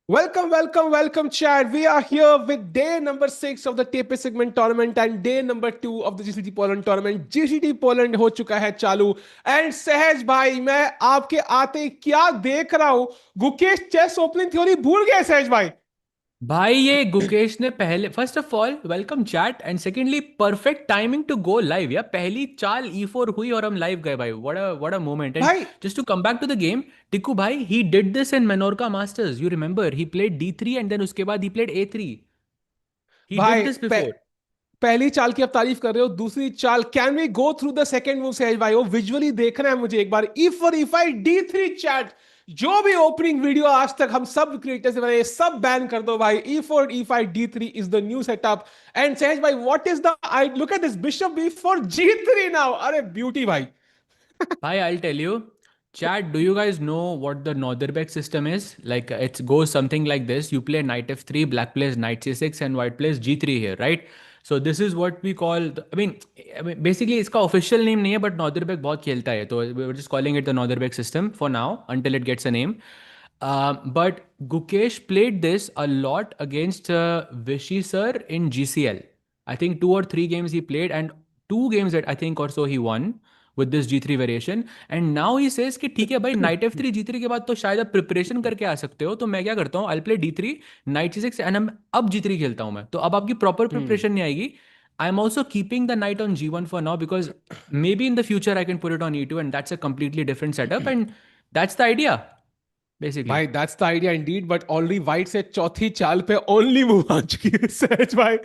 Welcome, Chad. We are here with day number 6 of the TePe Sigeman Tournament and day number 2 of the GCT Poland Tournament. GCT Poland हो चुका है चालू and सहज भाई मैं आपके आते ही क्या देख रहा हूं गुकेश चेस ओपनिंग थ्योरी भूल गए सहज भाई भाई ये गुकेश ने पहले first of all welcome chat and secondly perfect timing to go live या पहली चाल E4 हुई और हम लाइव गए भाई व्हाट अ मोमेंट एंड भाई just to come back to the game Tiku भाई he did this in Menorca Masters you remember he played D3 and then उसके बाद he played A3 he did भाई दिस बिफोर पहली चाल की आप तारीफ कर रहे हो दूसरी चाल can we go through the second move Sahaj भाई वो विजुअली देखना है मुझे एक बार E4 E5 D3 चैट जो भी ओपनिंग वीडियो आज तक हम सब क्रिएटर्स से बने सब बैन कर दो भाई E4 E5 D3 is the new setup and सहज भाई what is the I look at this bishop B4 G3 now अरे ब्यूटी भाई Hi, I'll tell you. Chat, do you guys know what the Nodirbek system is? Like it goes something like this. You play knight f3, black plays knight c6 and white plays g3 here, right? So this is what we call, I mean basically इसका official name नहीं है but Nodirbek बहुत खेलता है तो we're just calling it the Nodirbek system for now until it gets a name. But Gukesh played this a lot against Vishy sir in GCL. I think 2 or 3 games he played and 2 games that I think or so he won with this G3 variation and now he says कि ठीक है भाई knight f3 G3 के बाद तो शायद आप preparation करके आ सकते हो तो मैं क्या करता हूँ I'll play D3 knight c6 and अब G3 खेलता हूँ मैं तो अब आपकी प्रॉपर हम्म प्रिपरेशन नहीं आएगी I'm also keeping the knight on G1 for now because maybe in the future I can put it on E2 and that's a completely different setup and that's the idea basically. भाई that's the idea Indeed but already white से चौथी चाल पे only move आ चुकी है सहज भाई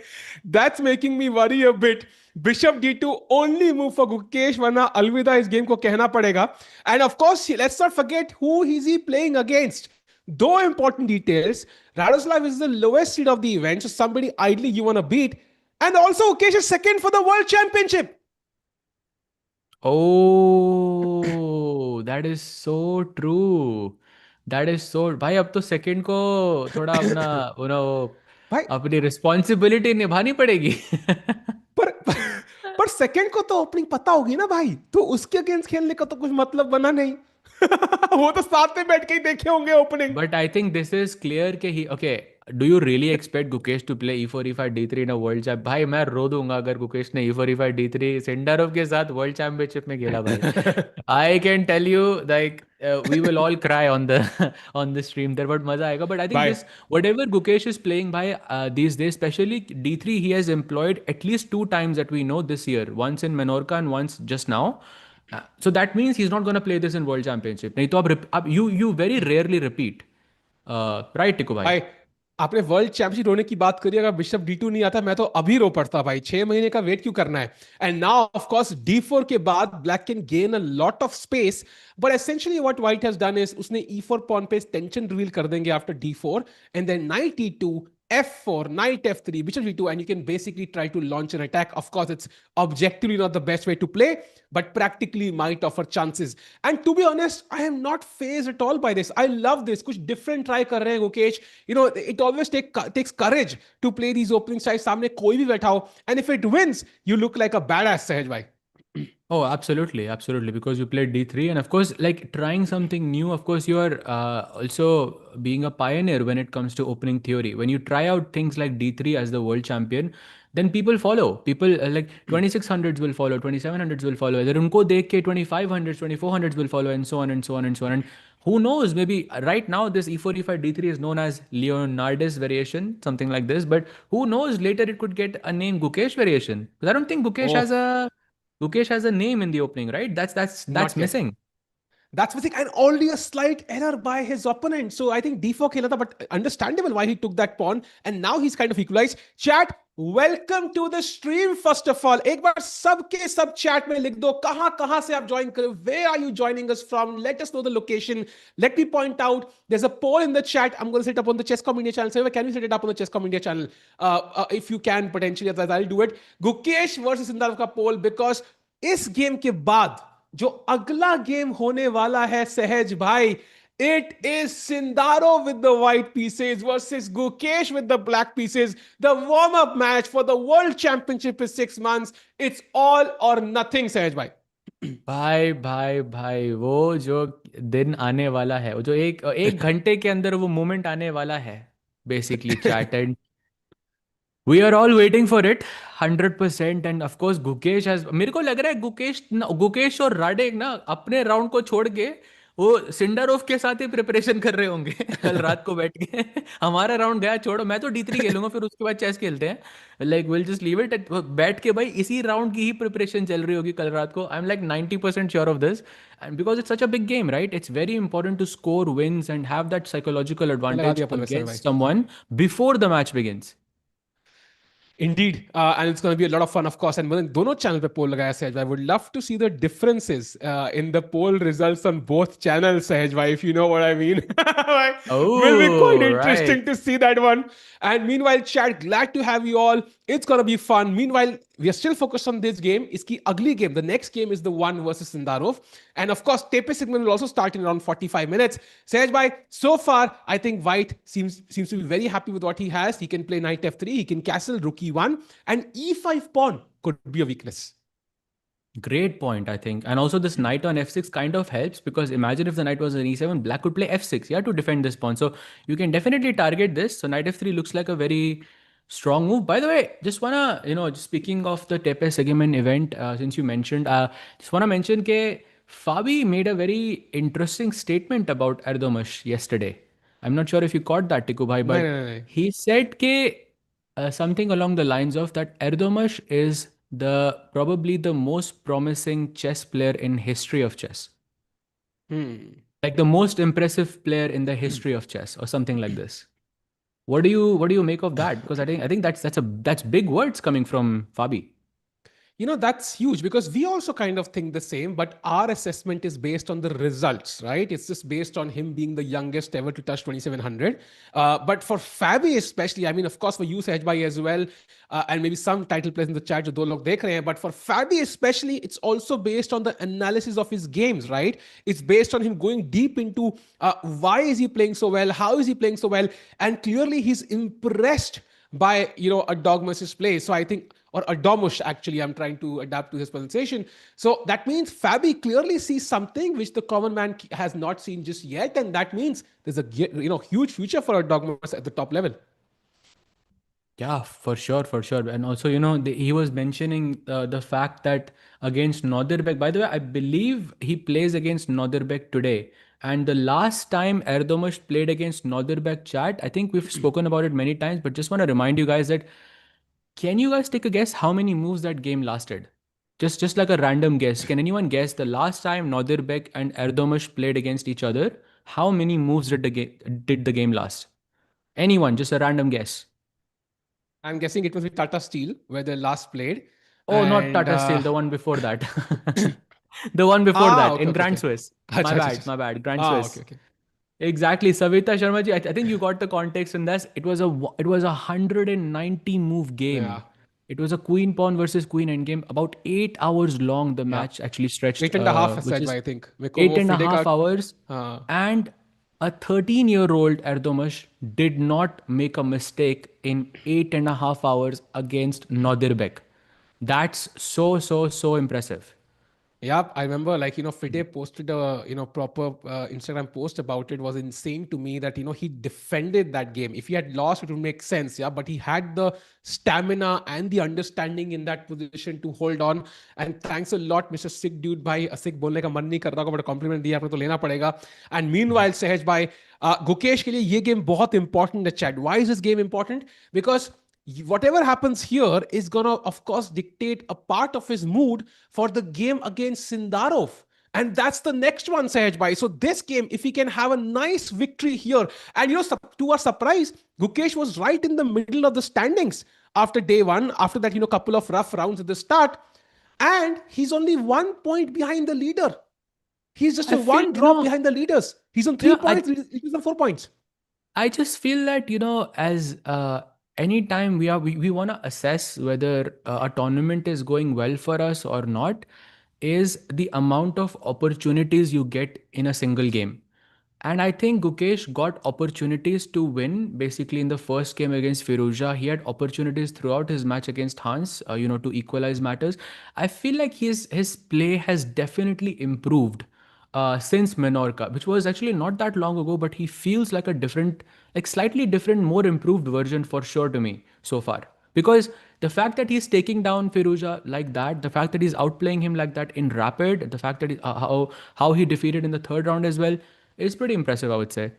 that's making me worry a bit bishop D2 only move for Gukesh वरना अलविदा इस गेम को कहना पड़ेगा and of course let's not forget who is he playing against दो important details Radoslav is the lowest seed of the event so somebody ideally you want to beat and also Gukesh is second for the world championship. Oh, that is so true. That is so भाई अब तो second को थोड़ा अपना भाई अपनी responsibility निभानी पड़ेगी पर पर सेकंड को तो ओपनिंग पता होगी ना भाई तो उसके अगेंस्ट खेलने का तो कुछ मतलब बना नहीं वो तो साथ में बैठ के ही देखे होंगे opening but I think this is clear कि he okay do you really expect Gukesh to play E4 E5 D3 in a world champ भाई मैं रो दूंगा अगर गुकेश ने E4 E5 D3 सिंडारोव के साथ वर्ल्ड चैंपियनशिप में खेला भाई I can tell you like we will all cry on the on the stream there but मजा आएगा but I think भाई this whatever Gukesh is playing by these days especially D3 he has employed at least 2 times that we know this year once in Menorca and once just now. So that means he's not going to play this in World Championship. नहीं तो आप you very rarely repeat. Right, टिको भाई? भाई आपने world championship होने की बात करी अगर बिशप D2 नहीं आता मैं तो अभी रो पड़ता भाई 6 महीने का वेट क्यों करना है and now of course D4 के बाद black can gain a lot of space but essentially what white has done is उसने E4 पॉन पे टेंशन रिवील कर देंगे after D4 and then knight E2 F4, knight F3, bishop G2, and you can basically try to launch an attack. Of course, it's objectively not the best way to play, but practically might offer chances. And to be honest, I am not phased at all by this. I love this. कुछ different try कर रहे हैं Gukesh. You know, it always takes courage to play these opening styles. सामने कोई भी बैठा हो, and if it wins, you look like a badass, Sahaj bhai. Oh, absolutely, absolutely. Because you played D3, and of course, like trying something new. Of course, you are also being a pioneer when it comes to opening theory. When you try out things like D3 as the world champion, then people follow. People like 2600s will follow, 2700s will follow. Then unko dekh ke 2500s, 2400s will follow, and so on and so on and so on. And who knows? Maybe right now this E4 E5 D3 is known as Leonardus variation, something like this. But who knows? Later it could get a name Gukesh variation. Because I don't think Oh, Gukesh has a name in the opening, right? That's not yet. missing. That's the thing, and only a slight error by his opponent. So I think D4 खेला था, but understandable why he took that pawn, and now he's kind of equalized. Chat, welcome to the stream. First of all, एक बार सबके सब chat में लिख दो कहाँ से आप join करें. Where are you joining us from? Let us know the location. Let me point out there's a poll in the chat. I'm going to set up on the Chesscom India channel. So can we set it up on the Chesscom India channel? If you can potentially, I'll do it. Gukesh versus Sindarov का poll because इस game के बाद जो अगला game होने वाला है सहज भाई it is Sindarov with the white pieces versus Gukesh with the black pieces. The warm-up match for the World Championship is 6 months. It's all or nothing, Sahaj bhai. भाई भाई भाई, वो जो दिन आने वाला है, वो जो एक एक घंटे के अंदर वो मोमेंट आने वाला है, basically chat, and we are all waiting for it 100%। And of course Gukesh has, मेरे को लग रहा है गुकेश और राडेक ना अपने राउंड को छोड़ के वो सिंडारोव के साथ ही प्रिपरेशन कर रहे होंगे कल रात को बैठ के। हमारा राउंड गया, छोड़ो, मैं तो D3 खेलूंगा, फिर उसके बाद चेस खेलते हैं, like will just leave it बैठ के। भाई इसी राउंड की ही प्रिपरेशन चल रही होगी कल रात को। I am like 90% sure of this, and because it's such a big game, right? It's very important to score wins and have that psychological लगा एडवांटेज दिया अपन वैसे भाई। Against someone before the match begins. Indeed, and it's going to be a lot of fun, of course. And मैंने दोनों channel पे पोल लगाया सहज भाई. Would love to see the differences in the poll results on both channels, सहज भाई, if you know what I mean. Will be quite Oh, right. interesting to see that one. And meanwhile, chat, glad to have you all. It's going to be fun. Meanwhile, we are still focused on this game. Iski ugly game. The next game is the one versus Sindarov. And of course, TePe Sigeman will also start in around 45 minutes. Sehaj bhai, so far, I think White seems to be very happy with what he has. He can play knight f3, he can castle rook e1, and e5 pawn could be a weakness. Great point, I think. And also, this knight on f6 kind of helps, because imagine if the knight was on e7, black could play f6, yeah, to defend this pawn. So you can definitely target this. So knight f3 looks like a very strong move. By the way, just wanna, just speaking of the TePe Sigeman event, since you mentioned, just wanna mention that Fabi made a very interesting statement about Erdogmus yesterday. I'm not sure if you caught that, Tiku bhai, No, but no, no, no. he said something along the lines of that Erdogmus is the probably the most promising chess player in history of chess, Hmm. like the most impressive player in the history of chess, or something like this. What do you make of that? Because I think that's big words coming from Fabi. That's huge because we also kind of think the same, but our assessment is based on the results, right? It's just based on him being the youngest ever to touch 2700. But for Fabi especially, I mean, of course, for you, Sehjbhai, as well, and maybe some title players in the chat, jo do log dekh rahe hain, but for Fabi especially, it's also based on the analysis of his games, right? It's based on him going deep into why is he playing so well, how is he playing so well, and clearly he's impressed by Erdogmus's play. So I think, or Erdogmus actually, I'm trying to adapt to his pronunciation. So that means Fabi clearly sees something which the common man has not seen just yet, and that means there's a huge future for Erdogmus at the top level. Yeah, for sure, for sure. And also, he was mentioning the fact that against Nodirbek, by the way, I believe he plays against Nodirbek today. And the last time Erdogmus played against Nodirbek, chat, I think we've spoken about it many times, but just want to remind you guys that, can you guys take a guess how many moves that game lasted? Just like a random guess. Can anyone guess the last time Nodirbek and Erdogmus played against each other? How many moves did the game last? Anyone? Just a random guess. I'm guessing it was with Tata Steel where they last played. Oh, not And Tata Steel, the one before that. The one before that okay, in okay, Grand okay. Swiss. My Acha, acha, bad, acha. my bad. Grand Swiss. Okay, okay. Exactly. Savita Sharma ji, I think you got the context in this. It was a 190 move game. Yeah, It was a queen pawn versus queen endgame. About 8 hours long, the yeah. match actually stretched, 8.5 which Sehjbhai, is I think. मेरे को eight वो and a FIDE half का hours. हाँ. And a 13-year-old Erdomas did not make a mistake in 8.5 hours against Nodirbek. That's so, so, so impressive. Yeah, I remember FIDE posted a proper Instagram post about it. Was insane to me that he defended that game. If he had lost, it would make sense, yeah. But he had the stamina and the understanding in that position to hold on. And thanks a lot, Mr. Sick Dude bhai. Sick बोलने का मन नहीं कर रहा but compliment दिया आपने तो लेना पड़ेगा. And meanwhile, Sehaj bhai, Gukesh के लिए ये game बहुत important है chat. Why is this game important? Because whatever happens here is gonna, of course, dictate a part of his mood for the game against Sindarov. And that's the next one, Sahaj Bhai. So this game, if he can have a nice victory here, and to our surprise, Gukesh was right in the middle of the standings after day one. After that, couple of rough rounds at the start, and he's only 1 point behind the leader. He's just I a feel, one drop behind the leaders. He's on three yeah, I points. He's on 4 points. I just feel that, as anytime we want to assess whether a tournament is going well for us or not, is the amount of opportunities you get in a single game. And I think Gukesh got opportunities to win basically in the first game against Firouzja. He had opportunities throughout his match against Hans, to equalize matters. I feel like his play has definitely improved since Menorca, which was actually not that long ago, but he feels like a different, like slightly different, more improved version for sure to me so far. Because the fact that he's taking down Firouzja like that, the fact that he's outplaying him like that in rapid, the fact that how he defeated in the third round as well, is pretty impressive, I would say.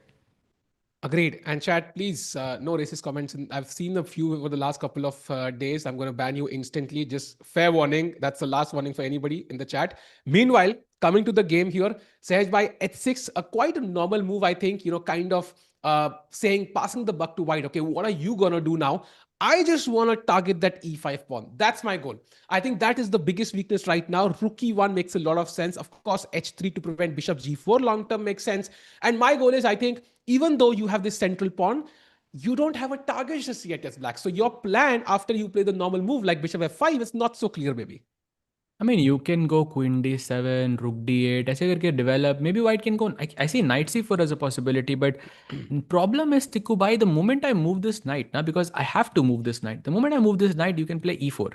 Agreed. And chat, please, no racist comments. And I've seen a few over the last couple of days. I'm going to ban you instantly. Just fair warning. That's the last warning for anybody in the chat. Meanwhile, coming to the game here, Sehaj by h6, a quite a normal move, I think, kind of saying, passing the buck to white. Okay, what are you going to do now? I just want to target that e5 pawn. That's my goal. I think that is the biggest weakness right now. Rook e1 makes a lot of sense. Of course, h3 to prevent bishop g4 long term makes sense. And my goal is, I think, even though you have this central pawn, you don't have a target just yet as black. So your plan after you play the normal move like bishop f5 is not so clear, maybe. I mean, you can go queen d7, rook d8, ऐसे करके develop. Maybe white can go. I see knight c4 as a possibility, but problem is Tikubai. The moment I move this knight, now because I have to move this knight. The moment I move this knight, you can play e4,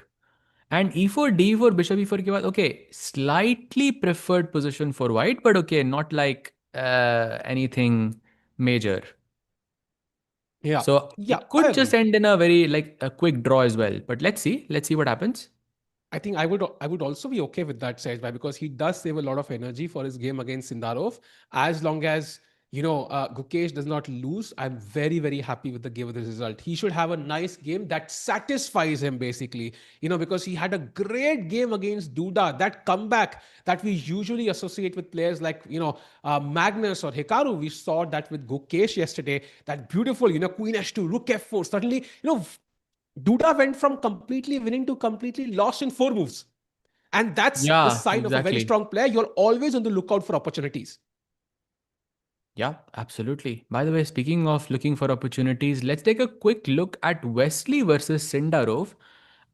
and e4, d4, bishop e4 के बाद, okay, slightly preferred position for white, but okay, not like anything major. Yeah. So Yeah, it I could just agree. end in a very like a quick draw as well. But let's see what happens. I think I would also be okay with that, Sehjbhai, because he does save a lot of energy for his game against Sindarov. As long as Gukesh does not lose, I'm very very happy with the game of the result. He should have a nice game that satisfies him basically. Because he had a great game against Duda. That comeback that we usually associate with players like Magnus or Hikaru. We saw that with Gukesh yesterday. That beautiful Queen h2, Rook f4. Suddenly Duda went from completely winning to completely lost in four moves. And that's the Yeah, sign of a very exactly. strong player. You're always on the lookout for opportunities. Yeah, absolutely. By the way, speaking of looking for opportunities, let's take a quick look at Wesley versus Sindarov,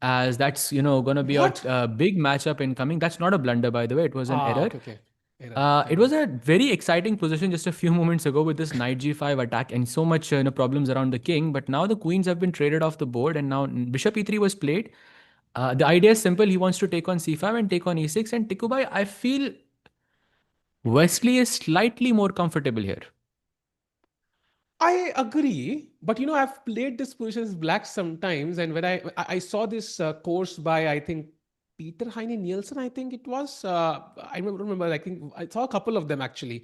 as that's gonna be a What? big matchup incoming. That's not a blunder, by the way. It was an Ah, error. okay, okay. Error. It was a very exciting position just a few moments ago with this knight g5 attack and so much problems around the king. But now the queens have been traded off the board, and now bishop e3 was played. The idea is simple. He wants to take on c5 and take on e6. And Tikubai, I feel Wesley is slightly more comfortable here. I agree, but I've played this position as black sometimes, and when I saw this course by I think Peter Heine Nielsen, I think it was. I don't remember. I think I saw a couple of them actually,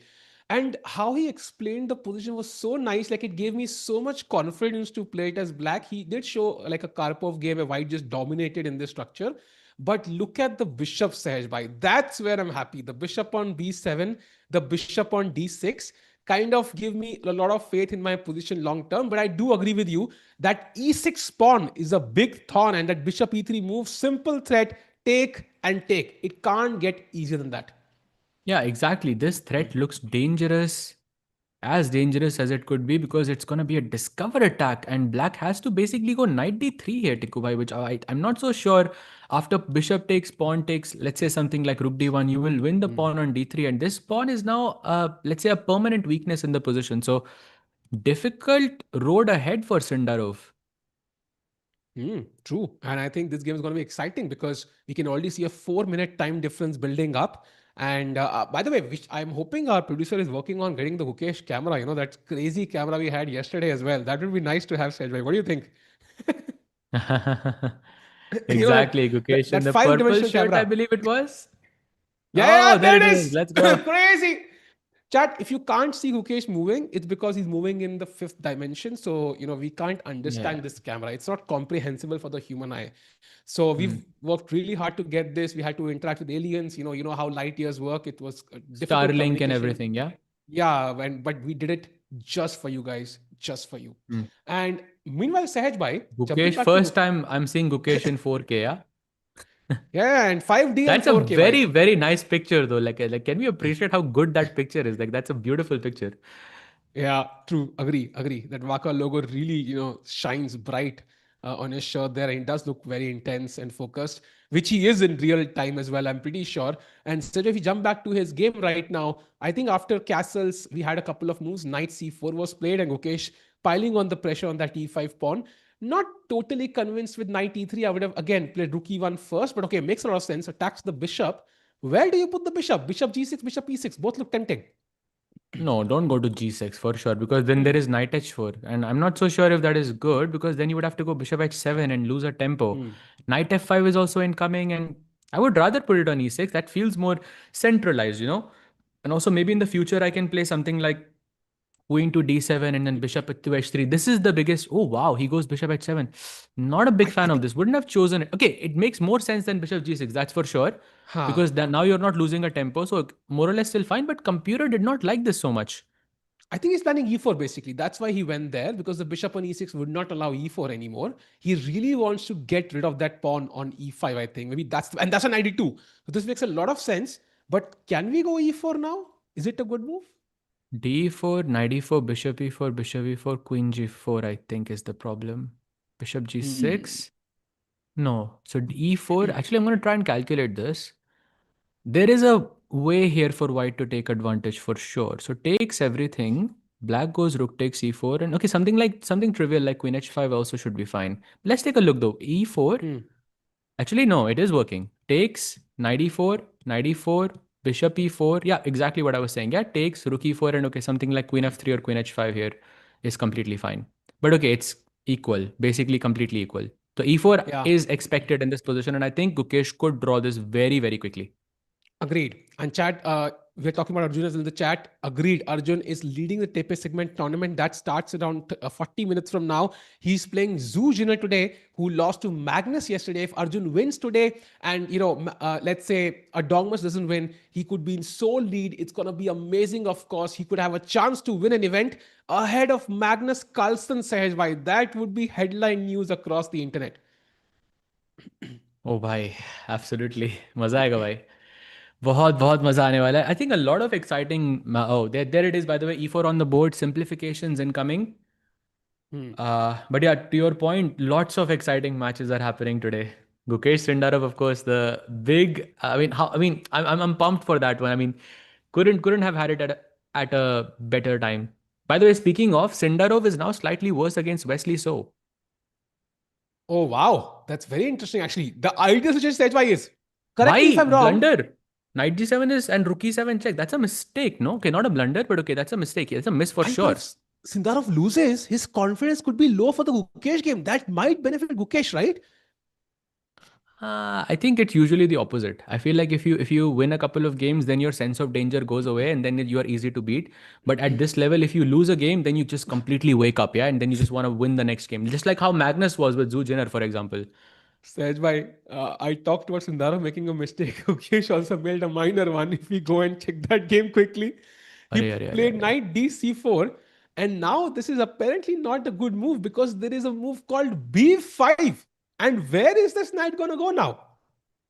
and how he explained the position was so nice. Like it gave me so much confidence to play it as black. He did show like a Karpov game where white just dominated in this structure. But look at the bishop, Sahaj Bhai. That's where I'm happy. The bishop on b7, the bishop on d6 kind of give me a lot of faith in my position long term. But I do agree with you that e6 pawn is a big thorn, and that bishop e3 move, simple threat, take and take. It can't get easier than that. Yeah, exactly. This threat looks dangerous, as dangerous as it could be, because it's going to be a discover attack, and black has to basically go knight d3 here, Tikubai, which I'm not so sure. After bishop takes, pawn takes, let's say something like rook d1, you will win the pawn on d3, and this pawn is now, let's say, a permanent weakness in the position. So difficult road ahead for Sindarov. True. And I think this game is going to be exciting because we can already see a 4 minute time difference building up. And by the way, which I'm hoping our producer is working on getting the Gukesh camera, that crazy camera we had yesterday as well. That would be nice to have, Sejbhai. What do you think? That, Exactly, that, Gukesh in that the five purple dimensional shirt, I camera. believe it was. Yeah, yeah, Oh, yeah, there there it it is. is. Let's go. Crazy. Chat, if you can't see Gukesh moving, it's because he's moving in the fifth dimension. So, we can't Yeah. understand this camera. It's not comprehensible for the human eye. So we've Mm. worked really hard to get this. We had to interact with aliens. You know how light years work. It was a difficult Starlink and communication. everything, yeah. Yeah, but we did it just for you guys, just for you. Mm. And meanwhile, Sahaj bhai, jumping Gukesh, back to first time I'm seeing Gukesh in 4K, yeah. yeah, and 5D and That's a 4K bhai. very, very nice picture though. Like can we appreciate how good that picture is? Like that's a beautiful picture. Yeah, true. Agree, agree. That Waka logo really, shines bright. on his shirt there. And he does look very intense and focused, which he is in real time as well, I'm pretty sure. And so if you jump back to his game right now, I think after castles, we had a couple of moves. Knight c4 was played, and Gukesh piling on the pressure on that e5 pawn. Not totally convinced with knight e3. I would have again played rook e1 first, but okay, makes a lot of sense. Attacks the bishop. Where do you put the bishop? Bishop g6, bishop e6. Both look tempting. No, don't go to g6 for sure, because then there is knight h4. And I'm not so sure if that is good, because then you would have to go bishop h7 and lose a tempo. Hmm. Knight f5 is also incoming, and I would rather put it on e6. That feels more centralized, you know? And also, maybe in the future, I can play something like queen to d7 and then bishop to h3. This is the biggest. Oh, wow. He goes bishop h7. Not a big I fan of think, this. Wouldn't have chosen it. Okay, it makes more sense than bishop g6. That's for sure. huh. Because now you're not losing a tempo. So more or less still fine. But computer did not like this so much. I think he's planning e4 basically. That's why he went there because the bishop on e6 would not allow e4 anymore. He really wants to get rid of that pawn on e5. I think maybe and that's an ID2. So this makes a lot of sense. But can we go e4 now? Is it a good move? d4, knight e4, bishop e4, bishop e4, queen g4, I think is the problem. Bishop Hmm. g6. No. So e4. Actually, I'm going to try and calculate this. There is a way here for white to take advantage for sure. So takes everything. Black goes rook takes e4. And okay, something trivial like queen h5 also should be fine. Let's take a look though. e4. Hmm. Actually, no, it is working. Takes, knight e4, bishop e4. Yeah, exactly what I was saying. Yeah, takes, rook e4, and okay, something like queen f3 or queen h5 here is completely fine. But okay, it's equal, basically completely equal. So e4 Yeah. is expected in this position, and I think Gukesh could draw this very, very quickly. Agreed. And chat, we're talking about Arjun is in the chat. Agreed. Arjun is leading the TePe Sigeman Tournament that starts around 40 minutes from now. He's playing Zhu Jinner today, who lost to Magnus yesterday. If Arjun wins today, and let's say Erdogmus doesn't win, he could be in sole lead. It's gonna be amazing. Of course, he could have a chance to win an event ahead of Magnus Carlsen. Sahaj bhai, that would be headline news across the internet. Oh भाई, absolutely. मजा आएगा भाई. बहुत बहुत मजा आने वाला है. I think a lot of exciting. Oh, there it is. By the way, e4 on the board. Simplifications incoming. Hmm. But yeah, to your point, lots of exciting matches are happening today. Gukesh Sindarov, of course, the big. I mean, how? I mean, I'm pumped for that one. I mean, couldn't have had it at a better time. By the way, speaking of, Sindarov is now slightly worse against Wesley. So Oh wow, that's very interesting. Actually, the ideal situation Sejwai is correct me if why I'm wrong. blunder? Knight g7 is and rook e7 check. That's a mistake, no? Okay, not a blunder, but okay, that's a mistake. It's a miss for But sure. if Sindarov loses, his confidence could be low for the Gukesh game. That might benefit Gukesh, right? I think it's usually the opposite. I feel like if you win a couple of games, then your sense of danger goes away, and then you are easy to beat. But at this level, if you lose a game, then you just completely wake up, yeah, and then you just want to win the next game. Just like how Magnus was with Zhu Jinner, for example. Sejwai, I talked about Sindarov making a mistake. Gukesh also made a minor one. If we go and check that game quickly, he Arey, arey, arey, played arey. knight d4, and now this is apparently not a good move because there is a move called b5. And where is this knight gonna go now?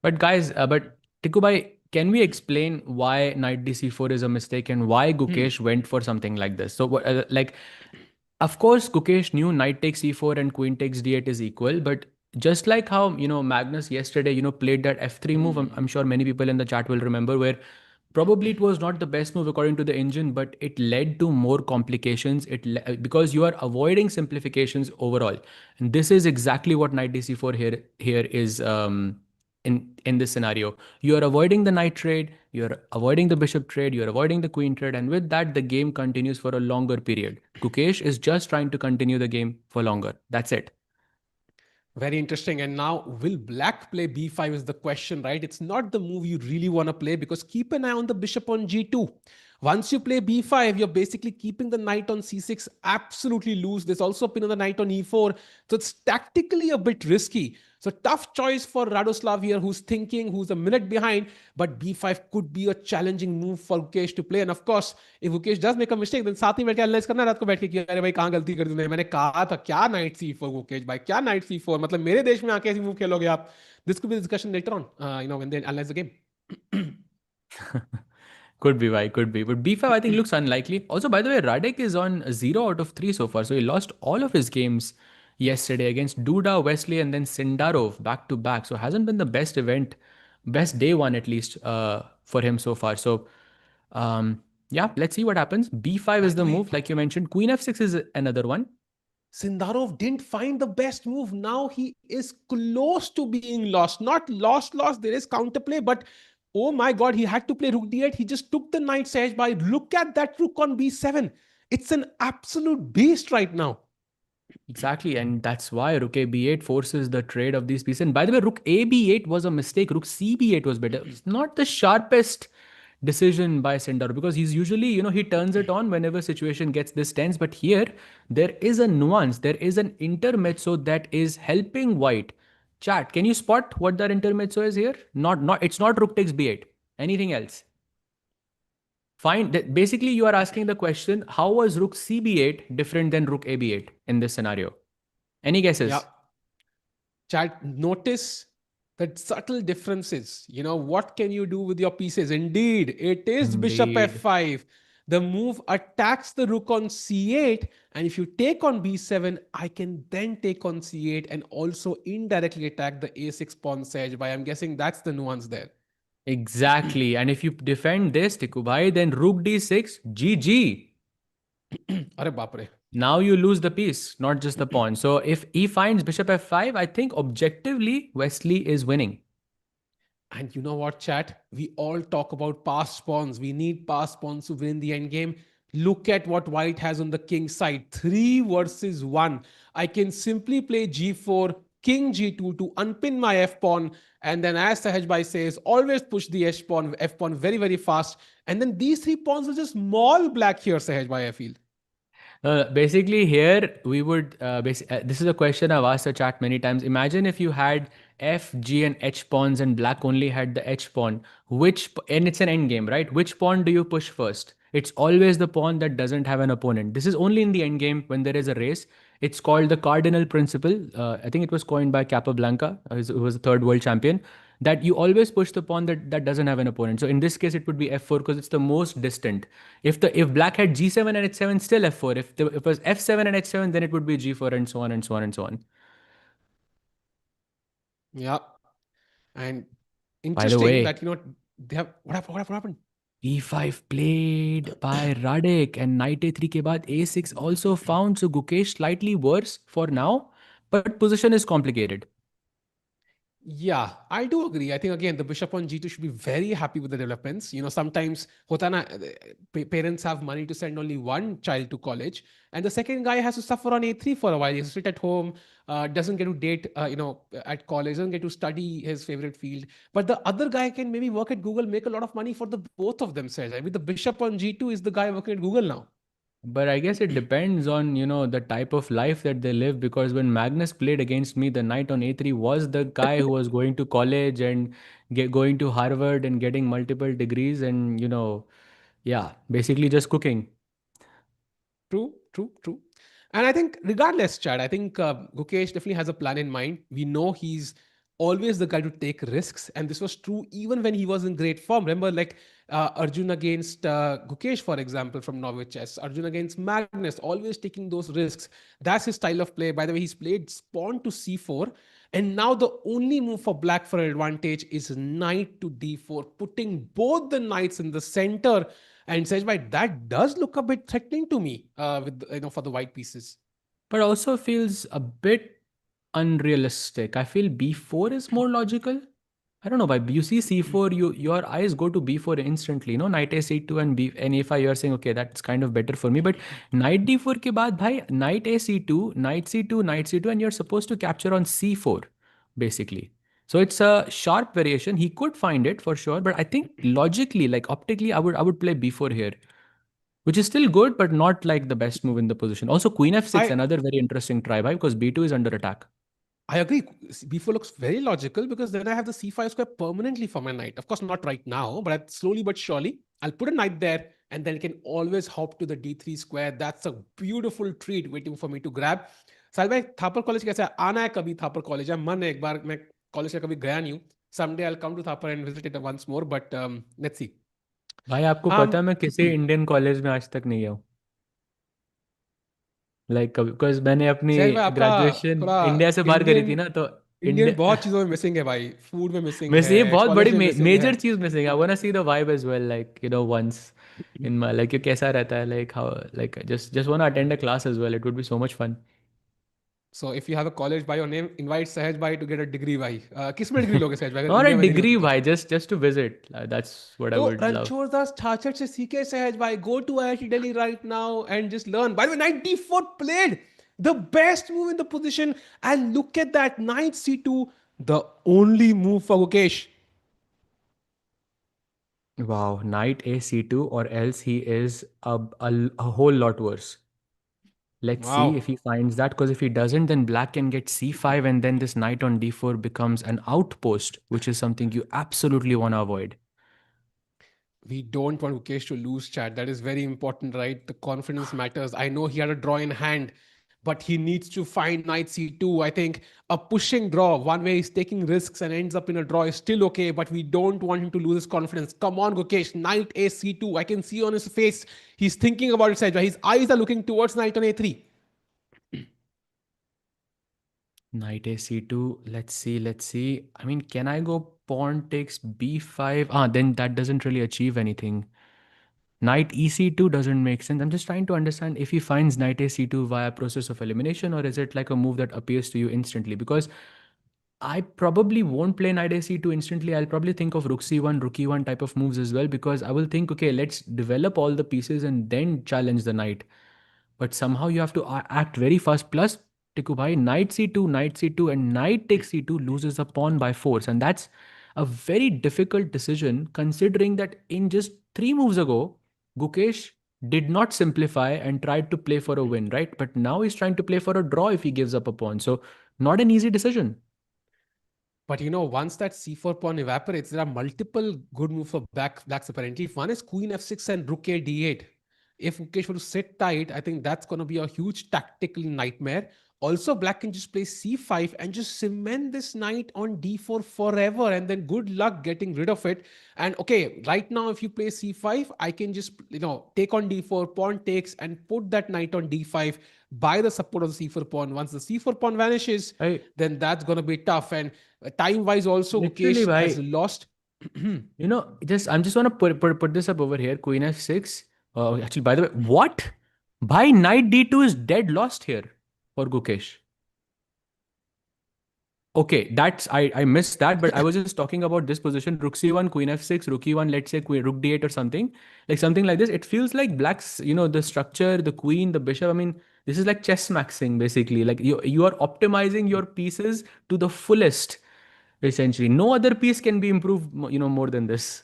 But guys, but Tikubai, can we explain why knight d4 is a mistake and why Hmm. Gukesh went for something like this? So, like, of course, Gukesh knew knight takes e4 and queen takes d8 is equal, but just like how Magnus yesterday played that f3 move, I'm Hmm. sure many people in the chat will remember, where probably it was not the best move according to the engine, but it led to more complications. Because you are avoiding simplifications overall, and this is exactly what knight dc4 here is in this scenario. You are avoiding the knight trade, you are avoiding the bishop trade, you are avoiding the queen trade, and with that the game continues for a longer period. Gukesh is just trying to continue the game for longer. That's it. Very interesting. And now, will black play b5 is the question, right? It's not the move you really want to play because keep an eye on the bishop on g2. Once you play b5, you're basically keeping the knight on c6 absolutely loose. There's also a pin on the knight on e4. So it's tactically a bit risky. So tough choice for Radoslav here, who's thinking, who's a minute behind. But b5 could be a challenging move for Gukesh to play. And of course, if Gukesh does make a mistake, then साथ ही बैठ के analyse करना है रात को बैठ के कि अरे भाई कहाँ गलती कर दी तूने मैंने कहा था क्या नाइट c4 गुकेश भाई क्या नाइट c4 मतलब मेरे देश में आके ऐसी मूव खेलोगे आप this could be discussion later on when they analyse the game Could be, why? Could be. But b5, I think, looks unlikely. Also, by the way, Radek is on 0 out of 3 so far. So he lost all of his games yesterday against Duda, Wesley, and then Sindarov back to back. So hasn't been the best event, best day one at least for him so far. So yeah, let's see what happens. B5 By is the the way, move, like you mentioned. Queen F6 is another one. Sindarov didn't find the best move. Now he is close to being lost. Not lost, lost. There is counterplay, but oh my God, he had to play rook d8. He just took the knight's edge by look at that rook on b7. It's an absolute beast right now. Exactly, and that's why Rook A B8 forces the trade of these pieces. And by the way, Rook A B8 was a mistake. Rook C B8 was better. It's not the sharpest decision by Sendar because he's usually, he turns it on whenever situation gets this tense. But here, there is a nuance. There is an intermezzo that is helping White. Chat, can you spot what that intermezzo is here? It's not Rook takes B8. Anything else? Fine. Basically, you are asking the question, how was Rook CB8 different than Rook AB8 in this scenario? Any Yeah. guesses? Chat, notice that subtle differences. What can you do with your pieces? Indeed, it is bishop Indeed. f5. The move attacks the rook on c8, and if you take on b7, I can then take on c8 and also indirectly attack the a6 pawn edge by, I'm guessing that's the nuance there. Exactly. And if you defend this, Tikubai, then Rook D6, GG. Arre baapre. Now you lose the piece, not just the pawn. So if he finds Bishop F5, I think objectively Wesley is winning. And you know what, chat? We all talk about passed pawns. We need passed pawns to win the endgame. Look at what white has on the king side. 3 versus 1. I can simply play g4, king g2 to unpin my f pawn. And then, as Sahajbhai says, always push the f pawn very, very fast. And then these 3 pawns will just maul black here, Sahajbhai, I feel. Basically, here we would. This is a question I've asked the chat many times. Imagine if you had F, G, and H pawns, and black only had the H pawn. And it's an end game, right? Which pawn do you push first? It's always the pawn that doesn't have an opponent. This is only in the end game when there is a race. It's called the cardinal principle. I think it was coined by Capablanca, who was the third world champion. That you always push the pawn that doesn't have an opponent. So in this case, it would be f4 because it's the most distant. If black had g7 and h7, still f4. If it was f7 and h7, then it would be g4 and so on and so on and so on. Yeah. And By the interesting way, that, they have. What happened? e5 played by Radek and knight a3 ke baad a6 also found. So Gukesh slightly worse for now, but position is complicated. Yeah, I do agree. I think again the bishop on g2 should be very happy with the developments. Sometimes hotana parents have money to send only one child to college, and the second guy has to suffer on a3 for a while. He has to sit at home, doesn't get to date, at college, doesn't get to study his favorite field. But the other guy can maybe work at Google, make a lot of money for the both of them. Says I mean, the bishop on g2 is the guy working at Google now. But I guess it depends on, the type of life that they live because when Magnus played against me, the knight on a3 was the guy who was going to college and going to Harvard and getting multiple degrees and, yeah, basically just cooking. True, true, true. And I think, regardless, Chad, I think Gukesh definitely has a plan in mind. We know he's always the guy to take risks, and this was true even when he was in great form. Remember, like Arjun against Gukesh, for example, from Norway Chess, Arjun against Magnus, always taking those risks. That's his style of play. By the way, he's played pawn to c4, and now the only move for black for an advantage is knight to d4, putting both the knights in the center and says, "Why that does look a bit threatening to me with for the white pieces." But also feels a bit unrealistic. I feel b4 is more logical. I don't know, but you see c4, your eyes go to b4 instantly. Knight a c2 and a5. You are saying, okay, that's kind of better for me. But knight d4 ke baad, bhai, knight a c2, knight c2, knight c2, and you're supposed to capture on c4, basically. So it's a sharp variation. He could find it for sure, but I think logically, like optically, I would play b4 here, which is still good, but not like the best move in the position. Also, queen f6, I another very interesting try, bhai, because b2 is under attack. I agree. B4 looks very logical because then I have the c5 square permanently for my knight. Of course, not right now, but slowly but surely, I'll put a knight there and then can always hop to the d3 square. That's a beautiful treat waiting for me to grab. साल भाई Thapar college कैसा है आना है कभी Thapar college है मन है एक बार मैं कॉलेज से कभी गया नहीं हूँ someday I'll come to Thapar and visit it once more but let's see भाई आपको um पता है मैं किसी इंडियन कॉलेज में आज तक नहीं गया हूँ. Like because मैंने अपनी सहज भाई आपका ग्रेजुएशन थोड़ा इंडिया से बाहर करी थी इंडियन ना, तो इंडियन इंडिया बहुत चीजों में मिसिंग है भाई, फूड में मिसिंग मैं है, से ये बहुत बड़ी कॉलेज में मिसिंग है। मेजर चीज missing, I want see the vibe as well, like once in my, like ये कैसा रहता है, like how, like just want attend a class as well, it would be so much fun. So if you have a college by your name, invite Sahaj भाई to get a degree भाई। किस में degree लोगे सहज भाई अगर और अ India में नहीं डिग्री होती तो? भाई, just to visit, that's what I तो वुड लव। रणछोड़ दास छाछड़ से सीखे सहज भाई, go to IIT Delhi right now and just learn. By the way, knight d4 played, the best move in the position, and look at that, knight c2, the only move for Gukesh. Wow, knight a c2, or else he is a whole lot worse. Let's see if Wow. he finds that, because if he doesn't, then black can get c5, and then this knight on d4 becomes an outpost, which is something you absolutely want to avoid. We don't want Gukesh to lose, chat. That is very important, right? The confidence matters. I know he had a draw in hand, but he needs to find knight c2. I think a pushing draw, one way he's taking risks and ends up in a draw, is still okay, but we don't want him to lose his confidence. Come on, Gukesh, knight a c2. I can see on his face, he's thinking about it, Sajwa. His eyes are looking towards knight on a3. Knight a c2. Let's see. Let's see. I mean, can I go pawn takes b5? Ah, then that doesn't really achieve anything. Knight ec2 doesn't make sense. I'm just trying to understand if he finds knight a c2 via process of elimination, or is it like a move that appears to you instantly? Because I probably won't play knight a c2 instantly. I'll probably think of rook c1, rook e1 type of moves as well, because I will think, okay, let's develop all the pieces and then challenge the knight. But somehow you have to act very fast. Plus, Tiku bhai, knight c2, knight c2, and knight takes c2 loses a pawn by force. And that's a very difficult decision, considering that in just 3 moves ago, Gukesh did not simplify and tried to play for a win, right? But now he's trying to play for a draw if he gives up a pawn. So, not an easy decision. But once that c4 pawn evaporates, there are multiple good moves for blacks apparently. One is queen f6 and rook a d8. If Mukesh were to sit tight, I think that's going to be a huge tactical nightmare. Also, black can just play c5 and just cement this knight on d4 forever, and then good luck getting rid of it. And okay, right now, if you play c5, I can just take on d4, pawn takes, and put that knight on d5 by the support of the c4 pawn. Once the c4 pawn vanishes, I then that's going to be tough. And time wise, also, literally, Gukesh has bhai, lost. just I'm just want to put this up over here. Queen f6. Actually, by the way, what? By knight d2 is dead lost here for Gukesh. Okay, I missed that, but I was just talking about this position: rook c1, queen f6, rook e1. Let's say queen, rook d8 or something like this. It feels like black's, the structure, the queen, the bishop. I mean, this is like chess maxing basically. Like you are optimizing your pieces to the fullest, essentially. No other piece can be improved, more than this.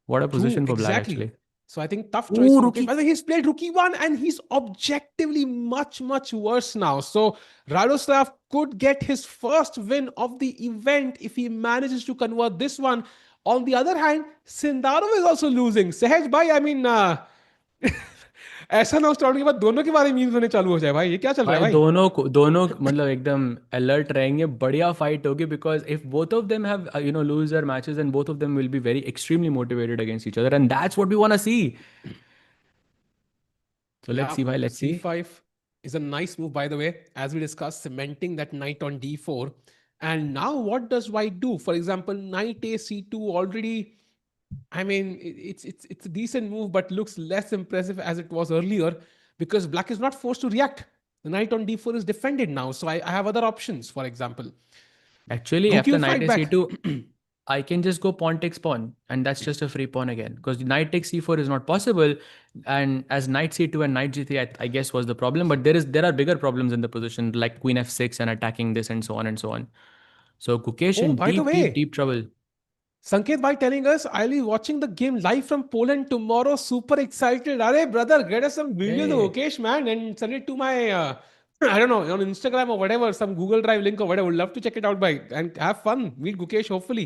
What a True, position for black, exactly. actually. So I think tough choice Ooh, for Mukesh. rookie. By the way, he's played rookie one and he's objectively much, much worse now. So Radoslav could get his first win of the event if he manages to convert this one. On the other hand, Sindarov is also losing. Sehaj bhai, I mean, ऐसा ना उस round के बाद दोनों के बारे में memes होने चालू हो जाए भाई, ये क्या चल रहा भाई है दोनों भाई? मतलब एकदम अलर्ट रहेंगे, बढ़िया फाइट होगी, because if both of them have lose their matches, and both of them will be very extremely motivated against each other, and that's what we want to see. So let's Yeah, see, bhai, let's see. c5 is a nice move, by the way, as we discussed, cementing that knight on d4. And now, what does white do? For example, knight a c2 already. I mean, it's a decent move, but looks less impressive as it was earlier because black is not forced to react. The knight on d4 is defended now, so I have other options. For example, Actually, Guki after will knight fight a back. c2, I can just go pawn takes pawn, and that's just a free pawn again, because knight takes c4 is not possible, and as knight c2 and knight g3, I guess was the problem. But there are bigger problems in the position, like queen f6 and attacking this and so on and so on. So Gukesh Oh, in by the deep, deep, way, deep trouble. Sanket by telling us, I'll be watching the game live from Poland tomorrow. Super excited. Arey, brother, get us some videos of Hey, Gukesh, man, and send it to my, I don't know, on Instagram or whatever, some Google Drive link or whatever. Would love to check it out by and have fun. Meet Gukesh, hopefully.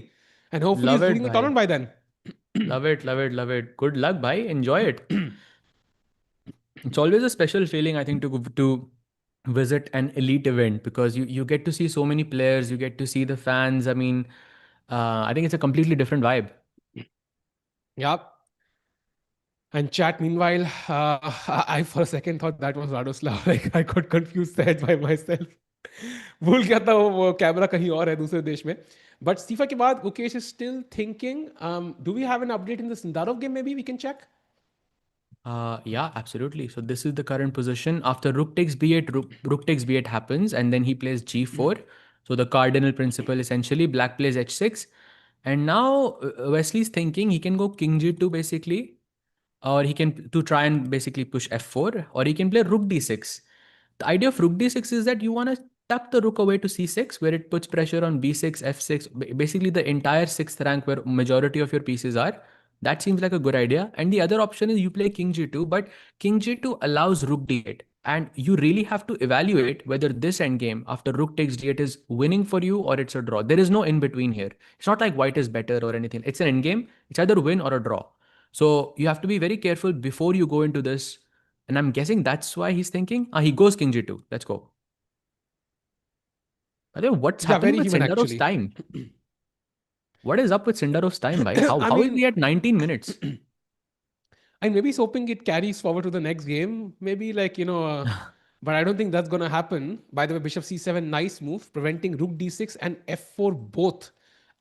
And hopefully love he's it, leading the bhai. tournament by then. Love it, love it, love it. Good luck, bhai. Enjoy it. It's always a special feeling, I think, to visit an elite event, because you get to see so many players, you get to see the fans. I mean, I think it's a completely different vibe. Yeah. And chat, meanwhile, I for a second thought that was Radoslav. Like I got confused there by myself. भूल गया था वो camera कहीं और है दूसरे देश में. But Stifa के बाद Gukesh is still thinking. Do we have an update in the Sindarov game? Maybe we can check. Yeah, absolutely. So this is the current position. After rook takes b8, rook takes b8 happens, and then he plays g4. So the cardinal principle essentially, black plays h6. And now Wesley's thinking he can go king g2 basically, or he can to try and basically push f4, or he can play rook d6. The idea of rook d6 is that you want to tuck the rook away to c6, where it puts pressure on b6, f6, basically the entire sixth rank where majority of your pieces are. That seems like a good idea. And the other option is you play king g2, but king g2 allows rook d8. And you really have to evaluate whether this endgame after rook takes d8 is winning for you or it's a draw. There is no in between here. It's not like white is better or anything. It's an endgame. It's either win or a draw. So you have to be very careful before you go into this. And I'm guessing that's why he's thinking, he goes king g2. Let's go. By the way, what's Yeah, happening very with human Sindarov's actually. time? What is up with Sindarov's time, bhai? How, I how is mean, he at 19 minutes? and maybe he's hoping it carries forward to the next game. Maybe like, but I don't think that's going to happen. By the way, bishop c7, nice move, preventing rook d6 and f4 both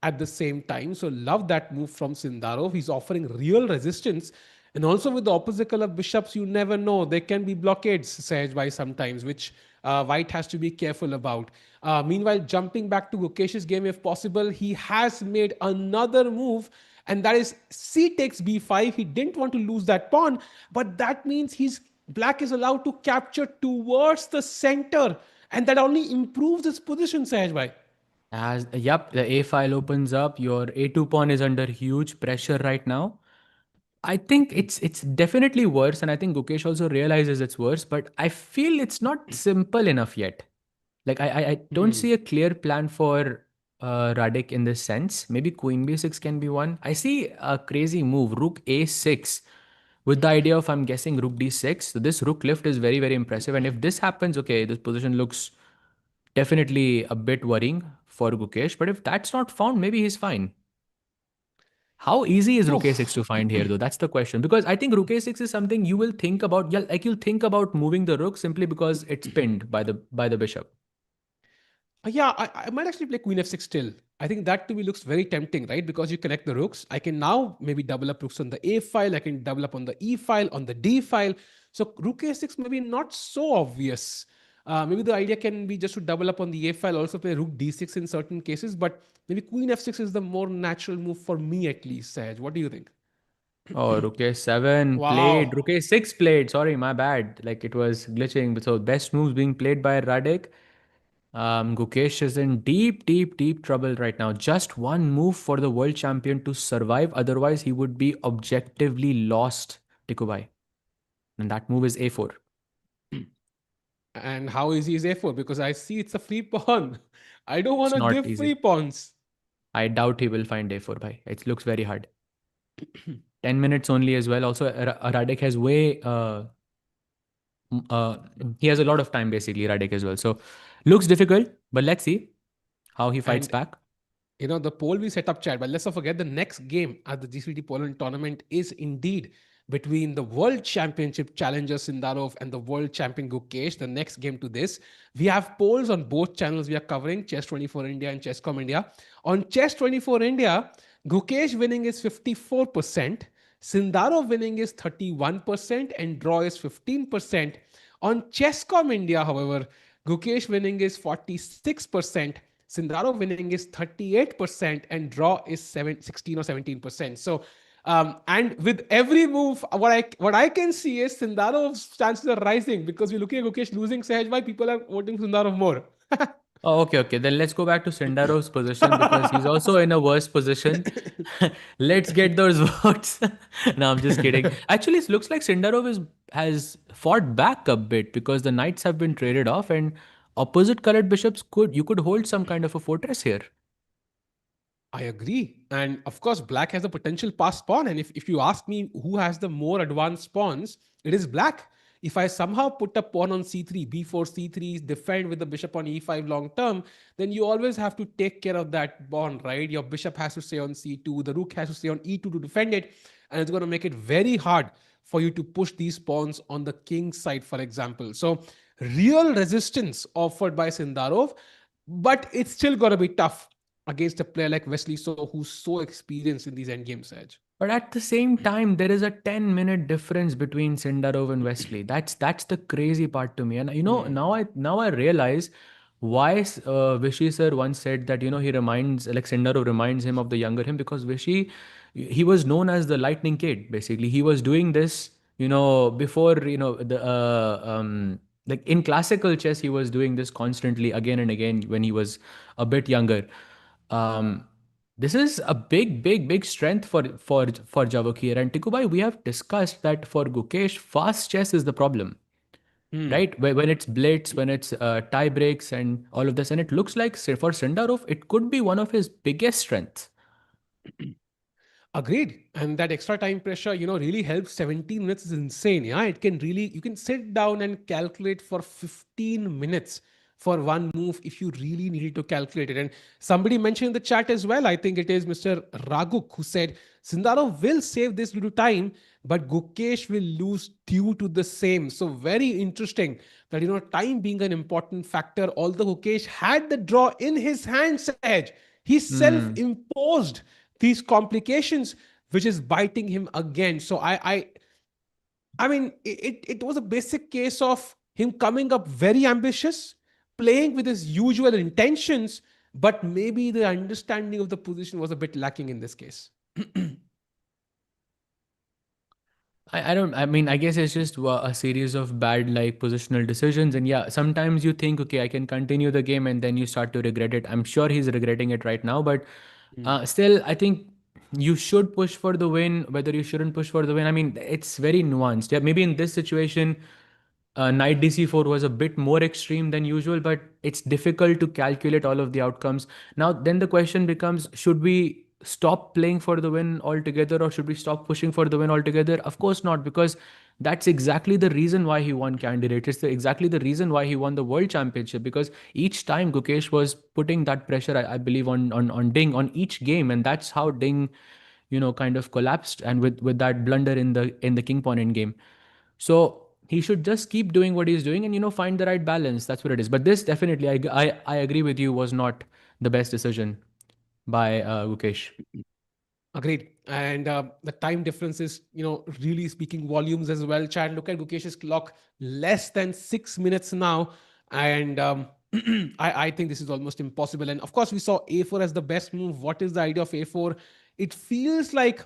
at the same time. So love that move from Sindarov. He's offering real resistance. And also with the opposite color bishops, you never know. There can be blockades, Sahaj, by sometimes, which White has to be careful about. Meanwhile, jumping back to Gukesh's game, if possible, he has made another move, and that is c takes b5. He didn't want to lose that pawn, but that means black is allowed to capture towards the center, and that only improves his position, Sahaj bhai. Yep, the A file opens up. Your A2 pawn is under huge pressure right now. I think it's definitely worse, and I think Gukesh also realizes it's worse, but I feel it's not simple enough yet. Like I don't see a clear plan for Radek in this sense. Maybe Queen B6 can be one. I see a crazy move, Rook A6, with the idea of I'm guessing Rook D6. So this Rook lift is very, very impressive. And if this happens, okay, this position looks definitely a bit worrying for Gukesh. But if that's not found, maybe he's fine. How easy is Rook A6 Oof. to find here, though? That's the question. Because I think Rook A6 is something you will think about. Yeah, like you'll think about moving the Rook simply because it's pinned by the bishop. Yeah, I might actually play Queen f6 still. I think that to me looks very tempting, right? Because you connect the rooks. I can now maybe double up rooks on the A file. I can double up on the E file, on the D file. So Rook A6 maybe not so obvious. Maybe the idea can be just to double up on the A file, also play Rook D6 in certain cases. But maybe Queen f6 is the more natural move for me at least, Saj. What do you think? Oh, Rook A7 played. Wow. Rook A6 played. Sorry, my bad. Like it was glitching. So best moves being played by Radek. Gukesh is in deep, deep, deep trouble right now. Just one move for the world champion to survive. Otherwise, he would be objectively lost, Tikubai. And that move is A4. And how easy is A4? Because I see it's a free pawn. I don't want It's to not give free easy. pawns. I doubt he will find A4, bhai. It looks very hard. 10 minutes only as well. Also, Radek has uh, he has a lot of time basically, Radek as well. So looks difficult, but let's see how he fights And back. the poll we set up, chat, but let's not forget the next game at the GCT Poland tournament is indeed between the World Championship challenger Sindarov and the World Champion Gukesh. The next game to this, we have polls on both channels we are covering, Chess 24 India and Chesscom India. On Chess 24 India, Gukesh winning is 54%, Sindarov winning is 31%, and draw is 15%. On Chesscom India, however, Gukesh winning is 46%, Sindarov winning is 38%, and draw is 16 or 17%. So, and with every move, what I can see is Sindarov's chances are rising because we're looking at Gukesh losing. Sahaj, why people are voting Sindarov more? Oh, okay, okay. Then let's go back to Sindarov's position because he's also in a worse position. Let's get those votes. No, I'm just kidding. Actually, it looks like Sindarov has fought back a bit because the knights have been traded off and opposite colored bishops could hold some kind of a fortress here. I agree. And of course, black has a potential pass pawn. And if you ask me who has the more advanced pawns, it is black. If I somehow put a pawn on c3, b4, c3, defend with the bishop on e5 long term, then you always have to take care of that pawn, right? Your bishop has to stay on c2, the rook has to stay on e2 to defend it. And it's going to make it very hard for you to push these pawns on the king side, for example. So real resistance offered by Sindarov, but it's still got to be tough against a player like Wesley, so who's so experienced in these endgames, Edge. But at the same time, there is a 10-minute difference between Sindarov and Wesley. That's the crazy part to me. And now I realize why Vishy sir once said that he reminds, like, Sindarov reminds him of the younger him, because Vishy, he was known as the lightning kid. Basically, he was doing this before the like in classical chess, he was doing this constantly again and again when he was a bit younger. Um, this is a big, big, big strength for Javokir. And Tikubai, we have discussed that for Gukesh, fast chess is the problem, Hmm. right? When it's blitz, when it's tie breaks, and all of this, and it looks like for Sindarov, it could be one of his biggest strengths. Agreed. And that extra time pressure, really helps. 17 minutes is insane. Yeah, it can really, you can sit down and calculate for 15 minutes for one move if you really needed to calculate it. And somebody mentioned in the chat as well, I think it is Mr. Raguk, who said Sindarov will save this due to time, but Gukesh will lose due to the same. So very interesting that, time being an important factor, although Gukesh had the draw in his hands, Edge, he Hmm. self-imposed these complications, which is biting him again. So I mean, it was a basic case of him coming up very ambitious, playing with his usual intentions, but maybe the understanding of the position was a bit lacking in this case. I don't, I mean, I guess it's just a series of bad, like, positional decisions. And yeah, sometimes you think, okay, I can continue the game, and then you start to regret it. I'm sure he's regretting it right now, but Mm. still, I think you should push for the win, whether you shouldn't push for the win. I mean, it's very nuanced. Yeah, maybe in this situation, knight dc4 was a bit more extreme than usual, but it's difficult to calculate all of the outcomes. Now then the question becomes, should we stop playing for the win altogether, or should we stop pushing for the win altogether? Of course not, because that's exactly the reason why he won candidate. It's exactly the reason why he won the world championship, because each time Gukesh was putting that pressure, I believe, on Ding on each game, and that's how Ding kind of collapsed, and with that blunder in the king pawn end game. So he should just keep doing what he's doing, and find the right balance. That's what it is. But this definitely, I agree with you, was not the best decision by Gukesh. Agreed. And the time difference is, really speaking volumes as well. Chad, look at Gukesh's clock, less than 6 minutes now. And I think this is almost impossible. And of course, we saw A4 as the best move. What is the idea of A4? It feels like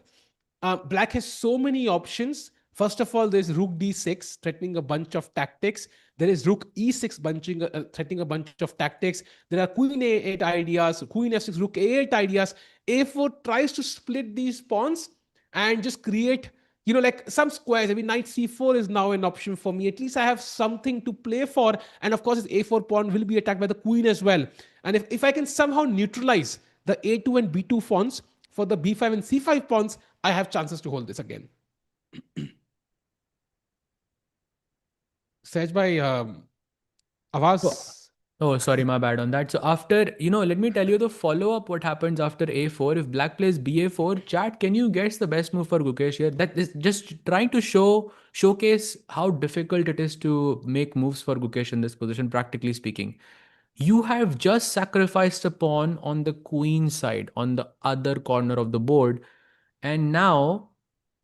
Black has so many options. First of all, there's Rook D6 threatening a bunch of tactics. There is Rook E6 threatening a bunch of tactics. There are Queen A8 ideas, Queen F6, Rook A8 ideas. A4 tries to split these pawns and just create, like some squares. I mean, Knight C4 is now an option for me. At least I have something to play for. And of course, this A4 pawn will be attacked by the Queen as well. And if I can somehow neutralize the A2 and B2 pawns for the B5 and C5 pawns, I have chances to hold this again. Sej bhai, Oh, Avaz. oh, sorry, my bad on that. So after, let me tell you the follow up. What happens after A4? If Black plays BA4, chat, can you guess the best move for Gukesh here? That is just trying to showcase how difficult it is to make moves for Gukesh in this position, practically speaking. You have just sacrificed a pawn on the queen side, on the other corner of the board. And now,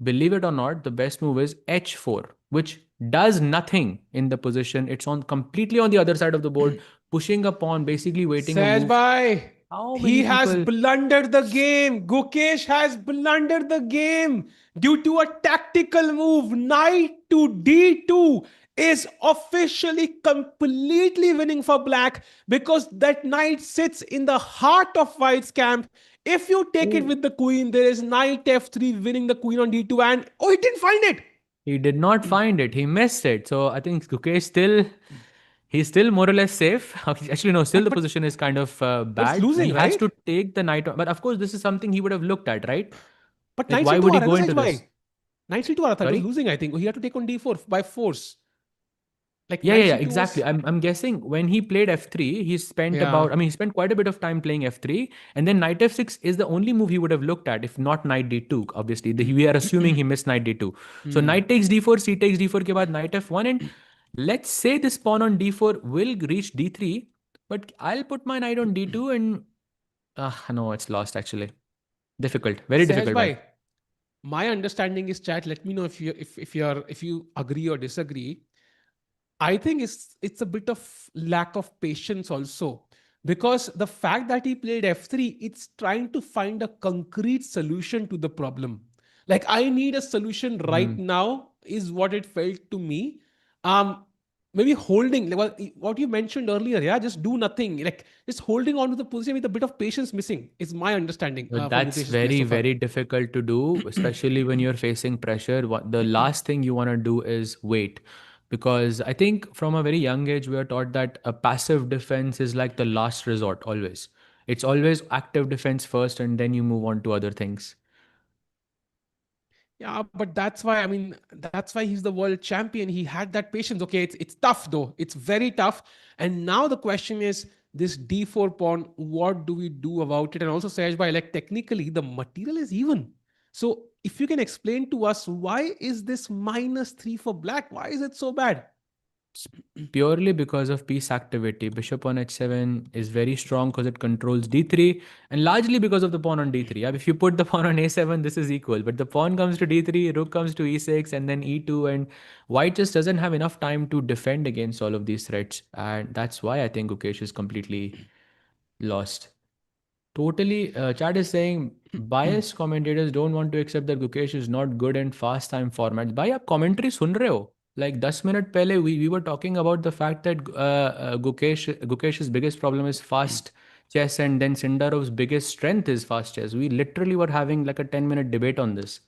believe it or not, the best move is h4, which does nothing in the position. It's on completely on the other side of the board, pushing a pawn, basically waiting a Sej move. bhai, How he many has people? blundered the game. Gukesh has blundered the game due to a tactical move. Knight to D2 is officially completely winning for Black because that knight sits in the heart of White's camp. If you take it Oh, with the queen, there is knight F3 winning the queen on D2, and oh, he didn't find it. he did not find it. He missed it. So I think Gukesh still, he's still more or less safe. Actually, no, still But the but position is kind of but it's bad. He losing, has right? to take the knight. But of course, this is something he would have looked at, right? But Like, knight why C2 would uh he रहा है go ना into Saj bhai. this? Knight C2 आ रहा था. It was Sorry? losing, I think. He had to take on D4 by force. Like Yeah, knight yeah, yeah, c2 exactly. was, I'm guessing when he played f3, he spent yeah. about, I mean, he spent quite a bit of time playing f3, and then knight f6 is the only move he would have looked at, if not knight d2. Obviously, we are assuming he missed knight d2. So Hmm. knight takes d4, c takes d4 के बाद knight f1, and let's say this pawn on d4 will reach d3, but I'll put my knight on d2, and no, it's lost actually. Difficult, very Sehaj difficult, bhai. bhai, my understanding is, chat, let me know if you agree or disagree. I think it's a bit of lack of patience also, because the fact that he played f3, it's trying to find a concrete solution to the problem. Like, I need a solution right Hmm. now is what it felt to me. Um, Maybe holding, like what you mentioned earlier, yeah, just do nothing, like just holding on to the position with a bit of patience missing is my understanding But from that's Gukesh's play very, so far. very difficult to do, especially when you're facing pressure. The last thing you want to do is wait. Because I think from a very young age, we are taught that a passive defense is like the last resort always. It's always active defense first, and then you move on to other things. Yeah, but that's why, I mean, that's why he's the world champion. He had that patience. Okay, it's tough though. It's very tough. And now the question is, this d4 pawn, what do we do about it? And also, Sahaj bhai, like technically the material is even. So if you can explain to us, why is this -3 for black? Why is it so bad? It's purely because of piece activity. Bishop on h7 is very strong because it controls d3, and largely because of the pawn on d3. Yeah, if you put the pawn on a7, this is equal. But the pawn comes to d3, rook comes to e6, and then e2, and white just doesn't have enough time to defend against all of these threats. And that's why I think Gukesh is completely lost. Totally, chat is saying biased commentators don't want to accept that Gukesh is not good in fast time formats. भाई आप commentary सुन रहे हो? Like 10 minutes पहले we were talking about the fact that Gukesh's biggest problem is fast chess, and then Sindarov's biggest strength is fast chess. We literally were having like a 10-minute debate on this.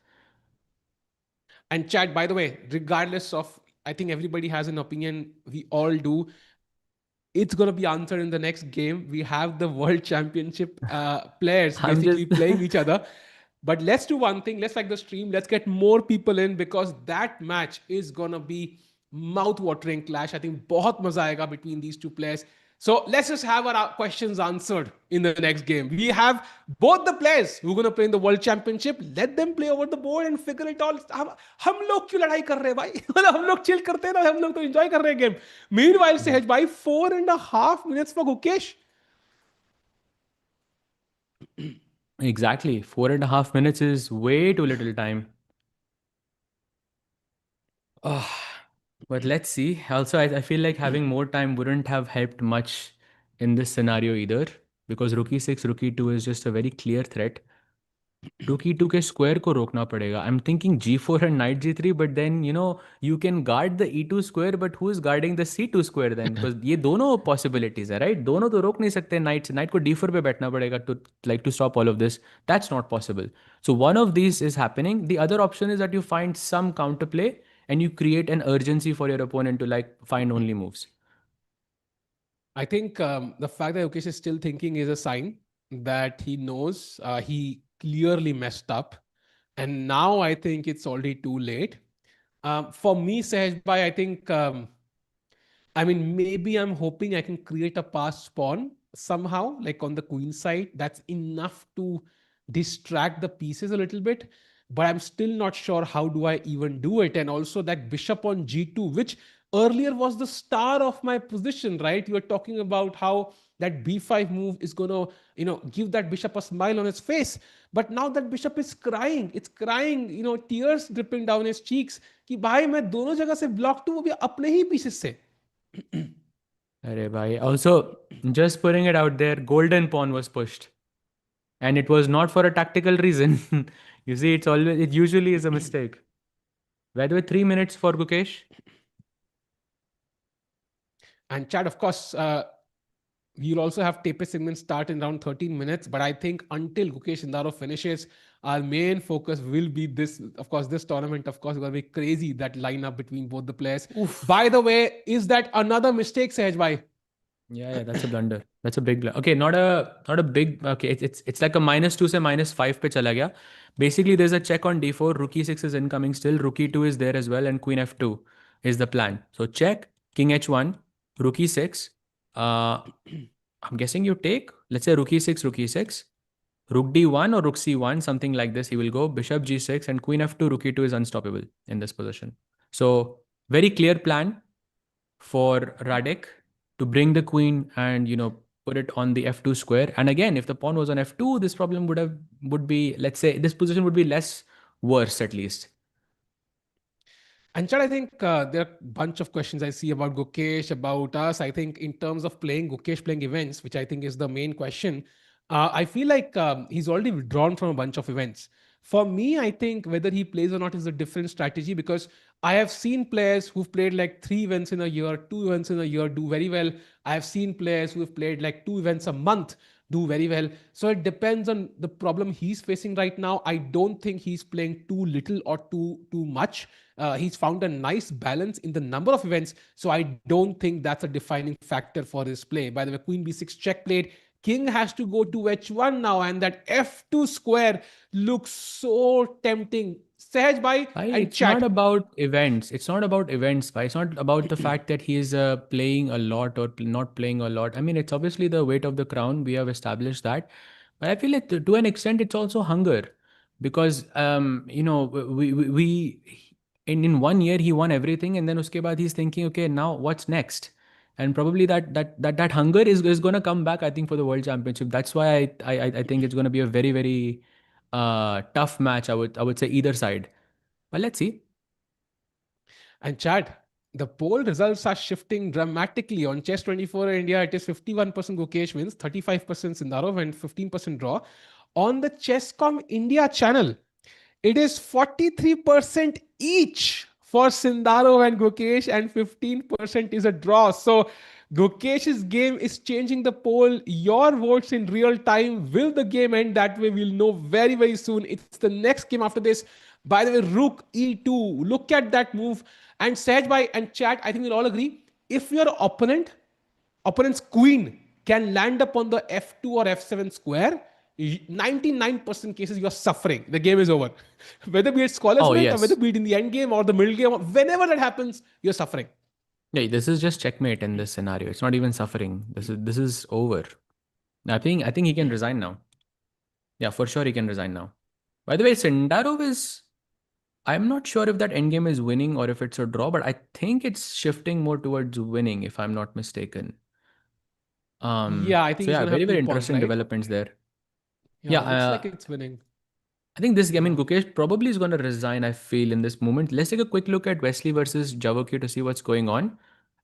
And chat, by the way, regardless of, I think everybody has an opinion. We all do. It's going to be answered in the next game. We have the world championship players I'm just basically playing each other. But let's do one thing. Let's like the stream. Let's get more people in, because that match is going to be mouth-watering clash. I think बहुत मजा आएगा between these two players. So let's just have our questions answered in the next game. We have both the players who are going to play in the World Championship. Let them play over the board and figure it all. हम लोग क्यों लड़ाई कर रहे हैं भाई? मतलब हम लोग chill करते हैं ना, हम लोग तो enjoy कर रहे हैं game. Meanwhile, Sehaj bhai, 4.5 minutes for Gukesh. exactly 4.5 minutes is way too little time. But let's see. Also, I feel like having more time wouldn't have helped much in this scenario either, because rook e6, rook e2 is just a very clear threat. Rook e2 के square को रोकना पड़ेगा. I'm thinking g4 and knight g3, but then you can guard the e2 square, but who is guarding the c2 square then? Because ये दोनों possibilities है, right? दोनों तो रोक नहीं सकते knight से. Knight को d4 पे बैठना पड़ेगा to stop all of this. That's not possible. So one of these is happening. The other option is that you find some counterplay and you create an urgency for your opponent to like find only moves. I think the fact that Yokesh is still thinking is a sign that he knows he clearly messed up. And now I think it's already too late. For me, Sehaj bhai, I think, I mean, maybe I'm hoping I can create a passed pawn somehow, like on the queen side. That's enough to distract the pieces a little bit. But I'm still not sure how do I even do it. And also that bishop on g2, which earlier was the star of my position, right? You were talking about how that b5 move is going to, give that bishop a smile on his face. But now that bishop is crying. It's crying, tears dripping down his cheeks. कि भाई मैं दोनों जगह से block to, वो भी अपने ही pieces से. Arey bhai. Also, just putting it out there, golden pawn was pushed. And it was not for a tactical reason. You see, it usually is a mistake. By the way, 3 minutes for Gukesh. And Chad, of course, we'll also have TePe Sigeman start in around 13 minutes. But I think until Gukesh Sindarov finishes, our main focus will be this. Of course, this tournament, of course, is going to be crazy, that lineup between both the players. Oof. By the way, is that another mistake, Sehaj bhai? Yeah, that's a blunder. That's a big blunder. Okay, not a big. Okay, it's like a -2 से -5 पे चला गया. Basically, there's a check on d4. Rook e6 is incoming still. Rook e2 is there as well, and queen f2 is the plan. So check, king h1, rook e6. I'm guessing you take, let's say rook e6, rook e6, rook d1 or rook c1, something like this. He will go bishop g6 and queen f2, rook e2 is unstoppable in this position. So very clear plan for Radek to bring the queen and put it on the f2 square. And again, if the pawn was on f2, this problem would be, let's say this position would be less worse at least. And Chad, I think there are a bunch of questions I see about Gukesh, about us. I think in terms of playing Gukesh playing events, which I think is the main question, I feel like he's already withdrawn from a bunch of events. For me, I think whether he plays or not is a different strategy, because I have seen players who've played like 3 events in a year, 2 events in a year do very well. I have seen players who have played like 2 events a month do very well. So it depends on the problem he's facing right now. I don't think he's playing too little or too much. He's found a nice balance in the number of events, so I don't think that's a defining factor for his play. By the way, queen b6 check played. King has to go to h1 now, and that f2 square looks so tempting. Sehaj bhai and It's not chat. about events. It's not about events. It's not about the fact that he is playing a lot or not playing a lot. I mean, it's obviously the weight of the crown. We have established that. But I feel like to an extent, it's also hunger, because in 1 year he won everything, and then uske baad he's thinking, okay, now what's next? And probably that hunger is going to come back, I think, for the world championship. That's why I think it's going to be a very, very tough match. I would say either side. But let's see. And Chad, the poll results are shifting dramatically. On Chess 24 India, it is 51% Gukesh wins, 35% Sindarov, and 15% draw. On the Chesscom India channel, it is 43% each for Sindarov and Gukesh, and 15% is a draw. So Gukesh's game is changing the poll. Your votes in real time. Will the game end that way? We'll know very, very soon. It's the next game after this. By the way, Rook E2. Look at that move. And Saj Bhai and chat, I think we'll all agree. If your opponent's queen can land upon the f2 or f7 square, 99% cases you are suffering. The game is over. Whether be it scholar's Oh, mate or whether yes. be it in the end game or the middle game, whenever that happens, you're suffering. Yeah, this is just checkmate in this scenario. It's not even suffering. This is over. I think he can resign now. Yeah, for sure he can resign now. By the way, Sindarov is, I'm not sure if that endgame is winning or if it's a draw, but I think it's shifting more towards winning, if I'm not mistaken. Yeah, I think So he's yeah, going to very, have two very pawns, interesting right? developments there. Yeah, Yeah, looks like it's winning. I think this, I mean, Yeah. Gukesh probably is going to resign, I feel, in this moment. Let's take a quick look at Wesley versus Javokir to see what's going on.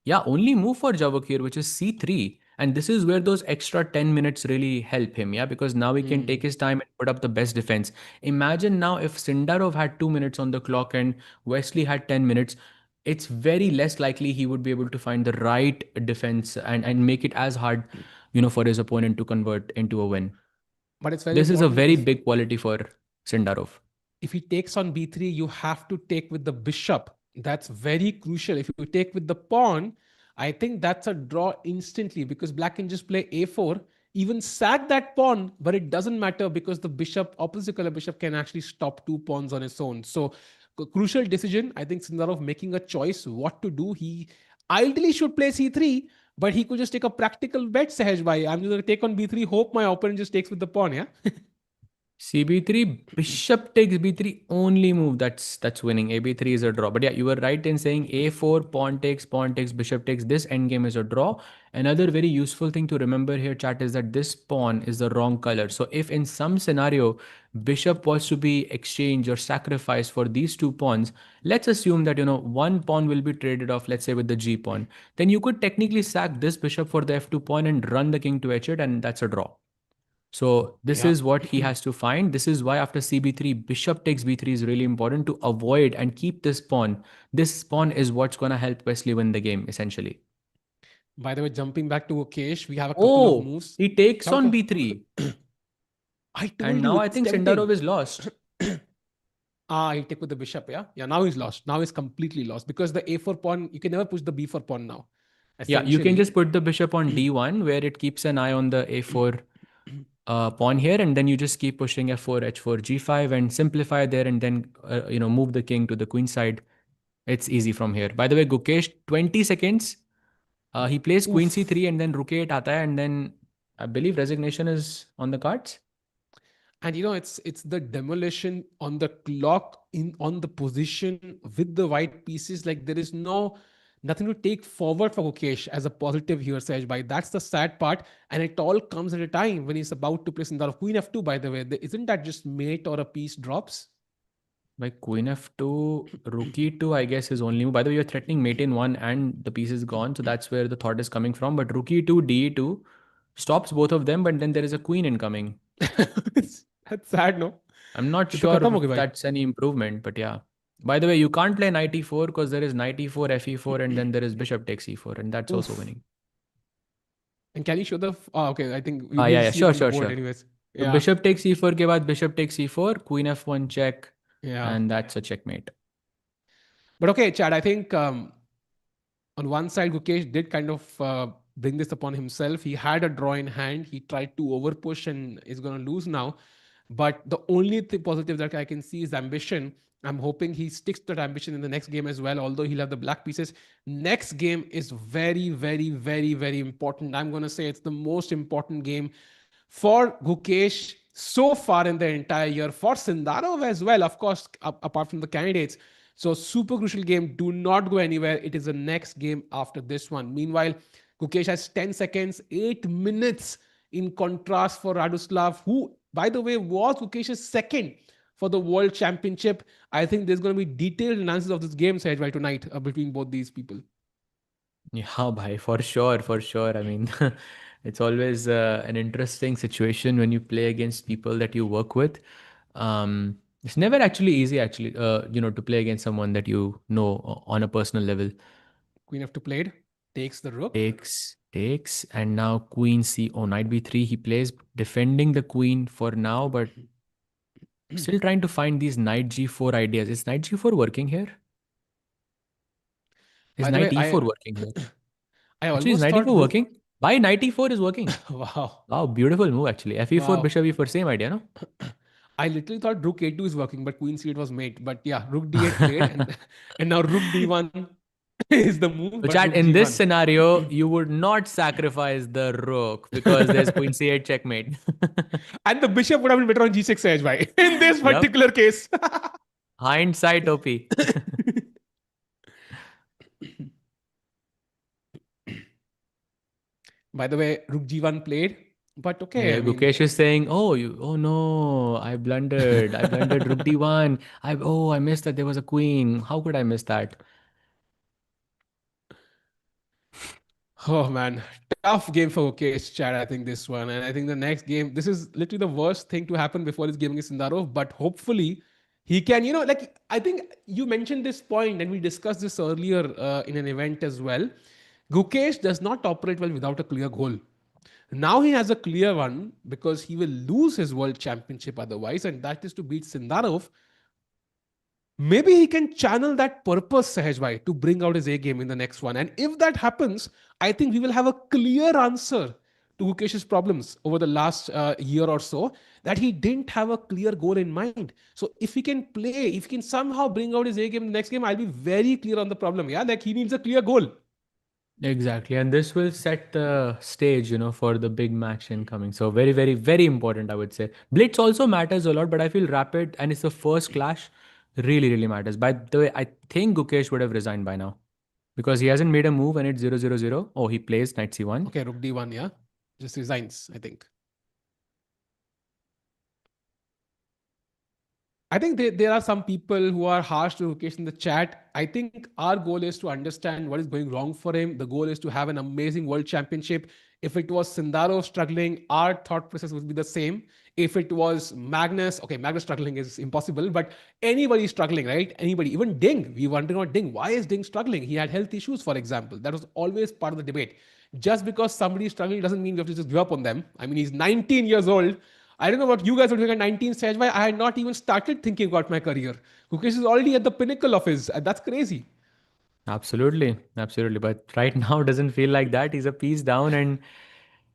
Yeah, only move for Javokir, which is c3. And this is where those extra 10 minutes really help him, yeah, because now he can take Hmm. his time and put up the best defense. Imagine now if Sindarov had 2 minutes on the clock and Wesley had 10 minutes, it's very less likely he would be able to find the right defense and make it as hard, for his opponent to convert into a win. But it's very This is a important. very big quality for Sindarov. If he takes on b3, you have to take with the bishop. That's very crucial. If you take with the pawn, I think that's a draw instantly, because black can just play a4, even sack that pawn, but it doesn't matter because the bishop, opposite color bishop, can actually stop 2 pawns on its own. So, crucial decision. I think Sindarov making a choice what to do. He ideally should play c3, but he could just take a practical bet, Sahaj Bhai. I'm just going to take on b3, hope my opponent just takes with the pawn, yeah? CB3, bishop takes b3, only move that's winning. AB3 is a draw. But yeah, you were right in saying a4, pawn takes, bishop takes. This endgame is a draw. Another very useful thing to remember here, chat, is that this pawn is the wrong color. So if in some scenario bishop was to be exchanged or sacrificed for these two pawns, let's assume that one pawn will be traded off, let's say with the g pawn. Then you could technically sack this bishop for the f2 pawn and run the king to h8, and that's a draw. So this Yeah. is what he has to find. This is why after CB3, bishop takes B3 is really important to avoid and keep this pawn. This pawn is what's going to help Wesley win the game, essentially. By the way, jumping back to Okesh, we have a couple of Oh, moves. he takes Kya on hota? B3. I And told you now I it's think Sindarov tempting. is lost. He'll take with the bishop, yeah? Yeah, now he's lost. Now he's completely lost, because the a4 pawn, you can never push the b4 pawn now, Yeah, you can essentially. just put the bishop on D1 where it keeps an eye on the A4 pawn here, and then you just keep pushing F4, H4, G5 and simplify there, and then move the king to the queen side. It's easy from here. By the way, Gukesh, 20 seconds. He plays queen c3 Oof. and then rook a8 aata hai, and then I believe resignation is on the cards. And it's the demolition on the clock in on the position with the white pieces. Like there is nothing to take forward for Gukesh as a positive here, Saj bhai. That's the sad part, and it all comes at a time when he's about to play Sindarov. Queen f2, by the way. Isn't that just mate or a piece drops? By queen f2, rook e2, I guess, is only move. By the way, you're threatening mate in one and the piece is gone. So that's where the thought is coming from. But rook e2, d2 stops both of them, but then there is a queen incoming. That's sad, no? I'm not ये तो sure खत्म हो if गई भाई. that's any improvement, but yeah. By the way, you can't play knight e4 because there is knight e4, fe4, and then there is bishop takes e4, and that's also Oof. winning. And can you show the? Oh, okay. I think Ah, we'll yeah, yeah, see it sure, on the sure, board, sure. anyways. So Yeah, bishop takes e4 के बाद bishop takes e4, queen f1 check, yeah. and that's a checkmate. But okay, Chad. I think on one side, Gukesh did kind of bring this upon himself. He had a draw in hand. He tried to overpush and is going to lose now. But the only positive that I can see is ambition. I'm hoping he sticks to that ambition in the next game as well, although he'll have the black pieces. Next game is very, very, very, very important. I'm going to say it's the most important game for Gukesh so far in the entire year, for Sindarov as well, of course, apart from the candidates. So, super crucial game. Do not go anywhere. It is the next game after this one. Meanwhile, Gukesh has 10 seconds, 8 minutes in contrast for Raduslav, who, by the way, was Gukesh's second for the World Championship. I think there's going to be detailed analysis of this game, Sahaj, right, tonight between both these people. Yeah, bhai, for sure, for sure. I mean, it's always an interesting situation when you play against people that you work with. It's never actually easy, actually, to play against someone that you know on a personal level. Queen f2 played, takes the rook. Takes, and now queen c. Oh, knight b3. He plays defending the queen for now, but still trying to find these knight g4 ideas. Is knight g4 working here? Is By the knight way, I e4 working here? I Actually, is almost knight e4 thought Rook. working? Why knight e4 is working? Wow. Wow, beautiful move actually. Fe4, Wow. bishop e4, same idea, no? I literally thought Rook a2 is working, but Queen c8 was mate. But yeah, Rook d8 played, and and now Rook d1 is the move, So, but chat, Rook in this g1. scenario, you would not sacrifice the rook because there's queen c8 checkmate. And the bishop would have been better on g6 edge, by in this Yep. particular case. Hindsight OP. By the way, Rook g1 played, but okay. Yeah, I mean, Gukesh is saying, oh no, I blundered. I blundered rook d1. I missed that there was a queen. How could I miss that? oh man, tough game for Gukesh, Chad. I think this one, and I think the next game. This is literally the worst thing to happen before this game against Sindarov. But hopefully, he can. Like I think you mentioned this point, and we discussed this earlier in an event as well. Gukesh does not operate well without a clear goal. Now he has a clear one because he will lose his world championship otherwise, and that is to beat Sindarov. Maybe he can channel that purpose, Sahajbhai, to bring out his A game in the next one. And if that happens, I think we will have a clear answer to Gukesh's problems over the last year or so, that he didn't have a clear goal in mind. So if he can play, if he can somehow bring out his A game in the next game, I'll be very clear on the problem. Yeah, like he needs a clear goal. Exactly. And this will set the stage, for the big match incoming. So very, very, very important, I would say. Blitz also matters a lot, but I feel rapid and it's the first clash really, really matters. By the way, I think Gukesh would have resigned by now because he hasn't made a move and it's 0-0-0. Oh, he plays knight c1. Okay, Rook D1, yeah. Just resigns, I think. I think there are some people who are harsh to Mukesh in the chat. I think our goal is to understand what is going wrong for him. The goal is to have an amazing world championship. If it was Sindarov struggling, our thought process would be the same. If it was Magnus, okay, Magnus struggling is impossible, but anybody struggling, right? Anybody, even Ding, we wondering about Ding. Why is Ding struggling? He had health issues, for example. That was always part of the debate. Just because somebody is struggling doesn't mean we have to just give up on them. I mean, he's 19 years old. I don't know what you guys were doing at 19 stage. Why I had not even started thinking about my career. Gukesh is already at the pinnacle of his. That's crazy. Absolutely. Absolutely. But right now doesn't feel like that. He's a piece down and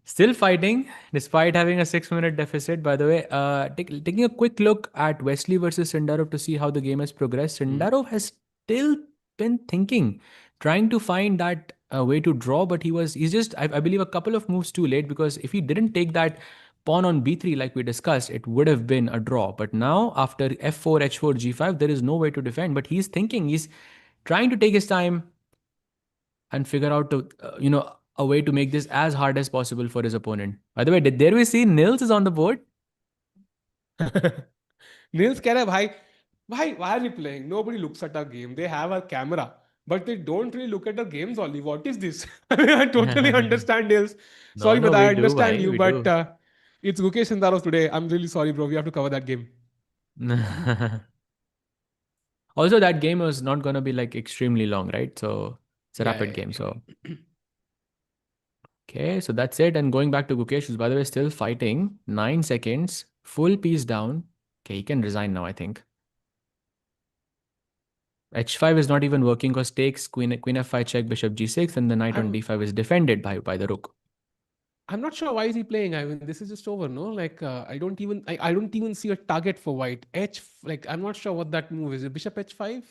still fighting despite having a 6 minute deficit. By the way, taking a quick look at Wesley versus Sindarov to see how the game has progressed. Hmm. Sindarov has still been thinking, trying to find that a way to draw, but he's just, I believe, a couple of moves too late, because if he didn't take that pawn on b3 like we discussed, it would have been a draw. But now after f4, h4, g5, there is no way to defend. But he's trying to take his time and figure out a way to make this as hard as possible for his opponent. By the way, there we see Nils is on the board. Nils keh raha hai, bhai, why are we playing? Nobody looks at our game. They have a camera, but they don't really look at our games only. What is this? I totally understand, Nils. No, Sorry, no, but we I do, understand bhai, you. we But do. it's Gukesh Sindarov today. I'm really sorry, bro. We have to cover that game. Also, that game was not going to be like extremely long, right? So it's a Yeah, rapid yeah, game. So, yeah. okay, so that's it. And going back to Gukesh, who's by the way still fighting, 9 seconds, full piece down. Okay, he can resign now, I think. h5 is not even working because takes queen f5 check, bishop g6, and the knight on I'm d5 is defended by the rook. I'm not sure why is he playing. I mean, this is just over, no? Like, I don't even see a target for white. Like, I'm not sure what that move is. Bishop h5?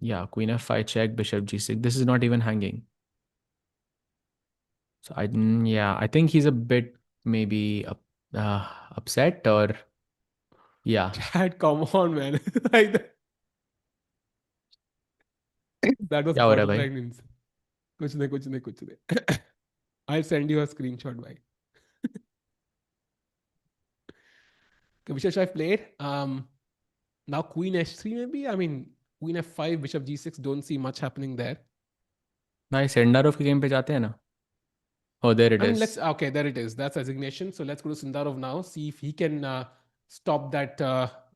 Yeah, queen f5 check, bishop g6. This is not even hanging. So yeah, I think he's a bit maybe upset, or yeah. Dad, come on, man. Like that was क्या हो रहा है भाई? perfect. Means. कुछ नहीं, कुछ नहीं, कुछ नहीं. I'll send you a screenshot, bhai. Bishop I've played. Now queen h3 maybe. I mean, queen f5, bishop g6. Don't see much happening there. भाई सेंडारोव के गेम पे जाते हैं ना? Oh, there it I mean, is. let's okay. There it is. That's resignation. So let's go to Sindarov now. See if he can stop that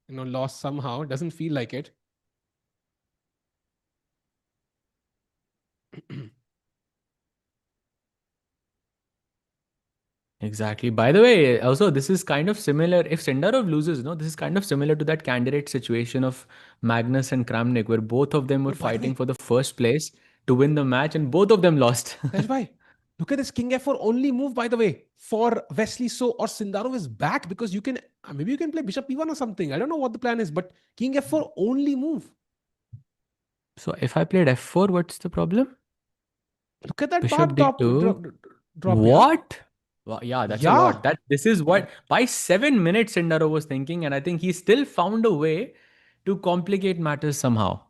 loss somehow. Doesn't feel like it. Exactly. By the way, also this is kind of similar. If Sindarov loses, no, this is kind of similar to that candidate situation of Magnus and Kramnik, where both of them were Oh, by the fighting way, for the first place to win the match, and both of them lost. Sahaj look at this king f4 only move, by the way, for Wesley. So, or Sindarov is back because you can, maybe you can play bishop e1 or something. I don't know what the plan is, but king f4 only move. So if I played f4, what's the problem? Look at that Bishop bar top d2. drop, yeah? What? Well, yeah, that's a Yeah. lot. This is what by 7 minutes Sindarov was thinking, and I think he still found a way to complicate matters somehow.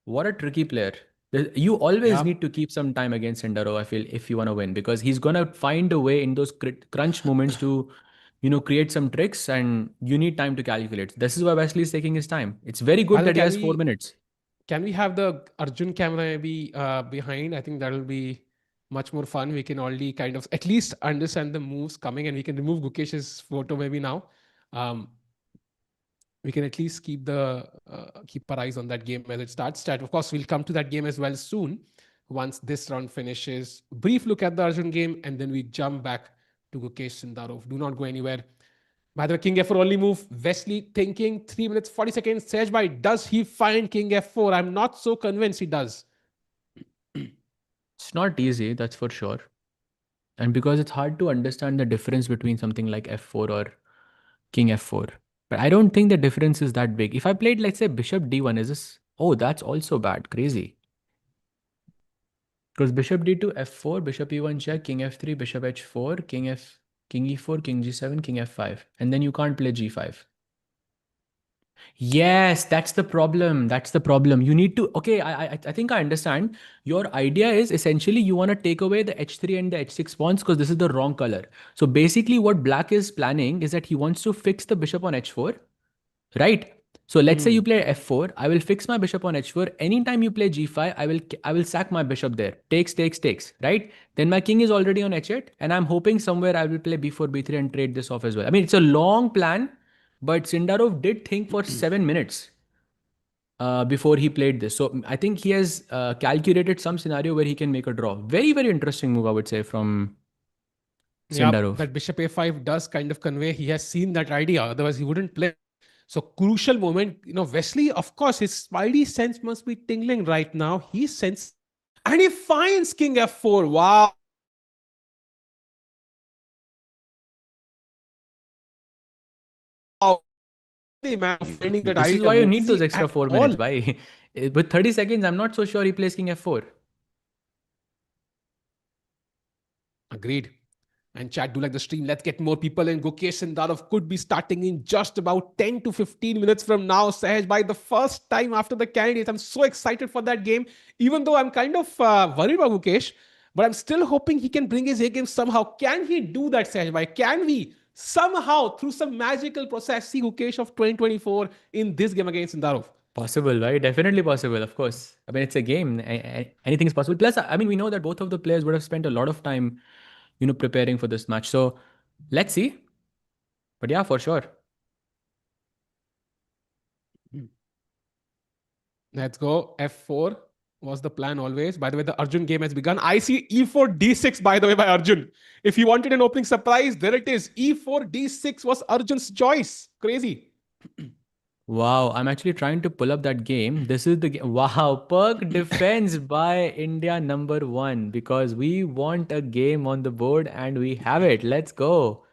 What a tricky player. You always Yeah. need to keep some time against Sindarov, I feel, if you want to win, because he's gonna find a way in those crunch moments to, create some tricks, and you need time to calculate. This is why Wesley is taking his time. It's very By good the way, that he has 4 minutes. can we have the Arjun camera maybe behind? I think that'll be much more fun. We can already kind of at least understand the moves coming, and we can remove Gukesh's photo maybe now. Um, we can at least keep our eyes on that game as it starts. Of course, we'll come to that game as well soon once this round finishes. Brief look at the Arjun game, and then we jump back to Gukesh Sindarov. Do not go anywhere. By the way, King F4 only move. Wesley thinking 3 minutes 40 seconds. Sejbai, does he find King F4? I'm not so convinced he does. It's not easy, that's for sure. And because it's hard to understand the difference between something like f4 or king f4. But I don't think the difference is that big. If I played, let's say, bishop d1, is this? Oh, that's also bad. Crazy. Because bishop d2, f4, bishop e1 check, king f3, bishop h4, king e4, king g7, king f5. And then you can't play g5. Yes, that's the problem. That's the problem. You need to. Okay, I think I understand. Your idea is essentially you want to take away the h3 and the h6 pawns because this is the wrong color. So basically, what black is planning is that he wants to fix the bishop on h4, right? So let's say you play f4. I will fix my bishop on h4. Anytime you play g5, I will sack my bishop there. Takes, takes, takes. Right? Then my king is already on h8, and I'm hoping somewhere I will play b4, b3, and trade this off as well. I mean, it's a long plan, but Sindarov did think for 7 minutes before he played this. So I think he has calculated some scenario where he can make a draw. Very, very interesting move, I would say, from Yeah, Sindarov. that bishop a5 does kind of convey he has seen that idea. Otherwise, he wouldn't play. So crucial moment. Wesley, of course, his spidey sense must be tingling right now. He senses, and he finds King f4. Wow. Man, finding that This is idea why you need those easy extra at 4 minutes. all. Why? With 30 seconds, I'm not so sure he plays king f4. Agreed. And chat, do like the stream. Let's get more people in. Gukesh Sindarov could be starting in just about 10 to 15 minutes from now. Sahaj, by the first time after the candidates, I'm so excited for that game. Even though I'm kind of worried about Gukesh, but I'm still hoping he can bring his A game somehow. Can he do that, Sahaj? Bhai? Can we somehow, through some magical process, see Gukesh of 2024 in this game against Sindarov? Possible, right? Definitely possible, of course. I mean, it's a game. Anything is possible. Plus, I mean, we know that both of the players would have spent a lot of time, preparing for this match. So let's see. But yeah, for sure. Let's go. F4 was the plan always. By the way, the Arjun game has begun. I see E4 D6, by the way, by Arjun. If you wanted an opening surprise, there it is. E4 D6 was Arjun's choice. Crazy. Wow, I'm actually trying to pull up that game. This is the game. Wow, perk defense by India #1 because we want a game on the board and we have it. Let's go.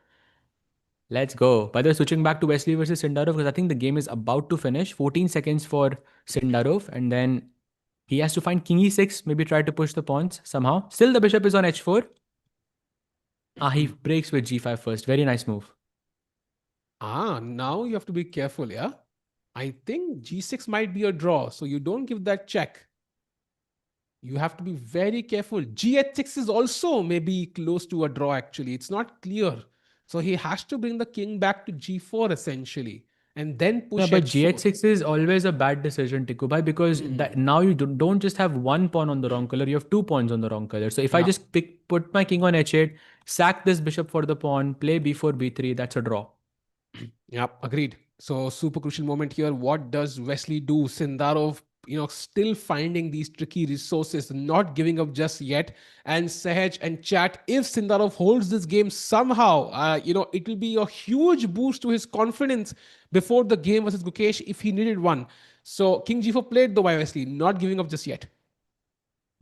Let's go. By the way, switching back to Wesley versus Sindarov because I think the game is about to finish. 14 seconds for Sindarov and then he has to find king e6, maybe try to push the pawns somehow. Still the bishop is on h4. He breaks with g5 first. Very nice move. Now you have to be careful, yeah? I think G6 might be a draw, so you don't give that check. You have to be very careful. G6 is also maybe close to a draw, actually. It's not clear. So he has to bring the king back to G4 essentially, and then Yeah, push but H4. gh6 is always a bad decision, Tikubai, because now you don't just have one pawn on the wrong color, you have two pawns on the wrong color. So if I Yeah. just put my king on h8, sack this bishop for the pawn, play b4, b3, that's a draw. Yep, agreed. So super crucial moment here. What does Wesley do? Sindarov, still finding these tricky resources, not giving up just yet. And Sahaj and chat, if Sindarov holds this game somehow, it will be a huge boost to his confidence before the game versus Gukesh if he needed one. So King G4 played though by Wesley, not giving up just yet.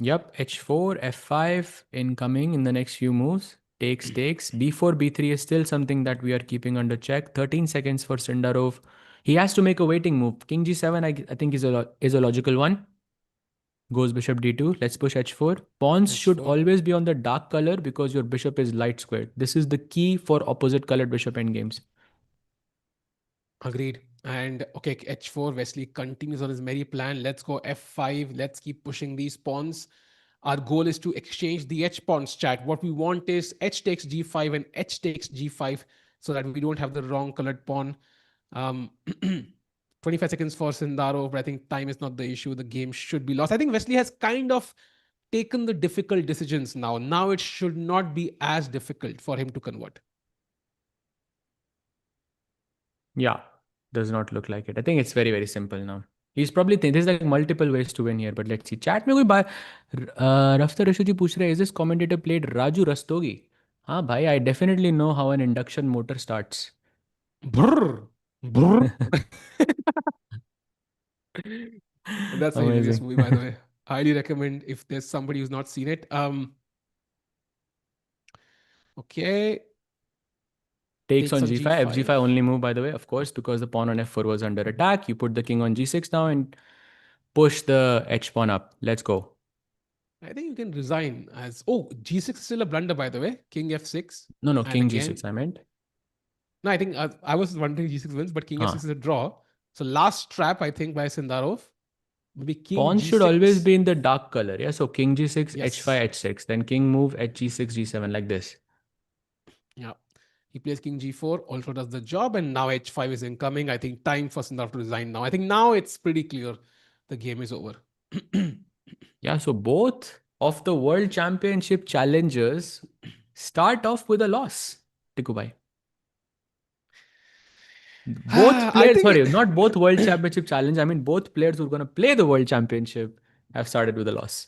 Yep, h4, f5 incoming in the next few moves. Takes, b4, b3 is still something that we are keeping under check. 13 seconds for Sindarov. He has to make a waiting move. King g7, I think is a logical one. Goes bishop d2. Let's push h4. Pawns should H4. always be on the dark color because your bishop is light squared. This is the key for opposite colored bishop endgames. Agreed. And okay, H4, Wesley continues on his merry plan. Let's go F5. Let's keep pushing these pawns. Our goal is to exchange the H pawns, chat. What we want is H takes G5 and H takes G5 so that we don't have the wrong colored pawn. 25 seconds for Sindarov, but I think time is not the issue. The game should be lost. I think Wesley has kind of taken the difficult decisions now. Now it should not be as difficult for him to convert. Yeah, does not look like it. I think it's very, very simple now. He's probably thinking there's like multiple ways to win here, but let's see. Chat में कोई बात रफ्ता रशूदी पूछ रहे, is this commentator played Raju Rastogi? हाँ भाई, I definitely know how an induction motor starts. Brr, brr. That's a hilarious Amazing. movie, by the way. Highly recommend if there's somebody who's not seen it. Okay. Takes on On g5. G5. fg5 only move, by the way, of course, because the pawn on f4 was under attack. You put the king on g6 now and push the h pawn up. Let's go. I think you can resign as. Oh, G6 is still a blunder, by the way. King F6. No, And king again, g6, I meant. no, I think I was wondering G6 wins, but King F6 is a draw. So last trap, I think, by Sindarov. Maybe King Pawn G6. should always be in the dark color. Yeah, so king g6, Yes. h5, h6. Then king move, h g6, g7 like this. Yeah. He plays King G4, also does the job, and now H5 is incoming. I think time for Sindarov to resign now. I think now it's pretty clear the game is over. Yeah, so both of the world championship challengers start off with a loss, Tikubai. Both I players, think sorry, not both world championship challenge. I mean, both players who are going to play the world championship have started with a loss.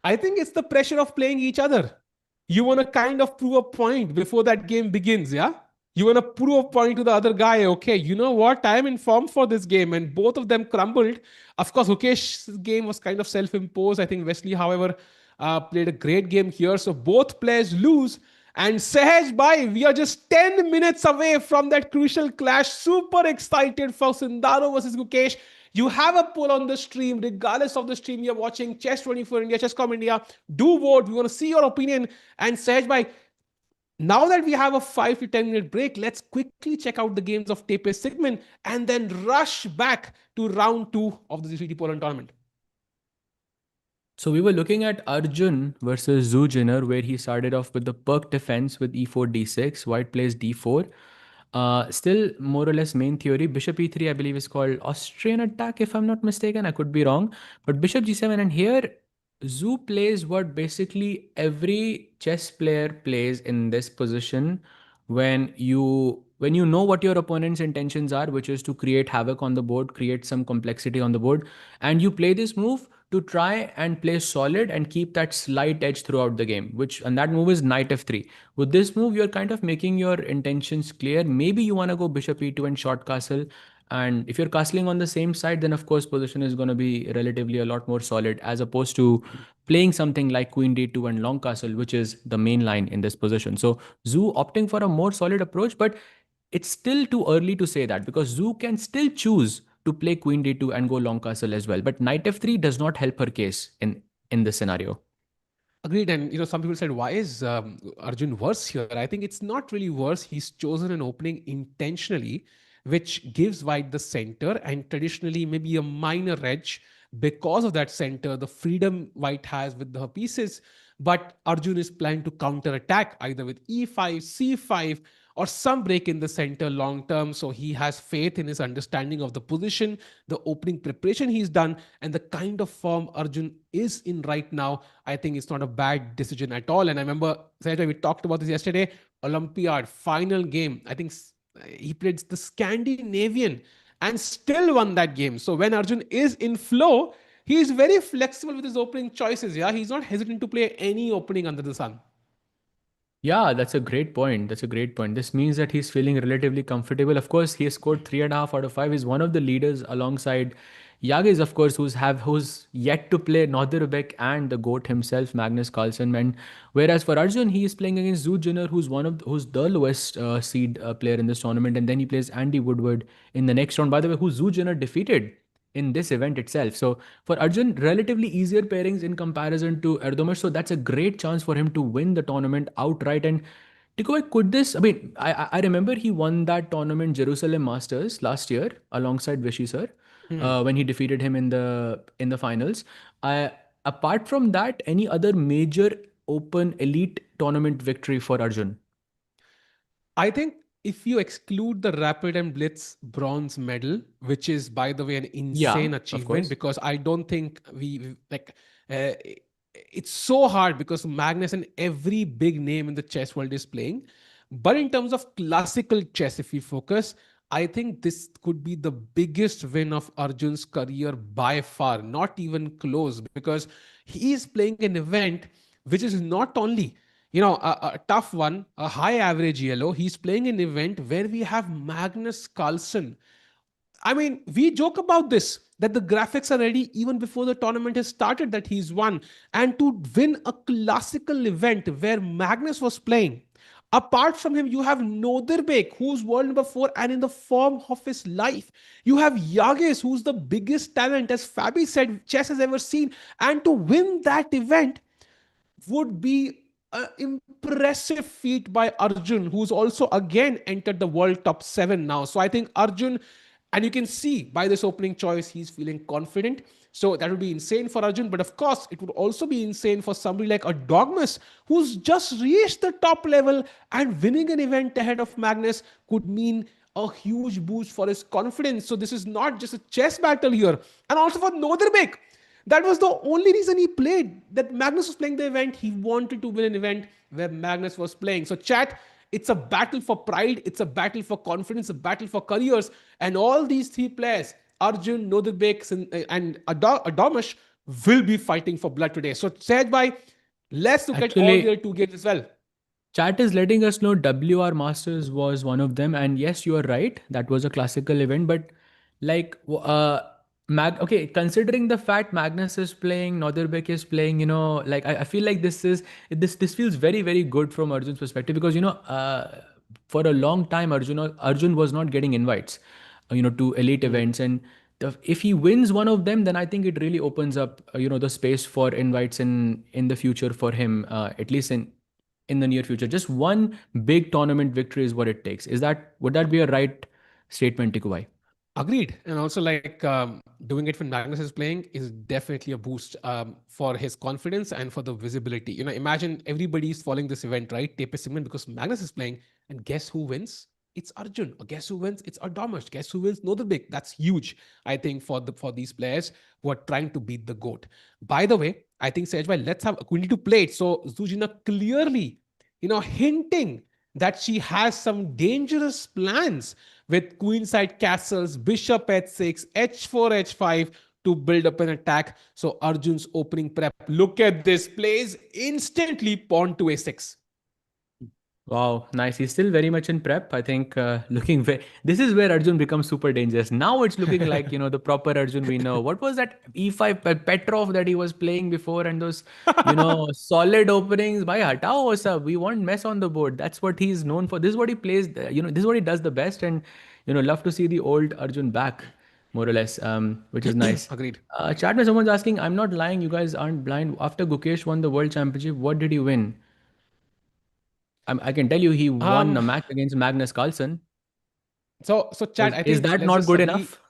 I think it's the pressure of playing each other. You want to kind of prove a point before that game begins, yeah? You want to prove a point to the other guy, okay, you know what? I am in form for this game, and both of them crumbled. Of course, Gukesh's game was kind of self-imposed. I think Wesley, however, played a great game here. So both players lose. And Sahaj Bhai, we are just 10 minutes away from that crucial clash. Super excited for Sindarov versus Gukesh. You have a poll on the stream, regardless of the stream you're watching, Chess24 India, Chesscom India. Do vote. We want to see your opinion. And Sahaj bhai, now that we have a 5 to 10 minute break, let's quickly check out the games of TePe Sigeman and then rush back to round 2 of the GCT Poland tournament. So we were looking at Arjun versus Zujiner, where he started off with the perk defense with e4, d6, white plays d4. Still more or less main theory. Bishop e3, I believe, is called Austrian attack, if I'm not mistaken. I could be wrong. But bishop g7, and here Zoo plays what basically every chess player plays in this position when you know what your opponent's intentions are, which is to create havoc on the board, create some complexity on the board, and you play this move to try and play solid and keep that slight edge throughout the game, and that move is knight f3. With this move, you're kind of making your intentions clear. Maybe you want to go bishop e2 and short castle, and if you're castling on the same side, then of course position is going to be relatively a lot more solid, as opposed to playing something like queen d2 and long castle, which is the main line in this position. So Zoo opting for a more solid approach, but it's still too early to say that, because Zoo can still choose to play queen d2 and go long castle as well. But knight f3 does not help her case in this scenario. Agreed. And some people said, why is Arjun worse here? I think it's not really worse. He's chosen an opening intentionally, which gives white the center and traditionally maybe a minor edge because of that center, the freedom white has with the pieces. But Arjun is planning to counter attack either with e5, c5, or some break in the center long term. So he has faith in his understanding of the position, the opening preparation he's done, and the kind of form Arjun is in right now. I think it's not a bad decision at all. And I remember, Sajay, we talked about this yesterday, Olympiad final game. I think he played the Scandinavian and still won that game. So when Arjun is in flow, he is very flexible with his opening choices. Yeah, he's not hesitant to play any opening under the sun. Yeah, that's a great point. That's a great point. This means that he's feeling relatively comfortable. Of course, he has scored 3.5 out of 5. He's one of the leaders alongside Yagiz, of course, who's yet to play Nodirbek and the GOAT himself, Magnus Carlsen. And whereas for Arjun, he is playing against Zhu Jinner, who's the lowest seed player in this tournament, and then he plays Andy Woodward in the next round. By the way, who Zhu Jinner defeated in this event itself. So for Arjun, relatively easier pairings in comparison to Erdogmus. So that's a great chance for him to win the tournament outright. And Tikoy, could this? I mean, I remember he won that tournament, Jerusalem Masters, last year alongside Vishy sir, when he defeated him in the finals. Apart from that, any other major open elite tournament victory for Arjun? I think if you exclude the Rapid and Blitz bronze medal, which is, by the way, an Yeah, insane of achievement, course. because I don't think like, uh, it's so hard because Magnus and every big name in the chess world is playing. But in terms of classical chess, if we focus, I think this could be the biggest win of Arjun's career by far, not even close, because he is playing an event which is not only a tough one, a high average yellow. He's playing an event where we have Magnus Carlsen. I mean, we joke about this, that the graphics are ready even before the tournament has started, that he's won. And to win a classical event where Magnus was playing, apart from him, you have Nodirbek, who's world number 4 and in the form of his life. You have Yagiz, who's the biggest talent, as Fabi said, chess has ever seen. And to win that event would be an impressive feat by Arjun, who's also again entered the world top 7 now. So I think Arjun, and you can see by this opening choice, he's feeling confident. So that would be insane for Arjun. But of course, it would also be insane for somebody like Erdogmus, who's just reached the top level, and winning an event ahead of Magnus could mean a huge boost for his confidence. So this is not just a chess battle here. And also for Nodirbek, that was the only reason he played. That Magnus was playing the event. He wanted to win an event where Magnus was playing. So, chat, it's a battle for pride. It's a battle for confidence, a battle for careers. And all these three players, Arjun, Nodirbek, and Erdogmus, will be fighting for blood today. So, Sahaj bhai, let's look at all the Actually, other two games as well. chat is letting us know WR Masters was one of them, and yes, you are right. That was a classical event, but like, okay, considering the fact Magnus is playing, Nodirbek is playing, like I feel like this feels very very good from Arjun's perspective, because for a long time Arjun was not getting invites, to elite events, and if he wins one of them, then I think it really opens up, the space for invites in the future for him, at least in the near future. Just one big tournament victory is what it takes. Would that be a right statement, Tikubai? Agreed. And also, like doing it when Magnus is playing is definitely a boost for his confidence and for the visibility. Imagine everybody's following this event, right? TePe Sigeman, because Magnus is playing, and guess who wins? It's Arjun. Or guess who wins? It's Erdogmus. Guess who wins? Nodirbek. That's huge, I think, for these players who are trying to beat the GOAT. By the way, I think Sejbhai, we need to play it. So Zuzina clearly, hinting that she has some dangerous plans with queenside castles, bishop h6, h4, h5 to build up an attack. So Arjun's opening prep, look at this, plays instantly pawn to a6. Wow, nice. He's still very much in prep. I think looking very. This is where Arjun becomes super dangerous. Now it's looking like the proper Arjun we know. What was that E5 Petrov that he was playing before, and those solid openings by Hatao Osa. We want mess on the board. That's what he's known for. This is what he plays. This is what he does the best, and love to see the old Arjun back, more or less. Which is nice. Agreed. Chat, when someone's asking, I'm not lying. You guys aren't blind. After Gukesh won the world championship, what did he win? I can tell you he won a match against Magnus Carlsen. So Chad, I think is that not good enough?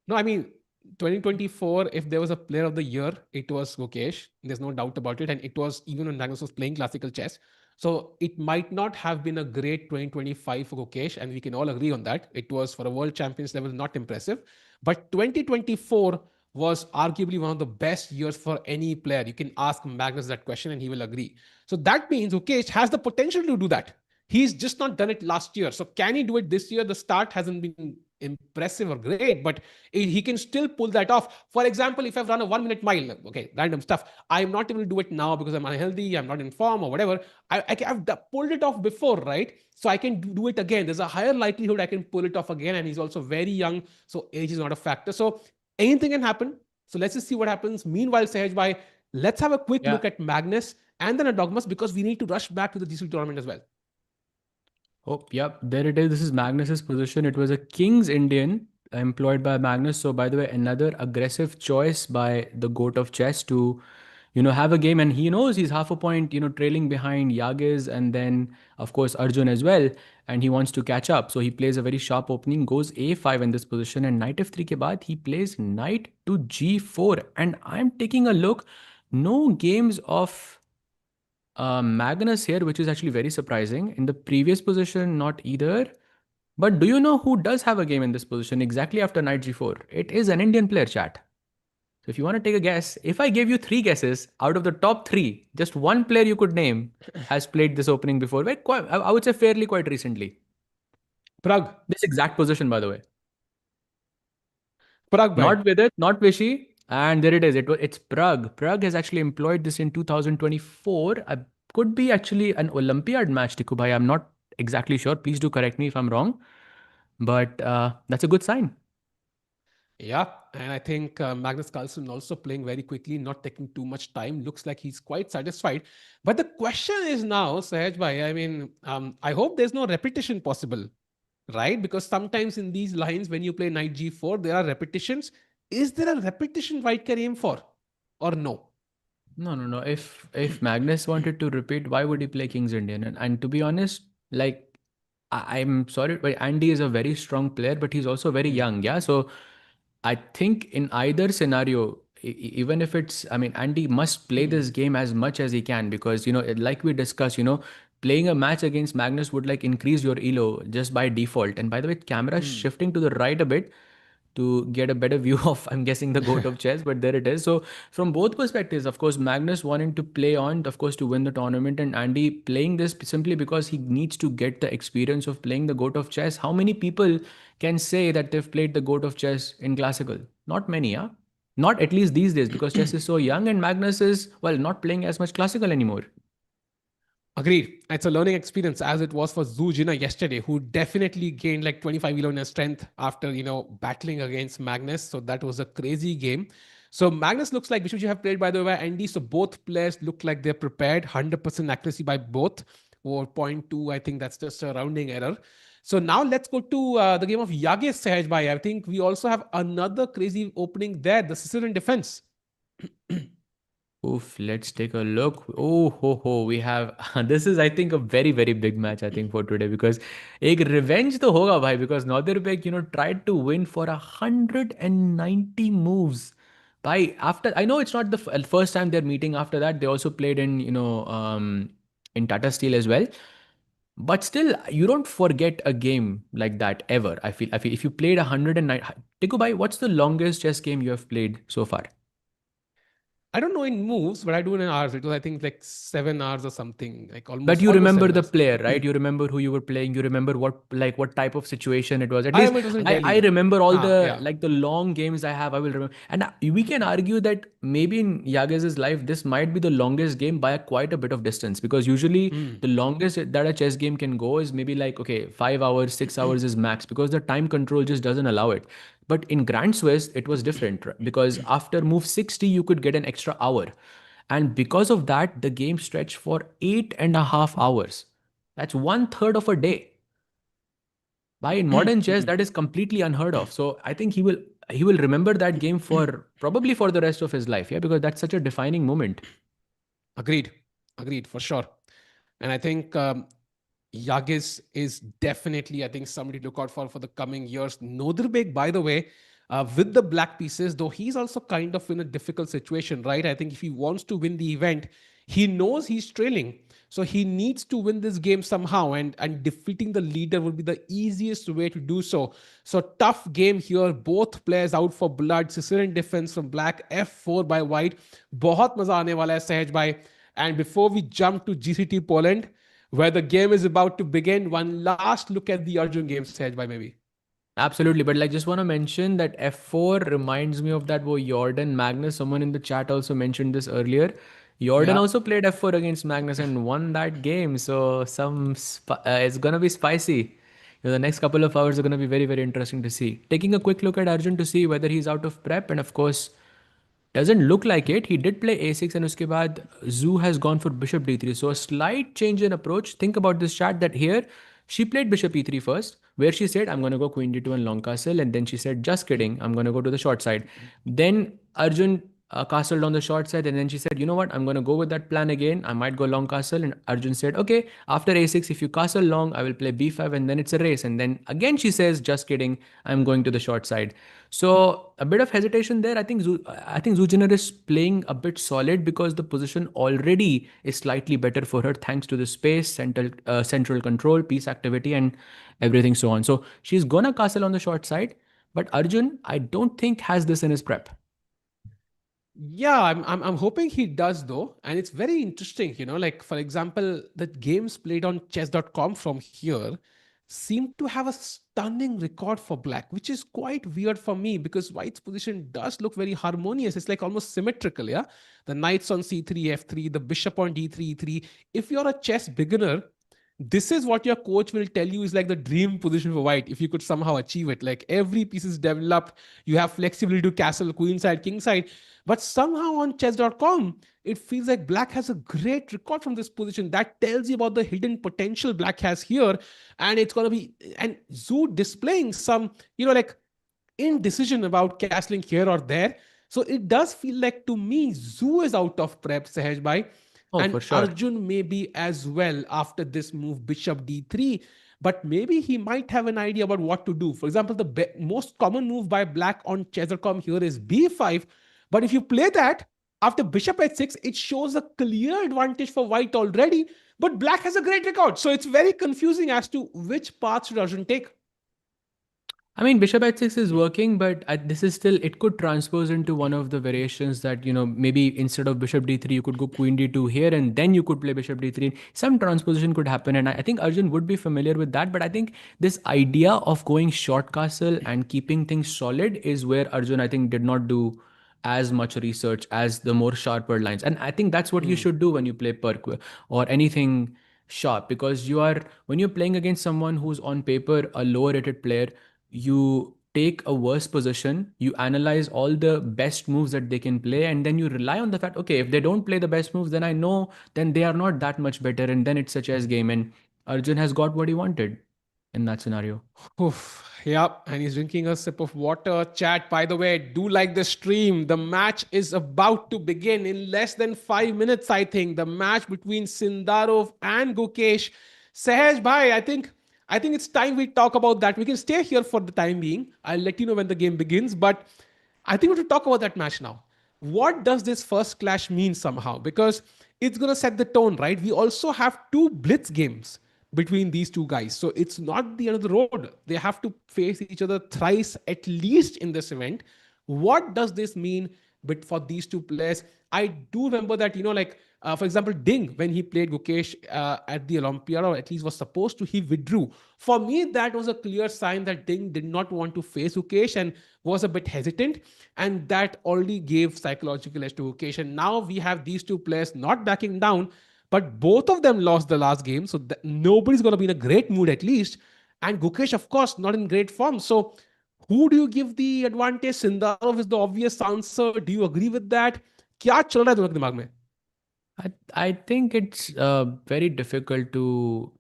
No, I mean 2024. If there was a player of the year, it was Gukesh. There's no doubt about it, and it was even when Magnus was playing classical chess. So it might not have been a great 2025 for Gukesh, and we can all agree on that. It was for a world champions level not impressive, but 2024 was arguably one of the best years for any player. You can ask Magnus that question and he will agree. So that means Gukesh has the potential to do that. He's just not done it last year. So can he do it this year? The start hasn't been impressive or great, but he can still pull that off. For example, if I've run a 1 minute mile, okay, random stuff, I'm not able to do it now because I'm unhealthy, I'm not in form or whatever. I've pulled it off before, right? So I can do it again. There's a higher likelihood I can pull it off again. And he's also very young, so age is not a factor. So anything can happen. So let's just see what happens. Meanwhile, Sehajbhai, let's have a quick look at Magnus and then Erdogmus, because we need to rush back to the GCT tournament as well. Oh, yep, there it is. This is Magnus's position. It was a King's Indian employed by Magnus. So, by the way, another aggressive choice by the GOAT of chess to, have a game. And he knows he's half a point, trailing behind Yagiz and then, of course, Arjun as well. And he wants to catch up. So, he plays a very sharp opening, goes a5 in this position. And knight f3 ke baad, he plays knight to g4. And I'm taking a look. No games of Magnus here, which is actually very surprising. In the previous position, not either. But do you know who does have a game in this position exactly after knight g4? It is an Indian player, chat. So if you want to take a guess, if I gave you 3 guesses out of the top 3, just one player you could name has played this opening before. I would say fairly quite recently. Prag. This exact position, by the way. Prag. Not with it, not Vishy. And there it is. It's Prague. Prague has actually employed this in 2024. Could be actually an Olympiad match, Tikubai. I'm not exactly sure. Please do correct me if I'm wrong. But that's a good sign. Yeah, and I think Magnus Carlsen also playing very quickly, not taking too much time. Looks like he's quite satisfied. But the question is now, Sahaj, I mean, I hope there's no repetition possible, right? Because sometimes in these lines, when you play knight g4, there are repetitions. Is there a repetition White can aim for or no? No. If Magnus wanted to repeat, why would he play King's Indian? And to be honest, like, I'm sorry, but Andy is a very strong player, but he's also very young. Yeah. So I think in either scenario, even if it's, I mean, Andy must play this game as much as he can because, like we discussed, playing a match against Magnus would like increase your elo just by default. And by the way, camera shifting to the right a bit to get a better view of, I'm guessing, the GOAT of chess, but there it is. So from both perspectives, of course, Magnus wanting to play on, of course, to win the tournament, and Andy playing this simply because he needs to get the experience of playing the GOAT of chess. How many people can say that they've played the GOAT of chess in classical? Not many, huh? Not at least these days, because chess is so young and Magnus is, well, not playing as much classical anymore. Agreed. It's a learning experience as it was for Zhu Jina yesterday, who definitely gained like 25 kilo in strength after, battling against Magnus. So that was a crazy game. So Magnus looks like, which you have played by the way, Andy. So both players look like they're prepared, 100% accuracy by both, or 0.2. I think that's just a rounding error. So now let's go to the game of Yagiz Sahaj Bhai. I think we also have another crazy opening there, the Sicilian defense. Oof, let's take a look. Oh, ho, ho. We have this is, I think, a very, very big match, I think, for today because एक revenge तो होगा भाई because Nodirbek, tried to win for 190 moves. By after, I know it's not the first time they're meeting. After that, they also played in, in Tata Steel as well. But still, you don't forget a game like that ever. I feel if you played 109, Tiku bhai, what's the longest chess game you have played so far? I don't know in moves, but I do in hours. It was, I think, like 7 hours or something, like But almost you almost remember seven the hours. player, right? You remember who you were playing. You remember what type of situation it was. At I least remember it was in I Delhi. remember all Ah, the yeah. like the long games I have. I will remember, and we can argue that maybe in Yagiz's life this might be the longest game by quite a bit of distance because usually Hmm. the longest that a chess game can go is maybe like okay 5 hours, 6 hours is max because the time control just doesn't allow it. But in Grand Swiss it was different because after move 60 you could get an extra hour. And because of that, the game stretched for 8.5 hours. That's one third of a day. By in modern chess, that is completely unheard of. So I think he will remember that game for probably for the rest of his life. Yeah, because that's such a defining moment. Agreed. Agreed for sure. And I think Yagiz is definitely, I think, somebody to look out for the coming years. Nodirbek, by the way, with the black pieces, though he's also kind of in a difficult situation, right? I think if he wants to win the event, he knows he's trailing. So he needs to win this game somehow, and defeating the leader would be the easiest way to do so. So tough game here. Both players out for blood. Sicilian defense from black, F4 by white. बहुत मजा आने वाला है सहज भाई. And before we jump to GCT Poland, where the game is about to begin, one last look at the Arjun game, Sahaj by maybe. Absolutely, but like just want to mention that F4 reminds me of that wo Jordan Magnus. Someone in the chat also mentioned this earlier. Jordan Yeah. also played F4 against Magnus and won that game. So it's gonna be spicy. The next couple of hours are gonna be very, very interesting to see. Taking a quick look at Arjun to see whether he's out of prep, and of course, doesn't look like it. He did play a6 and uske baad Zoo has gone for bishop d3. So a slight change in approach. Think about this chat that here she played bishop e3 first, where she said, I'm going to go queen d2 and long castle. And then she said, just kidding, I'm going to go to the short side. Then Arjun castled on the short side. And then she said, you know what, I'm going to go with that plan again. I might go long castle. And Arjun said, okay, after a6, if you castle long, I will play b5 and then it's a race. And then again, she says, just kidding, I'm going to the short side. So a bit of hesitation there. I think Zujiner is playing a bit solid because the position already is slightly better for her thanks to the space, central control, piece activity, and everything so on. So she's gonna castle on the short side, but Arjun, I don't think has this in his prep. Yeah, I'm hoping he does though. And it's very interesting, like for example, the games played on chess.com from here seem to have a stunning record for black, which is quite weird for me because white's position does look very harmonious. It's like almost symmetrical, yeah. The knights on c3, f3, the bishop on d3, e3. If you're a chess beginner, this is what your coach will tell you is like the dream position for white if you could somehow achieve it. Like every piece is developed, you have flexibility to castle, queen side, king side. But somehow on chess.com, it feels like black has a great record from this position. That tells you about the hidden potential black has here. And it's going to be, and Zoo displaying some, like indecision about castling here or there. So it does feel like to me, Zoo is out of prep, Sahaj Bhai, Oh, and for sure. Arjun may be as well after this move, bishop d3. But maybe he might have an idea about what to do. For example, the most common move by black on chess.com here is b5. But if you play that after bishop h6, it shows a clear advantage for white already. But black has a great record. So it's very confusing as to which path should Arjun take. I mean, bishop h6 is working, but this is still, it could transpose into one of the variations that, maybe instead of bishop d3, you could go queen d2 here and then you could play bishop d3. Some transposition could happen. And I think Arjun would be familiar with that. But I think this idea of going short castle and keeping things solid is where Arjun, I think, did not do as much research as the more sharper lines. And I think that's what you Hmm. should do when you play perk or anything sharp because when you're playing against someone who's on paper a lower rated player, you take a worse position, you analyze all the best moves that they can play, and then you rely on the fact, okay, if they don't play the best moves, then I know then they are not that much better, and then it's a chess game, and Arjun has got what he wanted. in that scenario. Oof, yep, and he's drinking a sip of water. Chat, by the way, do like the stream. The match is about to begin in less than 5 minutes, I think. The match between Sindarov and Gukesh. Sahaj bhai, I think it's time we talk about that. We can stay here for the time being. I'll let you know when the game begins, but I think we have to talk about that match now. What does this first clash mean somehow? Because it's going to set the tone, right? We also have two blitz games between these two guys. So it's not the end of the road. They have to face each other thrice at least in this event. What does this mean but for these two players? I do remember that, like, for example, Ding, when he played Gukesh at the Olympiad, or at least was supposed to, he withdrew. For me, that was a clear sign that Ding did not want to face Gukesh and was a bit hesitant. And that already gave psychological edge to Gukesh. And now we have these two players not backing down, but both of them lost the last game. So nobody's going to be in a great mood at least. And Gukesh, of course, not in great form. So who do you give the advantage? Sindarov is the obvious answer. Do you agree with that? क्या चल रहा है तुम्हारे दिमाग में? I think it's very difficult to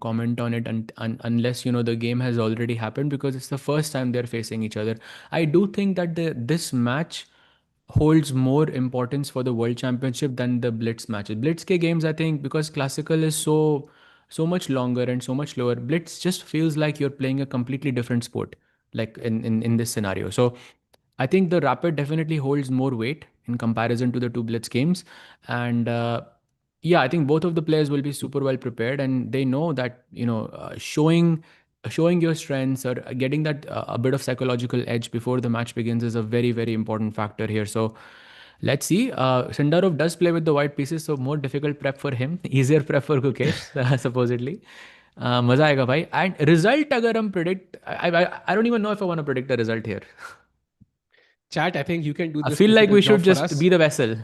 comment on it unless the game has already happened, because it's the first time they're facing each other. I do think that this match holds more importance for the World Championship than the Blitz matches. Blitz ke games, I think, because classical is so much longer and so much lower, Blitz just feels like you're playing a completely different sport, like in this scenario. So I think the Rapid definitely holds more weight in comparison to the two Blitz games. And yeah, I think both of the players will be super well prepared, and they know that, showing your strengths or getting that a bit of psychological edge before the match begins is a very, very important factor here. So let's see. Sindarov does play with the white pieces, so more difficult prep for him, easier prep for Gukesh, supposedly. मजा आएगा भाई. And result अगर हम predict, I don't even know if I want to predict the result here. Chat, I think you can do I this feel like we difficult job should for just us. be the vessel.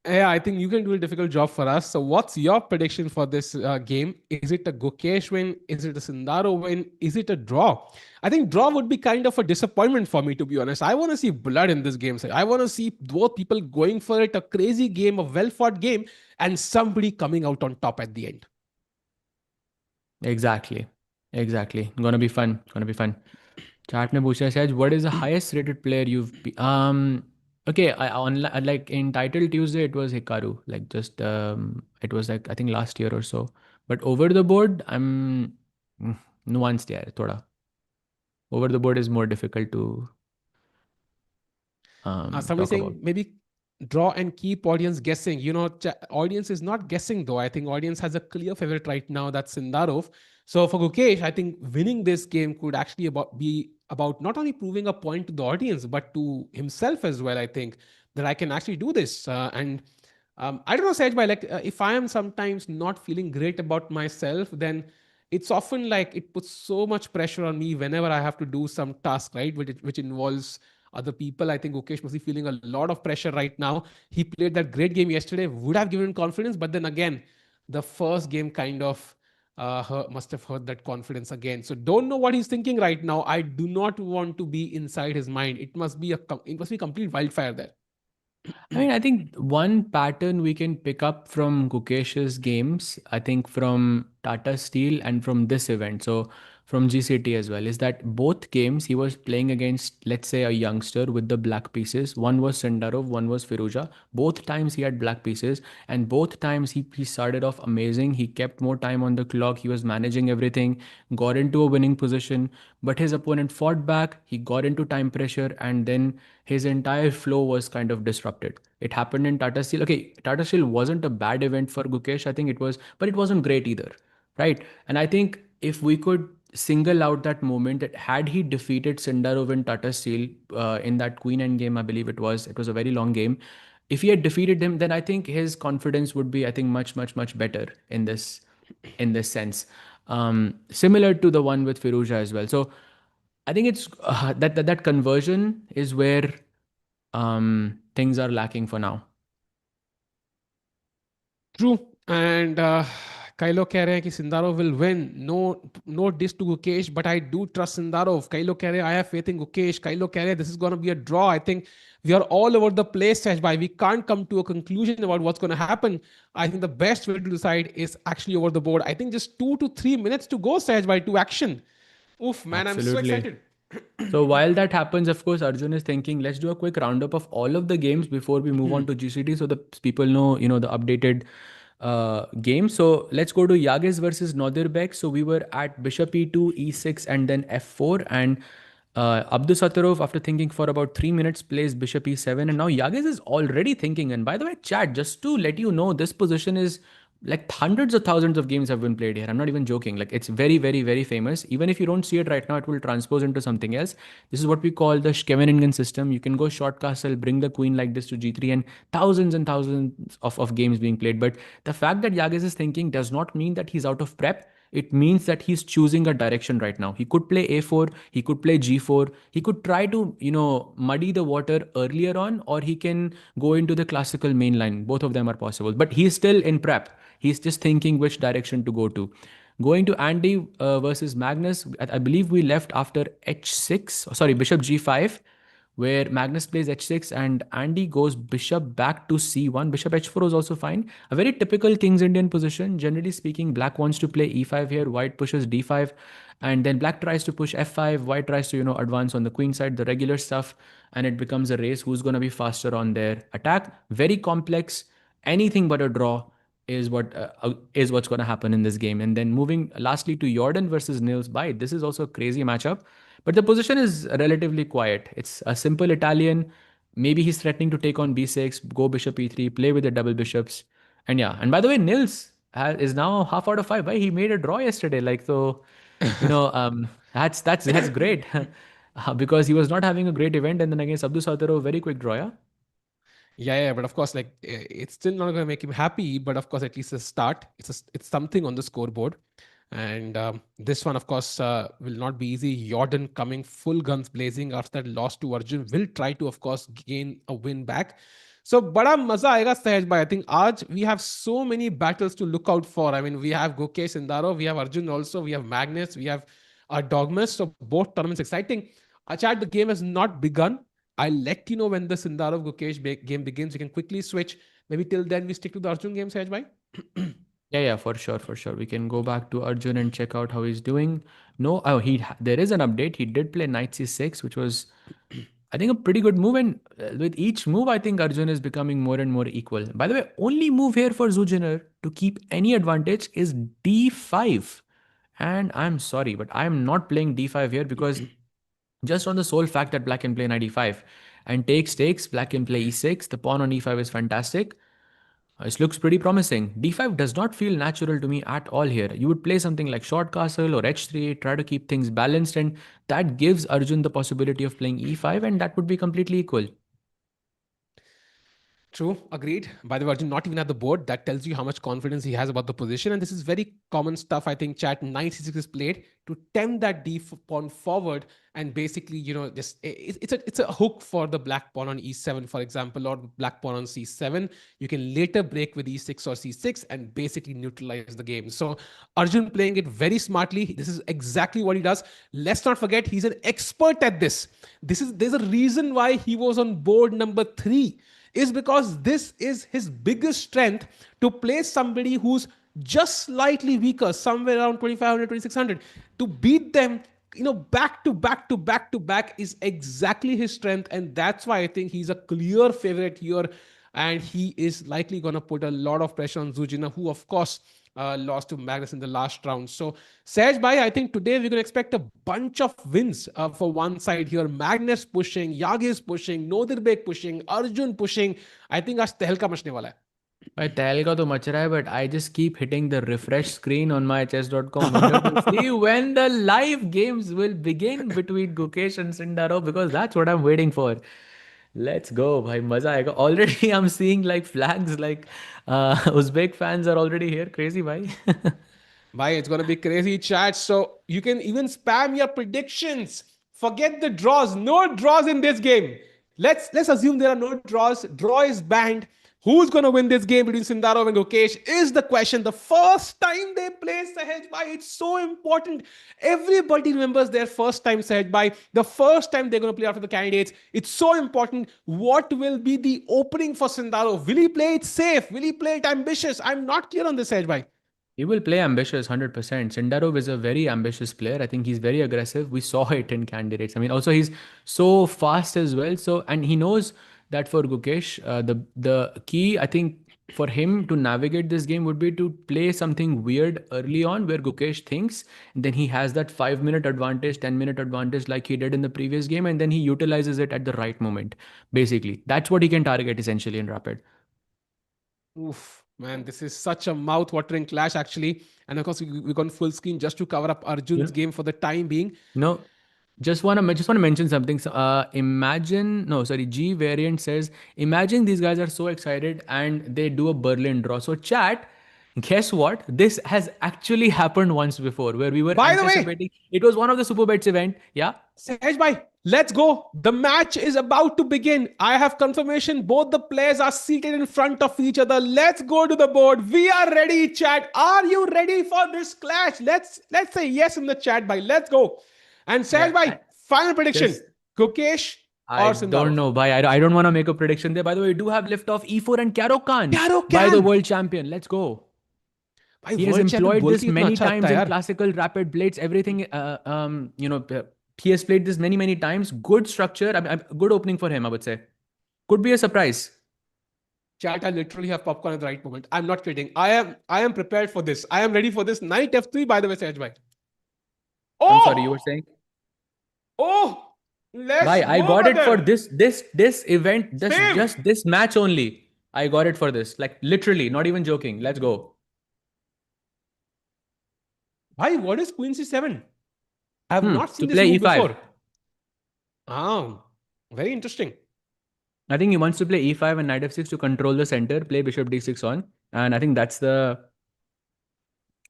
Yeah, I think you can do a difficult job for us. So, what's your prediction for this game? Is it a Gukesh win? Is it a Sindaro win? Is it a draw? I think draw would be kind of a disappointment for me, to be honest. I want to see blood in this game. So I want to see both people going for it, a crazy game, a well fought game, and somebody coming out on top at the end. Exactly. Exactly. Gonna be fun. Gonna be fun. Chat में पूछ रहा है शायद, what is the highest rated player you've okay, like in title Tuesday it was Hikaru, like just it was like I think last year or so, but over the board I'm nuanced यार थोड़ा. Over the board is more difficult to Somebody talk about. saying maybe draw and keep audience guessing. Audience is not guessing though. I think audience has a clear favorite right now. That's Sindarov. So for Gukesh, I think winning this game could actually be about not only proving a point to the audience but to himself as well. I think that I can actually do this. And I don't know, Saj, like if I am sometimes not feeling great about myself, then it's often like it puts so much pressure on me whenever I have to do some task, right? Which involves other people. I think Gukesh must be feeling a lot of pressure right now. He played that great game yesterday, would have given confidence, but then again, the first game kind of must have hurt that confidence again. So don't know what he's thinking right now. I do not want to be inside his mind. It must be complete wildfire there. I mean, I think one pattern we can pick up from Gukesh's games, I think from Tata Steel and from this event, so from GCT as well, is that both games he was playing against, let's say, a youngster with the black pieces. One was Sindarov, one was Firuza. Both times he had black pieces, and both times he started off amazing. He kept more time on the clock, he was managing everything, got into a winning position, but his opponent fought back, he got into time pressure, and then his entire flow was kind of disrupted. It happened in Tata Steel. Okay, Tata Steel wasn't a bad event for Gukesh. I think it was, but it wasn't great either, right? And I think if we could single out that moment, that had he defeated Sindarov in Tata Steel in that Queen End game, I believe it was a very long game. If he had defeated him, then I think his confidence would be, I think, much, much, much better in this sense. Similar to the one with Firuza as well. So I think it's that conversion is where things are lacking for now. True. And कई लोग कह रहे हैं कि Sindarov will win. No diss to Gukesh, but I do trust Sindarov. कई लोग कह रहे हैं I have faith in Gukesh. कई लोग कह रहे हैं this is going to be a draw. I think we are all over the place, Sehbhai. We can't come to a conclusion about what's going to happen. I think the best way to decide is actually over the board. I think just 2 to 3 minutes to go, Sehbhai, to action. Oof, man, I'm so Absolutely. excited. So while that happens, of course, Arjun is thinking, let's do a quick roundup of all of the games before we move on to GCT, so the people know, the updated game. So let's go to Yagiz versus Nodirbek. So we were at Bishop E2, E6, and then F4, and Abdusattorov, after thinking for about 3 minutes, plays Bishop E7, and now Yagiz is already thinking. And by the way, chat, just to let you know, this position is like hundreds of thousands of games have been played here. I'm not even joking. Like it's very, very, very famous. Even if you don't see it right now, it will transpose into something else. This is what we call the Scheveningen system. You can go short castle, bring the queen like this to G3, and thousands of games being played. But the fact that Yagiz is thinking does not mean that he's out of prep. It means that he's choosing a direction right now. He could play A4, he could play G4, he could try to, muddy the water earlier on, or he can go into the classical main line. Both of them are possible. But he's still in prep. He's just thinking which direction to go to. Going to Andy versus Magnus, I believe we left after H6, sorry, Bishop G5, where Magnus plays H6 and Andy goes Bishop back to C1. Bishop H4 is also fine. A very typical King's Indian position. Generally speaking, Black wants to play E5 here, White pushes D5, and then Black tries to push F5, White tries to, advance on the queen side, the regular stuff, and it becomes a race who's going to be faster on their attack. Very complex. Anything but a draw is what's going to happen in this game. And then moving lastly to Jorden versus Nils Bay. This is also a crazy matchup, but the position is relatively quiet. It's a simple Italian. Maybe he's threatening to take on b6, go bishop e3, play with the double bishops, and yeah. And by the way, Nils is now half out of five. Right? He made a draw yesterday. Like so, that's great. Because he was not having a great event, and then against Abdusattorov, very quick draw. Yeah? Yeah, but of course, like it's still not going to make him happy. But of course, at least a start. It's something on the scoreboard. And this one, of course, will not be easy. Jordan coming full guns blazing after that loss to Arjun will try to, of course, gain a win back. So, bada maza aega Sahaj bhai. I think aaj we have so many battles to look out for. I mean, we have Gukesh, Sindarov, we have Arjun also, we have Magnus, we have Erdogmus. So both tournaments exciting. Achad, the game has not begun. I'll let you know when the Sindarov Gukesh game begins. You can quickly switch. Maybe till then we stick to the Arjun game, Sahaj bhai. Yeah, for sure. We can go back to Arjun and check out how he's doing. No, there is an update. He did play knight c6, which was, I think, a pretty good move. And with each move, I think Arjun is becoming more and more equal. By the way, only move here for Zujiner to keep any advantage is d5. And I'm sorry, but I'm not playing d5 here because just on the sole fact that Black can play knight e5 and takes, Black can play e6. The pawn on e5 is fantastic. This looks pretty promising. d5 does not feel natural to me at all here. You would play something like short castle or h3, try to keep things balanced, and that gives Arjun the possibility of playing e5, and that would be completely equal. True, agreed. By the way, Arjun not even at the board. That tells you how much confidence he has about the position. And this is very common stuff. I think chat knight c6 is played to tempt that d pawn forward, and basically, just it's a hook for the black pawn on e7, for example, or black pawn on c7. You can later break with e6 or c6 and basically neutralize the game. So Arjun playing it very smartly. This is exactly what he does. Let's not forget he's an expert at this. There's a reason why he was on board number 3. Is because this is his biggest strength, to play somebody who's just slightly weaker, somewhere around 2500, 2600. To beat them, back to back is exactly his strength. And that's why I think he's a clear favorite here. And he is likely going to put a lot of pressure on Zujina, who, of course, lost to Magnus in the last round. So, Sahaj bhai, I think today we're going to expect a bunch of wins for one side here. Magnus pushing, Yagiz pushing, Nodirbek pushing, Arjun pushing. I think आज तहलका मचने वाला है. भाई तहलका तो much रहा है, but I just keep hitting the refresh screen on my chess.com window to see when the live games will begin between Gukesh and Sindarov, because that's what I'm waiting for. Let's go, bhai. Maza aega. Already I'm seeing like flags, like Uzbek fans are already here. Crazy, bhai. Bhai, it's going to be crazy, chat. So you can even spam your predictions. Forget the draws. No draws in this game. Let's assume there are no draws. Draw is banned. Who's going to win this game between Sindarov and Gukesh is the question. The first time they play Sahaj Bhai, it's so important. Everybody remembers their first time Sahaj Bhai, the first time they're going to play after the candidates. It's so important. What will be the opening for Sindarov? Will he play it safe? Will he play it ambitious? I'm not clear on this, Sahaj Bhai. He will play ambitious 100%. Sindarov is a very ambitious player. I think he's very aggressive. We saw it in candidates. I mean, also he's so fast as well. So, and he knows that for Gukesh, the key, I think, for him to navigate this game would be to play something weird early on where Gukesh thinks, and then he has that 5 minute advantage, 10 minute advantage like he did in the previous game, and then he utilizes it at the right moment. Basically, that's what he can target essentially in Rapid. Oof, man, this is such a mouth-watering clash, actually. And of course, we've gone full screen just to cover up Arjun's game for the time being. No, just wanna mention something. So, G variant says, imagine these guys are so excited and they do a Berlin draw. So chat, guess what? This has actually happened once before where we were By the way, anticipating. It was one of the Super Bets event. Yeah. Sahaj bhai, let's go. The match is about to begin. I have confirmation. Both the players are seated in front of each other. Let's go to the board. We are ready, chat. Are you ready for this clash? Let's say yes in the chat, bhai. Let's go. And Sahaj bhai, final prediction. Gukesh or Sindarov? I don't know, bhai. I don't want to make a prediction there. By the way, we do have liftoff E4 and Kaan by the world champion. Let's go. He has employed this many times in classical rapid blades, everything. He has played this many times. Good structure. Good opening for him, I would say. Could be a surprise. Chat, I literally have popcorn at the right moment. I'm not kidding. I am prepared for this. I am ready for this. Knight F3, by the way, Sahaj bhai. Oh! I'm sorry, you were saying? Oh! I got it for this event, just this match only. I got it for this. Like literally, not even joking. Let's go. Why? What is Queen C7? I have not seen to this play move E5. before. Oh, very interesting. I think he wants to play E5 and Knight F6 to control the center, play Bishop D6 on. And I think that's the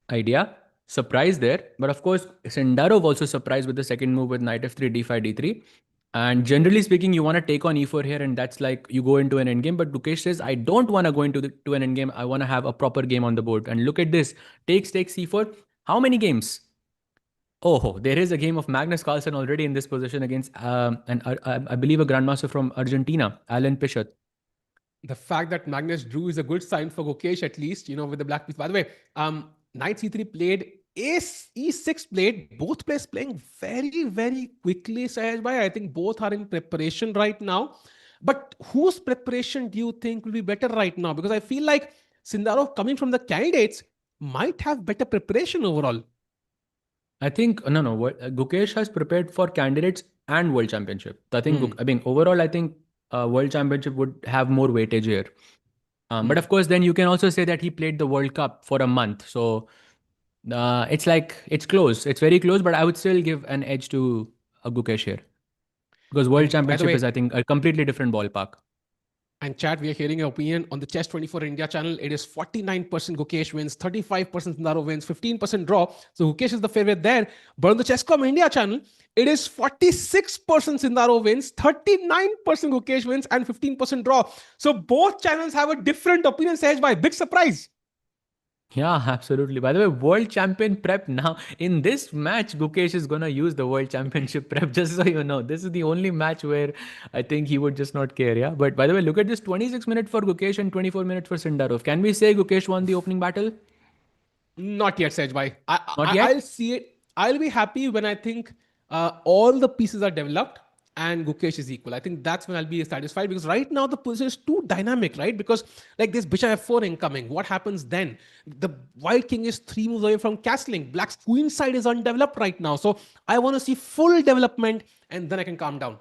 idea. Surprise there. But of course, Sindarov also surprised with the second move with Knight F3, D5, D3. And generally speaking, you want to take on E4 here, and that's like you go into an endgame. But Gukesh says, I don't want to go into an endgame. I want to have a proper game on the board. And look at this. Takes C4. How many games? Oh, there is a game of Magnus Carlsen already in this position against, I believe, a grandmaster from Argentina, Alan Pichot. The fact that Magnus drew is a good sign for Gukesh, at least, with the black piece. By the way, Knight C3 played, Ace E6 played. Both players playing very quickly, Sahaj bhai. I think both are in preparation right now. But whose preparation do you think will be better right now? Because I feel like Sindarov, coming from the candidates, might have better preparation overall. I think Gukesh has prepared for candidates and world championship. So I think overall, I think world championship would have more weightage here. But of course, then you can also say that he played the World Cup for a month. So it's close. It's very close, but I would still give an edge to Gukesh here. Because world championship is, I think, a completely different ballpark. And chat, we are hearing your opinion on the Chess24 India channel. It is 49% Gukesh wins, 35% Sindarov wins, 15% draw. So Gukesh is the favorite there. But on the Chesscom India channel, it is 46% Sindarov wins, 39% Gukesh wins, and 15% draw. So both channels have a different opinion, Sahaj bhai. Big surprise. Yeah, absolutely. By the way, world champion prep now. In this match, Gukesh is going to use the world championship prep, just so you know. This is the only match where I think he would just not care, yeah? But by the way, look at this, 26 minutes for Gukesh and 24 minutes for Sindarov. Can we say Gukesh won the opening battle? Not yet, Sahaj bhai. Not yet? I'll see it. I'll be happy when I think all the pieces are developed and Gukesh is equal. I think that's when I'll be satisfied, because right now the position is too dynamic, right? Because like this Bishop F4 incoming, what happens then? The White King is 3 moves away from castling. Black's Queen side is undeveloped right now. So I want to see full development and then I can calm down.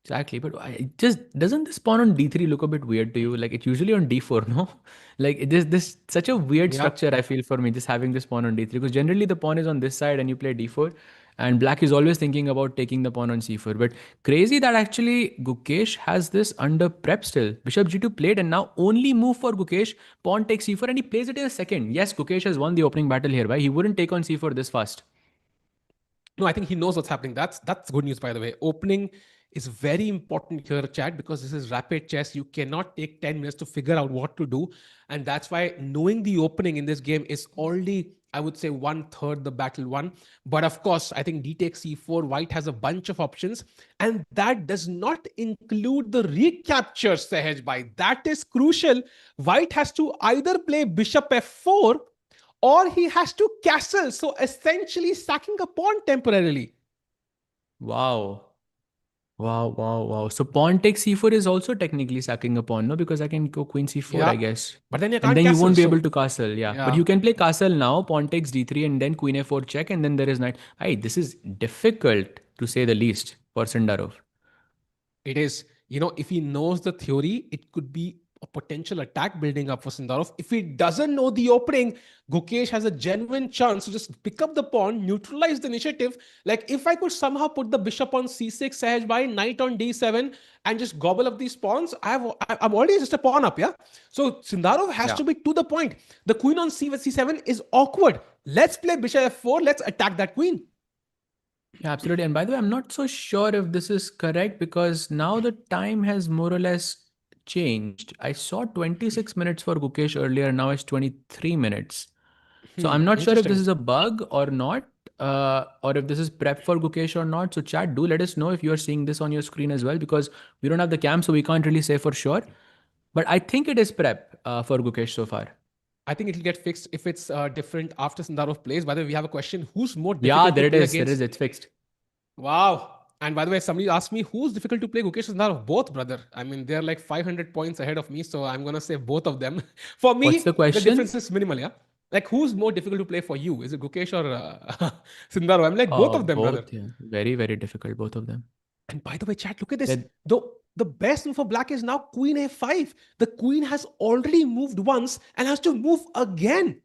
Exactly, but doesn't this pawn on D3 look a bit weird to you? Like it's usually on D4, no? Like this such a weird structure, I feel, for me, just having this pawn on D3, because generally the pawn is on this side and you play D4. And Black is always thinking about taking the pawn on C4. But crazy that actually Gukesh has this under prep still. Bishop G2 played, and now only move for Gukesh. Pawn takes C4 and he plays it in a second. Yes, Gukesh has won the opening battle here. Why? He wouldn't take on C4 this fast. No, I think he knows what's happening. That's good news, by the way. Opening is very important here, chat, because this is rapid chess. You cannot take 10 minutes to figure out what to do. And that's why knowing the opening in this game is already, I would say, one third the battle won. But of course, I think d takes c4, white has a bunch of options. And that does not include the recapture, Sehaj Bhai. That is crucial. White has to either play bishop f4 or he has to castle. So essentially sacking a pawn temporarily. Wow. Wow, wow, wow. So pawn takes c4 is also technically sacking a pawn, no? Because I can go queen c4, I Yeah. guess. But then you And can't then you castle. won't be able So to castle, yeah. But yeah. you can play castle now, pawn takes d3, and then queen a4 check, and then there is knight. Hey, this is difficult to say the least for Sindarov. It is, if he knows the theory, it could be a potential attack building up for Sindarov. If he doesn't know the opening, Gukesh has a genuine chance to just pick up the pawn, neutralize the initiative. Like if I could somehow put the bishop on c6, Sahaj by knight on d7, and just gobble up these pawns, I'm already just a pawn up, yeah? So Sindarov has Yeah. to be to the point. The queen on c7 is awkward. Let's play bishop f4. Let's attack that queen. Yeah, absolutely. And by the way, I'm not so sure if this is correct because now the time has more or less changed. I saw 26 minutes for Gukesh earlier, now it's 23 minutes. So I'm not sure if this Interesting. is a bug or not, or if this is prep for Gukesh or not. So chat, do let us know if you are seeing this on your screen as well, because we don't have the cam, so we can't really say for sure. But I think it is prep for Gukesh so far. I think it'll get fixed if it's different after Sindarov plays. By the way, we have a question. Who's more Yeah, difficult to there it play is. There it is. against? It's fixed. Wow. And by the way, somebody asked me who's difficult to play, Gukesh or Sindarov? Both, brother. I mean, they're like 500 points ahead of me. So I'm going to say both of them. For What's the me, the difference question? is minimal, yeah? Like, who's more difficult to play for you? Is it Gukesh or Sindarov? I'm like, both Oh, of them, brother. both. Yeah. Very, very difficult, both of them. And by the way, chat, look at this. That Though the best move for black is now queen a5. The queen has already moved once and has to move again.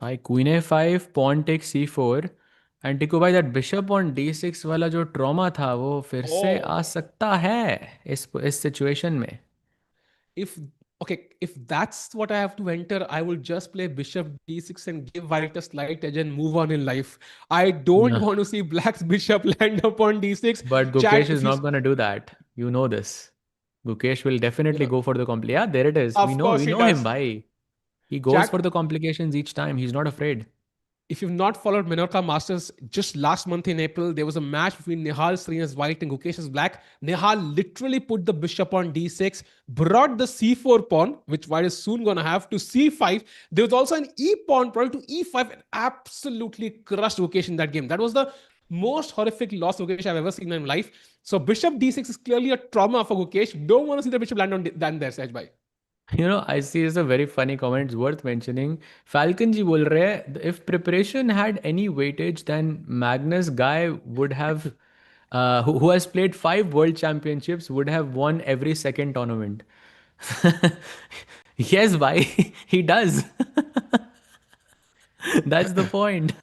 भाई queen a5, pawn takes c4, and टिको भाई that bishop on d6 वाला जो trauma था वो फिर से आ Oh. सकता है इस सिचुएशन में. if if that's what I have to enter, I will just play bishop d6 and give white a slight edge and move on in life. I don't Yeah. want to see black's bishop land upon d6. But Gukesh Chat, is if you not going to do that. You know this. Gukesh will you definitely know, go for the compli. Yeah, there it is. We of know. course We he know him, does. bhai. He goes for Chat, the complications each time. He's not afraid. if you've not followed Menorca Masters, just last month in April, there was a match between Nihal Srina's white and Gukesh's black. Nihal literally put the bishop on d6, brought the c4 pawn, which white is soon going to have, to c5. There was also an e pawn, probably to e5, and absolutely crushed Gukesh in that game. That was the most horrific loss Gukesh I've ever seen in my life. So bishop d6 is clearly a trauma for Gukesh. Don't want to see the bishop land on land there, Saj bhai. I see is a very funny comment. It's worth mentioning. Falcon ji bol rahe hai, if preparation had any weightage, then Magnus guy would have, who has played 5 world championships, would have won every second tournament. Yes, bhai, he does. That's the point.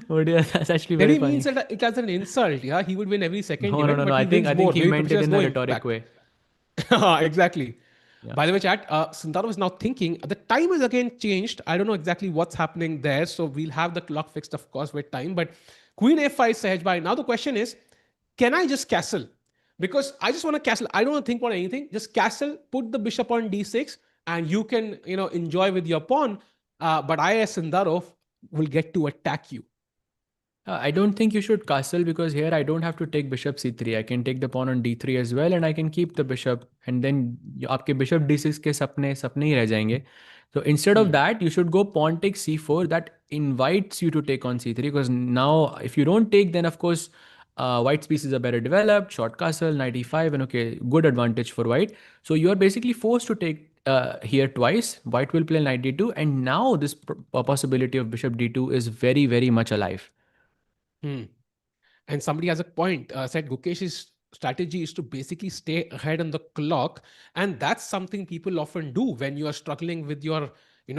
But yeah, that's actually Then very he means funny. that it as an insult. Yeah, he would win every second No, no, event, no, no. but I he think wins I think more. he Maybe meant preparation it has in no a rhetoric impact. way. Exactly. Yeah. By the way, chat, Sindarov is now thinking the time is again changed. I don't know exactly what's happening there. So we'll have the clock fixed, of course, with time. But Queen F5 Sahaj Bhai. Now the question is, can I just castle? Because I just want to castle. I don't want to think about anything. Just castle, put the bishop on d6, and you can, enjoy with your pawn. But I, as Sindarov, will get to attack you. I don't think you should castle because here I don't have to take bishop c3. I can take the pawn on d3 as well, and I can keep the bishop. And then आपके bishop d6 के सपने सपने ही रह जाएंगे. So instead of Hmm. that, you should go pawn take c4. That invites you to take on c3 because now if you don't take, then of course white's pieces are better developed. Short castle, knight e5, and okay, good advantage for white. So you are basically forced to take here twice. White will play knight d2, and now this possibility of bishop d2 is very, very much alive. Hmm. And somebody has a point, said Gukesh's strategy is to basically stay ahead on the clock. And that's something people often do when you are struggling with your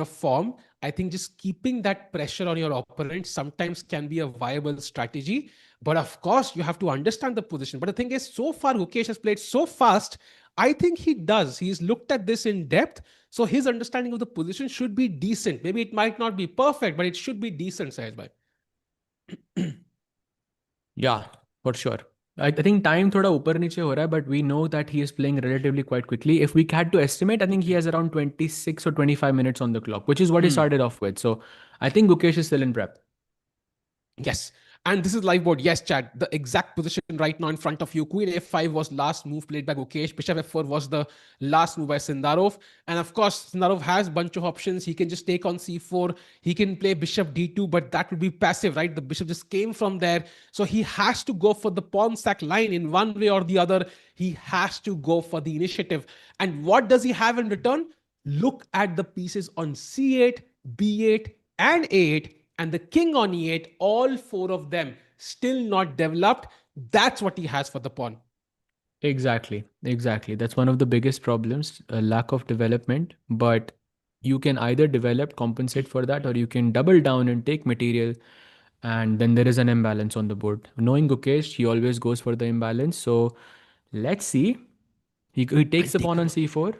form. I think just keeping that pressure on your opponent sometimes can be a viable strategy. But of course, you have to understand the position. But the thing is, so far, Gukesh has played so fast. I think he does. He's looked at this in depth. So his understanding of the position should be decent. Maybe it might not be perfect, but it should be decent, Sahaj Bhai. Yeah, for sure. I think time thoda upar niche ho raha hai, but we know that he is playing relatively quite quickly. If we had to estimate, I think he has around 26 or 25 minutes on the clock, which is what he Hmm. started off with. So I think Gukesh is still in prep. Yes. And this is live board. Yes, Chad. The exact position right now in front of you. Queen f5 was last move played by Gukesh. Bishop f4 was the last move by Sindarov. And of course, Sindarov has a bunch of options. He can just take on c4. He can play bishop d2, but that would be passive, right? The bishop just came from there. So he has to go for the pawn sack line in one way or the other. He has to go for the initiative. And what does he have in return? Look at the pieces on c8, b8, and a8, and the king on e8, all four of them still not developed. That's what he has for the pawn. Exactly, exactly. That's one of the biggest problems, a lack of development. But you can either develop, compensate for that, or you can double down and take material, and then there is an imbalance on the board. Knowing Gukesh, he always goes for the imbalance. So let's see. He takes And the take pawn a on look. c4.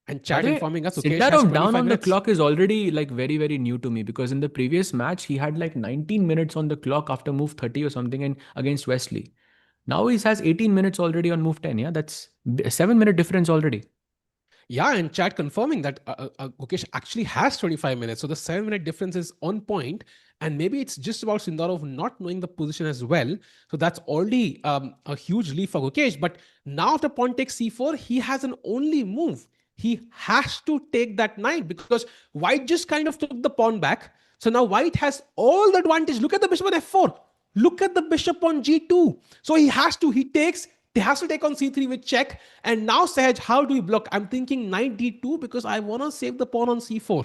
And By chat the way, informing us, Ukesh has Sindarov down 25 on the minutes. clock is already like very, very new to me because in the previous match, he had like 19 minutes on the clock after move 30 or something and against Wesley. Now he has 18 minutes already on move 10. Yeah, that's a 7 minute difference already. Yeah, and chat confirming that Gukesh actually has 25 minutes. So the 7 minute difference is on point. And maybe it's just about Sindarov not knowing the position as well. So that's already a huge leap for Gukesh. But now after pawn takes c4, he has an only move. He has to take that knight because white just kind of took the pawn back. So now white has all the advantage. Look at the bishop on f4. Look at the bishop on g2. So he takes, he has to take on c3 with check. And now, Sahaj, how do we block? I'm thinking knight d2 because I want to save the pawn on c4.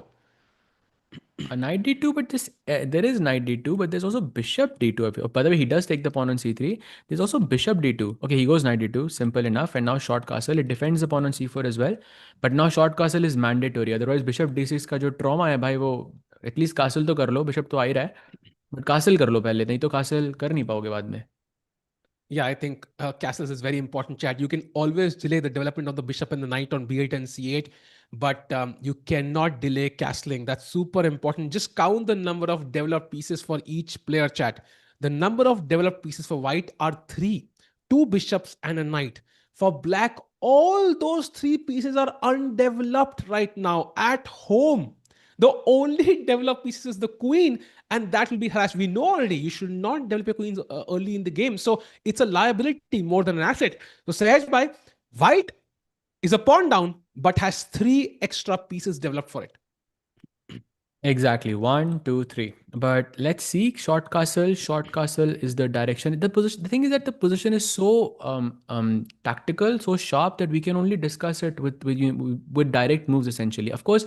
A knight d2, but this there is knight d2, but there's also bishop d2. By the way, he does take the pawn on c3. There's also bishop d2. Okay, he goes knight d2, simple enough. And now short castle. It defends the pawn on c4 as well. But now short castle is mandatory. Otherwise, bishop d6 का जो trauma है भाई वो at least castle तो कर लो. Bishop तो आ ही रहा है. But castle कर लो पहले, नहीं तो castle कर नहीं पाओगे बाद में. Yeah, I think castles is very important, Chad. You can always delay the development of the bishop and the knight on b8 and c8, but you cannot delay castling. That's super important. Just count the number of developed pieces for each player, Chad. The number of developed pieces for white are three, two bishops and a knight. For black, all those three pieces are undeveloped right now at home. The only developed pieces is the queen, and that will be harassed. We know already you should not develop your queens early in the game. So it's a liability more than an asset. So Sahaj Bhai, white is a pawn down, but has three extra pieces developed for it. Exactly. One, two, three. But let's see. Short castle. Short castle is the direction. The position. The thing is that the position is so tactical, so sharp that we can only discuss it with direct moves. Essentially, of course,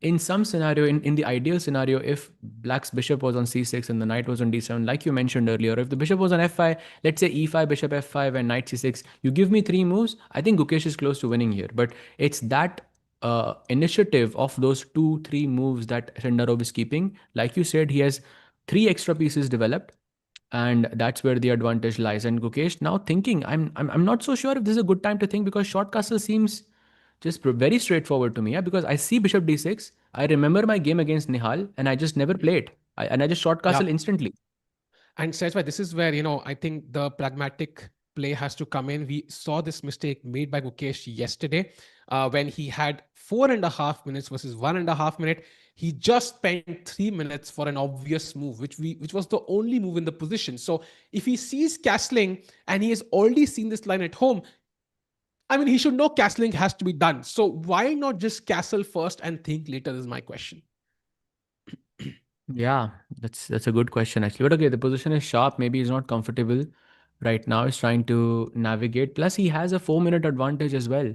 in some scenario, in the ideal scenario, if Black's bishop was on c6 and the knight was on d7, like you mentioned earlier, if the bishop was on f5, let's say e5, bishop f5, and knight c6, you give me three moves. I think Gukesh is close to winning here. But it's that initiative of those 2 3 moves that Sindarov is keeping. Like you said, he has three extra pieces developed, and that's where the advantage lies. And Gukesh now thinking, I'm not so sure if this is a good time to think because short castle seems just very straightforward to me. Yeah, because I see bishop d6. I remember my game against Nihal, and I just never played. And I just short Yeah. castle instantly. And Sahaj, this is where, I think the pragmatic play has to come in. We saw this mistake made by Gukesh yesterday when he had 4.5 minutes versus 1.5 minute. He just spent 3 minutes for an obvious move, which was the only move in the position. So if he sees castling and he has already seen this line at home, I mean, he should know castling has to be done. So why not just castle first and think later is my question. Yeah, that's a good question actually. But okay, the position is sharp. Maybe he's not comfortable right now. He's trying to navigate. Plus, he has a 4 minute advantage as well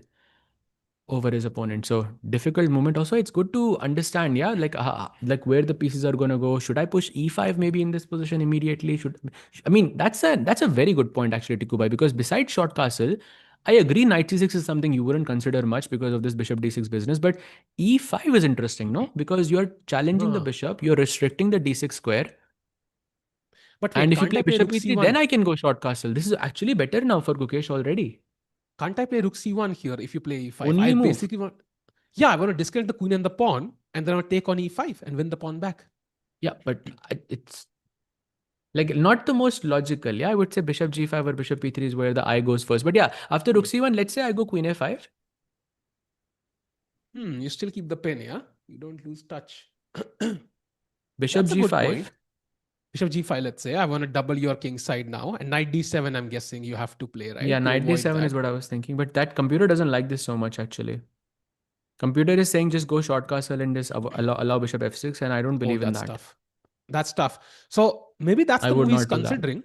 over his opponent. So difficult moment. Also, it's good to understand, yeah, like where the pieces are gonna go. Should I push e5 maybe in this position immediately? I mean that's a very good point actually, Tikubai, because besides short castle, I agree knight c6 is something you wouldn't consider much because of this bishop d6 business, but e5 is interesting, no? Because you're challenging the Huh. bishop, you're restricting the d6 square, But and wait, if you can't play I play bishop rook e3, then c1? I can go short castle. This is actually better now for Gukesh already. Can't I play rook c1 here if you play e5? I Only move. basically want, yeah, I want to disconnect the queen and the pawn, and then I'll take on e5 and win the pawn back. Yeah, but it's Like not the most logical. Yeah, I would say bishop g5 or bishop p3 is where the eye goes first. But yeah, after rook c1, let's say I go queen a5. You still keep the pin, yeah? You don't lose touch. Bishop That's a good g5. point. Bishop g5, let's say. I want to double your king side now. And knight d7, I'm guessing you have to play, Yeah, right? To knight avoid d7 is that. what I was thinking. But that computer doesn't like this so much actually. Computer is saying just go short castle and just allow bishop f6, and I don't Oh, believe in that's that. tough. That's tough. So maybe that's I the would move he's not do that. considering.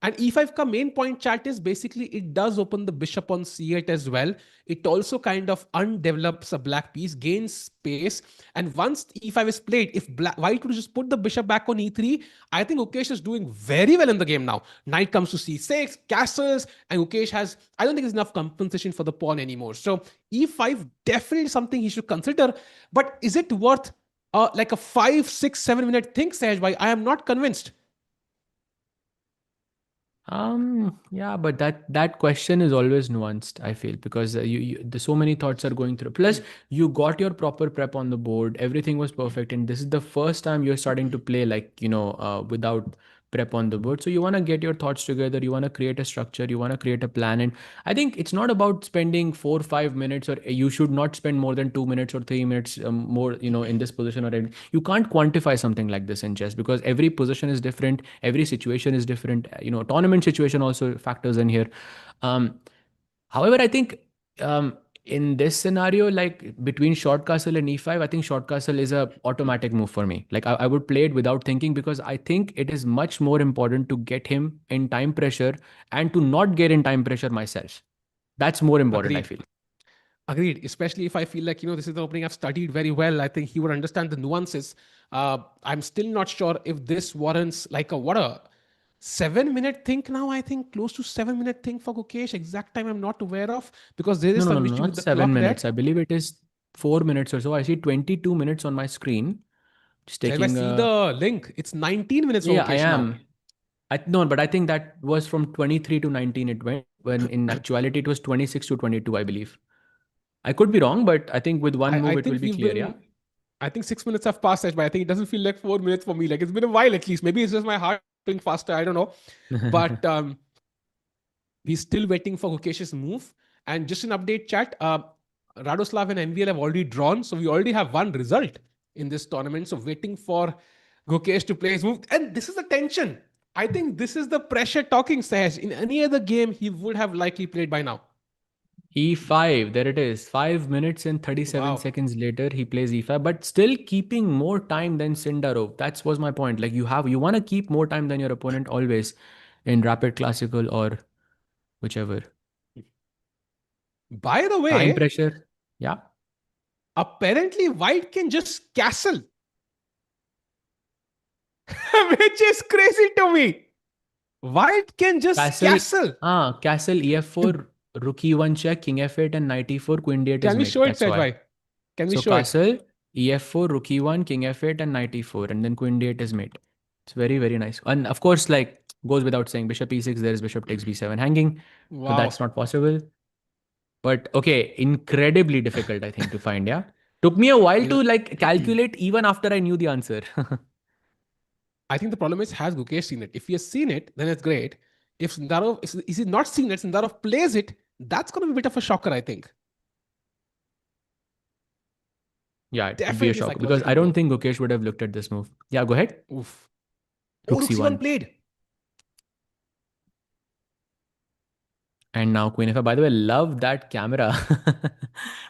And e5 ka main point chat is basically it does open the bishop on c8 as well. It also kind of undevelops a black piece, gains space. And once e5 is played, if white could just put the bishop back on e3, I think Gukesh is doing very well in the game now. Knight comes to c6, castles, and Gukesh has, I don't think there's enough compensation for the pawn anymore. So e5 definitely something he should consider. But is it worth like a 5, 6, 7 minute think, Sahaj? Bhai? I am not convinced. Yeah, but that question is always nuanced, I feel, because there's so many thoughts are going through. Plus, you got your proper prep on the board, everything was perfect, and this is the first time you're starting to play like, without prep on the board. So you want to get your thoughts together, you want to create a structure, you want to create a plan, and I think it's not about spending 4 or 5 minutes, or you should not spend more than 2 minutes or 3 minutes more, in this position, or you can't quantify something like this in chess because every position is different, every situation is different. Tournament situation also factors in here. um, However, I think in this scenario, like between short castle and e5, I think short castle is a automatic move for me. Like I would play it without thinking because I think it is much more important to get him in time pressure and to not get in time pressure myself. That's more important, I Agreed. feel. Agreed. Especially if I feel like, this is the opening I've studied very well. I think he would understand the nuances. I'm still not sure if this warrants like what a 7 minute think now. I think close to 7 minute think for Gukesh. Exact time I'm not aware of because there is No, no, no, some no, issue with not the seven clock there. minutes. I believe it is 4 minutes or so. I see 22 minutes on my screen. Just So if I taking see a. the link, it's 19 minutes for Yeah, I Gukesh now. am. No, but I think that was from 23 to 19 it went, when in actuality it was 26 to 22, I believe. I could be wrong, but I think with one I move it will think be we've clear, yeah? been I think 6 minutes have passed, but I think it doesn't feel like 4 minutes for me. Like it's been a while at least. Maybe it's just my heart being faster. I don't know. But we're still waiting for Gukesh's move. And just an update, chat. Radoslav and MVL have already drawn, so we already have one result in this tournament. So waiting for Gukesh to play his move, and this is the tension. I think this is the pressure talking, Sahaj. In any other game, he would have likely played by now. E5, there it is. 5 minutes and 37 Wow. seconds later, he plays E5, but still keeping more time than Sindarov. That was my point. Like you want to keep more time than your opponent always in rapid classical or whichever. By the Time way, pressure. Yeah. apparently White can just castle, which is crazy to me. White can just Castle. castle. Castle EF4, rook E1 check, king F8, and knight E4, queen D8 is Can we mate. show it, That's Sahaj why. bhai? Can we So show it? castle, EF4, rook E1, king F8, and knight E4, and then queen D8 is mate. It's very, very nice. And of course, like goes without saying, bishop E6, there is bishop takes B7 hanging. So that's Wow. not possible. But okay, incredibly difficult, I think, to find. Yeah. Took me a while You know, to like calculate even after I knew the answer. I think the problem is, has Gukesh seen it? If he has seen it, then it's great. If Sindarov is he not seen it, Sindarov plays it, that's going to be a bit of a shocker, I think. Yeah, it would be a Definitely a shock because psychological I don't blow. think Gukesh would have looked at this move. Yeah, go ahead. Oof. Oh, Rook Rook C1 C1. played. And now Queen F5. By the way, love that camera.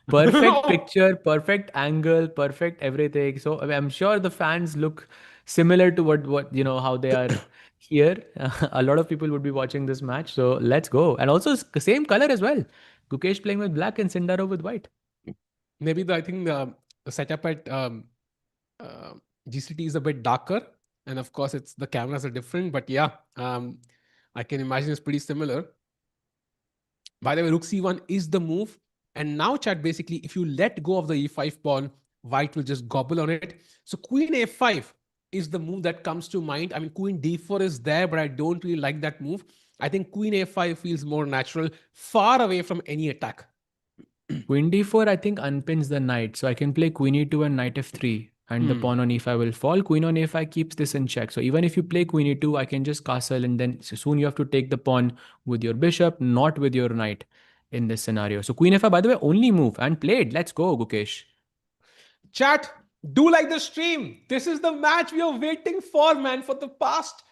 Perfect picture, perfect angle, perfect everything. So I'm sure the fans look similar to what how they are here. A lot of people would be watching this match. So let's go. And also same color as well. Gukesh playing with black and Sindarov with white. Maybe I think the setup at uh, GCT is a bit darker. And of course, the cameras are different. But yeah, I can imagine it's pretty similar. By the way, Rook C1 is the move. And now, chat, basically, if you let go of the E5 pawn, White will just gobble on it. So Queen A5 is the move that comes to mind. I mean, Queen D4 is there, but I don't really like that move. I think Queen A5 feels more natural, far away from any attack. Queen D4, I think unpins the knight. So I can play Queen E2 and knight F3. and the pawn on e5 will fall. Queen on a5 keeps this in check. So even if you play queen e2, I can just castle, and then soon you have to take the pawn with your bishop, not with your knight in this scenario. So queen f5, by the way, only move and played. Let's go, Gukesh. Chat, do like the stream. This is the match we are waiting for, man, for the past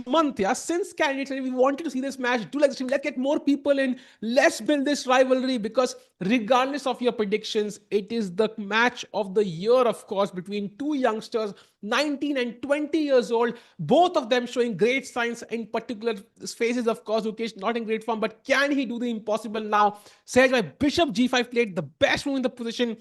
month, yeah, since candidates, and we wanted to see this match. Do like the stream. Let's get more people in. Let's build this rivalry, because regardless of your predictions, it is the match of the year, of course, between two youngsters, 19 and 20 years old, both of them showing great signs in particular phases. Of course, Gukesh not in great form, but can he do the impossible now? Sahaj, my bishop g5 played the best move in the position.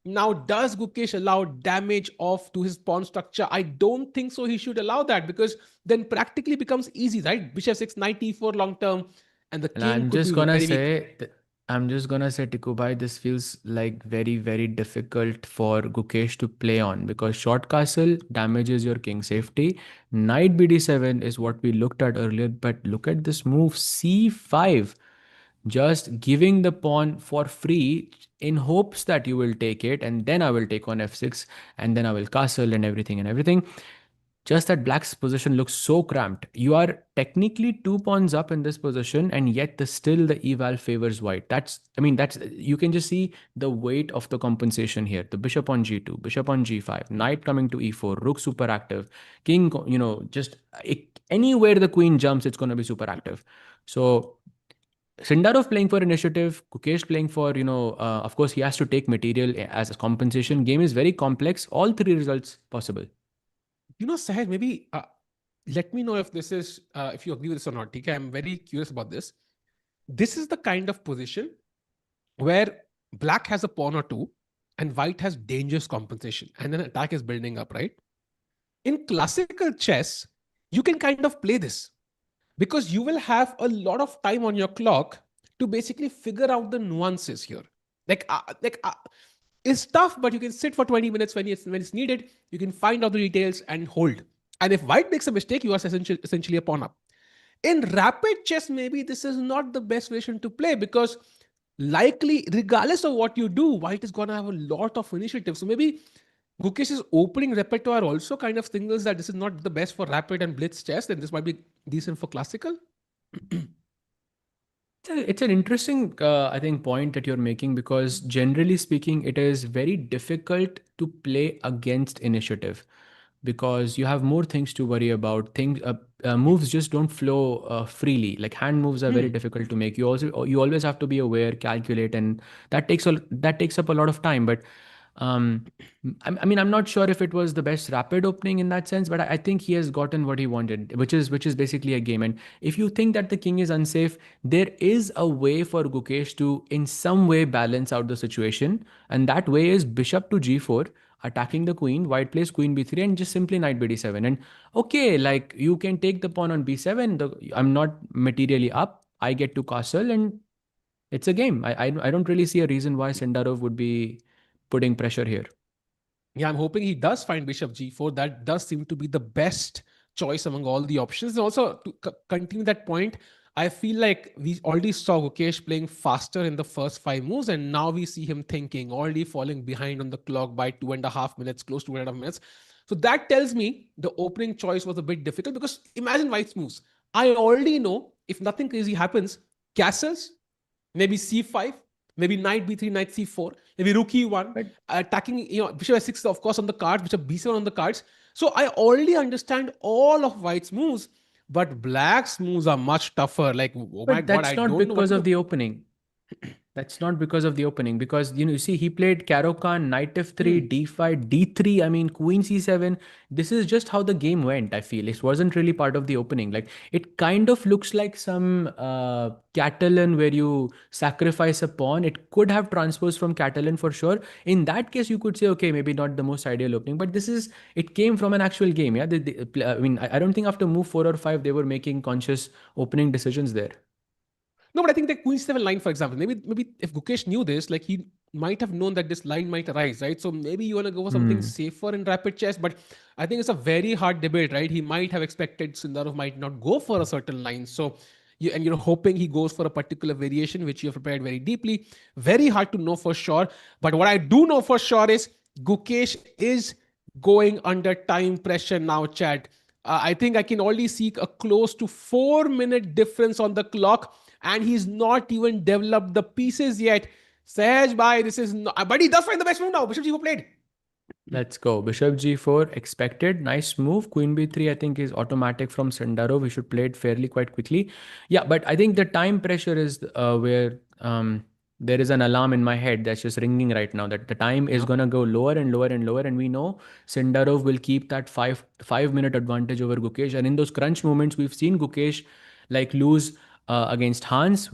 Now, does Gukesh allow damage off to his pawn structure? I don't think so. He should allow that, because then practically becomes easy, right? Bishop 6, knight e4 long term, and the And king could be very weak. I'm just gonna say, Tikubai, this feels like very, very difficult for Gukesh to play on, because short castle damages your king safety. Knight bd7 is what we looked at earlier, but look at this move, c5. Just giving the pawn for free in hopes that you will take it, and then I will take on f6, and then I will castle and everything and everything. Just that black's position looks so cramped. You are technically 2 pawns up in this position, and yet still the eval favors white. That's you can just see the weight of the compensation here. The bishop on g2, bishop on g5, knight coming to e4, rook super active, king, just anywhere the queen jumps, it's going to be super active. So Sindarov playing for initiative, Gukesh playing for, of course, he has to take material as a compensation. Game is very complex. All three results possible. Sahaj, maybe let me know if this is, if you agree with this or not. Okay? I'm very curious about this. This is the kind of position where black has a pawn or two and white has dangerous compensation, and then attack is building up, right? In classical chess, you can kind of play this, because you will have a lot of time on your clock to basically figure out the nuances here. It's tough, but you can sit for 20 minutes when it's needed. You can find out the details and hold. And if white makes a mistake, you are essentially a pawn up. In rapid chess, maybe this is not the best version to play, because likely, regardless of what you do, white is going to have a lot of initiative. So maybe Gukesh's opening repertoire also kind of signals that this is not the best for rapid and blitz chess, then this might be decent for classical. It's an interesting, I think, point that you're making, because generally speaking, it is very difficult to play against initiative, because you have more things to worry about. Moves just don't flow freely. Like hand moves are very difficult to make. You always have to be aware, calculate, and that takes up a lot of time. But I'm not sure if it was the best rapid opening in that sense, but I think he has gotten what he wanted, which is basically a game. And if you think that the king is unsafe, there is a way for Gukesh to in some way balance out the situation, and that way is bishop to g4, attacking the queen. White plays queen b3 and just simply knight bd7. And okay, like you can take the pawn on b7. I'm not materially up. I get to castle, and it's a game. I don't really see a reason why Sindarov would be putting pressure here. Yeah, I'm hoping he does find bishop g4. That does seem to be the best choice among all the options. And also, to continue that point, I feel like we already saw Gukesh playing faster in the first 5 moves, and now we see him thinking, already falling behind on the clock by 2.5 minutes, close to 2.5 minutes. So that tells me the opening choice was a bit difficult, because imagine white's moves. I already know if nothing crazy happens, castles, maybe c5, maybe knight b3, knight c4, maybe rook e1, But attacking, bishop s6, of course, on the cards, bishop b7 on the cards. So I already understand all of white's moves, but black's moves are much tougher. Like, oh my But God, that's I not don't know what because to of do. the opening. That's not because of the opening, because you see he played Kaan, knight f3, d5, d3. I mean, queen c7. This is just how the game went. I feel it wasn't really part of the opening. Like it kind of looks like some Catalan where you sacrifice a pawn. It could have transposed from Catalan for sure. In that case, you could say, okay, maybe not the most ideal opening, but it came from an actual game. Yeah, I mean, I don't think after move 4 or 5 they were making conscious opening decisions there. No, but I think the queen c7 line, for example, maybe if Gukesh knew this, like he might have known that this line might arise, right? So maybe you want to go for something Hmm. safer in rapid chess, but I think it's a very hard debate, right? He might have expected Sindarov might not go for a certain line. So you're hoping he goes for a particular variation, which you have prepared very deeply. Very hard to know for sure. But what I do know for sure is Gukesh is going under time pressure now, chat. I think I can only see a close to 4 minute difference on the clock, and he's not even developed the pieces yet. Sahaj bhai, this is not, but he does find the best move now. Bishop G4 played. Let's go. Bishop g4, expected. Nice move. Queen b3, I think, is automatic from Sindarov. We should play it fairly quite quickly. Yeah, but I think the time pressure is where there is an alarm in my head that's just ringing right now that the time is Yeah, going to go lower and lower and lower. And we know Sindarov will keep that 5 minute advantage over Gukesh. And in those crunch moments, we've seen Gukesh like lose against Hans.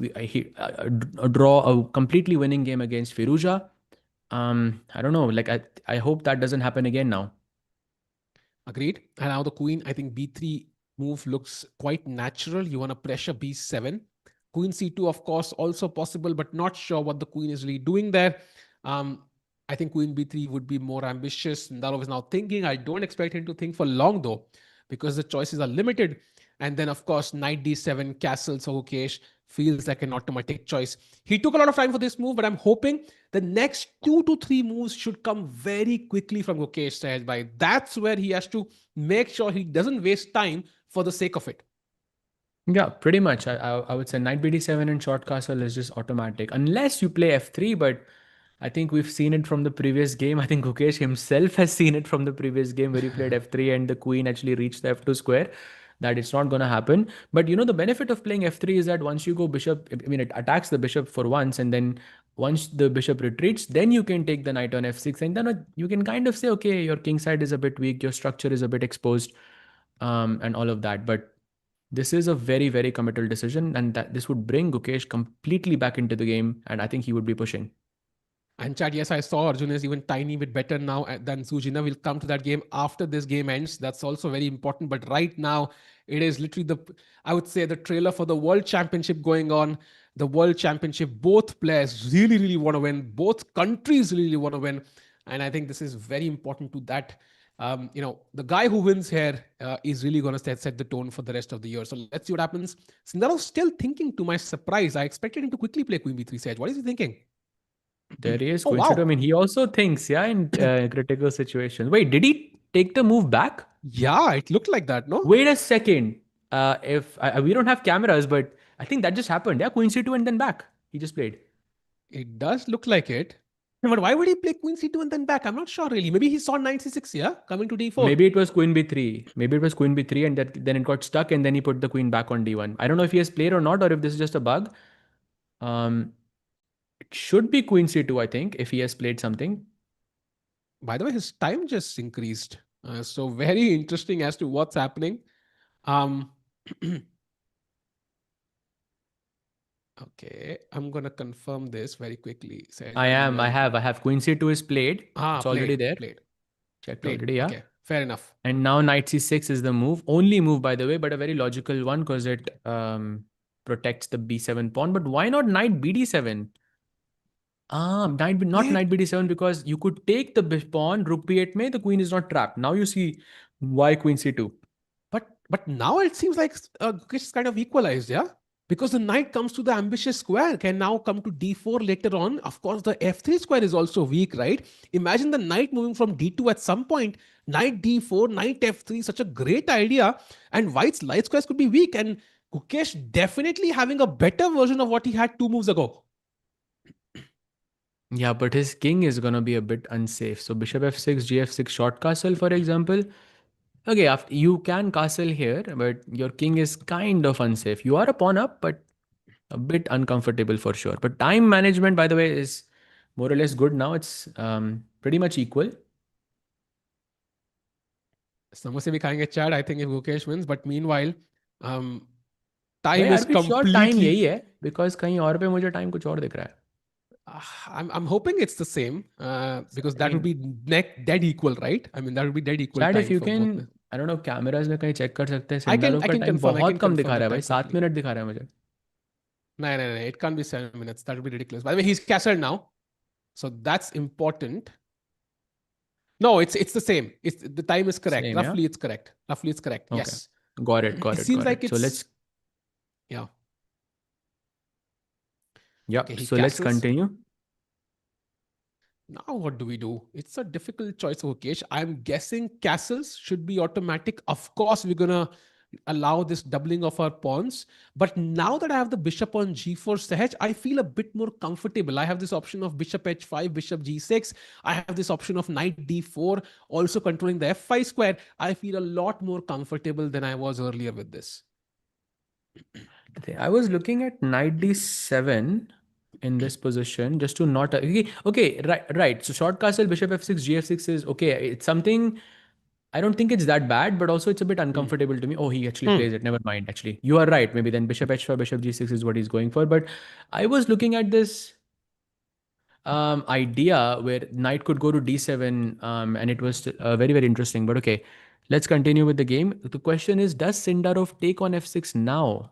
Draw a completely winning game against Firuza. I don't know. Like I hope that doesn't happen again now. agreed. And now the queen, I think b3 move looks quite natural. You want to pressure b7. Queen c2, of course, also possible, but not sure what the queen is really doing there. Um, I think queen b3 would be more ambitious. Ndarov is now thinking. I don't expect him to think for long though, because the choices are limited. And then, of course, knight d7, castle. So Gukesh feels like an automatic choice. He took a lot of time for this move, but I'm hoping the next 2 to 3 moves should come very quickly from Gukesh Sahaj Bhai. That's where he has to make sure he doesn't waste time for the sake of it. Yeah, pretty much. I would say knight bd7 and short castle is just automatic unless you play f3. But I think we've seen it from the previous game. I think Gukesh himself has seen it from the previous game where he played f3 and the queen actually reached the f2 square. That it's not going to happen. But you know, the benefit of playing f3 is that once you go bishop, I mean, it attacks the bishop for once, and then once the bishop retreats, then you can take the knight on f6, and then you can kind of say, okay, your king side is a bit weak, your structure is a bit exposed, and all of that. But this is a very, very committal decision, and that this would bring Gukesh completely back into the game, and I think he would be pushing. And Chad, yes, I saw Arjun is even tiny bit better now than Sujina. We'll come to that game after this game ends. That's also very important. But right now, it is literally I would say, the trailer for the World Championship going on. The World Championship, both players really, really want to win. Both countries really want to win. And I think this is very important to that. The guy who wins here is really going to set the tone for the rest of the year. So let's see what happens. Sindarov's still thinking, to my surprise. I expected him to quickly play Queen B3 Sage. What is he thinking? There he is, Oh, Queen I wow. mean, he also thinks, yeah, in critical situations. Wait, did he take the move back? Yeah, it looked like that, no? Wait a second. If we don't have cameras, but I think that just happened. Yeah, Queen C2 and then back. He just played. It does look like it. But why would he play Queen C2 and then back? I'm not sure really. Maybe he saw Knight C6, yeah, coming to D4. Maybe it was Queen B3. Maybe it was Queen B3 and then it got stuck and then he put the queen back on D1. I don't know if he has played or not or if this is just a bug. Um, it should be Queen C2, I think, if he has played something. By the way, his time just increased. So very interesting as to what's happening. Um, okay, I'm gonna confirm this very quickly. Sahaj I bhai, am. I meanwhile, have. I have Queen C2 is played. It's already played, there. played, Checked played. already, yeah. Okay, fair enough. And now Knight C6 is the move. Only move, by the way, but a very logical one because it protects the B7 pawn. But why not Knight BD7? Not Played. Knight BD7 because you could take the pawn, Rook B8 may, the queen is not trapped. Now you see why Queen C2. But now it seems like Gukesh is kind of equalized, yeah? Because the knight comes to the ambitious square, can now come to d4 later on. Of course, the f3 square is also weak, right? Imagine the knight moving from d2 at some point. Knight d4, knight f3, such a great idea. And white's light squares could be weak. And Gukesh definitely having a better version of what he had 2 moves ago. Yeah, but his king is going to be a bit unsafe. So bishop f6, gf6, short castle, for example. Okay, after, you can castle here, but your king is kind of unsafe. You are a pawn up, but a bit uncomfortable for sure. But time management, by the way, is more or less good now. It's pretty much equal. समोसे भी खाएंगे Chad, I think, if Gukesh wins. But meanwhile, um, time यार is भी sure time completely. यही है because कहीं और पे मुझे टाइम कुछ और दिख रहा है. I'm hoping it's the same because I that would mean, be dead equal, right? I mean, that would be dead equal chat if time you for can, both. I don't no cameras में कहीं check कर सकते हैं. I can Sindarov I का can time confirm. I can बहुत कम confirm दिखा रहा है that भाई, time 7 मिनट quickly. दिखा रहा है मुझे. No, no, no, no. It can't be 7 minutes. That would be ridiculous. By the way, he's castled now, so that's important. No, it's the same. It's the time is correct. Same, yeah. Roughly, it's correct. Roughly, it's correct. Okay, Yes. got it, got It it, seems got like it. So it's let's, yeah. yeah. Okay, he So let's castles. continue. Now what do we do? It's a difficult choice, Mukesh. I'm guessing castles should be automatic. Of course, we're gonna allow this doubling of our pawns. But now that I have the bishop on g4 Sahaj, I feel a bit more comfortable. I have this option of bishop h5, bishop g6. I have this option of knight d4, also controlling the f5 square. I feel a lot more comfortable than I was earlier with this. I was looking at knight d7 in this position just to not. Okay, right. So short castle, bishop f6, gf6 is okay. It's something. I don't think it's that bad, but also it's a bit Hmm. uncomfortable to me. Oh, he actually Hmm. plays it. Never mind. Actually, you are right. Maybe then bishop h5, bishop g6 is what he's going for. But I was looking at this idea where knight could go to d7, and it was very, very interesting. But okay, let's continue with the game. The question is, does Sindarov take on f6 now?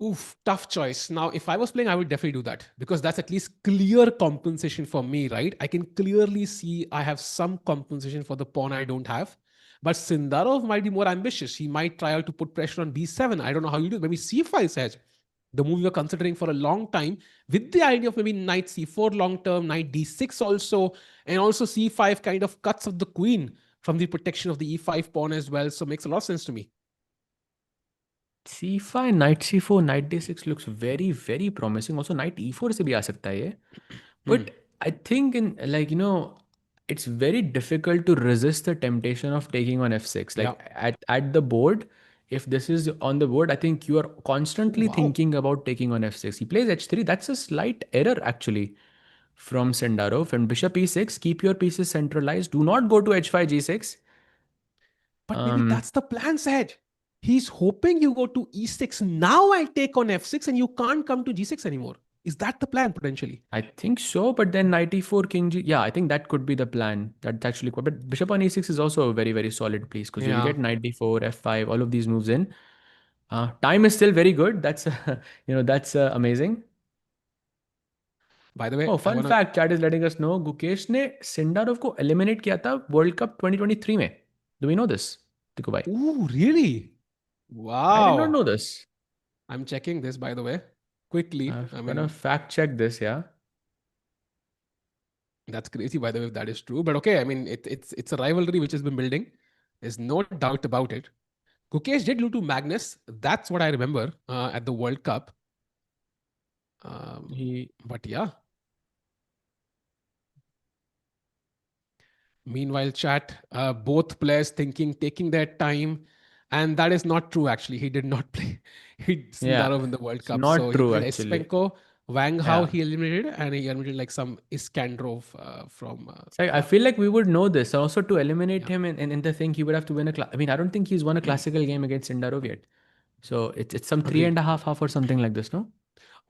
Oof, tough choice. Now, if I was playing, I would definitely do that because that's at least clear compensation for me, right? I can clearly see I have some compensation for the pawn I don't have. But Sindarov might be more ambitious. He might try out to put pressure on b7. I don't know how you do it. Maybe c5 Sahaj. The move you're considering for a long time, with the idea of maybe knight c4 long term, knight d6 also, and also c5 kind of cuts of the queen from the protection of the e5 pawn as well. So makes a lot of sense to me. c5, knight c4, knight d6 looks very, very promising. Also, knight e4 से भी आ सकता है ये. Hmm. But I think in like it's very difficult to resist the temptation of taking on f6. Yeah. Like at the board, if this is on the board, I think you are Oh, constantly wow. thinking about taking on f6. He plays h3. That's a slight error actually from Sindarov. And bishop e6, keep your pieces centralized. Do not go to h5 g6. But maybe Um, that's the plan, Sahaj. He's hoping you go to e6. Now I take on f6 and you can't come to g6 anymore. Is that the plan potentially? I think so, but then knight e4, king g. Yeah, I think that could be the plan. That's actually quite. But bishop on e6 is also a very, very solid piece because you'll Yeah. get knight d4, f5, all of these moves in. Time is still very good. That's that's amazing. By the way, Oh, I fun want to. fact, chat is letting us know Gukesh ने Sindarov को eliminate किया था world cup 2023 में. Do we know this, Tiku bhai? Ooh, really? I did not Wow. know this. I'm checking this, by the way, quickly. I'm I gonna mean, fact check this. Yeah. that's crazy, by the way, if that is true. But okay, I mean, it's a rivalry which has been building. There's no doubt about it. Gukesh did lose to Magnus. That's what I remember at the World Cup. Um, He but yeah, meanwhile, chat, both players thinking, taking their time. And that is not true, actually. He did not play yeah. Sindarov in the World It's Cup. So not he true played actually. Espenko, Wang Hao, Yeah. he eliminated, and he eliminated like some Iskandrov from, So I yeah, feel like we would know this. Also, to eliminate yeah, him in the thing, he would have to win a class. I mean, I don't think he's won a classical game against Sindarov yet. So it's some three agreed. and a half half or something like this, no?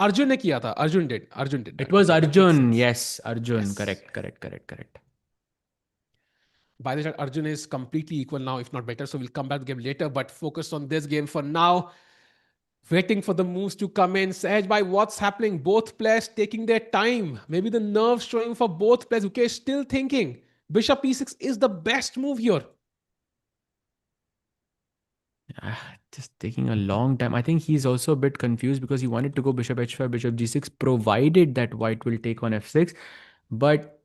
Arjun ne kiya tha. Arjun did It that. was That makes Arjun. sense. Yes, Arjun. Yes. Correct, correct, correct, correct. By the way, Arjun is completely equal now, if not better. So we'll come back to the game later, but focus on this game for now. Waiting for the moves to come in. Sahaj, by what's happening? Both players taking their time. Maybe the nerves showing for both players. Okay, still thinking Bishop e6 is the best move here. Just taking a long time. I think he's also a bit confused because he wanted to go bishop h5, bishop g6, provided that white will take on f6. But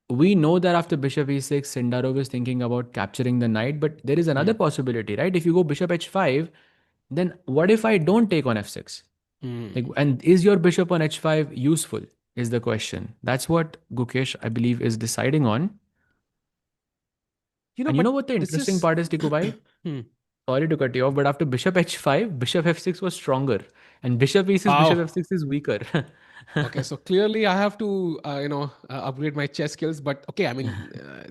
we know that after bishop e6, Sindarov is thinking about capturing the knight. But there is Hmm. another possibility, right? If you go bishop h5, then what if I don't take on f6? Like, Hmm. and is your bishop on h5 useful? Is the question. That's what Gukesh, I believe, is deciding on. And you know But what the this interesting is. part is, Tikubai? Hmm. Sorry to cut you off, but after bishop h5, bishop f6 was stronger, and bishop e6, bishop Wow. f6 is weaker. Okay, so clearly I have to, upgrade my chess skills. But okay, I mean,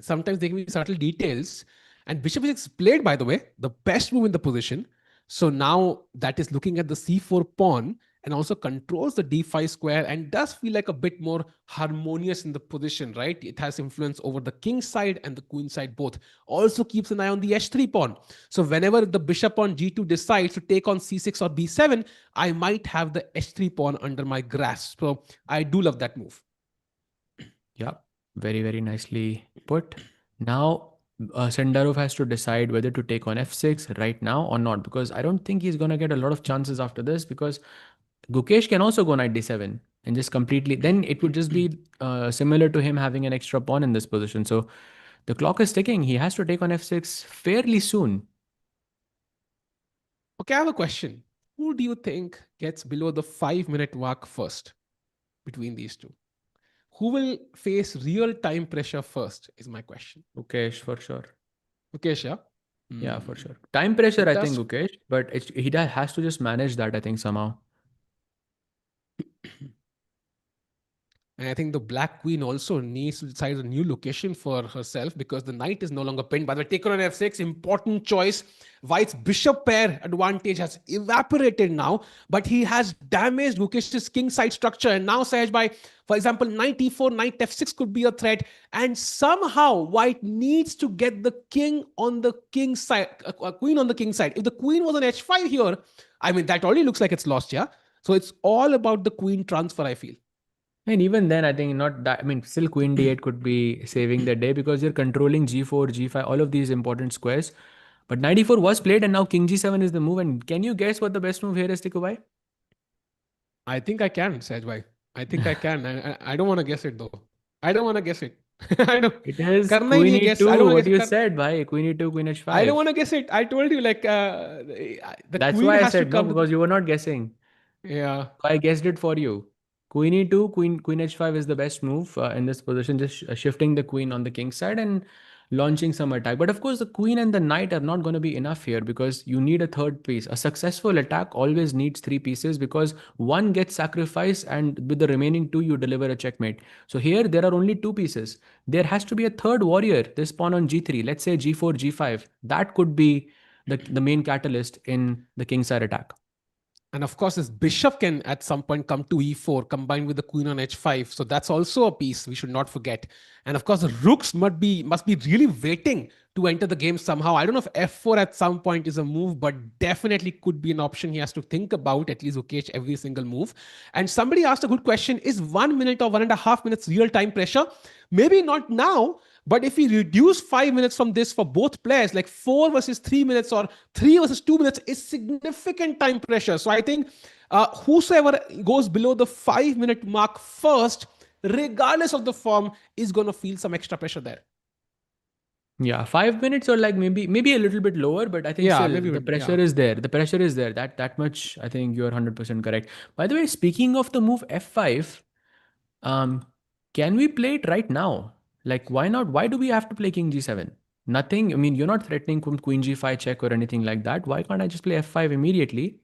sometimes there can be subtle details. And Bishop e6 played, by the way, the best move in the position. So now that is looking at the c4 pawn and also controls the d5 square and does feel like a bit more harmonious in the position, right? It has influence over the king side and the queen side both. Also keeps an eye on the h3 pawn. So whenever the bishop on g2 decides to take on c6 or b7, I might have the h3 pawn under my grasp. So I do love that move. Yeah, very, very nicely put. Now, Sendarov has to decide whether to take on f6 right now or not, because I don't think he's going to get a lot of chances after this, because Gukesh can also go knight d7. and just completely, then it would just be similar to him having an extra pawn in this position. So the clock is ticking. He has to take on f6 fairly soon. Okay, I have a question. Who do you think gets below the 5 minute mark first between these two? Who will face real time pressure first? Is my question. Gukesh for sure. Mukesh, yeah? Yeah, for Hmm. sure. Time pressure, It I think, does. Gukesh, but has to just manage that, I think, somehow. And I think the Black Queen also needs to decide a new location for herself because the knight is no longer pinned. By the way, taker on f6, important choice. White's bishop pair advantage has evaporated now, but he has damaged Gukesh's king side structure. And now, Sahaj, by, for example, knight e4, knight f6 could be a threat. And somehow, White needs to get the king on the king side, a queen on the king side. If the queen was on h5 here, I mean, that already looks like it's lost, yeah? So it's all about the queen transfer, I feel. And even then, I think not that. I mean, still Queen D8 could be saving the day because you're controlling G4, G5, all of these important squares. But 94 was played, and now King G7 is the move. And can you guess what the best move here is, Tikubai? I think I can, Sajbhai. I think I can. I don't want to guess it though. I don't want to guess it. I don't. It is करना ही Queen नहीं है guess. I don't E2. want to What guess it. you said, bhai. Queen E2, Queen I don't H5. want to guess it. I told you like the That's queen why I has to said no, come to the. because you were not guessing. Yeah. So I guessed it for you. Queen e2, queen h5 is the best move in this position, just shifting the queen on the king side and launching some attack. But of course, the queen and the knight are not going to be enough here because you need a third piece. A successful attack always needs three pieces because one gets sacrificed and with the remaining two, you deliver a checkmate. So here, there are only two pieces. There has to be a third warrior, this pawn on g3, let's say g4, g5. That could be the main catalyst in the king side attack. And of course, this bishop can at some point come to e4 combined with the queen on h5. So that's also a piece we should not forget. And of course, the rooks must be really waiting to enter the game somehow. I don't know if f4 at some point is a move, but definitely could be an option he has to think about, at least Ukesh, every single move. And somebody asked a good question: is 1 minute or 1.5 minutes real time pressure? Maybe not now, but if we reduce 5 minutes from this for both players, like 4 versus 3 minutes or 3 versus 2 minutes, is significant time pressure. So I think whosoever goes below the 5 minute mark first, regardless of the form, is going to feel some extra pressure there. Yeah, 5 minutes or like maybe a little bit lower, but I think Yeah, still maybe. the pressure Yeah. is there. The pressure is there. That much I think you're 100% correct. By the way, speaking of the move f5, um, can we play it right now? Like why not? Why do we have to play king g7? Nothing. I mean, you're not threatening from queen g5 check or anything like that. Why can't I just play f5 immediately?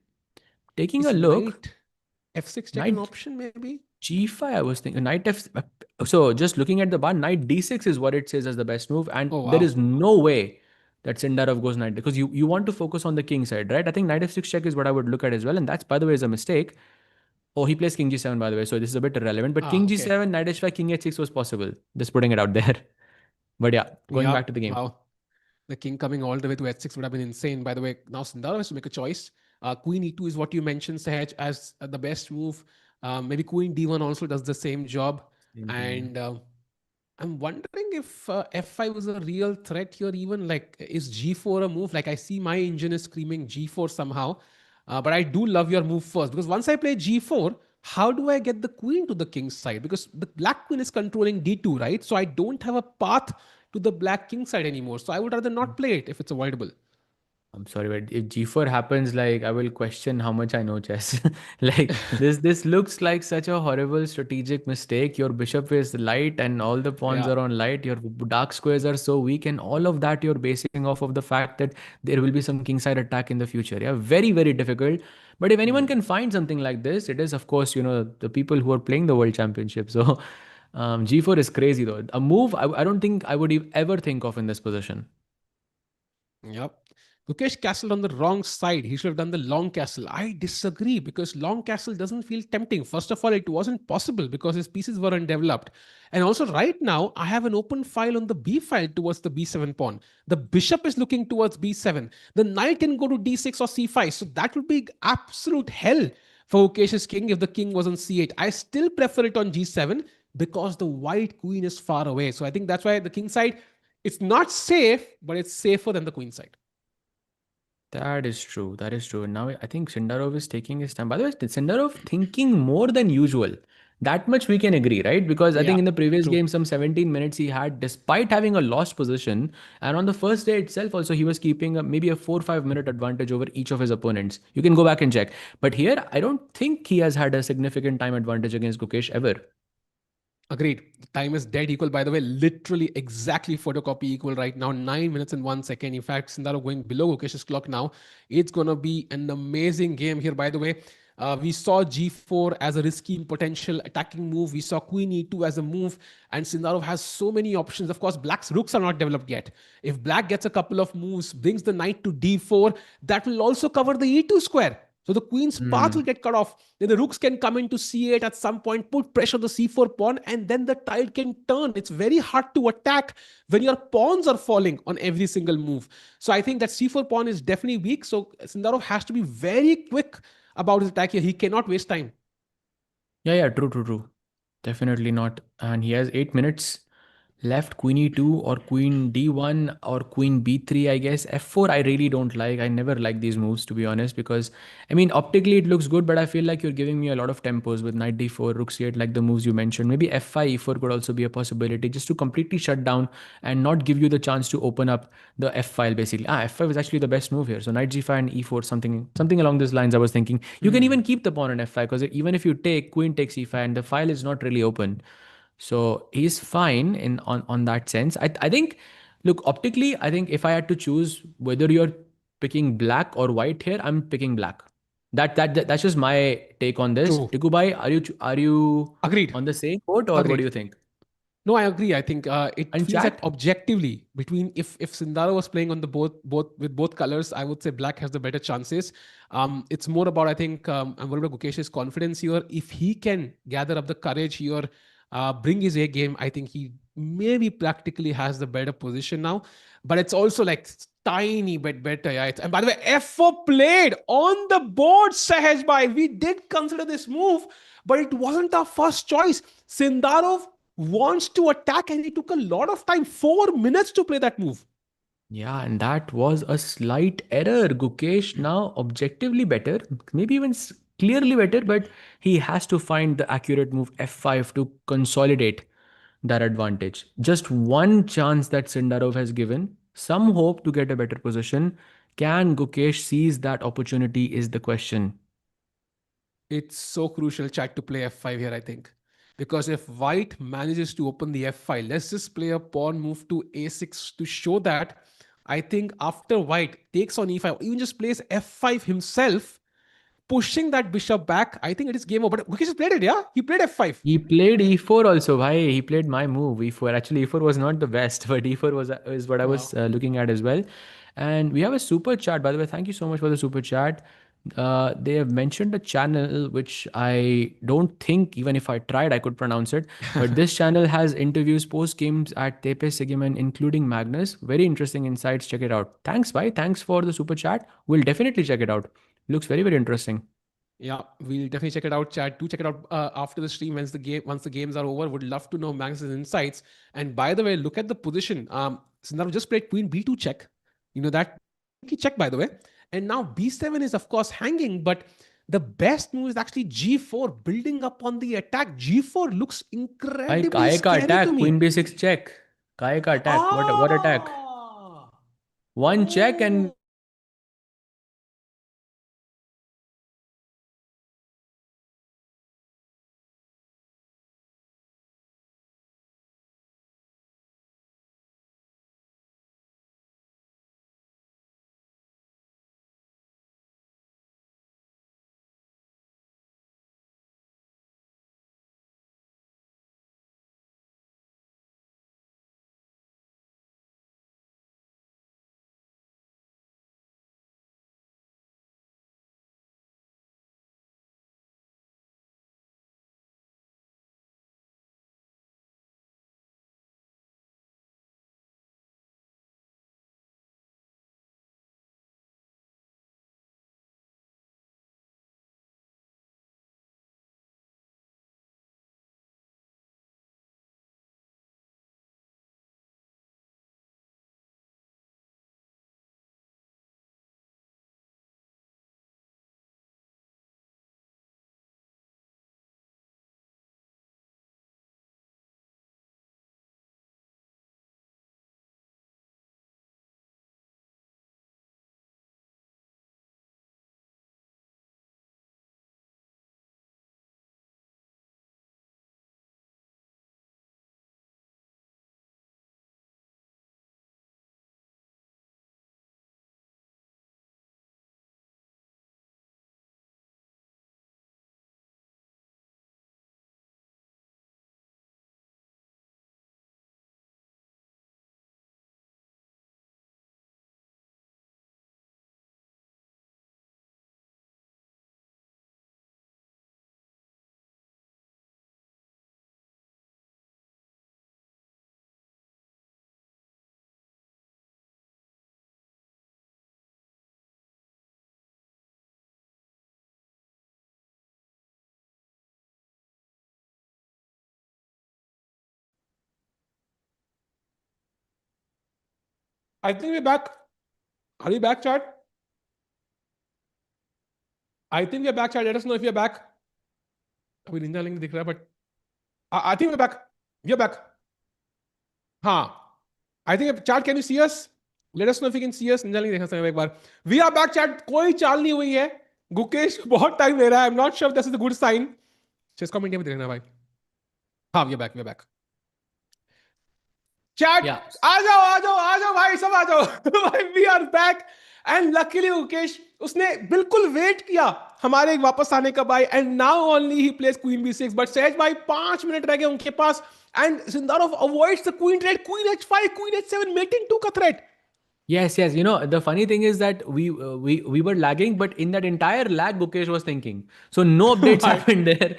Taking a Is look, knight f6 check an knight option, maybe? G5, I was thinking knight F. So just looking at the bar, knight D6 is what it says as the best move, and Oh, there wow. is no way that Sindarov goes knight because you want to focus on the king side, right? I think knight F6 check is what I would look at as well, and that's by the way is a mistake. Oh, he plays king G7 by the way, so this is a bit irrelevant. But king Okay. G7, knight H5, king H6 was possible. Just putting it out there. But yeah, going Yeah. back to the game. Wow. The king coming all the way to h6 would have been insane. By the way, now Sindarov has to make a choice. Queen e2 is what you mentioned, Sahaj, as the best move. Maybe queen d1 also does the same job. Same thing. And I'm wondering if f5 is a real threat here. Even like, is g4 a move? Like, I see my engine is screaming g4 somehow. But I do love your move first because once I play g4, how do I get the queen to the king's side? Because the black queen is controlling d2, right? So I don't have a path to the black king side anymore. So I would rather not play it if it's avoidable. I'm sorry, but if G4 happens, like I will question how much I know chess. Like this looks like such a horrible strategic mistake. Your bishop is light and all the pawns Yeah. are on light. Your dark squares are so weak, and all of that you're basing off of the fact that there will be some kingside attack in the future. Yeah, very, very difficult. But if anyone Hmm. can find something like this, it is of course, the people who are playing the world championship. So G4 is crazy though. A move I don't think I would ever think of in this position. Yep. Gukesh castled on the wrong side. He should have done the long castle. I disagree because long castle doesn't feel tempting. First of all, it wasn't possible because his pieces were undeveloped. And also, right now, I have an open file on the b file towards the b7 pawn. The bishop is looking towards b7. The knight can go to d6 or c5. So that would be absolute hell for Gukesh's king if the king was on c8. I still prefer it on g7 because the white queen is far away. So I think that's why the king side, it's not safe, but it's safer than the queen side. That is true. That is true. And now I think Sindarov is taking his time. By the way, Sindarov thinking more than usual. That much we can agree, right? Because I Yeah, think in the previous true. game, some 17 minutes he had, despite having a lost position, and on the first day itself, also he was keeping maybe a 4 or 5 minute advantage over each of his opponents. You can go back and check. But here, I don't think he has had a significant time advantage against Gukesh ever. Agreed. Time is dead equal, by the way, literally exactly photocopy equal right now. 9 minutes and 1 second. In fact, Sindarov going below Gukesh's clock now. It's going to be an amazing game here, by the way. We saw G4 as a risky potential attacking move. We saw Queen E2 as a move. And Sindarov has so many options. Of course, Black's rooks are not developed yet. If Black gets a couple of moves, brings the knight to D4, that will also cover the E2 square. So the queen's path will Hmm. get cut off. Then the rooks can come into c8 at some point, put pressure on the c4 pawn, and then the tile can turn. It's very hard to attack when your pawns are falling on every single move. So I think that c4 pawn is definitely weak. So Sindarov has to be very quick about his attack here. He cannot waste time. Yeah, yeah, true, true, true. Definitely not. And he has 8 minutes left. Queen e2 or queen d1 or queen b3, I guess. f4, I really don't like. I never like these moves, to be honest, because I mean, optically it looks good, but I feel like you're giving me a lot of tempos with knight d4, rook c8, like the moves you mentioned. Maybe f5, e4 could also be a possibility, just to completely shut down and not give you the chance to open up the f file, basically. F5 is actually the best move here. So knight g5 and e4, something along these lines I was thinking. You can even Hmm. keep the pawn on f5, because even if you take queen takes e5 and the file is not really open, so he's fine in on that sense. I think, look, optically, I think if I had to choose whether you're picking black or white here, I'm picking black. That's just my take on this. True. Tikubai, are you Agreed. on the same boat, or what do Agreed. you think? No, I agree. I think it And feels like chat? objectively between if Sindara was playing on the both with both colors, I would say black has the better chances. It's more about I think I'm worried about Gukesh's confidence here. If he can gather up the courage here, bring his A game, I think he maybe practically has the better position now. But it's also like tiny bit better. Yeah. And by the way, F4 played on the board, Sahaj Bhai. We did consider this move, but it wasn't our first choice. Sindarov wants to attack and he took a lot of time, 4 minutes to play that move. Yeah, and that was a slight error. Gukesh now objectively better, maybe even clearly better, but he has to find the accurate move f5 to consolidate that advantage. Just one chance that Sindarov has given, some hope to get a better position. Can Gukesh seize that opportunity is the question. It's so crucial, chat, to play f5 here, I think. Because if white manages to open the f5, let's just play a pawn move to a6 to show that. I think after white takes on e5, even just plays f5 himself, pushing that bishop back, I think it is game over. But Gukesh played it, yeah? He played f5. He played e4 also. Why? He played my move e4. Actually, e4 was not the best, but e4 was is what I was Wow. looking at as well. And we have a super chat, by the way. Thank you so much for the super chat. They have mentioned a channel which I don't think, even if I tried, I could pronounce it. But this channel has interviews post games at TePe Sigeman, including Magnus. Very interesting insights. Check it out. Thanks, bye. Thanks for the super chat. We'll definitely check it out. Looks very, very interesting. Yeah, we'll definitely check it out, Chad. Do check it out after the stream once the games are over. Would love to know Magnus's insights. And by the way, look at the position. Sindaru just played Queen B2 check. You know that key check, by the way. And now B7 is of course hanging, but the best move is actually G4, building up on the attack. G4 looks Bhai, incredibly kahe ka scary to attack? Queen me. b6 check. Kahe ka attack? What attack? Ah, One check and oh. I think we're back. Are we back, chat? I think we're back, chat. Let us know if we're back. अभी निंदा link दिख रहा है, but I think we're back. We're back. हाँ. I think, chat, can you see us? Let us know if you can see us. निंदा link देखना चाहिए एक बार. We are back, chat. कोई चाल नहीं हुई है. गुकेश बहुत टाइम ले रहा है. I'm not sure if this is a good sign. Chesscom India में देखना भाई. हाँ, we're back. We're back. Chat, Yeah. आ जाओ भाई, सब आ जाओ. भाई, we are back. And luckily, Gukesh, उसने बिल्कुल वेट किया हमारे वापस आने का भाई. And now only he plays Queen B6. But सहज भाई 5 मिनट रह गए उनके पास. And Sindarov avoids the queen threat. Queen H5, Queen H7, mating 2 का threat. Yes, yes. You know, the funny thing is that we were lagging, but in that entire lag, Gukesh was thinking. So no updates happened there.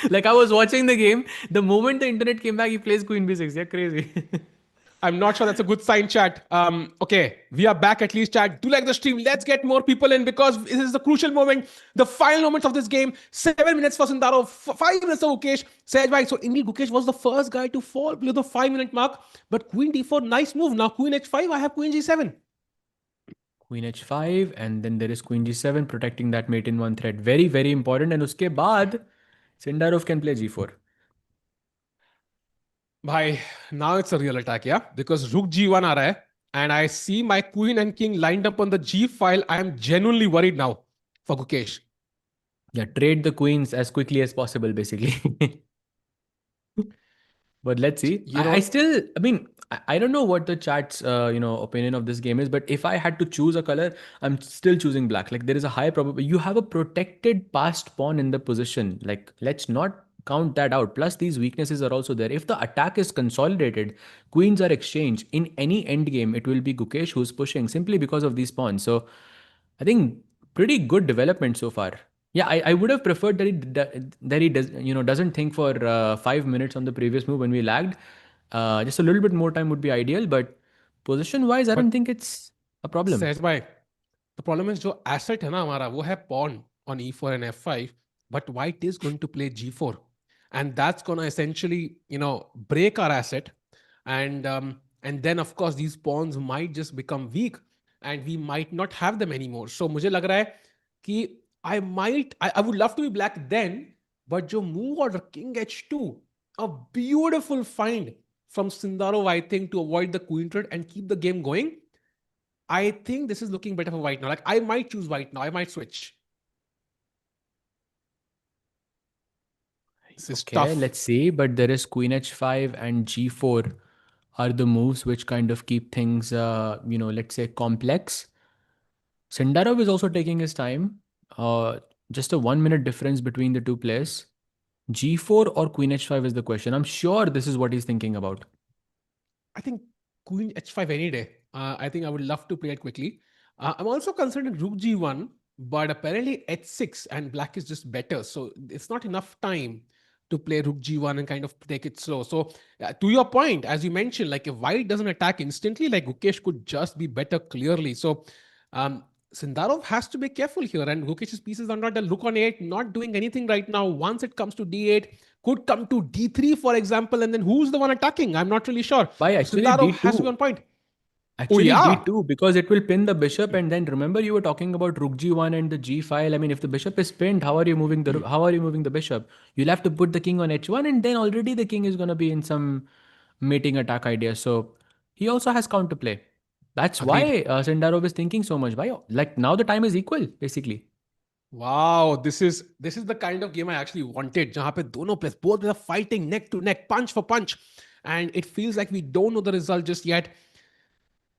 Like I was watching the game. The moment the internet came back, he plays Queen B6. Yeah, crazy. I'm not sure that's a good sign, chat. Okay, we are back at least, chat. Do like the stream. Let's get more people in because this is the crucial moment, the final moments of this game. 7 minutes for Sindarov, 5 minutes for Gukesh. Sehaj bhai, so indeed Gukesh was the first guy to fall below the 5-minute mark. But Queen D4, nice move. Now Queen H5, I have Queen G7. Queen H5, and then there is Queen G7 protecting that mate in one thread. Very, very important. And uske baad, Sindarov can play G4. Bhai, now it's a real attack, yeah? Because Rook G1 aa raha hai, and I see my Queen and King lined up on the G file. I am genuinely worried now for Gukesh. Yeah, trade the queens as quickly as possible, basically. But let's see. I still, I mean, I don't know what the chat's, opinion of this game is, but if I had to choose a color, I'm still choosing black. Like there is a high probability. You have a protected passed pawn in the position. Like let's not count that out. Plus these weaknesses are also there. If the attack is consolidated, queens are exchanged. In any end game, it will be Gukesh who's pushing simply because of these pawns. So I think pretty good development so far. Yeah, I would have preferred that he does doesn't think for 5 minutes on the previous move when we lagged. Just a little bit more time would be ideal, but position wise, I don't think it's a problem. सहज भाई, the problem is जो asset है ना हमारा वो है pawn on E4 and F5, but white is going to play G4, and that's going to essentially break our asset, and then of course these pawns might just become weak, and we might not have them anymore. So मुझे लग रहा है कि I would love to be black then, but जो move order King H2, a beautiful find from Sindarov, I think, to avoid the queen threat and keep the game going. I think this is looking better for white now. Like I might choose white now. I might switch. This is tough. Let's see. But there is Queen H5 and G4 are the moves which kind of keep things, let's say complex. Sindarov is also taking his time. Just a 1 minute difference between the two players. G4 or Queen H5 is the question. I'm sure this is what he's thinking about. I think Queen H5 any day. I think I would love to play it quickly. I'm also considering Rook G1, but apparently H6 and black is just better. So it's not enough time to play Rook G1 and kind of take it slow. So to your point, as you mentioned, like if white doesn't attack instantly, like Gukesh could just be better clearly. So Sindarov has to be careful here, and Gukesh's pieces are not done. Rook on 8, not doing anything right now. Once it comes to D8, could come to D3, for example, and then who's the one attacking? I'm not really sure. Why actually Sindarov D2 has to be on point. Actually, D2, because it will pin the bishop, and then remember you were talking about Rook G1 and the G file. I mean, if the bishop is pinned, how are you moving the bishop? You'll have to put the king on H1, and then already the king is going to be in some mating attack idea. So he also has counterplay. That's why Sindarov is thinking so much. Why? Like now the time is equal, basically. Wow, this is the kind of game I actually wanted. जहाँ पे दोनों players, both players are fighting neck to neck, punch for punch, and it feels like we don't know the result just yet.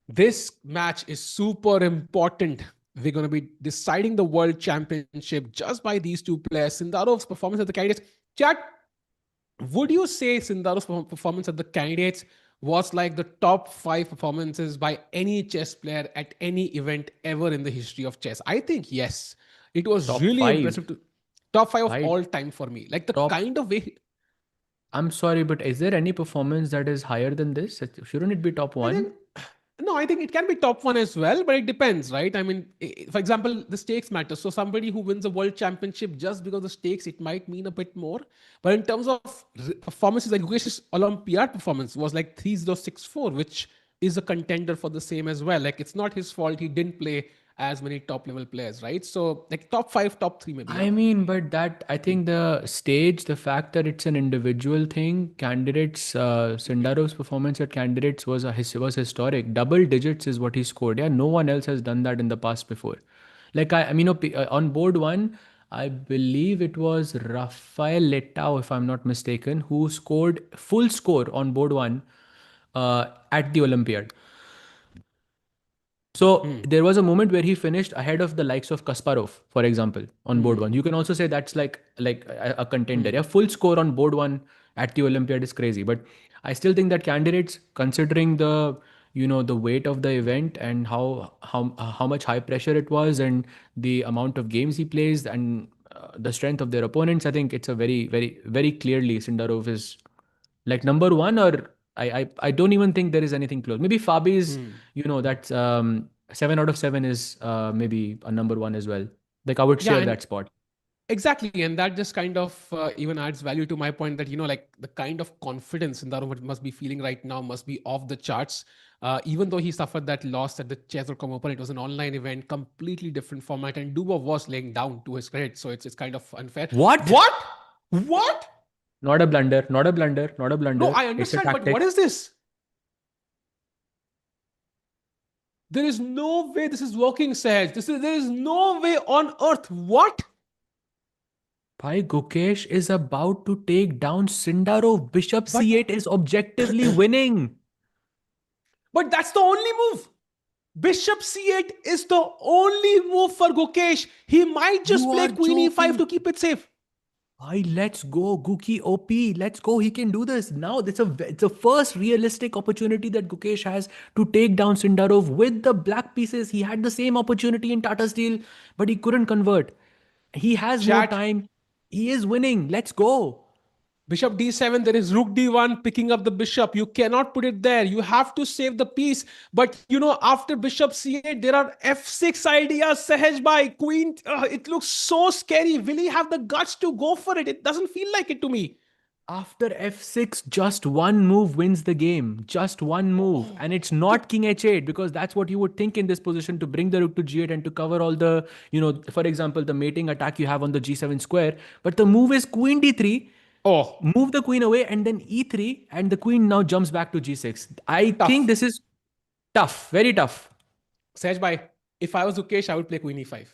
This match is super important. We're going to be deciding the world championship just by these two players. Sindarov's performance at the candidates. Chat, would you say Sindarov's performance at the candidates was like the top 5 performances by any chess player at any event ever in the history of chess? I think yes. It was Top really 5. impressive. Top 5 of all time for me. Like the kind of way. I'm sorry, but is there any performance that is higher than this? Shouldn't it be top 1? No, I think it can be top 1 as well, but it depends, right? I mean, for example, the stakes matter. So somebody who wins a world championship just because of the stakes, it might mean a bit more. But in terms of performances, like Gukesh's Olympiad performance was like 3064, which is a contender for the same as well. Like it's not his fault he didn't play as many top level players, right? So like top five, top three, maybe. Yeah. I mean, but that I think the stage, the fact that it's an individual thing, candidates, Sindarov's performance at candidates was historic. Double digits is what he scored. Yeah, no one else has done that in the past before. Like I mean, on board one, I believe it was Rafael Letao, if I'm not mistaken, who scored full score on board one at the Olympiad. So Hmm. there was a moment where he finished ahead of the likes of Kasparov, for example, on board Hmm. one. You can also say that's like a contender. Hmm. Yeah, full score on board one at the Olympiad is crazy. But I still think that candidates, considering the the weight of the event and how much high pressure it was and the amount of games he plays and the strength of their opponents, I think it's a very clearly Sindarov is like number one, or I don't even think there is anything close. Maybe Fabi's, Hmm. that's 7 out of 7 is maybe a number one as well. Like I would Yeah, share and that spot. exactly, and that just kind of even adds value to my point that like the kind of confidence Sindarov must be feeling right now must be off the charts. Even though he suffered that loss at the Chess.com Open, it was an online event, completely different format, and Dubov was laying down to his credit, so it's kind of unfair. What? What? What? Not a blunder. Not a blunder. Not a No, blunder. I It's a understand, but what tactic. is this? There is no way this is working, Sahaj. There is no way on earth. What? Bhai, Gukesh is about to take down Sindarov. Bishop But C8 is objectively winning. but that's the only move. Bishop c8 is the only move for Gukesh. He might just You play are queen e5 joking. to keep it safe. Bhai, let's go, Guki OP. Let's go. He can do this. Now it's a first realistic opportunity that Gukesh has to take down Sindarov with the black pieces. He had the same opportunity in Tata Steel, but he couldn't convert. He has more Chat, time. He is winning. Let's go. bishop d7, there is rook d1 picking up the bishop. You cannot put it there. You have to save the piece. But after bishop c8, there are f6 ideas. Sahaj by queen. It looks so scary. Will he have the guts to go for it? It doesn't feel like it to me. After f6, just one move wins the game. Just one move. Oh, And it's not king h8 because that's what you would think in this position to bring the rook to g8 and to cover all the, for example, the mating attack you have on the g7 square. But the move is queen d3, oh, move the queen away, and then e3, and the queen now jumps back to g6. I think tough. this is tough, very tough. Sahaj bhai, if I was Ukesh, I would play queen e5.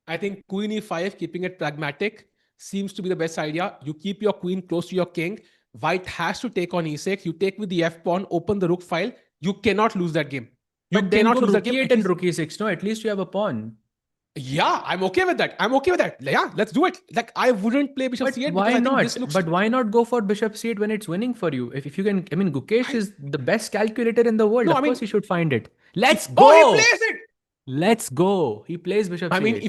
I think queen e5, keeping it pragmatic, seems to be the best idea. You keep your queen close to your king. White has to take on e6. You take with the f pawn, open the rook file. You cannot lose that game. You But then cannot go lose that rook game. e8 At and least, rook e6. No, at least you have a pawn. yeah, I'm okay with that. I'm okay with that. Yeah, let's do it. Like, I wouldn't play bishop But c8 because why I think this not? looks. But why not go for bishop c8 when it's winning for you? If you can, I mean, Gukesh I is the best calculator in the world. No, I Of course, mean, he should find it. Let's oh, he go. plays it. Let's go. He plays bishop I mean, c8.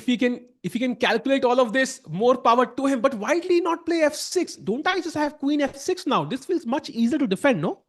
if he can calculate all of this, more power to him. But why did he not play f6? Don't I just have queen f6 now? This feels much easier to defend, no?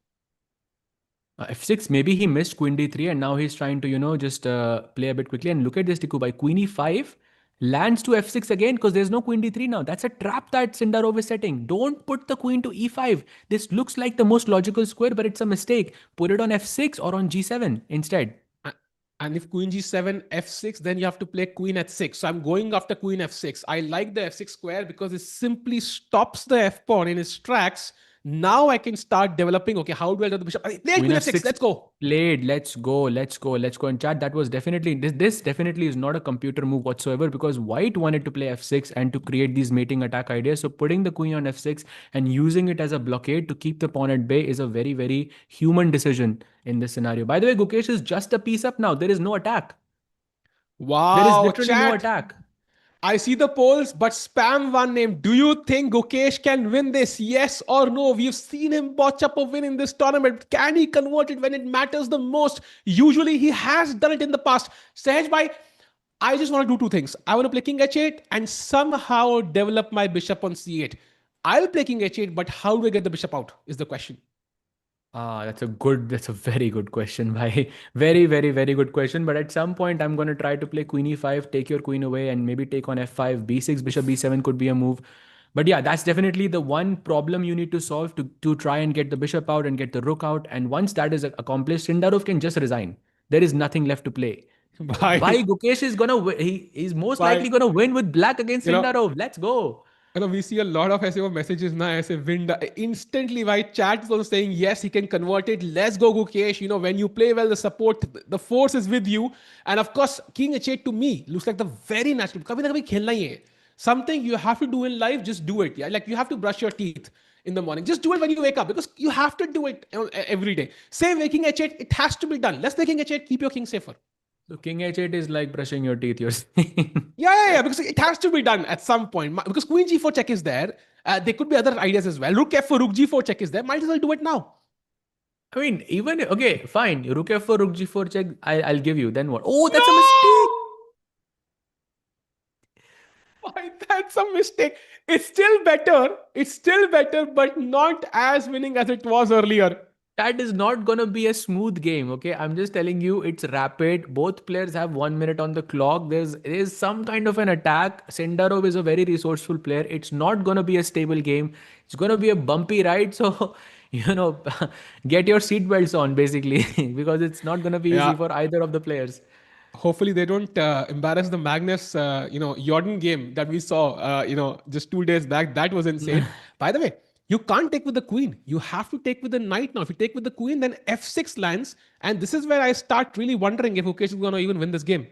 f6, maybe he missed queen d3 and now he's trying to, just play a bit quickly. And look at this, Tiku, by queen e5 lands to f6 again because there's no queen d3 now. That's a trap that Sindarov is setting. Don't put the queen to e5. This looks like the most logical square, but it's a mistake. Put it on f6 or on g7 instead. A- And if queen g7, f6, then you have to play queen h6. So I'm going after queen f6. I like the f6 square because it simply stops the f pawn in its tracks. Now I can start developing. Okay, how do I do the bishop? Play Queen queen f6. f6 Let's go. played. Let's go. Let's go. Let's go. And chat, that was definitely this definitely is not a computer move whatsoever because white wanted to play f6 and to create these mating attack ideas. So putting the queen on f6 and using it as a blockade to keep the pawn at bay is a very human decision in this scenario. By the way, Gukesh is just a piece up now. There is no attack. There is Wow, literally no chat. attack. I see the polls, but spam one name. Do you think Gukesh can win this? Yes or no? We've seen him botch up a win in this tournament. Can he convert it when it matters the most? Usually he has done it in the past. Sahaj bhai, I just want to do two things. I want to play king h8 and somehow develop my bishop on c8. I'll play king h8, but how do I get the bishop out? Is the question. That's a very good question, bhai. Very good question. But at some point, I'm going to try to play queen e5, take your queen away, and maybe take on f5, b6, bishop b7 could be a move. But yeah, that's definitely the one problem you need to solve to try and get the bishop out and get the rook out. And once that is accomplished, Sindarov can just resign. There is nothing left to play. Bye. Bhai, Gukesh is gonna he's most likely Bye. gonna win with black against You know, Sindarov. Let's go. we see a lot of SEO messages now. I say win instantly. Right, chat is also saying yes, he can convert it. Let's go, Gukesh. When you play well, the support, the force is with you. And of course, King H8 to me looks like the very natural. कभी ना कभी खेलना ही है. Something you have to do in life, just do it. Yeah, like you have to brush your teeth in the morning. Just do it when you wake up because you have to do it every day. Same way, King H8, it has to be done. Let's play King H8. Keep your king safer. So King H8 is like brushing your teeth, you're saying. Yeah, because it has to be done at some point. Because Queen G4 check is there. There could be other ideas as well. Rook F4, Rook G4 check is there. Might as well do it now. I mean, even okay, fine. Rook F4, Rook G4 check. I'll give you. Then what? Oh, that's a mistake. No! Why, that's a mistake. It's still better. It's still better, but not as winning as it was earlier. That is not gonna be a smooth game. Okay, I'm just telling you, it's rapid. Both players have 1 minute on the clock. There is some kind of an attack. Sindarov is a very resourceful player. It's not gonna be a stable game. It's gonna be a bumpy ride. So, you know, get your seatbelts on basically because it's not gonna be easy Yeah. for either of the players. Hopefully they don't embarrass the Magnus, Jordan game that we saw, just 2 days back. That was insane. By the way, you can't take with the queen. You have to take with the knight now. If you take with the queen, then f6 lands. And this is where I start really wondering if Gukesh is going to even win this game.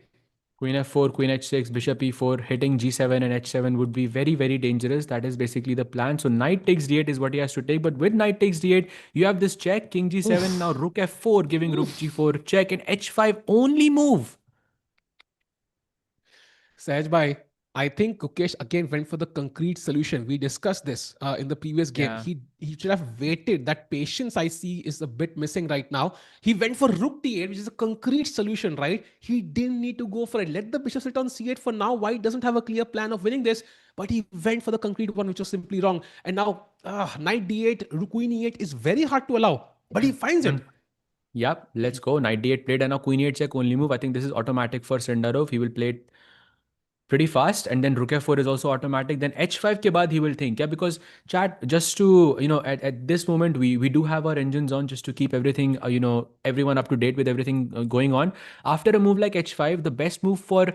Queen f4, queen h6, bishop e4, hitting g7 and h7 would be very, very dangerous. That is basically the plan. So knight takes d8 is what he has to take. But with knight takes d8, you have this check, king g7, Oof. now rook f4, giving rook Oof. g4 check, and h5 only move. Sahaj bhai, I think Gukesh again went for the concrete solution. We discussed this in the previous game. Yeah. He should have waited. That patience I see is a bit missing right now. He went for rook d8, which is a concrete solution, right? He didn't need to go for it. Let the bishop sit on c8 for now. White doesn't have a clear plan of winning this, but he went for the concrete one, which was simply wrong. And now knight d8, rook queen e8 is very hard to allow, but he finds it. Yep, let's go. Knight d8 played and now queen e8 check only move. I think this is automatic for Sindarov. He will play it pretty fast, and then rook f4 is also automatic. Then h5 ke baad he will think, yeah, because chat, just to at this moment we do have our engines on just to keep everything everyone up to date with everything going on. After a move like h5, the best move for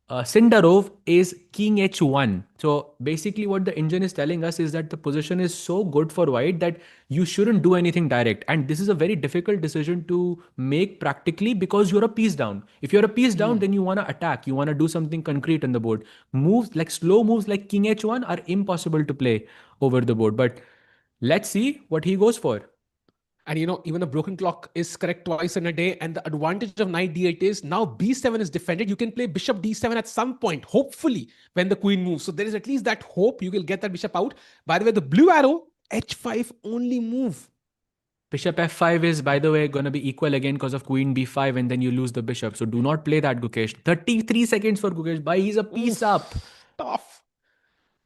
Sindarov is king h1. So basically what the engine is telling us is that the position is so good for white that you shouldn't do anything direct. And this is a very difficult decision to make practically because you're a piece down. If you're a piece down, then you want to attack. You want to do something concrete on the board. Slow moves like king h1 are impossible to play over the board. But let's see what he goes for. And even the broken clock is correct twice in a day. And the advantage of knight d8 is now b7 is defended. You can play bishop d7 at some point, hopefully, when the queen moves. So there is at least that hope you will get that bishop out. By the way, the blue arrow, h5 only move. Bishop f5 is, by the way, going to be equal again because of queen b5, and then you lose the bishop. So do not play that, Gukesh. 33 seconds for Gukesh. Bhai, he's a piece up. Tough.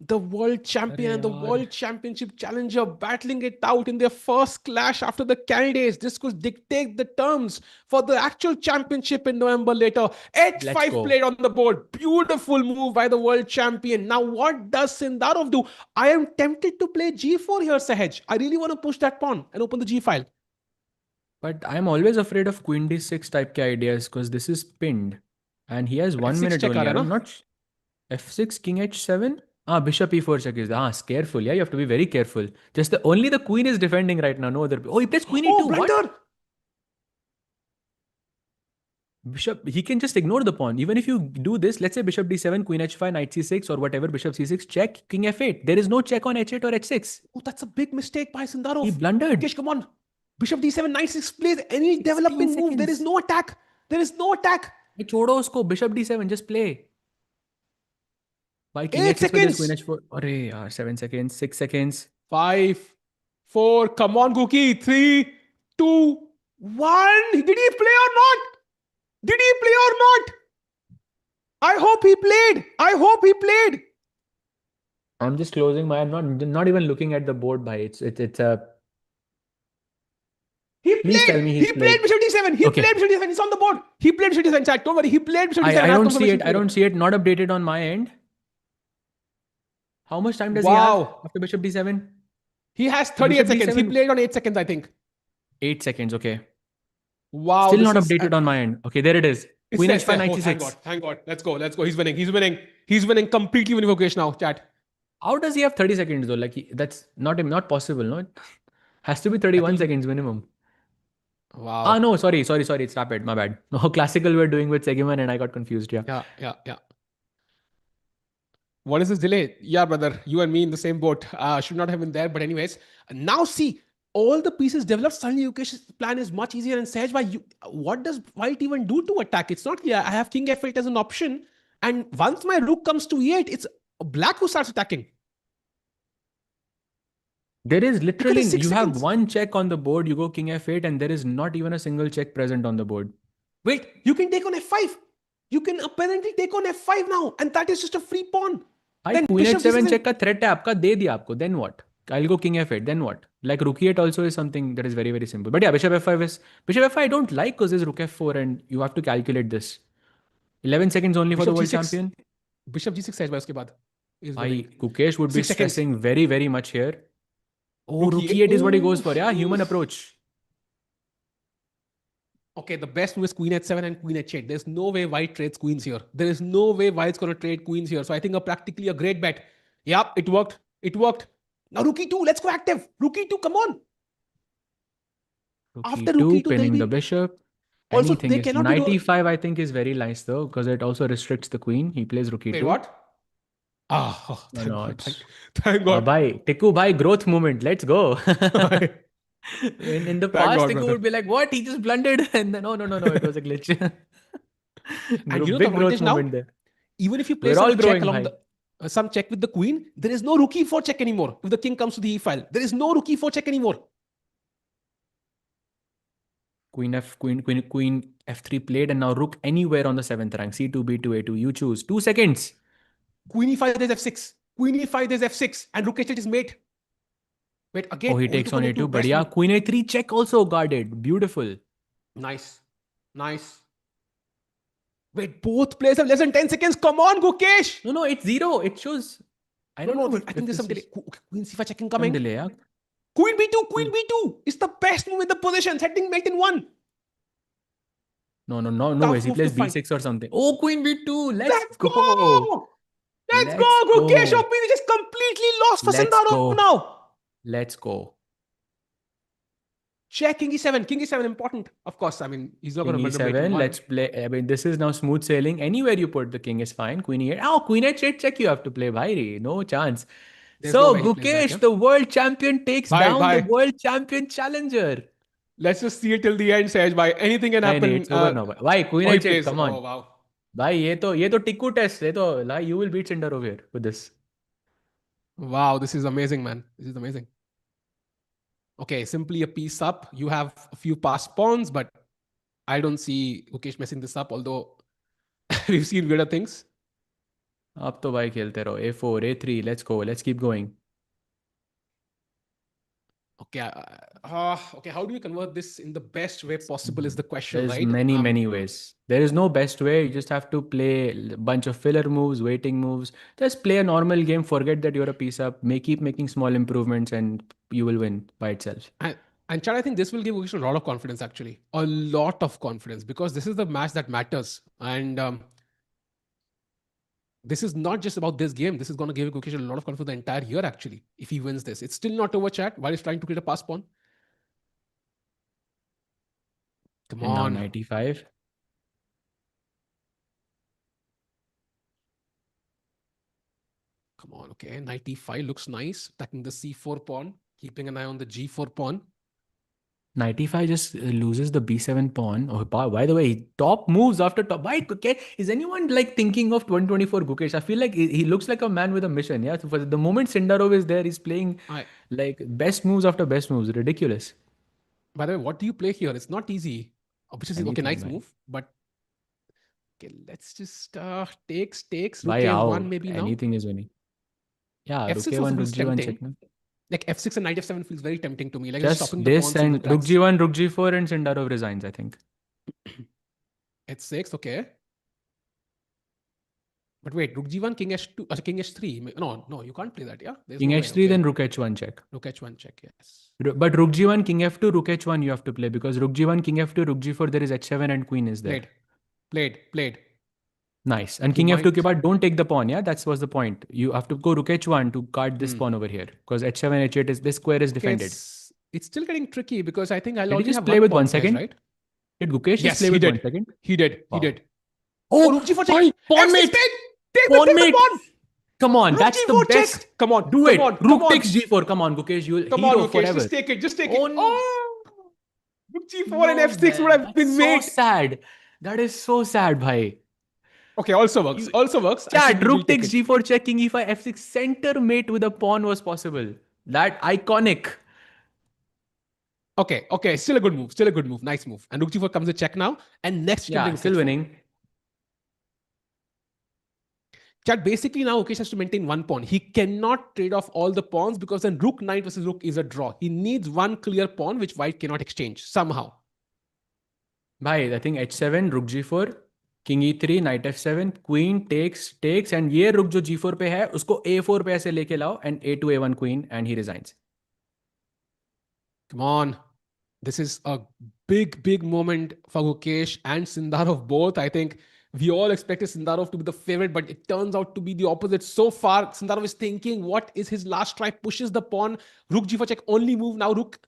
The world champion and the world championship challenger battling it out in their first clash after the candidates. This could dictate the terms for the actual championship in November later. h5 played on the board. Beautiful move by the world champion. Now what does Sindarov do? I am tempted to play g4 here, Sahaj. I really want to push that pawn and open the g file. But I'm always afraid of queen d6 type ke ideas because this is pinned. And he has 1 minute only. I'm not... f6, king h7? Bishop e4 check is careful. Yeah, you have to be very careful. Just only the queen is defending right now. No other. Oh, he plays queen e2. What? Bishop. He can just ignore the pawn. Even if you do this, let's say bishop d7, queen h5, knight c6, or whatever, bishop c6, check, king f8. There is no check on h8 or h6. Oh, that's a big mistake by Sindarov. He blundered. Gukesh, come on. Bishop d7, knight c6 plays any developing move. There is no attack. There is no attack. Chodo usko. Bishop d7, just play. By king 8 seconds. Queen h4. Arey, 7 seconds, 6 seconds. 5, 4, come on, Guki. 3, 2, 1. Did he play or not? Did he play or not? I hope he played. I hope he played. I'm just closing my. I'm not even looking at the board. By it's a. He played. Please tell me he played bishop d7. He played bishop d7. It's on the board. He played bishop d7. Chat. Don't worry. He played bishop d7. I don't see it. I don't see it. Not updated on my end. How much time does he have Wow. after bishop d7? He has So 38 bishop seconds. He d7, played on 8 seconds, I think. 8 seconds. Okay. Wow, Still this not is updated on my end. Okay, there it is. it's Queen there, h5 Oh, knight thank God. c6. Thank God. Let's go. Let's go. He's winning. He's winning. He's winning. Completely winning Gukesh now, chat. How does he have 30 seconds though? Like that's not possible, no? It has to be I 31 think seconds minimum. Ah, wow. no, sorry. It's rapid. My bad. No, classical we're doing with Sigeman and I got confused. Yeah. Yeah. What is this delay? Yeah, brother. You and me in the same boat. Should not have been there. But anyways, now see all the pieces developed. Suddenly, Yukesh's plan is much easier. And Sahaj, why you? What does white even do to attack? It's not clear. I have king f8 as an option, and once my rook comes to e8, it's black who starts attacking. There is Look at the literally, six you have seconds. one check on the board, you go king f8, and there is not even a single check present on the board. Wait, you can take on f5. You can apparently take on f5 now, and that is just a free pawn. I Then queen bishop h7 c7. check का threat है आपका दे दिया आपको then what? I'll go king f8 then what? Like rook e8 also is something that is very very simple. But yeah, bishop f5 I don't like because there's rook f4 and you have to calculate this. 11 seconds only for the Bishop world g6. champion. Bishop g6 Sahaj bhai uske baad is winning. I Gukesh would be 6 seconds. stressing very very much here. Oh, Rook rook e8. e8 is what he goes for. Yeah, human Oof. approach. Okay, the best move is queen h7 and queen h8. There's no way white trades queens here. There is no way white's going to trade queens here. So I think practically a great bet. Yep, it worked. It worked. Now rook e2. Let's go active. Rook e2. Come on. Rook After rook e2, e2, there'll pinning the be bishop. also Anything they is cannot be knight e5 I think is very nice though because it also restricts the queen. He plays rook Wait, e2. what? Ah, oh, No, thank no, God. it's Thank God. bhai, Tiku bhai, growth movement. Let's go. In the Thank past, God, Tiku brother. would be like, "What? He just blundered," and then, no, it was a glitch. And you know the Big growth advantage now? movement there. Even if you play We're some all check growing, along bhai. the some check with the queen, there is no rook e4 check anymore. If the king comes to the e file, there is no rook e4 check anymore. Queen f3 played, and now rook anywhere on the 7th rank. C2, B2, A2. You choose. 2 seconds. Queen e5 there's f6. Queen e5 there's f6, and rook h8 is mate. Wait, Oh, again, he only takes took on on A2. a2. But Best yeah, move. Queen A3 check also guarded. Beautiful. Nice. Wait, both players have less than 10 seconds. Come on, Gukesh. No, it's 0. It shows. I don't know I if think there's this some delay. is Queen c5 checking some coming. delay. Yeah? Queen b2, Queen b2 is the best move in the position. Setting mate in one. No Tough ways. He move to plays find. b6 or something. Oh, Queen b2. Let's Let's go. go. Let's go, Let's Gukesh. go. Opinion is completely lost for Let's Sindarov go. now. Let's go. Check King e7. King e7 important. Of course, I mean, he's not going King to murder mate in e7. one. Let's play. I mean, this is now smooth sailing. Anywhere you put the king is fine. Queen e8. Oh, Queen h8 check you have to play. Bhai. No chance. There's no So, way he plays that, yeah? Gukesh, the world champion, takes down the Bye. world champion challenger. Let's just see it till the end, Sahaj. Bye. Anything can नहीं, happen. it's over now. Why? Queen He h8. plays. Come Oh, on. wow. Bhai, ये तो Tikku test. ये तो like you will beat Sindarov here with this. Wow, this is amazing, man. This is amazing. Okay, simply a piece up. You have a few passed pawns, but I don't see Gukesh messing this up, although we've seen weirder things. अब तो भाई खेलते रहो. A4, A3. Let's go. Let's keep going. Okay, okay. How do we convert this in the best way possible is the question, There's right? many ways. There is no best way. You just have to play a bunch of filler moves, waiting moves. Just play a normal game. Forget that you're a piece up. Keep making small improvements, and you will win by itself. And Chad, I think this will give Gukesh a lot of confidence, actually. A lot of confidence, because this is the match that matters. And this is not just about this game. This is going to give Gukesh a lot of confidence the entire year, actually, if he wins this. It's still not over, chat, while he's trying to create a pass pawn. Come And now on. 95. Come on, okay. 95 looks nice. Attacking the c4 pawn, keeping an eye on the g4 pawn. 95 just loses the b7 pawn. Oh, by the way, top moves after top. Why, is anyone like thinking of 2024 Gukesh? I feel like he looks like a man with a mission. Yeah, so for the moment Sindarov is there, he's playing like best moves after best moves. Ridiculous. By the way, what do you play here? It's not easy. Which is okay, nice move, but okay, let's just takes rook a1 maybe now. Anything is winning. Yeah, rook f6 a1, rook feels g1 tempting. check. No? Like f6 and knight f7 feels very tempting to me. Like Just stopping the this pawns in the and rook tracks. g1, rook g4, and Sindarov resigns, I think. h6, okay. But wait, Rook G1, King H2, King H3. No, you can't play that. Yeah, there's King no way. H3, Okay, then Rook H1 check. Rook H1 check. Yes. But Rook G1, King F2, Rook H1 you have to play because Rook G1, King F2, Rook G4, there is H7 and Queen is there. Played. Nice. And You King F2 ke might. baad, don't take the pawn. Yeah, that was the point. You have to go Rook H1 to guard this pawn over here because H7, H8 is this square is Okay, defended. it's still getting tricky because I think I'll Did he only just have play one with pawn 1 pairs, second? right? Did Gukesh just Yes, play he with did. 1 second? He did. Wow. Oh, Rook G4 check. Oh, pawn F6 mate. take Pawn the mate. pawn. Come on, Rook that's the G4 best. check. Come on, Do come it. on, Rook come on. takes G4. Come on, Gukesh. You'll Come on, hero Gukesh, forever. just take it. Just take Oh, it. Oh, Rook G4 and no, F6 would man. have been That's made. so sad. That is so sad, bhai. Okay, also works. Also works. I Chat, think we will Rook take takes it. G4 check, King E5, F6. Center mate with a pawn was possible. That iconic. Okay. Still a good move. Still a good move. Nice move. And Rook G4 comes a check now. And next you can Yeah, bring still H4. winning. Chat, basically now Gukesh has to maintain one pawn. He cannot trade off all the pawns because then Rook Knight versus Rook is a draw. He needs one clear pawn which White cannot exchange somehow. Bhai, I think H7, Rook G4, King E3, Knight F7, Queen takes, and ये Rook जो G4 पे है, उसको A4 पे ऐसे लेके लाओ and A2, A1 Queen and he resigns. Come on. This is a big moment for Gukesh and Sindarov both. I think we all expected Sindarov to be the favorite, but it turns out to be the opposite. So far, Sindarov is thinking, what is his last try? Pushes the pawn. Rook G4 check, only move. Now Rook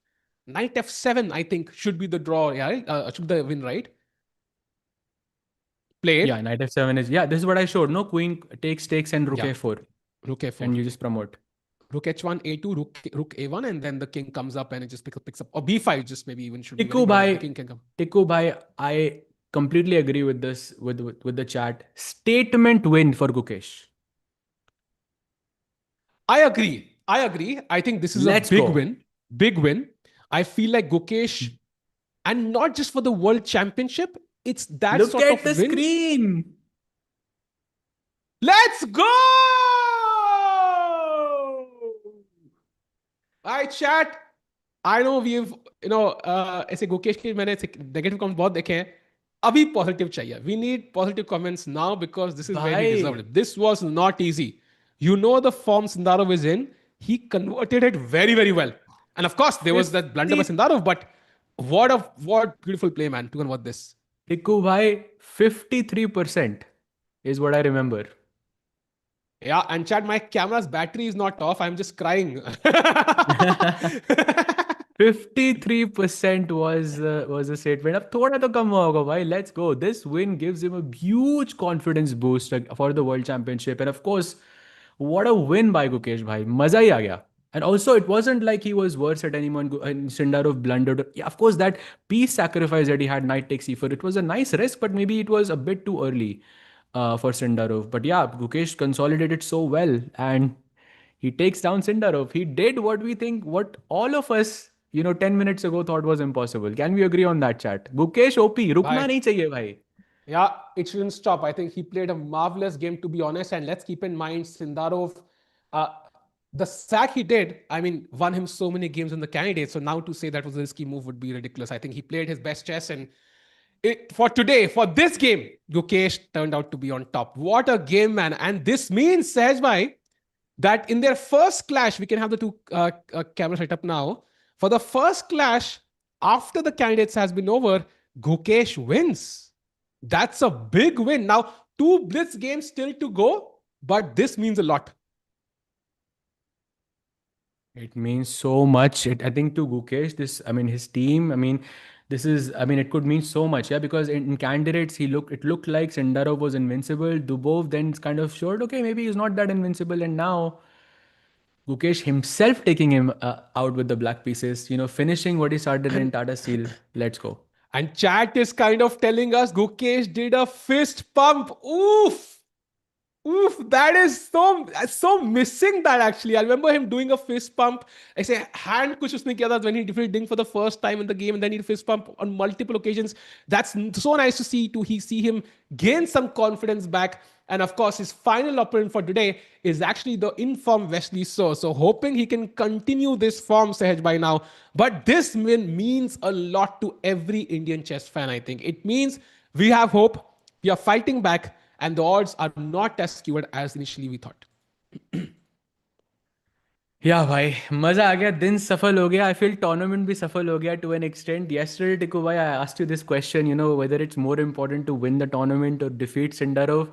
Knight F7, I think, should be the draw. Yeah, should be the win, right? Played. Yeah, Knight F7 is, yeah, this is what I showed. No, Queen takes and Rook A4. Rook A4. And you just promote. Rook H1, A2, Rook A1, and then the king comes up and it just picks up. Or B5 just maybe even should be. The king can come. Tiku bhai, I completely agree with this, with the chat. Statement win for Gukesh. I agree. I think this is a big win. I feel like Gukesh, and not just for the world championship, it's that Look sort at of the win. screen. Let's go! Alright, chat. I know we've, ऐसे गुकेश के मैंने negative comment बहुत देखे हैं. अभी positive चाहिए. We need positive comments now because this is where he deserved it. This was not easy. You know the form Sindarov is in. He converted it very, very well. And of course, there was that blunder by Sindarov, but what beautiful play, man, to convert this. Tiku bhai, 53% is what I remember. Yeah, and Chad, my camera's battery is not off. I'm just crying. 53% was a statement. अब थोड़ा तो कम हुआ होगा भाई. Let's go. This win gives him a huge confidence boost for the World Championship. And of course, what a win by Gukesh bhai. मजा ही आ गया. And also, it wasn't like he was worse at anyone. And Sindarov blundered. Yeah, of course, that piece sacrifice that he had, knight takes e4, it was a nice risk, but maybe it was a bit too early for Sindarov. But yeah, Gukesh consolidated so well, and he takes down Sindarov. He did what all of us, 10 minutes ago thought was impossible. Can we agree on that, chat? Gukesh OP, rukna nahi chahiye, bhai. Yeah, it shouldn't stop. I think he played a marvelous game, to be honest. And let's keep in mind, Sindarov, the sack he did, I mean, won him so many games in the candidates. So now to say that was a risky move would be ridiculous. I think he played his best chess. And for this game, Gukesh turned out to be on top. What a game, man. And this means, Sahaj bhai, that in their first clash, we can have the two cameras right up now. For the first clash, after the candidates has been over, Gukesh wins. That's a big win. Now, 2 Blitz games still to go, but this means a lot. It means so much. I think to Gukesh, his team, it could mean so much, yeah, because in candidates, it looked like Sindarov was invincible. Dubov then kind of showed, okay, maybe he's not that invincible. And now Gukesh himself taking him out with the black pieces, finishing what he started in Tata Steel. Let's go. And chat is kind of telling us Gukesh did a fist pump. Oof. That is so missing that actually. I remember him doing a fist pump. I say hand kuch usne kiya tha when he defeated Ding for the first time in the game, and then he fist pump on multiple occasions. That's so nice to see him gain some confidence back. And of course, his final opponent for today is actually the informed Wesley. So hoping he can continue this form, Sahaj, by now. But this win means a lot to every Indian chess fan, I think. It means we have hope. We are fighting back. and the odds are not as skewed as initially we thought. या भाई मजा आ गया दिन सफल हो गया I feel tournament भी सफल हो गया टू एन एक्सटेंट yesterday टिकू भाई I asked you this question whether it's more important to win the tournament or defeat Sindarov.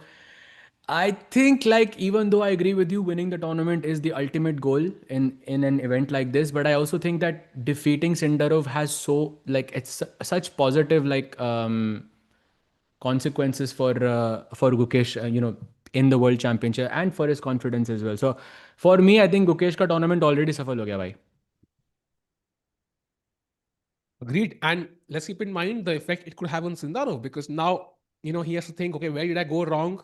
I think like even though I agree with you winning the tournament is the ultimate goal in an event like this, but I also think that defeating Sindarov has so like it's such positive consequences for Gukesh, in the World Championship and for his confidence as well. So for me, I think Gukesh ka tournament already सफल हो गया भाई. Agreed. And let's keep in mind the effect it could have on Sindarov, because now, he has to think, okay, where did I go wrong?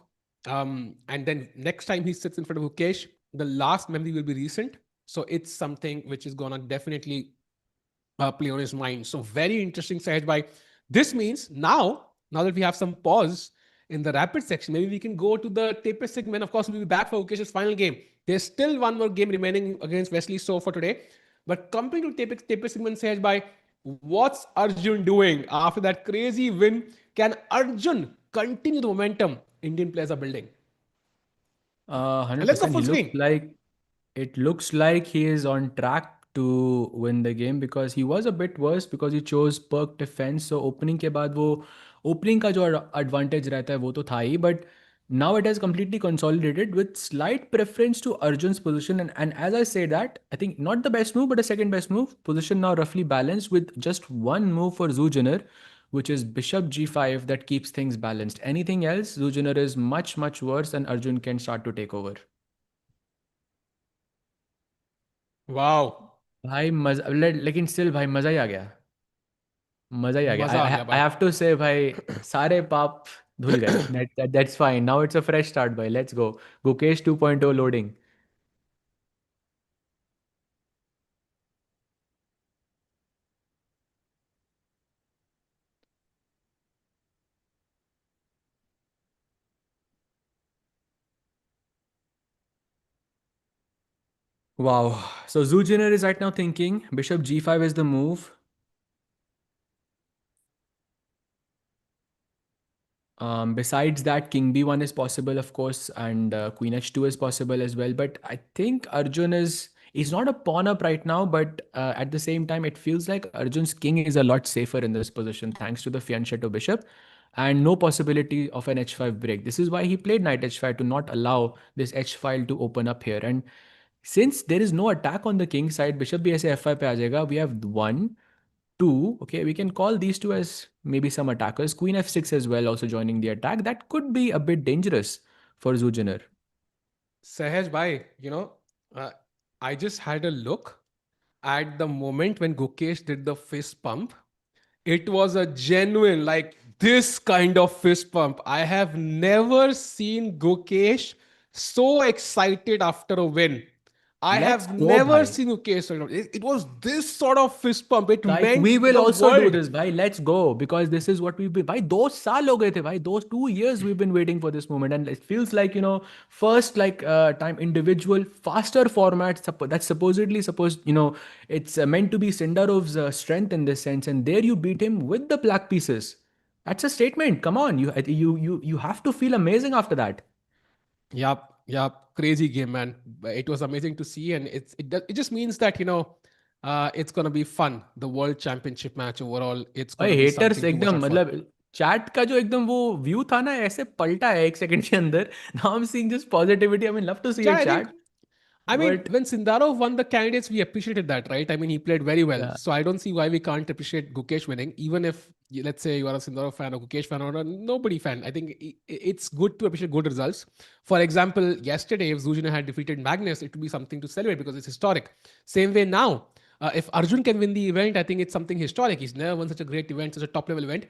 And then next time he sits in front of Gukesh, the last memory will be recent. So it's something which is going to definitely play on his mind. So very interesting, Sahaj bhai. This means now that we have some pause in the rapid section, maybe we can go to the TePe Sigeman. Of course, we'll be back for Gukesh's final game. There's still one more game remaining against Wesley so for today. But coming to TePe Sigeman, Sahaj bhai, what's Arjun doing after that crazy win? Can Arjun continue the momentum Indian players are building? And let's go 100%. full screen. It looks like he is on track to win the game because he was a bit worse because he chose perk defense. So opening के बाद वो opening का जो advantage रहता है वो तो था ही, but now it has completely consolidated with slight preference to Arjun's position. And as I say that, I think not the best move, but the second best move. Position now roughly balanced with just one move for Zujiner, which is Bishop G5 that keeps things balanced. Anything else, Zujiner is much, much worse and Arjun can start to take over. Wow. भाई मजा लेकिन still भाई मजा ही आ गया. मजा ही आ गया. मजा आ गया I भाई. have to say भाई सारे पाप धुल गए. That's fine. Now it's a fresh start भाई. Let's go. Gukesh 2.0 loading. Wow. So Zujiner is right now thinking Bishop G5 is the move. Besides that, King B1 is possible, of course, and Queen H2 is possible as well. But I think Arjun is not a pawn up right now, but at the same time, it feels like Arjun's king is a lot safer in this position thanks to the fianchetto bishop and no possibility of an h5 break. This is why he played knight h5 to not allow this h file to open up here. And since there is no attack on the king side, bishop भी ऐसे f5 पे आ जाएगा. We have one, two. Okay, we can call these two as maybe some attackers. Queen f6 as well, also joining the attack. That could be a bit dangerous for Zujiner. Sahaj bhai, I just had a look at the moment when Gukesh did the fist pump. It was a genuine, like this kind of fist pump. I have never seen Gukesh so excited after a win. I Let's have go, never bhai. seen Gukesh. It was this sort of fist pump. It Like meant we will the also do world. this, bhai. Let's go because this is what we've been. Bhai, 2 साल हो गए थे, bhai. Those 2 years we've been waiting for this moment, and it feels like first like time individual faster format that's supposedly supposed it's meant to be Sindarov's strength in this sense, and there you beat him with the black pieces. That's a statement. Come on, you have to feel amazing after that. Yep. Crazy game, man. It was amazing to see, and it just means that it's gonna be fun. The World Championship match overall, it's भाई gonna be haters something to watch एकदम out for. मतलब chat का जो एकदम वो view था ना ऐसे पलटा है 1 सेकंड के अंदर. Now I am seeing just positivity. I mean love to see Yeah, it I think. Chat I mean, but when Sindarov won the candidates, we appreciated that, right? I mean, he played very well. या So I don't see why we can't appreciate Gukesh winning, even if, let's say, you are a Sindarov fan or Gukesh fan or a nobody fan. I think it's good to appreciate good results. For example, yesterday, if Zujina had defeated Magnus, it would be something to celebrate because it's historic. Same way now, if Arjun can win the event, I think it's something historic. He's never won such a great event, such a top level event.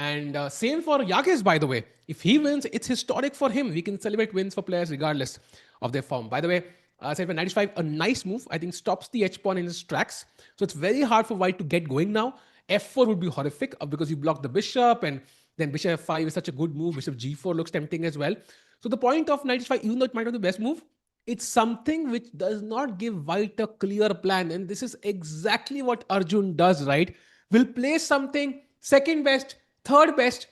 And same for Yagiz, by the way. If he wins, it's historic for him. We can celebrate wins for players regardless of their form. By the way, Side for 95, a nice move. I think stops the H pawn in his tracks. So it's very hard for white to get going now. F4 would be horrific because you block the bishop, and then bishop f5 is such a good move. Bishop g4 looks tempting as well. So the point of 95, even though it might not be the best move, it's something which does not give white a clear plan. And this is exactly what Arjun does, right? Will play something second best, third best,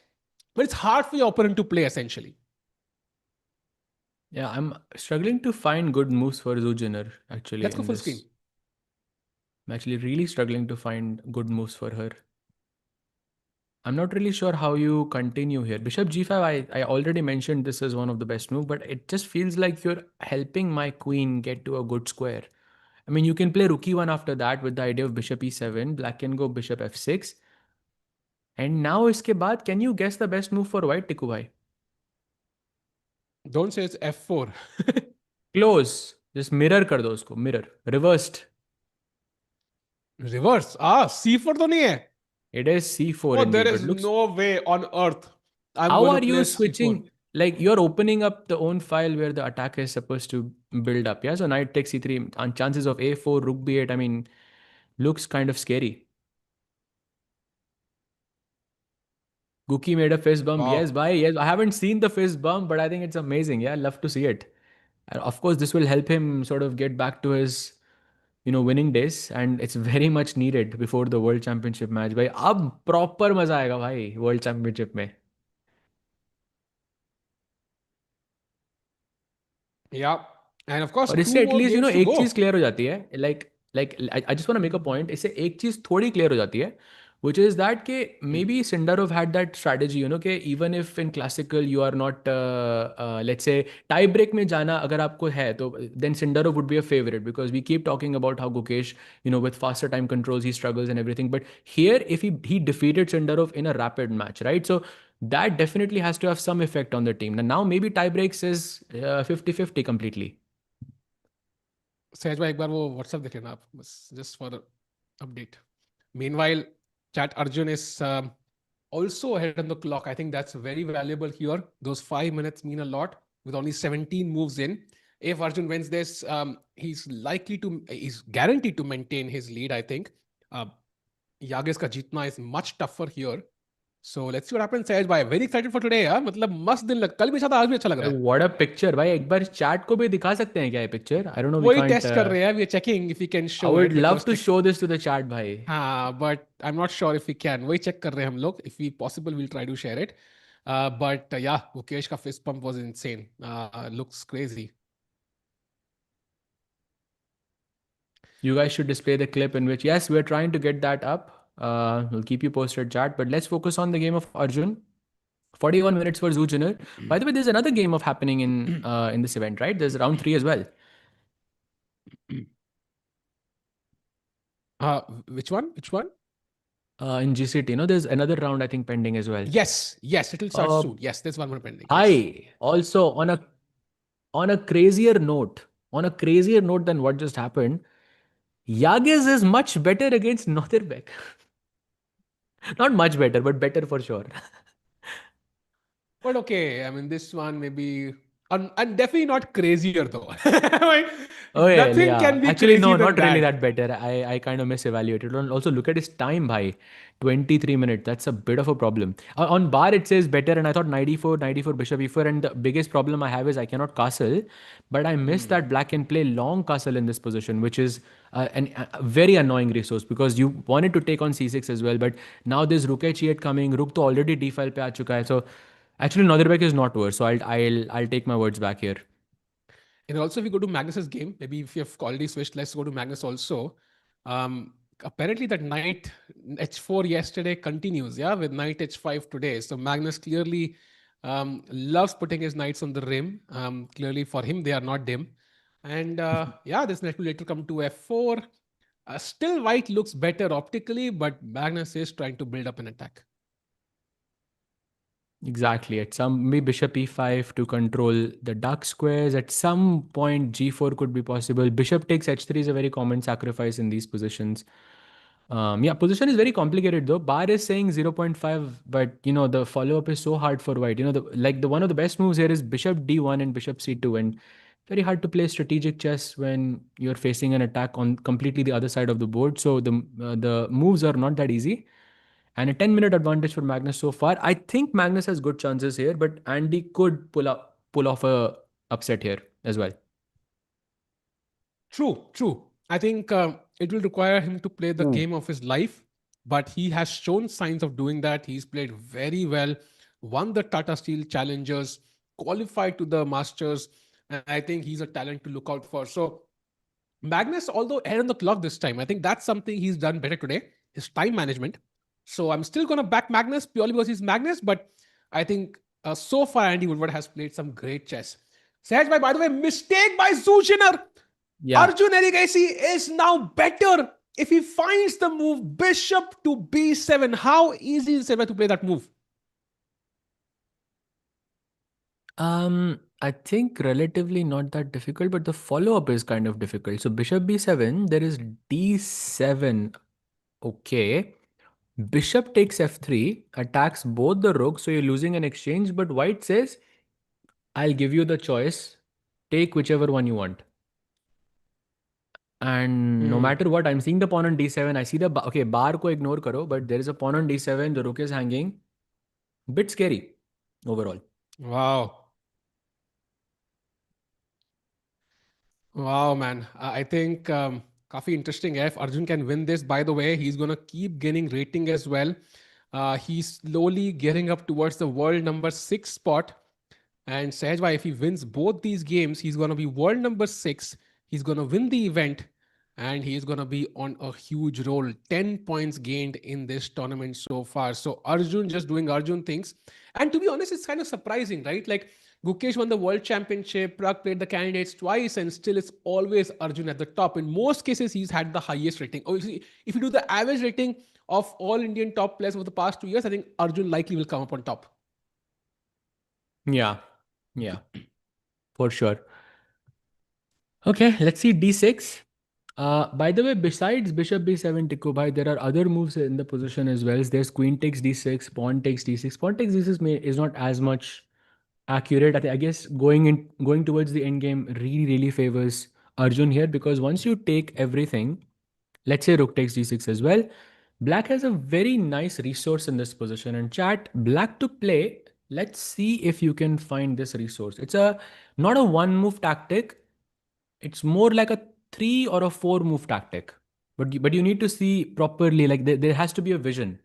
but it's hard for your opponent to play essentially. Yeah, I'm struggling to find good moves for Zujiner actually Let's go in full screen. this. I'm actually really struggling to find good moves for her. I'm not really sure how you continue here. Bishop g5, I already mentioned this is one of the best moves, but it just feels like you're helping my queen get to a good square. I mean, you can play rook e1 after that with the idea of bishop e7. Black can go bishop f6. And now iske baad, can you guess the best move for white, Tiku bhai? Don't say it's f4. Close. Just mirror kar do usko. Mirror. Reversed. Reverse. C4 तो नहीं है. It is c4 Oh, there indeed, but is looks. no way on earth I'm How going to are play you c4. switching? Like you're opening up the own file where the attack is supposed to build up. Yeah, so knight takes c3 and chances of a4, rook b8. I mean, looks kind of scary. Gookie made a fist bump. Yes, Wow. bhai. Yes, I haven't seen the fist bump, but I think it's amazing. Yeah, love to see it. And of course, this will help him sort of get back to his, winning days, and it's very much needed before the World Championship match. भाई अब proper मजा आएगा भाई World Championship में. Yeah. And of course, और two इससे more at least games to एक go. चीज क्लियर हो जाती है like I just want to make a point इससे एक चीज थोड़ी क्लियर हो जाती है which is that ke maybe Sindarov had that strategy ke even if in classical you are not let's say tie break में जाना अगर आपको है तो then Sindarov would be a favorite because we keep talking about how Gukesh with faster time controls he struggles and everything, but here if he defeated Sindarov in a rapid match, right? So that definitely has to have some effect on the team. Now maybe tie breaks is 50-50 completely. सहज भाई एक बार वो WhatsApp देख लेना आप बस just for update. Meanwhile, chat Arjun is also ahead on the clock. I think that's very valuable here. Those 5 minutes mean a lot with only 17 moves in. If Arjun wins this, he's guaranteed to maintain his lead, I think. Uh, Yagiz ka jeetna is much tougher here. So let's see what happens, Sahaj bhai. Very excited for today. Yeah? मतलब मस्त दिन लग कल भी अच्छा था आज भी अच्छा लग रहा है. व्हाट अ पिक्चर भाई एक बार चैट को भी दिखा सकते हैं क्या ये picture I don't know we वही कांट टेस्ट कर रहे हैं. We are checking if we can I show would it love because to show this to the chat भाई हाँ, but I'm not sure if we can. वही check कर रहे हैं हम लोग. If we possible, we'll try to share it. But yeah, Gukesh का fist pump was insane. Looks crazy. you guys should display the clip in which yes we're trying to get that up. We'll keep you posted chat, but let's focus on the game of Arjun. 41 minutes for Zujiner. By the way, there's another game of happening in this event, right? There's round 3 as well. Which one? Which one? In GCT, there's another round I think pending as well. Yes, yes, it'll start uh, soon. Yes, there's one more pending. Yes. I also on a crazier note, than what just happened, Yagiz is much better against Nodirbek. Not much better, but better for sure. But okay, I mean, this one maybe, and definitely not crazier though. Like, Oh yeah, nothing yeah. can be Actually, no, crazier than not really that. that better. I kind of misevaluated. Also, look at his time, bhai. 23 minutes. That's a bit of a problem. On bar, it says better, and I thought 94, bishop e4. And the biggest problem I have is I cannot castle, but I miss that black can play long castle in this position, which is a very annoying resource because you wanted to take on c6 as well. But now there's rook h8 coming. Rook to already d5 pe aa chuka hai. So actually, Nodirbek is not worse. So I'll take my words back here. And also, if we go to Magnus's game, maybe if you have already switched, let's go to Magnus also. Apparently, that knight h4 yesterday continues, yeah, with knight h5 today. So Magnus clearly loves putting his knights on the rim. Clearly, for him, they are not dim. And yeah, this knight will later come to f4. Still, white looks better optically, but Magnus is trying to build up an attack. Exactly. At some maybe bishop e5 to control the dark squares. At some point, g4 could be possible. Bishop takes h3 is a very common sacrifice in these positions. Yeah, position is very complicated though. Bar is saying 0.5, but the follow-up is so hard for white. The one of the best moves here is bishop d1 and bishop c2, and very hard to play strategic chess when you're facing an attack on completely the other side of the board. So the moves are not that easy. And a 10-minute advantage for Magnus so far. I think Magnus has good chances here, but Andy could pull off a upset here as well. True, true. I think it will require him to play the game of his life, but he has shown signs of doing that. He's played very well, won the Tata Steel Challengers, qualified to the Masters, And I think he's a talent to look out for. So Magnus, although ahead on the clock this time, I think that's something he's done better today, his time management. So I'm still going to back Magnus purely because he's Magnus, but I think so far Andy Woodward has played some great chess. Sahaj bhai, by the way, mistake by Zushiner. Yeah. Arjun Erigaisi is now better if he finds the move bishop to b7. How easy is it to play that move? I think relatively not that difficult, but the follow-up is kind of difficult. So bishop b7, there is d7. Okay. Bishop takes f3, attacks both the rooks, so you're losing an exchange, but white says, I'll give you the choice. Take whichever one you want. And no matter what, I'm seeing the pawn on d7. I see the okay, bar ko ignore karo, but there is a pawn on d7. The rook is hanging. Bit scary overall. Wow. Wow, man. I think काफी interesting है. If Arjun can win this, by the way, he's going to keep gaining rating as well. He's slowly getting up towards the world number 6 spot. And Sehajbhai, if he wins both these games, he's going to be world number 6. He's going to win the event and he is going to be on a huge roll. 10 points gained in this tournament so far. So Arjun just doing Arjun things. And to be honest, it's kind of surprising, right? Like Gukesh won the world championship, Prag played the candidates twice, and still it's always Arjun at the top. In most cases, he's had the highest rating. Obviously, if you do the average rating of all Indian top players over the past 2 years, I think Arjun likely will come up on top. Yeah, for sure. Okay, let's see d6. By the way, besides bishop b7, Tikku bhai, there are other moves in the position as well. There's queen takes d6, pawn takes d6. Pawn takes d6 is not as much accurate. I guess going towards the end game really favors Arjun here, because once you take everything, let's say rook takes d6 as well, black has a very nice resource in this position. And chat, black to play. Let's see if you can find this resource. It's a not a one move tactic. It's more like a 3 or a 4 move tactic. But you need to see properly, like there has to be a vision.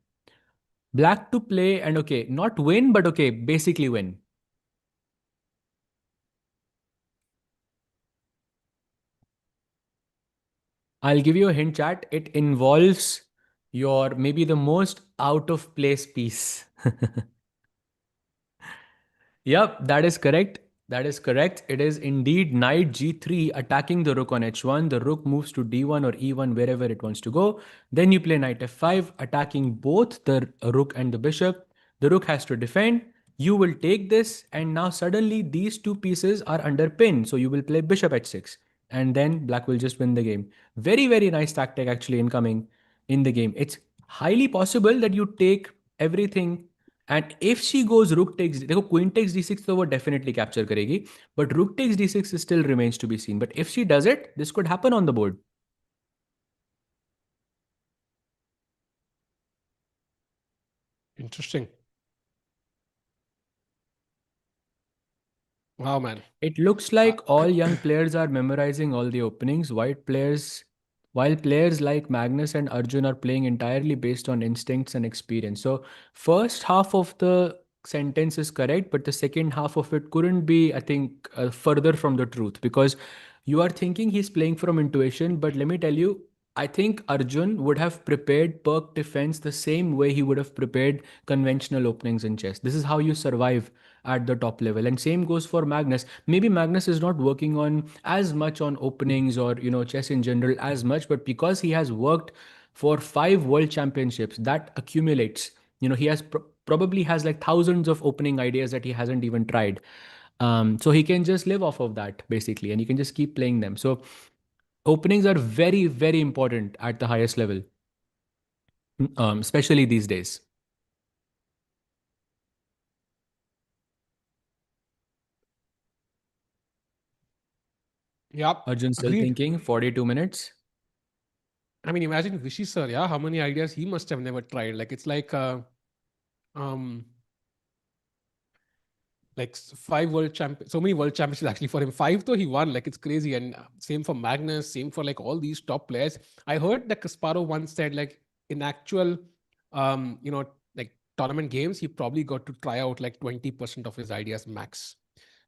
Black to play and okay, not win, but okay, basically win. I'll give you a hint, chat. It involves your maybe the most out of place piece. Yep, that is correct. That is correct. It is indeed knight g3 attacking the rook on h1. The rook moves to d1 or e1, wherever it wants to go. Then you play knight f5, attacking both the rook and the bishop. The rook has to defend. You will take this, and now suddenly these two pieces are under pin. So you will play bishop h6, and then black will just win the game. Very nice tactic actually incoming in the game. It's highly possible that you take everything. And if she goes rook takes, देखो queen takes d6 तो वो definitely capture करेगी, but rook takes d6 still remains to be seen. But if she does it, this could happen on the board. Interesting. Wow, man. It looks like all young players are memorizing all the openings. While players like Magnus and Arjun are playing entirely based on instincts and experience. So first half of the sentence is correct, but the second half of it couldn't be, I think, further from the truth, because you are thinking he's playing from intuition, but let me tell you, I think Arjun would have prepared Perk defense the same way he would have prepared conventional openings in chess. This is how you survive at the top level. And same goes for Magnus. Maybe Magnus is not working on as much on openings or chess in general as much, but because he has worked for 5 world championships, that accumulates. He has probably has like thousands of opening ideas that he hasn't even tried. So he can just live off of that basically, and you can just keep playing them. So openings are very important at the highest level, especially these days. Yep. Arjun still Agreed. thinking 42 minutes. I mean, imagine Vishy sir, yeah, how many ideas he must have never tried. Like it's like 5 world champion, so many world championships actually for him. 5 though he won, like it's crazy. And same for Magnus, same for like all these top players. I heard that Kasparov once said like in actual like tournament games, he probably got to try out like 20% of his ideas max.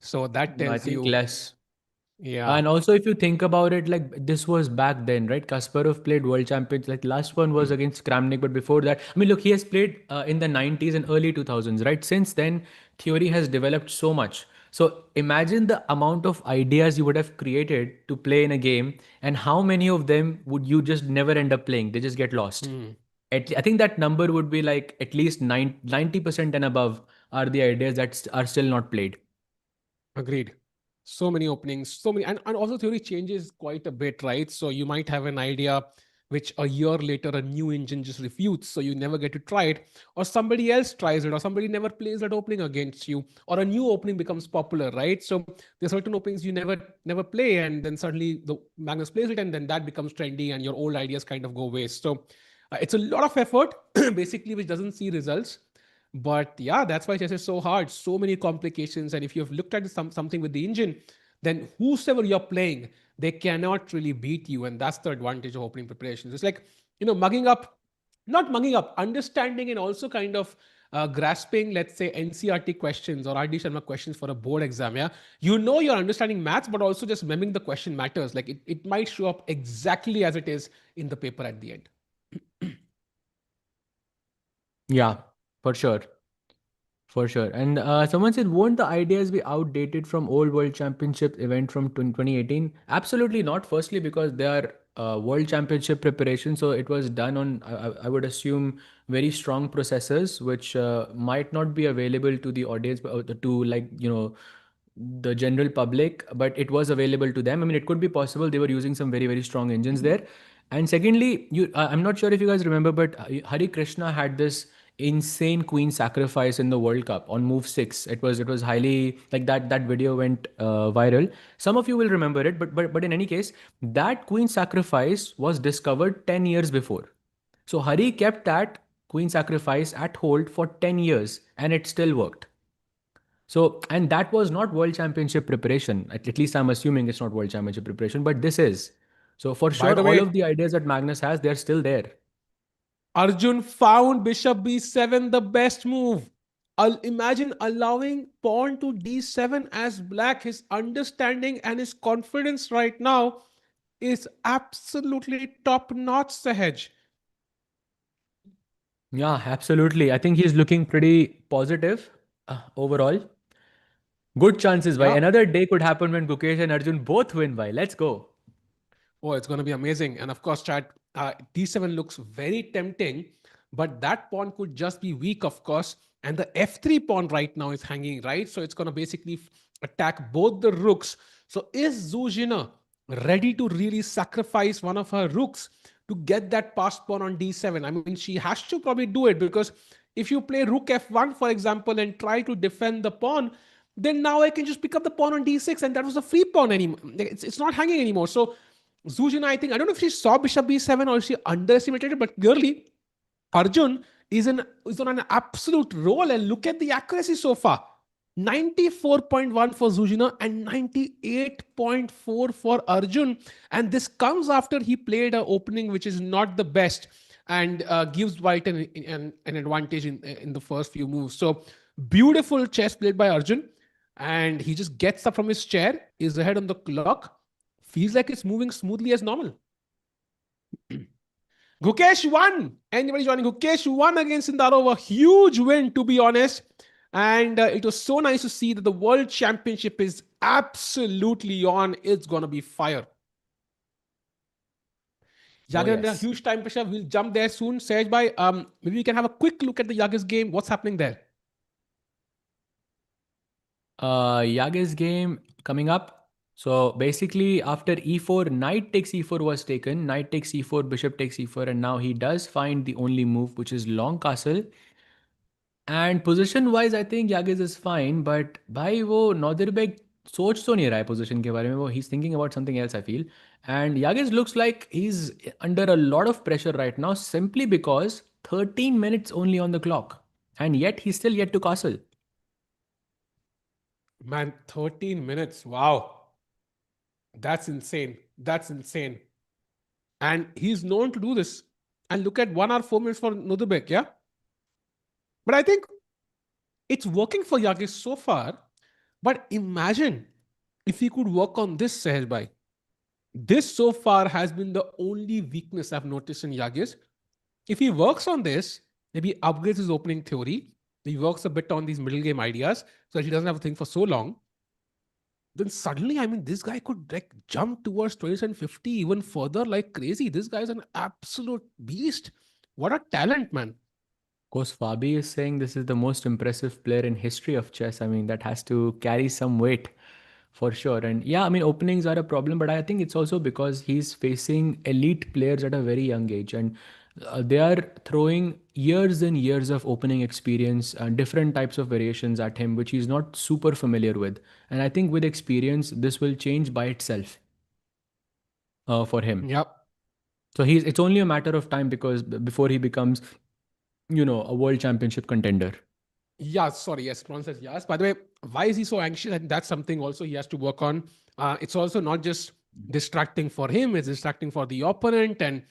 So that I tells think you less. Yeah. And also, if you think about it, like this was back then, right? Kasparov played world champions. Like last one was against Kramnik, but before that, I mean, look, he has played in the 90s and early 2000s, right? Since then, theory has developed so much. So imagine the amount of ideas you would have created to play in a game, and how many of them would you just never end up playing? They just get lost. Hmm. I think that number would be like at least 90% and above are the ideas that are still not played. Agreed. So many openings, so many, and also theory changes quite a bit, right? So you might have an idea which a year later a new engine just refutes, so you never get to try it, or somebody else tries it, or somebody never plays that opening against you, or a new opening becomes popular, right? So there's certain openings you never play, and then suddenly the Magnus plays it, and then that becomes trendy, and your old ideas kind of go waste. So it's a lot of effort, basically, which doesn't see results. But yeah, that's why chess is so hard. So many complications. And if you've looked at something with the engine, then whosoever you're playing, they cannot really beat you. And that's the advantage of opening preparations. It's like, mugging up, not mugging up, understanding and also kind of grasping, let's say, NCRT questions or RD Sharma questions for a board exam. Yeah. You're understanding maths, but also just memming the question matters. Like it might show up exactly as it is in the paper at the end. Yeah, for sure. For sure. And someone said, won't the ideas be outdated from old World Championship event from 2018? Absolutely not. Firstly, because they are World Championship preparation. So it was done on, I would assume, very strong processors, which might not be available to the audience, to like, the general public, but it was available to them. I mean, it could be possible they were using some very, very strong engines there. And secondly, I'm not sure if you guys remember, but Hari Krishna had this insane queen sacrifice in the World Cup on move 6. It was highly like that video went viral. Some of you will remember it, but in any case, that queen sacrifice was discovered 10 years before. So Hari kept that queen sacrifice at hold for 10 years and it still worked. So, and that was not World Championship preparation. At least I'm assuming it's not World Championship preparation, but this is. So, for By sure, the all way, of the ideas that Magnus has, they're still there. Arjun found bishop b7 the best move. Imagine allowing pawn to d7 as black. His understanding and his confidence right now is absolutely top notch, Sahaj. Yeah, absolutely. I think he's looking pretty positive overall. Good chances, by Yeah. another day could happen when Gukesh and Arjun both win by. Let's go. Oh, it's going to be amazing. And of course, chat, d7 looks very tempting, but that pawn could just be weak, of course. And the f3 pawn right now is hanging, right? So it's going to basically attack both the rooks. So is Zuzhina ready to really sacrifice one of her rooks to get that passed pawn on d7? I mean, she has to probably do it because if you play rook f1, for example, and try to defend the pawn, then now I can just pick up the pawn on d6, and that was a free pawn anymore. It's not hanging anymore. So Zuzhina, I don't know if she saw bishop b7 or she underestimated it, but clearly Arjun is on an absolute roll. And look at the accuracy so far: 94.1 for Zuzhina and 98.4 for Arjun. And this comes after he played an opening which is not the best and gives White an advantage in the first few moves. So beautiful chess played by Arjun. And he just gets up from his chair, is ahead on the clock, feels like it's moving smoothly as normal. Gukesh won. Anybody joining? Gukesh won against Sindarov. A huge win, to be honest. And it was so nice to see that the World Championship is absolutely on. It's going to be fire. Oh, Yagiz under a yes. huge time pressure. We'll jump there soon. Sage by, maybe we can have a quick look at the Yagiz game. What's happening there? Yagi's game coming up. So basically, after e4, knight takes e4 was taken, knight takes e4, bishop takes e4, and now he does find the only move, which is long castle. And position wise, I think Yagiz is fine, but भाई वो Nodirbek सोच तो नहीं रहा है position के बारे में. वो he's thinking about something else, I feel. And Yagiz looks like he's under a lot of pressure right now, simply because 13 minutes only on the clock, and yet he's still yet to castle. Man, 13 minutes. Wow. That's insane. That's insane. And he's known to do this. And look at 1 hour 4 minutes for Nodirbek, yeah? But I think it's working for Yagiz so far. But imagine if he could work on this, Sahaj bhai, this so far has been the only weakness I've noticed in Yagiz. If he works on this, maybe upgrades his opening theory, he works a bit on these middle game ideas so that he doesn't have to think for so long, then suddenly, I mean, this guy could like jump towards 2750 even further like crazy. This guy is an absolute beast. What a talent, man. Of course, Fabi is saying this is the most impressive player in history of chess. I mean, that has to carry some weight for sure. And yeah, I mean, openings are a problem, but I think it's also because he's facing elite players at a very young age, and they are throwing years and years of opening experience and different types of variations at him, which he's not super familiar with. And I think with experience, this will change by itself for him. Yep. So it's only a matter of time because before he becomes, a world championship contender. Yeah, sorry. Yes, Prawn says yes. By the way, why is he so anxious? And that's something also he has to work on. It's also not just distracting for him; it's distracting for the opponent, and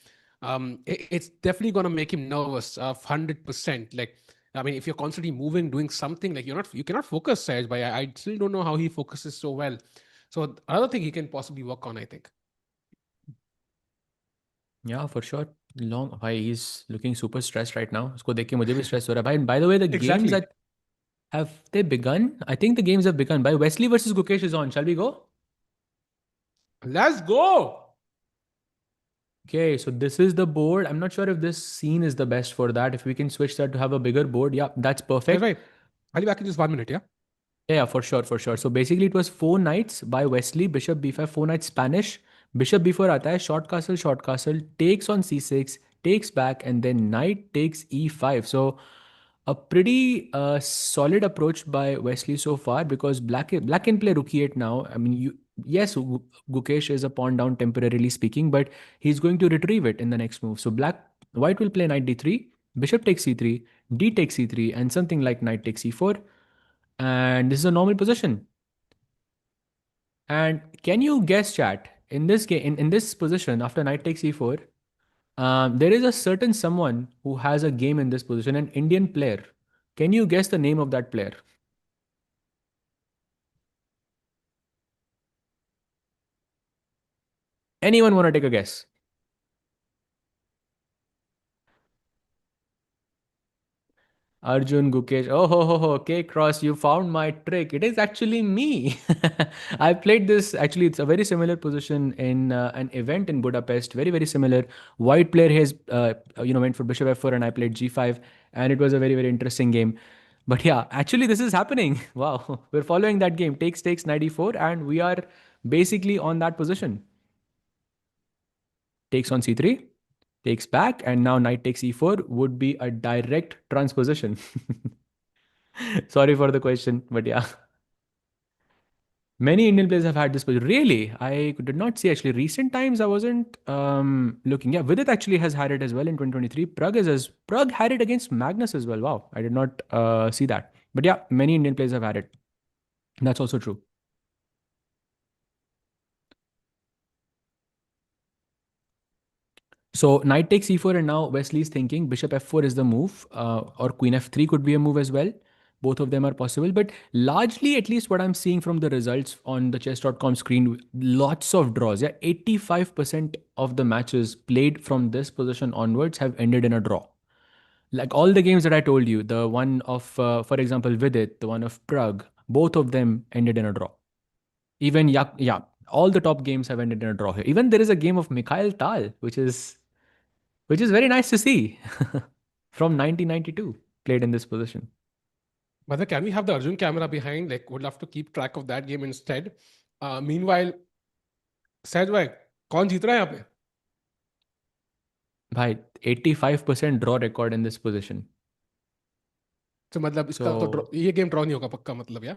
it's definitely going to make him nervous. 100%. Like, I mean, if you're constantly moving, doing something, like you cannot focus, Saj. But I still don't know how he focuses so well. So another thing he can possibly work on, I think. Yeah, for sure. Long भाई he's looking super stressed right now. उसको देख के मुझे भी stress हो रहा है भाई. And by the way, the games Exactly. have they begun? I think the games have begun. By Wesley versus Gukesh is on. Shall we go? Let's go. Okay, so this is the board. I'm not sure if this scene is the best for that. If we can switch that to have a bigger board, yeah, that's That's perfect. right. I'll be back in just 1 minute. Yeah. Yeah, for sure, for sure. So basically, it was four knights by Wesley, bishop b5, four knights Spanish, bishop b4 आता है, short castle, takes on c6, takes back, and then knight takes e5. So a pretty solid approach by Wesley so far because black can play rook e8 now. I mean, yes, Gukesh is a pawn down temporarily speaking, but he's going to retrieve it in the next move. So white will play knight d3, bishop takes c3, d takes c3, and something like knight takes e4. And this is a normal position. And can you guess, chat, in this game, in this position, after knight takes e4, there is a certain someone who has a game in this position, an Indian player. Can you guess the name of that player? Anyone want to take a guess? Arjun Gukesh. Oh, ho, K Cross, you found my trick. It is actually me. I played this. Actually, it's a very similar position in an event in Budapest. Very, very similar. White player has, went for bishop f4 and I played g5. And it was a very, very interesting game. But yeah, actually, this is happening. Wow. We're following that game. Takes, knight e4. And we are basically on that position. Takes on c3. Takes back. And now knight takes e4 would be a direct transposition. Sorry for the question, but yeah. Many Indian players have had this, but really, I did not see actually. Recent times, I wasn't looking. Yeah, Vidit actually has had it as well in 2023. Prag had it against Magnus as well. Wow, I did not see that. But yeah, many Indian players have had it. That's also true. So knight takes e4, and now Wesley's thinking bishop f4 is the move, or queen f3 could be a move as well. Both of them are possible, but largely, at least what I'm seeing from the results on the chess.com screen, lots of draws. Yeah, 85% of the matches played from this position onwards have ended in a draw. Like all the games that I told you, the one of, for example, Vidit, the one of Prague, both of them ended in a draw. Even yeah, all the top games have ended in a draw here. Even there is a game of Mikhail Tal, which is very nice to see from 1992 played in this position. Mother, can we have the Arjun camera behind? Like, would love to keep track of that game instead. Meanwhile, सहज भाई कौन जीत रहा है यहाँ पे? भाई 85% draw record in this position. तो मतलब इसका तो So ये गेम ड्रॉ नहीं होगा पक्का मतलब या?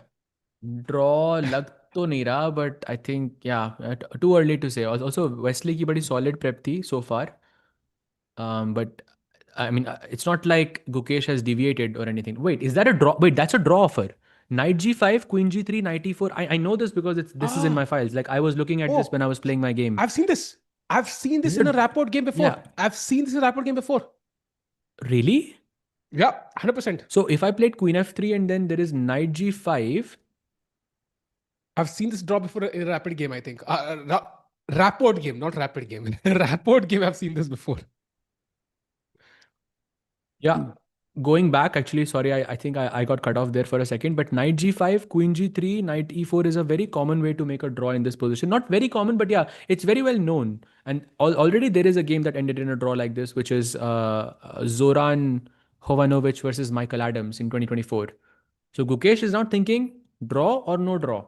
draw लग तो नहीं रहा, but I think yeah, too early to say. Also Wesley की बड़ी solid prep थी so far. But I mean, it's not like Gukesh has deviated or anything. Wait, is that a draw? Wait, that's a draw offer. Knight g5, queen g3, knight e4. I know this because this is in my Ah, files. Like I was looking at this when I oh, was playing my game. I've seen this. I've seen This this is in a a rapport game before. yeah, I've seen this in a rapport game before. really? Yeah, 100%. So if I played queen f3 and then there is knight g5, I've seen this draw before in a rapid game, I think. Rapport game, not rapid game. Rapport game, I've seen this before. Yeah. Going back, actually, sorry, I think I got cut off there for a second. But knight g5, queen g3, knight e4 is a very common way to make a draw in this position. Not very common, but yeah, it's very well known. And already there is a game that ended in a draw like this, which is Zoran Hovanovic versus Michael Adams in 2024. So Gukesh is now thinking draw or no draw.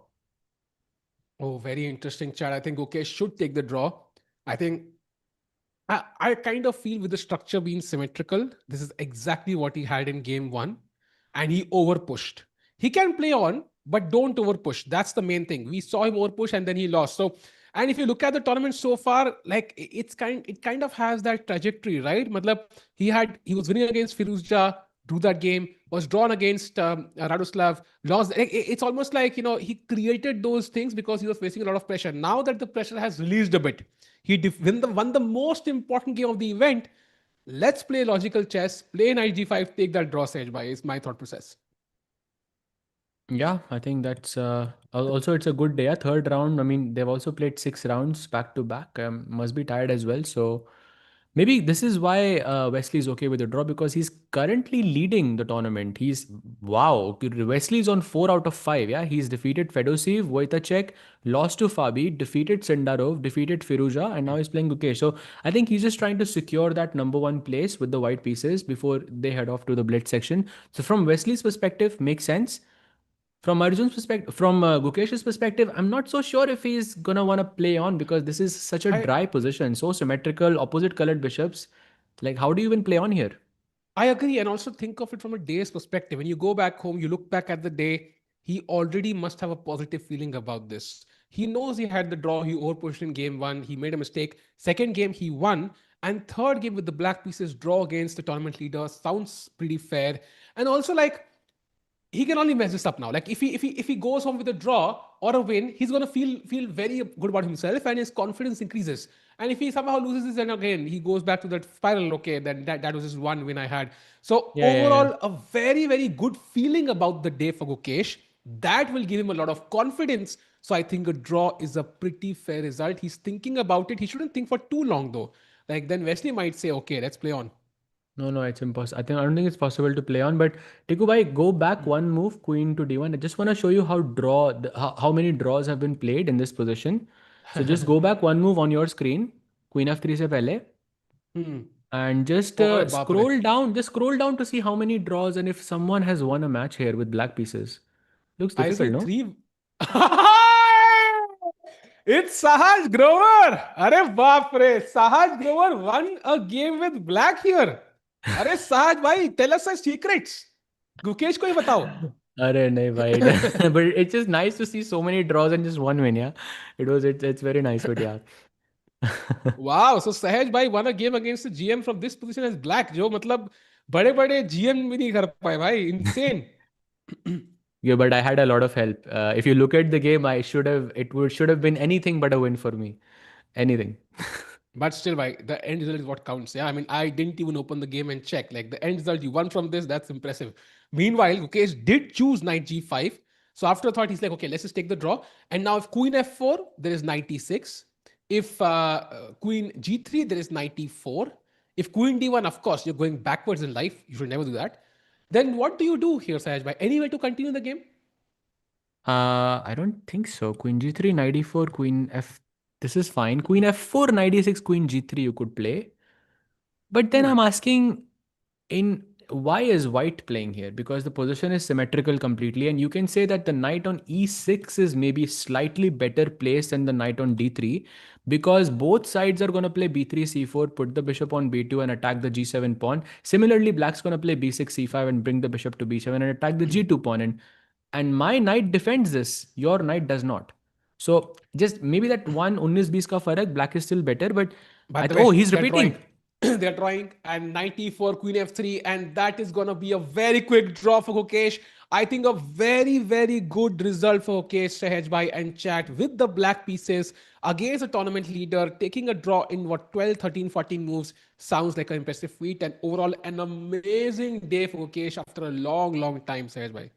Oh, very interesting, Chad. I think Gukesh should take the draw. I think I kind of feel with the structure being symmetrical, this is exactly what he had in game one, and he overpushed. He can play on, but don't overpush. That's the main thing. We saw him overpush and then he lost. So, and if you look at the tournament so far, like it kind of has that trajectory, right? Matlab, he was winning against Firuzja, drew that game, was drawn against Radoslav, lost. It's almost like he created those things because he was facing a lot of pressure. Now that the pressure has released a bit, he won the most important game of the event. Let's play logical chess, play knight g5, take that draw stage by is my thought process. Yeah, I think that's also it's a good day. Third round. I mean, they've also played 6 rounds back to back. Must be tired as well. So maybe this is why Wesley is okay with the draw because he's currently leading the tournament. Wow. Wesley's on 4 out of 5. Yeah, he's defeated Fedosiv, Wojtacek, lost to Fabi, defeated Sindarov, defeated Firuza, and now he's playing Gukesh. So I think he's just trying to secure that number one place with the white pieces before they head off to the blitz section. So from Wesley's perspective, makes sense. From Arjun's perspective, from Gukesh's perspective, I'm not so sure if he's gonna want to play on because this is such a I dry position, so symmetrical, opposite colored bishops. Like, how do you even play on here? I agree, and also think of it from a day's perspective. When you go back home, you look back at the day, he already must have a positive feeling about this. He knows he had the draw, he overpushed in game one, he made a mistake. Second game, he won. And third game with the black pieces draw against the tournament leader sounds pretty fair. And also, like, he can only mess this up now. Like if he goes home with a draw or a win, he's gonna feel very good about himself and his confidence increases. And if he somehow loses this, then again he goes back to that spiral. Okay, then that was just one win I had. So Yeah, yeah, yeah. overall, a very good feeling about the day for Gukesh. That will give him a lot of confidence. So I think a draw is a pretty fair result. He's thinking about it. He shouldn't think for too long though. Like then Wesley might say, okay, let's play on. No, no, it's impossible. I don't think it's possible to play on. But Tikubai, go back one move, queen to d1. I just want to show you how many draws have been played in this position. So just go back one move on your screen, queen f3 se pehle, Hmm. and just Or Bapre. scroll down. Just scroll down to see how many draws and if someone has won a match here with black pieces. Looks I see difficult, no? three. It's Sahaj Grover. Arey baap re. Sahaj Grover won a game with black here. Arey Sahaj bhai, tell us the secrets. Gukesh ko hi batao. Arey nahi bhai. But it's just nice to see so many draws and just one win. Yeah, it's very nice. But yeah. Wow. So Sahaj bhai won a game against the GM from this position as black. जो मतलब बड़े-बड़े GM भी नहीं कर पाए भाई. Insane. Yeah, but I had a lot of help. If you look at the game, should have been anything but a win for me. Anything. But still, the end result is what counts. Yeah, I mean, I didn't even open the game and check. Like the end result, you won from this. That's impressive. Meanwhile, Gukesh did choose knight g5. So after a thought, he's like, okay, let's just take the draw. And now, if queen f4, there is knight e6. If queen g3, there is knight e4. If queen d1, of course, you're going backwards in life. You should never do that. Then what do you do here, Sahaj? By any way to continue the game? I don't think so. Queen g3, knight e4, queen f. This is fine. Queen f4, knight e6, queen g3 you could play. But then I'm Hmm. asking, in why is white playing here? Because the position is symmetrical completely, and you can say that the knight on e6 is maybe slightly better placed than the knight on d3 because both sides are going to play b3 c4, put the bishop on b2 and attack the g7 pawn. Similarly, black's going to play b6 c5 and bring the bishop to b7 and attack the g2 pawn. And my knight defends this, your knight does not. So just maybe that one 19-20 ka farak, black is still better, but By the oh, way, he's they're drawing. repeating. They're drawing and knight e4, queen f3, and that is gonna be a very quick draw for Gukesh. I think a very good result for Gukesh, Sahaj Bhai and chat with the black pieces against a tournament leader, taking a draw in what 12, 13, 14 moves sounds like an impressive feat, and overall an amazing day for Gukesh after a long time, Sahaj Bhai.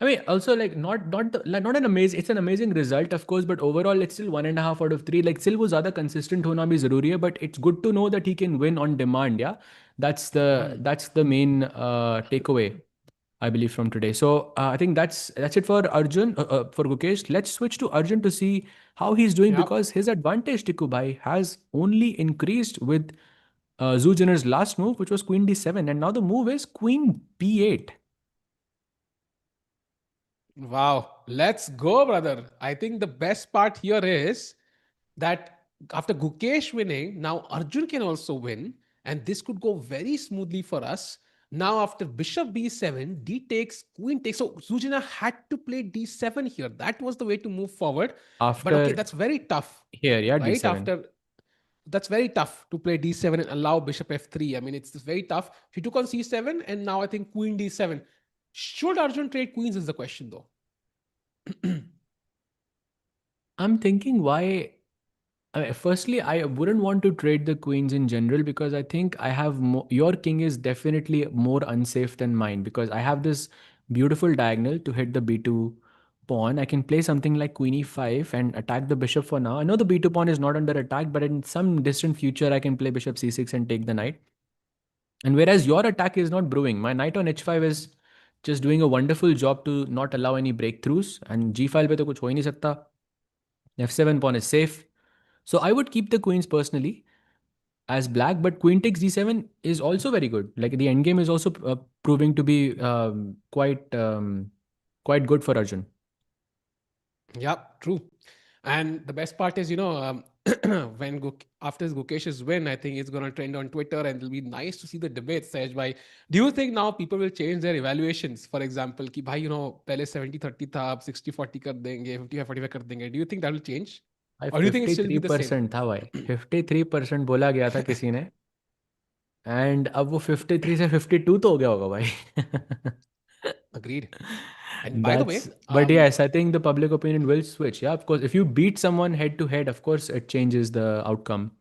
I mean, also like not an amazing. It's an amazing result, of course, but overall it's still 1.5 out of 3. Like still वो ज़्यादा consistent होना भी ज़रूरी है, but it's good to know that he can win on demand. Yeah, Hmm. that's the main takeaway I believe from today. So I think that's it for Arjun for Gukesh. Let's switch to Arjun to see how he's doing Yep. because his advantage Tikubai has only increased with Zujiner's last move, which was Queen D7, and now the move is Queen B8. Wow. Let's go, brother. I think the best part here is that after Gukesh winning, now Arjun can also win, and this could go very smoothly for us. Now, after Bishop B7, D takes, Queen takes. So Sujina had to play D7 here. That was the way to move forward. But okay, After that's very tough, here, yeah, right? D7. After that's very tough to play D7 and allow Bishop F3. I mean, it's very tough. She took on C7, and now I think Queen D7. Should Arjun trade queens is the question, though. I'm thinking why. I mean, firstly, I wouldn't want to trade the queens in general because I think I have your king is definitely more unsafe than mine because I have this beautiful diagonal to hit the b2 pawn. I can play something like queen e5 and attack the bishop for now. I know the b2 pawn is not under attack, but in some distant future, I can play bishop c6 and take the knight. And whereas your attack is not brewing, my knight on h5 is just doing a wonderful job to not allow any breakthroughs. And g file पे तो कुछ हो ही नहीं सकता. f7 pawn is safe. So I would keep the queens personally as black, but queen takes d7 is also very good. Like the endgame is also proving to be quite good for Arjun. Yeah, true. And the best part is, when after Gukesh's win, I think it's going to trend on Twitter and it'll be nice to see the debates. Sahaj bhai, do you think now people will change their evaluations? For example, कि भाई, पहले 70-30 था, अब 60-40 कर देंगे, 55-45 कर देंगे. Do you think that will change? भाई Or do you think it still be the same? 53% था भाई. 53% बोला गया था किसी ने एंड अब वो 53 से 52 तो हो गया होगा भाई. Agreed. And by the way, That's but yes, I think the public opinion will switch. Yeah, of course. If you beat someone head to head, of course it changes the outcome.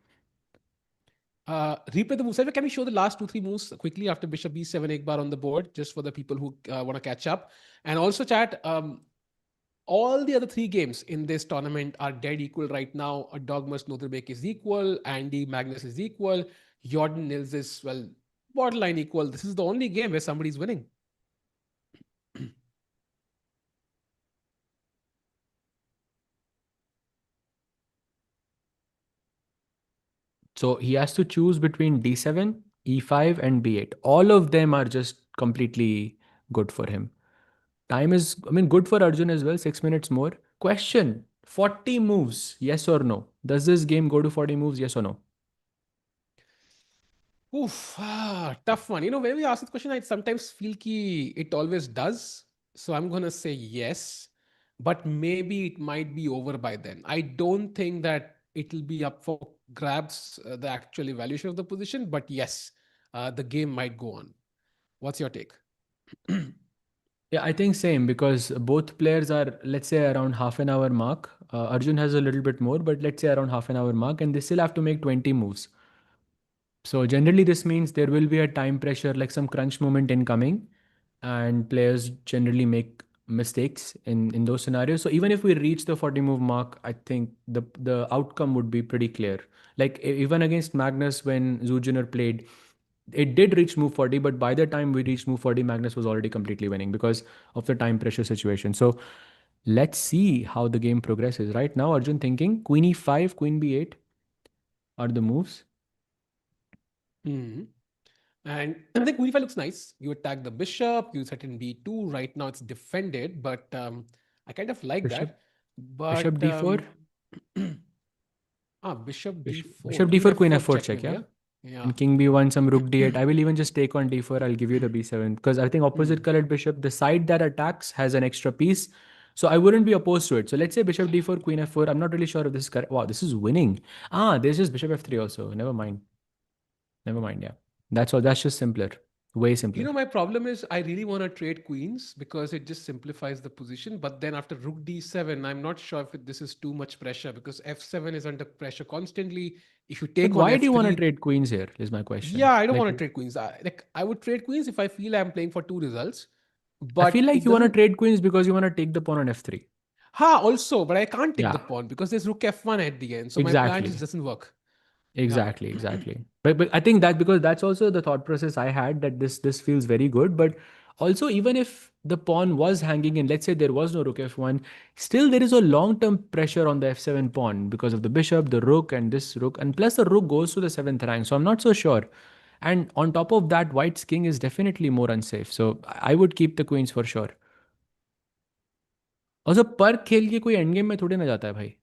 replay the moves. Can we show the last 2-3 moves quickly after Bishop B7 एक बार on the board, just for the people who want to catch up? And also, chat, all the other 3 games in this tournament are dead equal right now. Erdogmus Nodirbek is equal. Andy Magnus is equal. Jorden Nils is, well, borderline equal. This is the only game where somebody's winning. So he has to choose between d7, e5, and b8. All of them are just completely good for him. Time is, I mean, good for Arjun as well. 6 minutes more. Question: 40 moves, yes or no? Does this game go to 40 moves, yes or no? Oof, tough one. When we ask this question, I sometimes feel ki it always does. So I'm going to say yes, but maybe it might be over by then. I don't think that it'll be up for grabs, the actual evaluation of the position, but yes, the game might go on. What's your take? Yeah, I think same because both players are, let's say, around half an hour mark. Arjun has a little bit more, but let's say around half an hour mark, and they still have to make 20 moves. So generally, this means there will be a time pressure, like some crunch moment incoming, and players generally make mistakes in those scenarios. So even if we reach the 40 move mark, I think the outcome would be pretty clear. Like even against Magnus when Zujiner played, it did reach move 40, but by the time we reached move 40, Magnus was already completely winning because of the time pressure situation. So let's see how the game progresses. Right now, Arjun thinking queen e5, queen b8 are the moves. Mhm. And I think queen e5 looks nice. You attack the bishop, you set in b2. Right now it's defended, but I kind of like Bishop, that. bishop But d4. bishop Bishop d4, queen d4, queen f4 f4 check check, maybe, yeah. yeah? Yeah. And king b1, some rook d8. I will even just take on d4. I'll give you the b7 because I think opposite Hmm. colored bishop, the side that attacks has an extra piece. So I wouldn't be opposed to it. So let's say bishop d4, queen f4. I'm not really sure if this is correct. Wow, this is winning. There's just bishop f3 also. Never mind. Never mind. Yeah. That's all. That's just simpler. Way simpler. My problem is I really want to trade queens because it just simplifies the position. But then after rook d7, I'm not sure if this is too much pressure because f7 is under pressure constantly. If you But take on why do you want to f3, trade queens here? Is my question. yeah, I don't Like, want to trade queens. I would trade queens if I feel I'm playing for 2 results. I but feel like it you want to doesn't. trade queens because you want to take the pawn on f3. Also, but I can't take the Yeah, pawn because there's rook f1 at the end. So my plan just exactly. doesn't work. Yeah. Exactly. But I think that because that's also the thought process I had, that this feels very good. But also, even if the pawn was hanging in, let's say there was no rook f1, still there is a long-term pressure on the f7 pawn because of the bishop, the rook, and this rook, and plus the rook goes to the seventh rank. So I'm not so sure. And on top of that, white's king is definitely more unsafe. So I would keep the queens for sure. Also, पर खेल के कोई end game में थोड़ी ना जाता है भाई.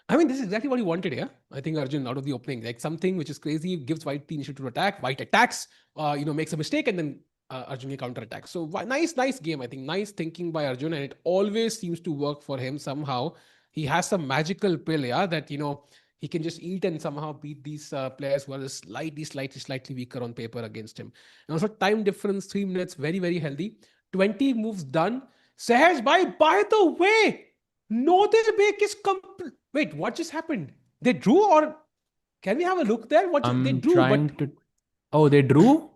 I mean, this is exactly what he wanted, yeah. I think Arjun out of the opening, like something which is crazy, gives White the initiative to attack. White attacks, makes a mistake, and then Arjun can counter attack. So nice game. I think nice thinking by Arjun, and it always seems to work for him somehow. He has some magical pill, yeah, that he can just eat and somehow beat these players who are just slightly weaker on paper against him. And also time difference, 3 minutes, very healthy. 20 moves done. Sahaj, by the way, Nodirbek is Wait, what just happened? They drew, or can we have a look there? They I'm drew, but trying to. Oh, they drew?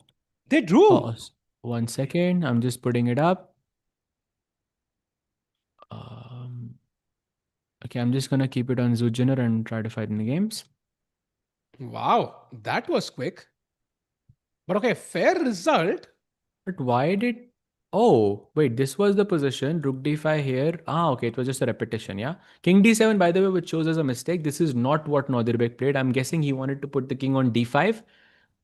they drew. Oh, 1 second. I'm just putting it up. Um, okay, I'm just gonna keep it on Zoogener and try to fight in the games. Wow, that was quick. But okay, fair result. But why did? Oh, wait, this was the position. Rook d5 here. Ah, okay, it was just a repetition, yeah. King d7, by the way, which shows as a mistake. This is not what Nodirbek played. I'm guessing he wanted to put the king on d5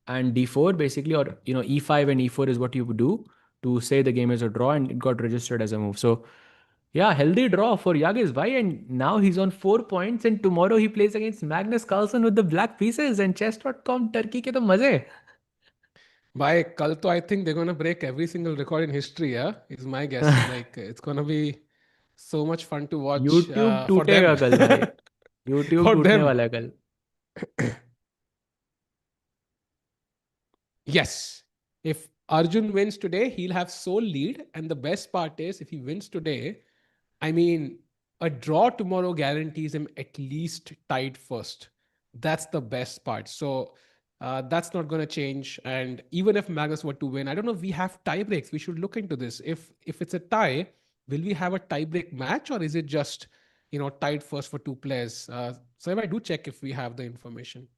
and d4 basically, or e5 and e4 is what you would do to say the game is a draw, and it got registered as a move. So yeah, healthy draw for Yagiz. Why? And now he's on 4 points, and tomorrow he plays against Magnus Carlsen with the black pieces, and chess.com Turkey ke to maze. By Kalto, I think they're gonna break every single record in history, yeah? Is my guess. Like it's gonna be so much fun to watch YouTube for them. टूटेगा कल भाई. YouTube For टूटने them. वाला है कल. Yes. If Arjun wins today, he'll have sole lead. And the best part is, if he wins today, I mean, a draw tomorrow guarantees him at least tied first. That's the best part. So that's not going to change. And even if Magnus were to win, I don't know if we have tie breaks. We should look into this. If it's a tie, will we have a tie break match, or is it just tied first for two players? So if I do check if we have the information.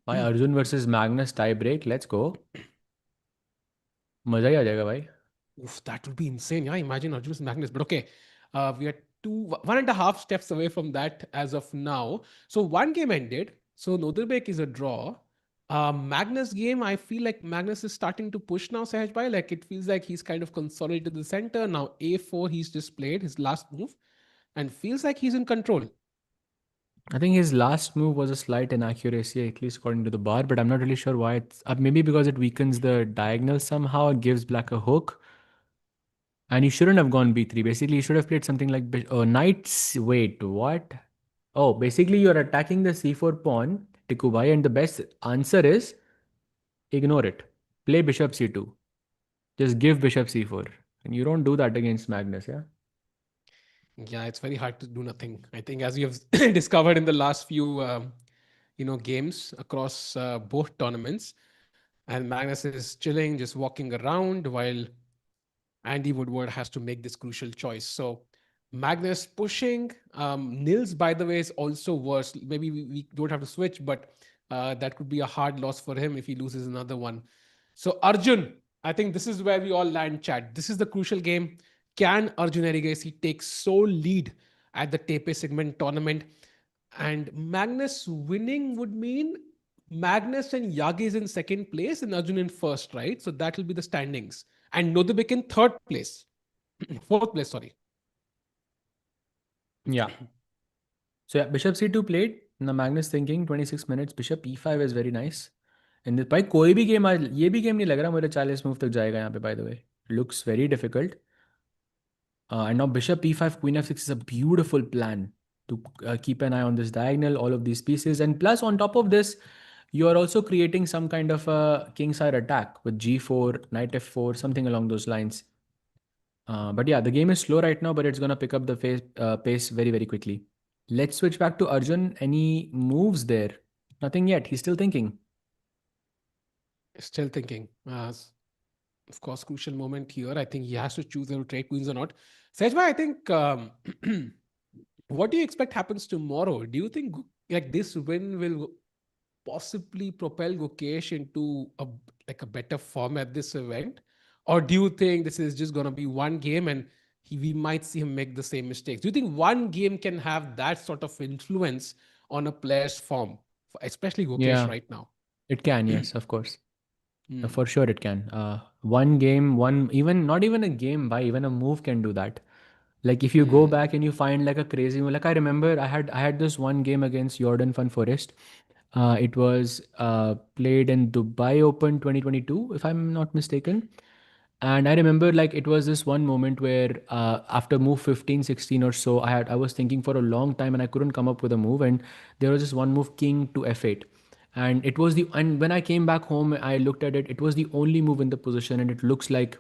भाई Arjun versus Magnus tie break. Let's go. मजा ही आ जाएगा भाई. Oof, that would be insane. Yeah, imagine Arjun Magnus. But okay, we are 1.5 steps away from that as of now. So one game ended. So Nodirbek is a draw. Magnus game, I feel like Magnus is starting to push now, Sahaj Bhai. Like it feels like he's kind of consolidated the center. Now A4, he's just played his last move and feels like he's in control. I think his last move was a slight inaccuracy, at least according to the bar, but I'm not really sure why. It's maybe because it weakens the diagonal somehow. It gives black a hook. And he shouldn't have gone b3. Basically, he should have played something like knights. Wait, what? Oh, basically, you're attacking the c4 pawn, Tikubai, and the best answer is ignore it. Play bishop c2. Just give bishop c4. And you don't do that against Magnus, yeah? Yeah, it's very hard to do nothing. I think, as we have discovered in the last few, games across both tournaments, and Magnus is chilling, just walking around while Andy Woodward has to make this crucial choice. So Magnus pushing. Nils, by the way, is also worse. Maybe we don't have to switch, but that could be a hard loss for him if he loses another one. So Arjun, I think this is where we all land, chat. This is the crucial game. Can Arjun Erigaisi take sole lead at the TePe Sigeman Tournament? And Magnus winning would mean Magnus and Yagiz in second place and Arjun in first, right? So that will be the standings. And Nodirbek in third place. Fourth place, sorry. Yeah. So yeah, bishop c2 played. Now Magnus thinking 26 minutes. Bishop e5 is very nice. And भाई कोई भी game आज ये भी game नहीं लग रहा मुझे 40 मूव तक जाएगा यहाँ पे. By the way, looks very difficult. And now bishop e5, queen f6 is a beautiful plan to keep an eye on this diagonal, all of these pieces. And plus, on top of this, you are also creating some kind of a kingside attack with g4, knight f4, something along those lines. But yeah, the game is slow right now, but it's going to pick up the pace very quickly. Let's switch back to Arjun. Any moves there? Nothing yet. He's still thinking. Still thinking. Of course, crucial moment here. I think he has to choose whether to trade queens or not. Sejma, I think what do you expect happens tomorrow? Do you think like this win will possibly propel Gukesh into a better form at this event, or do you think this is just going to be one game and we might see him make the same mistakes? Do you think one game can have that sort of influence on a player's form, especially Gukesh Yeah, right now? it can. Yes, of course. Hmm. For sure, it can. One game, one even not even a game by even a move can do that. Like if you go Hmm. back and you find like a crazy move, like I remember I had this one game against Jorden van Foreest. It was played in Dubai Open 2022, if I'm not mistaken. And I remember like it was this one moment where after move 15, 16 or so, I was thinking for a long time and I couldn't come up with a move. And there was this one move, king to f8. And when I came back home, I looked at it. It was the only move in the position, and it looks like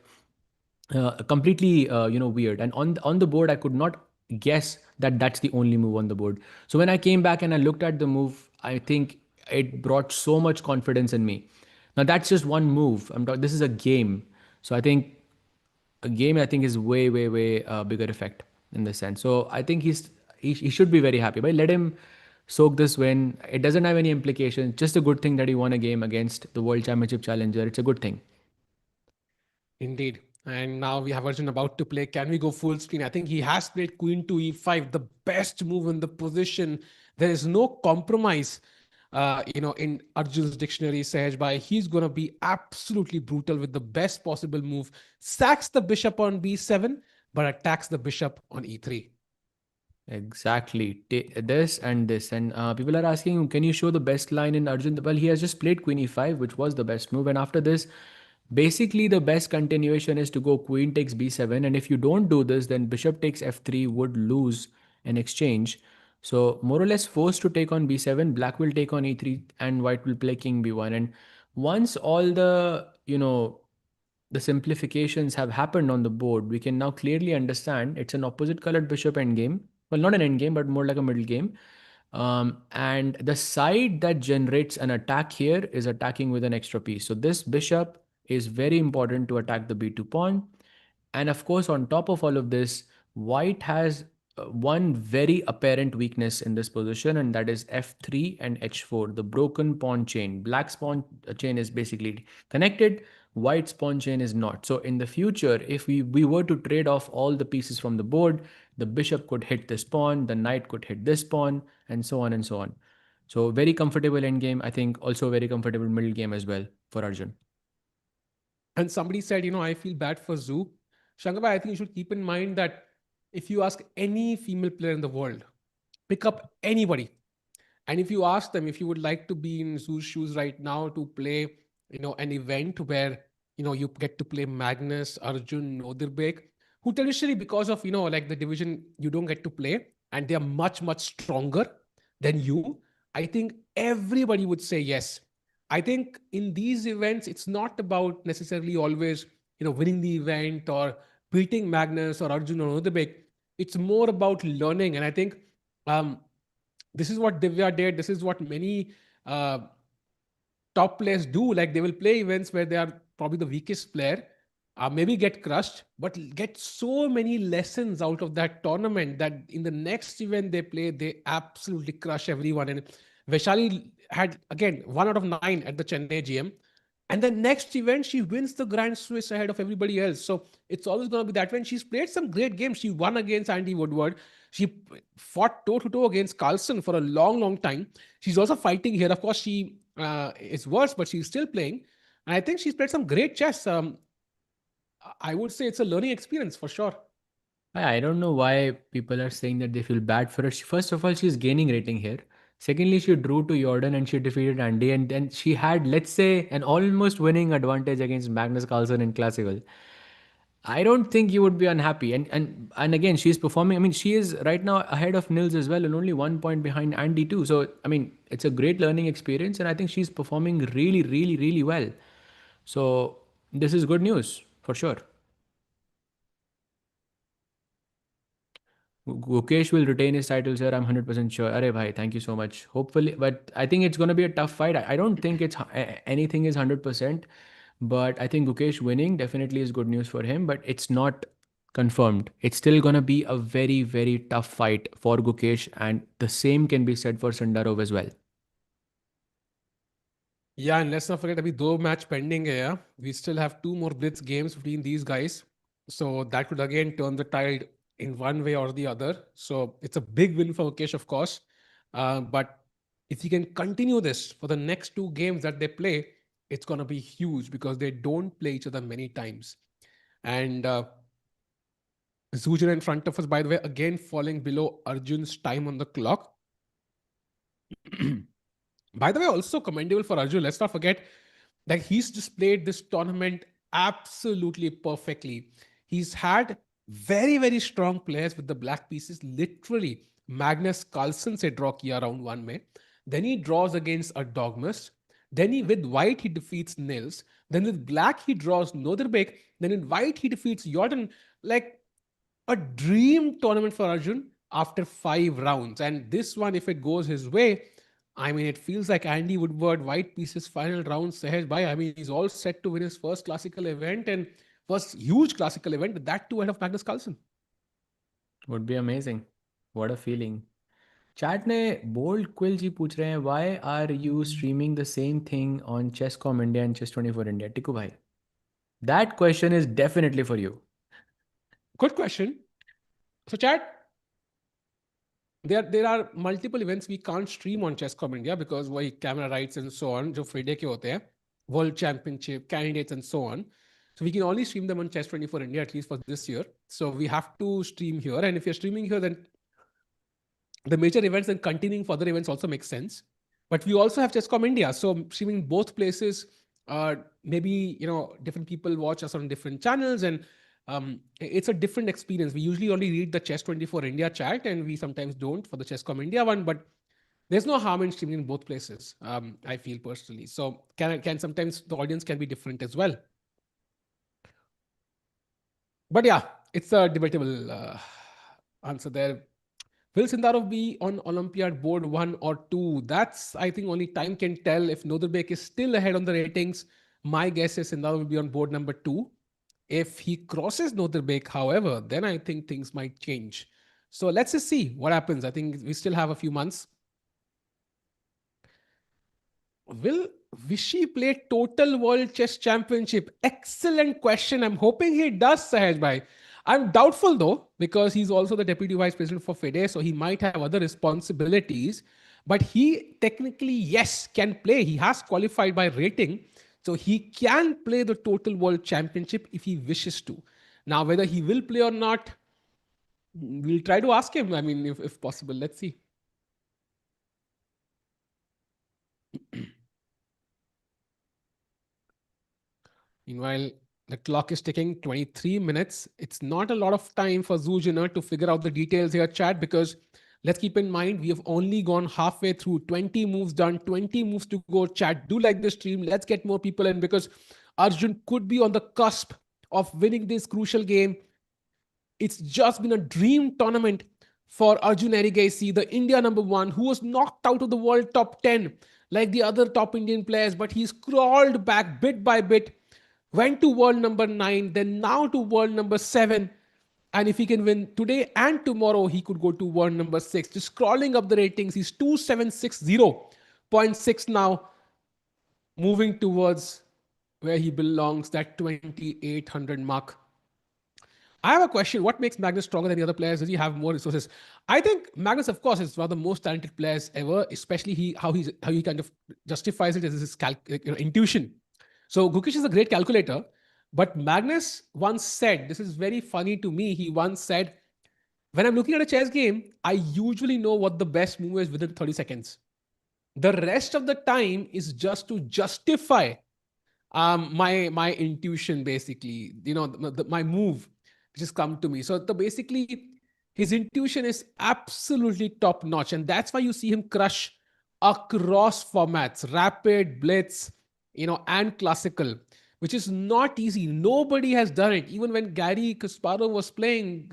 completely weird. And on the board I could not guess that that's the only move on the board. So when I came back and I looked at the move, I think it brought so much confidence in me. Now that's just one move. This is a game. So I think a game, I think, is way bigger effect in this sense. So I think he should be very happy, but let him soak this win. It doesn't have any implications, just a good thing that he won a game against the world championship challenger. It's a good thing. Indeed. And now we have Arjun about to play. Can we go full screen? I think he has played queen to e5, the best move in the position. There is no compromise, in Arjun's dictionary, Sahaj Bhai. He's going to be absolutely brutal with the best possible move. Sacks the bishop on b7, but attacks the bishop on e3. Exactly. This and this. And people are asking, can you show the best line in Arjun? Well, he has just played Queen e5, which was the best move. And after this, basically the best continuation is to go Queen takes b7. And if you don't do this, then Bishop takes f3 would lose an exchange. So more or less forced to take on b7. Black will take on e3 and White will play King b1. And once all the simplifications have happened on the board, we can now clearly understand it's an opposite colored bishop endgame. Well, not an endgame, but more like a middle game. And the side that generates an attack here is attacking with an extra piece. So this bishop is very important to attack the b2 pawn. And of course, on top of all of this, white has one very apparent weakness in this position, and that is f3 and h4, the broken pawn chain. Black's pawn chain is basically connected, white's pawn chain is not. So in the future, if we were to trade off all the pieces from the board, the bishop could hit this pawn, the knight could hit this pawn, and so on and so on. So very comfortable endgame. I think also very comfortable middle game as well for Arjun. And somebody said, I feel bad for Zoo. Shangabai, I think you should keep in mind that if you ask any female player in the world, pick up anybody, and if you ask them if you would like to be in Zoo's shoes right now to play, an event where, you get to play Magnus, Arjun, Nodirbek, who traditionally, because of, like the division, you don't get to play, and they are much, much stronger than you, I think everybody would say yes. I think in these events, it's not about necessarily always, winning the event or beating Magnus or Arjun or Nodirbek. It's more about learning. And I think um, this is what Divya did. This is what many uh, top players do. Like they will play events where they are probably the weakest player, maybe get crushed, but get so many lessons out of that tournament that in the next event they play, they absolutely crush everyone. And Vaishali had again 1 out of 9 at the Chennai GM. And the next event, she wins the Grand Swiss ahead of everybody else. So it's always going to be that way. And she's played some great games. She won against Andy Woodward. She fought toe to toe against Carlsen for a long, long time. She's also fighting here. Of course, she is worse, but she's still playing. And I think she's played some great chess. I would say it's a learning experience for sure. I don't know why people are saying that they feel bad for her. First of all, she's gaining rating here. Secondly, she drew to Jordan and she defeated Andy, and then she had, let's say, an almost winning advantage against Magnus Carlsen in classical. I don't think you would be unhappy. And again, she's performing. I mean, she is right now ahead of Nils as well, and only 1 point behind Andy too. So I mean, it's a great learning experience, and I think she's performing really well. So this is good news for sure. Gukesh will retain his title, sir. I'm 100% sure. Arey bhai, thank you so much. Hopefully, but I think it's going to be a tough fight. I don't think anything is 100%, But I think Gukesh winning definitely is good news for him, but it's not confirmed. It's still going to be a very, very tough fight for Gukesh, and the same can be said for Sindarov as well. Yeah, and let's not forget अभी दो match pending है yeah. We still have 2 more blitz games between these guys. So that could again turn the tide in one way or the other. So it's a big win for Mukesh, of course. But if he can continue this for the next 2 games that they play, it's going to be huge because they don't play each other many times. And Zujin in front of us, by the way, again falling below Arjun's time on the clock. By the way, also commendable for Arjun. Let's not forget that he's just played this tournament absolutely perfectly. He's had very, very strong players with the black pieces. Literally, Magnus Carlsen se draw kiya round 1 mein. Then he draws against Erdogmus. Then with white, he defeats Nils. Then with black, he draws Nodirbek. Then in white, he defeats Jorden. Like a dream tournament for Arjun after 5 rounds. And this one, if it goes his way, I mean, it feels like Andy Woodward, white pieces, final round, Sahaj Bhai. I mean, he's all set to win his first classical event and first huge classical event, that too ahead of Magnus Carlsen. Would be amazing. What a feeling. Chat ने bold quill जी पूछ रहे हैं why are you streaming the same thing on Chesscom India and Chess24 India? Tikku bhai, that question is definitely for you. Good question. So chat, there are multiple events we can't stream on Chesscom India because वही camera rights and so on जो FIDE के होते हैं, World Championship, candidates and so on. So we can only stream them on Chess24 India, at least for this year. So we have to stream here. And if you're streaming here, then the major events and continuing for other events also makes sense. But we also have Chesscom India. So streaming both places, maybe, different people watch us on different channels and it's a different experience. We usually only read the Chess24 India chat and we sometimes don't for the Chesscom India one, but there's no harm in streaming in both places, I feel personally. So can sometimes the audience can be different as well. But yeah, it's a debatable answer there. Will Sindarov be on Olympiad board 1 or 2? That's, I think, only time can tell. If Nodirbek is still ahead on the ratings, my guess is Sindarov will be on board number 2. If he crosses Nodirbek, however, then I think things might change. So let's just see what happens. I think we still have a few months. Will Vishy play Total World Chess Championship? Excellent question. I'm hoping he does, Sahaj Bhai. I'm doubtful though, because he's also the deputy vice president for FIDE, so he might have other responsibilities. But he technically, yes, can play. He has qualified by rating, so he can play the Total World Championship if he wishes to. Now, whether he will play or not, we'll try to ask him. I mean, if possible, let's see. Meanwhile, the clock is ticking 23 minutes. It's not a lot of time for Zujiner to figure out the details here, chat, because let's keep in mind, we have only gone halfway through, 20 moves done, 20 moves to go. Chat, do like this stream. Let's get more people in because Arjun could be on the cusp of winning this crucial game. It's just been a dream tournament for Arjun Erigaisi, the India #1, who was knocked out of the world top 10 like the other top Indian players, but he's crawled back bit by bit, went to world number 9, then now to world number 7. And if he can win today and tomorrow, he could go to world number 6. Just crawling up the ratings. He's 2760.6 now, moving towards where he belongs, that 2800 mark. I have a question. What makes Magnus stronger than the other players? Does he have more resources? I think Magnus, of course, is one of the most talented players ever, especially how he kind of justifies it as his intuition. So Gukesh is a great calculator, but Magnus once said, this is very funny to me, he once said, when I'm looking at a chess game, I usually know what the best move is within 30 seconds. The rest of the time is just to justify my intuition, basically, my move, which has come to me. So basically, his intuition is absolutely top notch. And that's why you see him crush across formats, rapid, blitz, and classical, which is not easy. Nobody has done it. Even when Garry Kasparov was playing,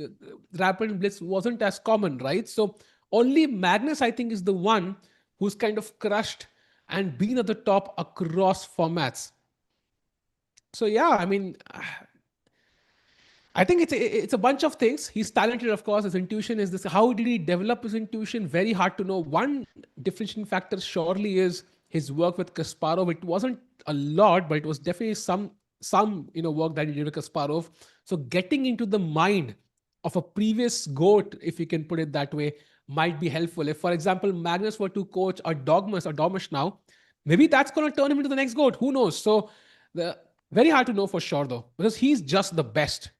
rapid and blitz wasn't as common, right? So only Magnus, I think, is the one who's kind of crushed and been at the top across formats. So yeah, I mean, I think it's a bunch of things. He's talented, of course. His intuition is this. How did he develop his intuition? Very hard to know. One differentiating factor surely is his work with Kasparov. It wasn't a lot, but it was definitely some work that he did with Kasparov. So getting into the mind of a previous goat, if you can put it that way, might be helpful. If, for example, Magnus were to coach a Dogmus now, maybe that's going to turn him into the next goat. Who knows? So the very hard to know for sure though, because he's just the best.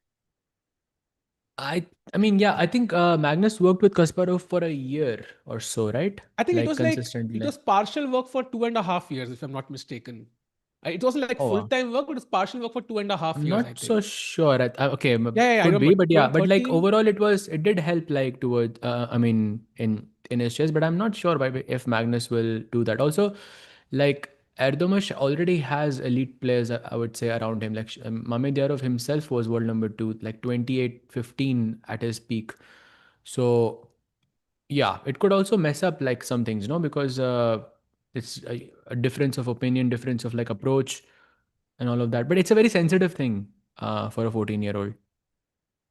I mean, yeah, I think Magnus worked with Kasparov for a year or so, right? I think Like it consistently. was partial work for 2.5 years, if I'm not mistaken. It wasn't like Oh, full wow. time work, but it was partial work for two and a half I'm years, I not so think. sure. Okay, Yeah, I could remember be, but yeah, but like 2013. overall, it did help like towards. I mean, in his chess, but I'm not sure if Magnus will do that. Also, like Erdogmus already has elite players. I would say around him. Like Mamedyarov himself was world number two, like 28-15 at his peak. So yeah, it could also mess up like some things, because it's a difference of opinion, difference of like approach and all of that. But it's a very sensitive thing for a 14-year-old.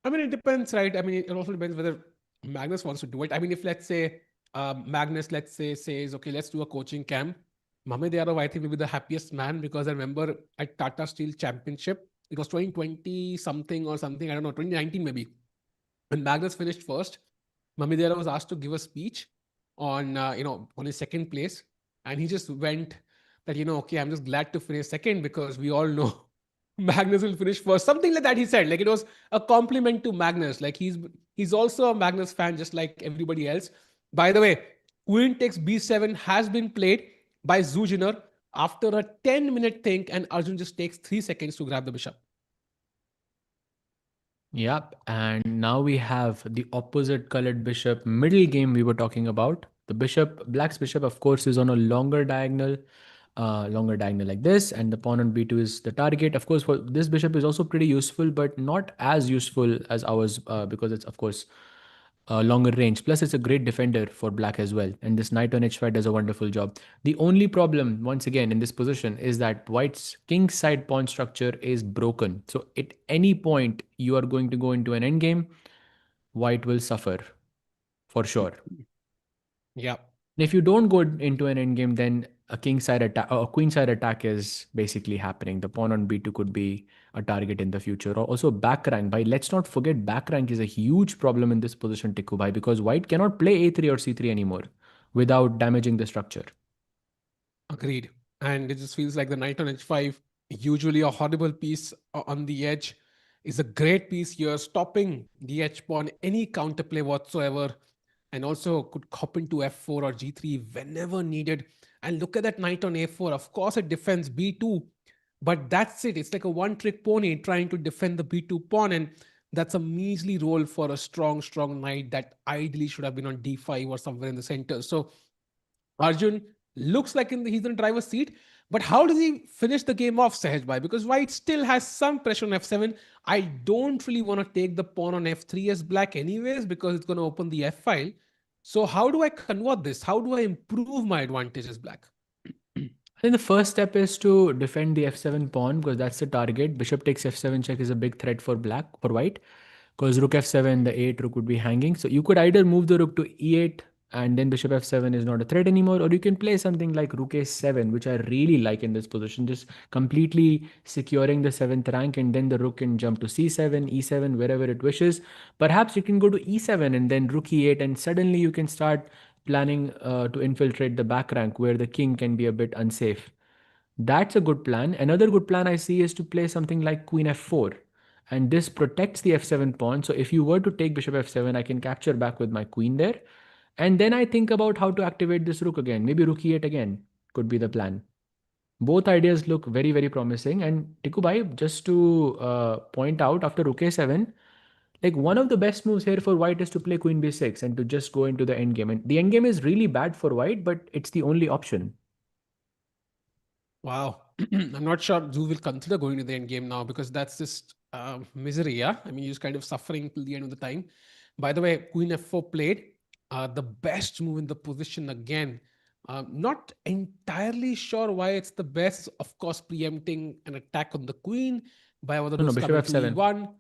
I mean, it depends, right? I mean, it also depends whether Magnus wants to do it. I mean, if let's say Magnus, let's say, says, okay, let's do a coaching camp. Mame Diarov, I think, will be the happiest man because I remember at Tata Steel Championship, it was 2020 something or something, I don't know, 2019 maybe. When Magnus finished first, Mamidera was asked to give a speech on on his second place, and he just went that okay, I'm just glad to finish second because we all know Magnus will finish first. Something like that he said. Like it was a compliment to Magnus. Like he's also a Magnus fan, just like everybody else. By the way, Queen takes B7 has been played by Zujiner after a 10-minute think, and Arjun just takes 3 seconds to grab the bishop. Yep. And now we have the opposite colored bishop middle game we were talking about. The bishop, black's bishop, of course, is on a longer diagonal like this, and the pawn on b2 is the target. Of course, for this bishop is also pretty useful, but not as useful as ours because it's, of course, longer range. Plus, it's a great defender for black as well. And this knight on h5 does a wonderful job. The only problem, once again, in this position is that white's king side pawn structure is broken. So at any point you are going to go into an endgame, white will suffer for sure. Yeah. And if you don't go into an endgame, then a king side attack or a queen side attack is basically happening. The pawn on b2 could be a target in the future. Or also back rank. By let's not forget back rank is a huge problem in this position, Tikubai, because white cannot play a3 or c3 anymore without damaging the structure. Agreed. And it just feels like the knight on h5, usually a horrible piece on the edge, is a great piece here, stopping the h pawn, any counterplay whatsoever, and also could hop into f4 or g3 whenever needed. And look at that knight on a4. Of course, it defends b2, but that's it. It's like a one-trick pony trying to defend the b2 pawn, and that's a measly role for a strong knight that ideally should have been on d5 or somewhere in the center. So Arjun looks like he's in the driver's seat, but how does he finish the game off, Sahaj? Because white still has some pressure on f7. I don't really want to take the pawn on f3 as black anyways because it's going to open the f file. So how do I convert this? How do I improve my advantage as black? I think the first step is to defend the f7 pawn because that's the target. Bishop takes f7 check is a big threat for black, for white. Because rook f7, the a8 rook would be hanging. So you could either move the rook to e8 and then bishop f7 is not a threat anymore, or you can play something like rook a7, which I really like in this position, just completely securing the 7th rank, and then the rook can jump to c7, e7, wherever it wishes. Perhaps you can go to e7 and then rook e8, and suddenly you can start planning to infiltrate the back rank where the king can be a bit unsafe. That's a good plan. Another good plan I see is to play something like queen f4. And this protects the f7 pawn. So if you were to take bishop f7, I can capture back with my queen there. And then I think about how to activate this rook again. Maybe rook e8 again could be the plan. Both ideas look very, very promising. And Tikubai, just to point out, after rook a7, like one of the best moves here for white is to play queen b6 and to just go into the endgame. And the endgame is really bad for white, but it's the only option. Wow. I'm not sure Zoo will consider going to the end game now because that's just misery. Yeah. I mean, he's kind of suffering till the end of the time. By the way, Queen f4 played the best move in the position again. Not entirely sure why it's the best. Of course, preempting an attack on the queen by one of No, no, those bishop coming to f7. e1.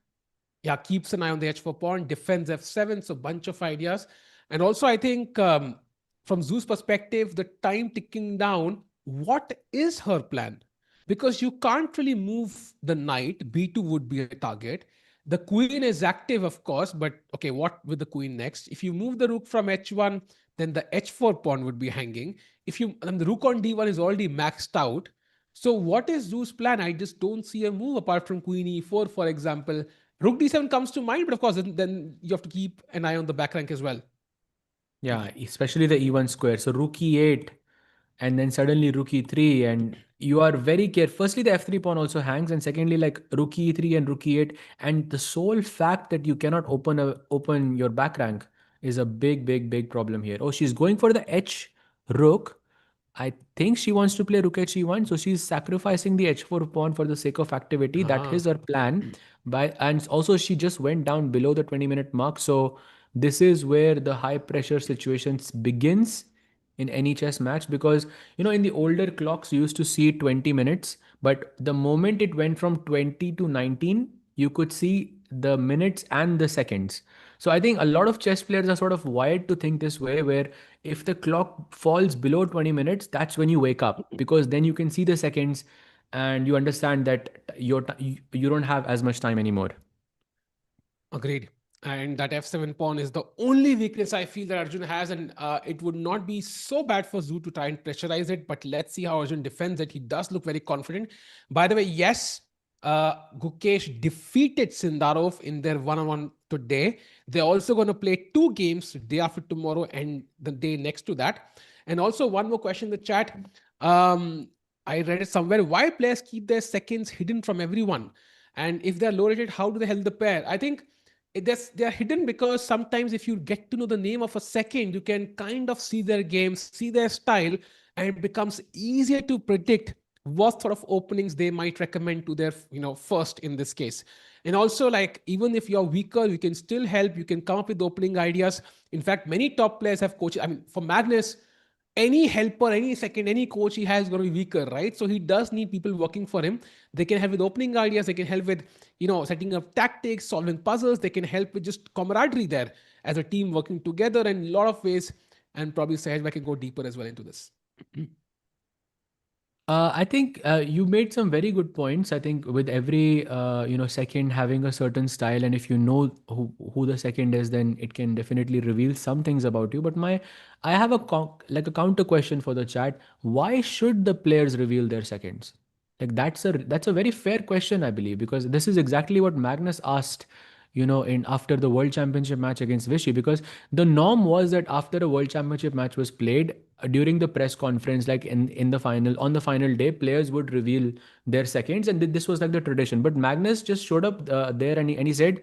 Yeah, keeps an eye on the h4 pawn, defends f7, so bunch of ideas. And also, I think from Zoo's perspective, the time ticking down, what is her plan? Because you can't really move the knight, b2 would be a target. The queen is active, of course, but okay, what with the queen next? If you move the rook from h1, then the h4 pawn would be hanging. If you and the rook on d1 is already maxed out. So what is Zoo's plan? I just don't see a move apart from queen e4, for example. Rook d7 comes to mind, but of course, then you have to keep an eye on the back rank as well. Yeah, especially the e1 square. So rook e8 and then suddenly rook e3, and you are very careful. Firstly, the f3 pawn also hangs, and secondly, like rook e3 and rook e8, and the sole fact that you cannot open your back rank is a big problem here. Oh, she's going for the h rook. I think she wants to play rook h1, so she's sacrificing the h4 pawn for the sake of activity. That Ah, is her plan. And also she just went down below the 20-minute mark. So this is where the high pressure situations begins in any chess match, because in the older clocks you used to see 20 minutes, but the moment it went from 20 to 19, you could see the minutes and the seconds. So I think a lot of chess players are sort of wired to think this way, where if the clock falls below 20 minutes, that's when you wake up, because then you can see the seconds and you understand that you don't have as much time anymore. agreed. And that f7 pawn is the only weakness I feel that Arjun has, and it would not be so bad for Zoo to try and pressurize it. But let's see how Arjun defends it. He does look very confident. By the way, yes, Gukesh defeated Sindarov in their one-on-one today. They're also going to play 2 games day after tomorrow and the day next to that. And also one more question in the chat. Um, I read it somewhere. Why players keep their seconds hidden from everyone? And if they're low rated, how do they help the pair? I think they're hidden because sometimes if you get to know the name of a second, you can kind of see their game, see their style, and it becomes easier to predict what sort of openings they might recommend to their first in this case. And also, like, even if you're weaker, you can still help, you can come up with opening ideas. In fact, many top players have coaches. I mean, for Magnus, any helper, any second, any coach he has is going to be weaker, right? So he does need people working for him. They can help with opening ideas. They can help with, setting up tactics, solving puzzles. They can help with just camaraderie there as a team working together in a lot of ways. And probably Sahaj can go deeper as well into this. I think you made some very good points. I think with every second having a certain style, and if you know who the second is, then it can definitely reveal some things about you. But I have a counter question for the chat. Why should the players reveal their seconds? Like that's a very fair question, I believe, because this is exactly what Magnus asked, in after the World Championship match against Vichy, because the norm was that after a World Championship match was played, during the press conference, like in the final, on the final day, players would reveal their seconds, and this was like the tradition. But Magnus just showed up there, and he said,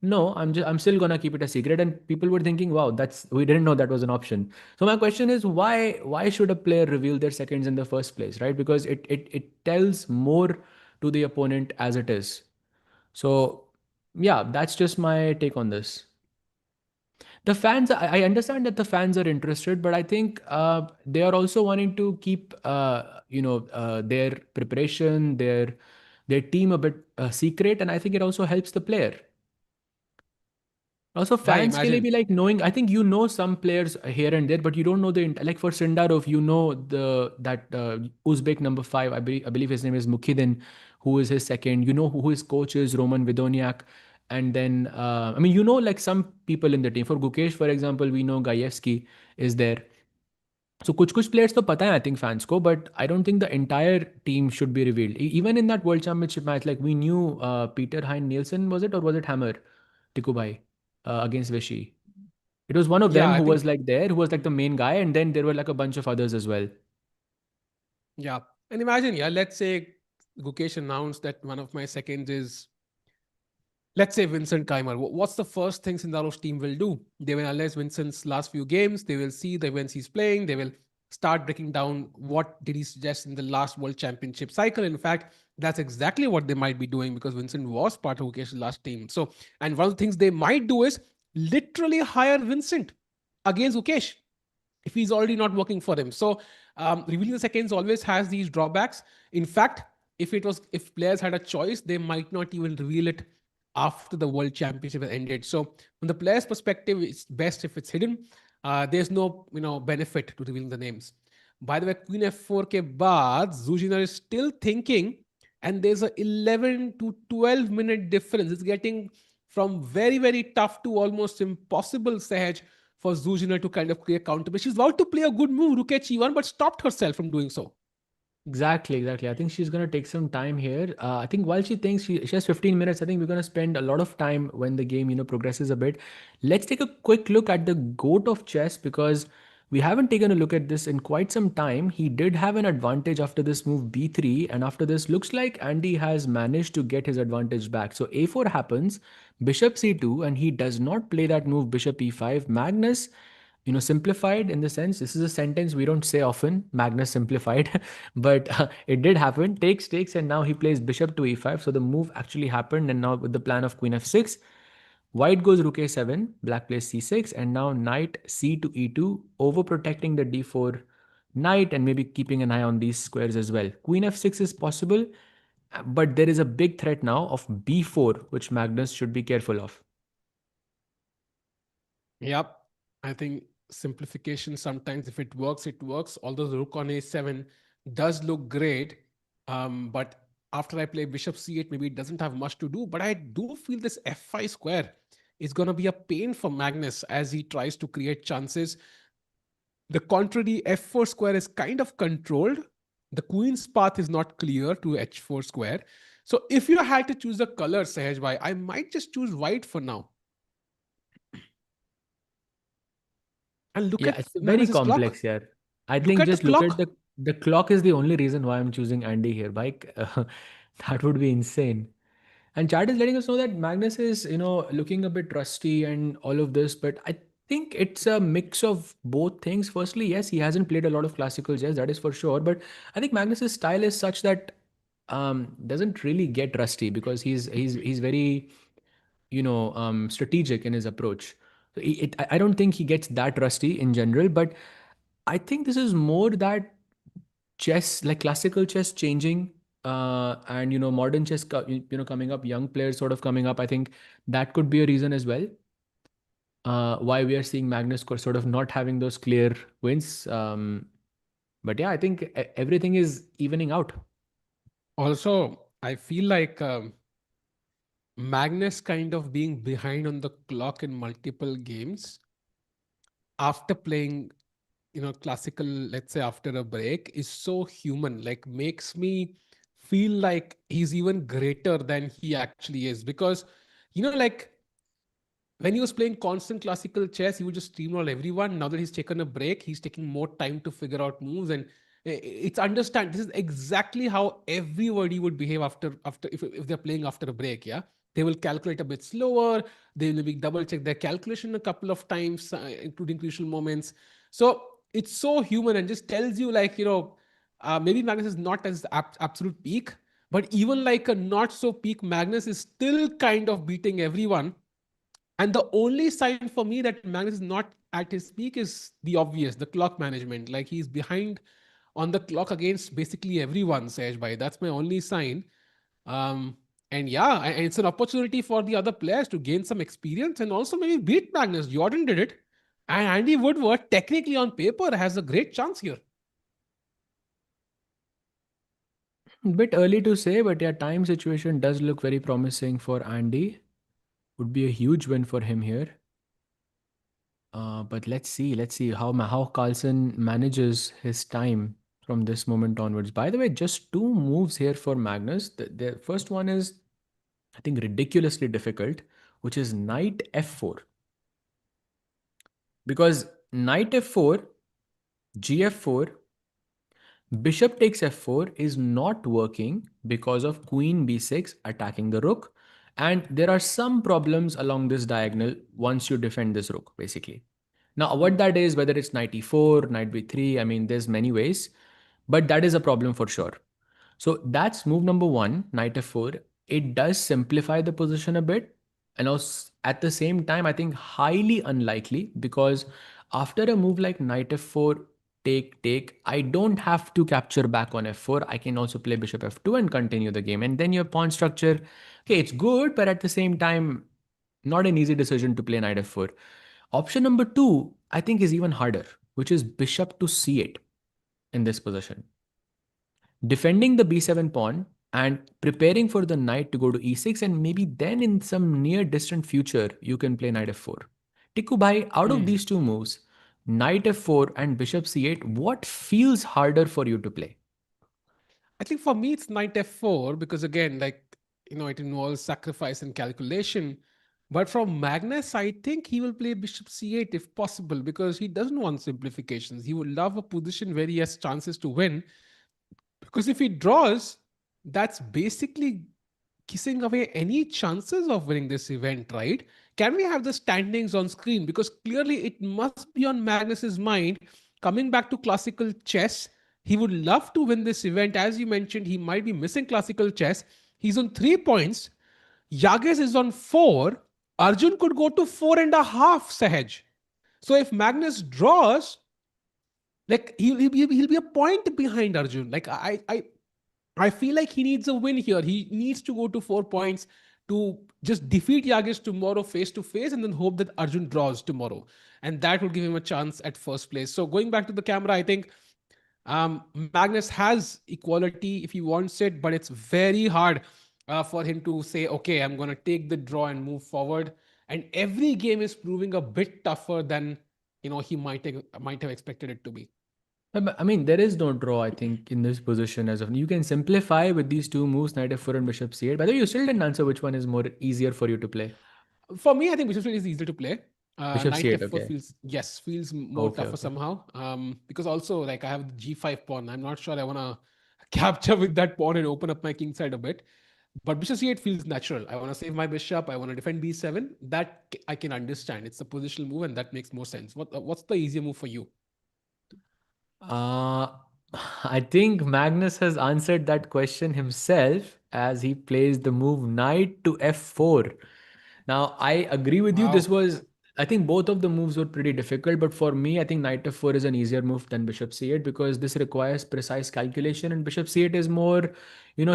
no, I'm still gonna keep it a secret. And people were thinking, wow, we didn't know that was an option. So my question is, why should a player reveal their seconds in the first place, right? Because it tells more to the opponent as it is. So yeah, that's just my take on this. The fans, I understand that the fans are interested, but I think they are also wanting to keep their preparation, their team a bit secret, and I think it also helps the player. Also, Bhai, fans के लिए imagine. भी, like, knowing, I think some players here and there, but you don't know like for Sindarov, that Uzbek number 5, I believe his name is Mukhidin, who is his second. You know who his coach is, Roman Vidoniak. And then, I mean, like some people in the team. For Gukesh, for example, we know Gajewski is there. So कुछ players तो पता है, I think, fans को, but I don't think the entire team should be revealed. Even in that World Championship match, like we knew Peter Hein Nielsen, was it, or was it Hammer, Tikubhai, against Vichy? It was one of Yeah, them I who was think, like there, who was like the main guy, and then there were like a bunch of others as well. yeah. And imagine, yeah, let's say Gukesh announced that one of my seconds is, let's say, Vincent Keimer. What's the first thing Sindarov's team will do? They will analyze Vincent's last few games. They will see the events he's playing. They will start breaking down what did he suggest in the last World Championship cycle. In fact, that's exactly what they might be doing because Vincent was part of Gukesh's last team. So, and one of the things they might do is literally hire Vincent against Gukesh. if he's already not working for him. So revealing the seconds always has these drawbacks. In fact, if players had a choice, they might not even reveal it after the world championship has ended. So from the player's perspective, it's best if it's hidden. There's no benefit to revealing the names. By the way, Queen F4 ke baad, Zuziner is still thinking, and there's a 11 to 12 minute difference. It's getting from very, very tough to almost impossible, Sahaj, for Zuziner to kind of create counter. But she's about to play a good move, Rook H1, but stopped herself from doing so. Exactly. I think she's going to take some time here. I think while she thinks she has 15 minutes, I think we're going to spend a lot of time when the game, progresses a bit. Let's take a quick look at the GOAT of chess because we haven't taken a look at this in quite some time. He did have an advantage after this move b3, and after this, looks like Andy has managed to get his advantage back. So a4 happens, bishop c2, and he does not play that move bishop e5. Magnus, simplified in the sense, this is a sentence we don't say often, Magnus simplified, but it did happen. Takes, and now he plays bishop to e5. So the move actually happened, and now with the plan of queen f6, white goes rook a7, black plays c6, and now knight c to e2, overprotecting the d4 knight and maybe keeping an eye on these squares as well. Queen f6 is possible, but there is a big threat now of b4, which Magnus should be careful of. Yep. I think simplification sometimes, if it works, it works. Although the rook on a7 does look great. But after I play bishop c8, maybe it doesn't have much to do. But I do feel this f5 square is going to be a pain for Magnus as he tries to create chances. The contrary f4 square is kind of controlled. The queen's path is not clear to h4 square. So if you had to choose a color, Sahaj bhai, I might just choose white for now. And look at It's very Magnus's clock. complex here. I Look think at the just look at clock. the clock is the only reason why I'm choosing Andy here. Bike, that would be insane. And chat is letting us know that Magnus is, looking a bit rusty and all of this, but I think it's a mix of both things. Firstly, yes, he hasn't played a lot of classical chess, that is for sure. But I think Magnus's style is such that doesn't really get rusty because he's very strategic in his approach. So I don't think he gets that rusty in general, but I think this is more that chess, like classical chess, changing, and modern chess, coming up, young players sort of coming up. I think that could be a reason as well. Why we are seeing Magnus sort of not having those clear wins. But yeah, I think everything is evening out. Also, I feel like Magnus kind of being behind on the clock in multiple games after playing, classical, let's say after a break, is so human. Like, makes me feel like he's even greater than he actually is. Because, like when he was playing constant classical chess, he would just steamroll everyone. Now that he's taken a break, he's taking more time to figure out moves, and it's understand. This is exactly how everybody would behave after if they're playing after a break. Yeah, they will calculate a bit slower. They will maybe double check their calculation a couple of times, including crucial moments. So it's so human and just tells you like maybe Magnus is not as absolute peak, but even like a not so peak Magnus is still kind of beating everyone. And the only sign for me that Magnus is not at his peak is the obvious, the clock management. Like he's behind on the clock against basically everyone, Sahaj Bhai. That's my only sign. And yeah, and it's an opportunity for the other players to gain some experience and also maybe beat Magnus. Jordan did it. And Andy Woodward, technically on paper, has a great chance here. Bit early to say, but yeah, time situation does look very promising for Andy. Would be a huge win for him here. But let's see how Carlsen manages his time from this moment onwards. By the way, just two moves here for Magnus. The first one is, I think, ridiculously difficult, which is knight f4. Because knight f4, gf4, bishop takes f4 is not working because of queen b6 attacking the rook. And there are some problems along this diagonal once you defend this rook, basically. Now, what that is, whether it's knight e4, knight b3, I mean, there's many ways, but that is a problem for sure. So that's move number one, knight f4. It does simplify the position a bit. And also at the same time, I think highly unlikely because After a move like knight f4, take, I don't have to capture back on f4. I can also play bishop f2 and continue the game. And then your pawn structure, okay, it's good, but at the same time, not an easy decision to play knight f4. Option number two, I think, is even harder, which is bishop to c8 in this position. Defending the b7 pawn and preparing for the knight to go to e6, and maybe then in some near distant future, you can play knight f4. Tikku bhai, out of these two moves, knight f4 and bishop c8, what feels harder for you to play? I think for me it's knight f4 because again, it involves sacrifice and calculation. But from Magnus, I think he will play bishop c8 if possible because he doesn't want simplifications. He would love a position where he has chances to win. Because if he draws, that's basically kissing away any chances of winning this event, right? Can we have the standings on screen? Because clearly it must be on Magnus's mind. Coming back to classical chess, he would love to win this event. As you mentioned, he might be missing classical chess. He's on 3 points. Yagiz is on 4. Arjun could go to 4.5, Sahaj. So if Magnus draws, he'll be a point behind Arjun. I feel like he needs a win here. He needs to go to 4 points to just defeat Yagiz tomorrow face to face and then hope that Arjun draws tomorrow. And that will give him a chance at first place. So going back to the camera, I think Magnus has equality if he wants it, but it's very hard for him to say, okay, I'm going to take the draw and move forward. And every game is proving a bit tougher than he might have expected it to be. I mean, there is no draw, I think, in this position as of now. You can simplify with these two moves, knight f4 and bishop c8. By the way, you still didn't answer which one is more easier for you to play. For me, I think bishop c8 is easier to play. Bishop Knight c8, f4 okay. feels more Okay, tougher okay. somehow. Because also I have the g5 pawn. I'm not sure I want to capture with that pawn and open up my king side a bit. But bishop c8 feels natural. I want to save my bishop. I want to defend b7. That I can understand. It's a positional move, and that makes more sense. What's the easier move for you? Uh, I think Magnus has answered that question himself as he plays the move knight to f4. Now, I agree with you. Wow. I think both of the moves were pretty difficult, but for me, I think knight f4 is an easier move than bishop c8 because this requires precise calculation and bishop c8 is more,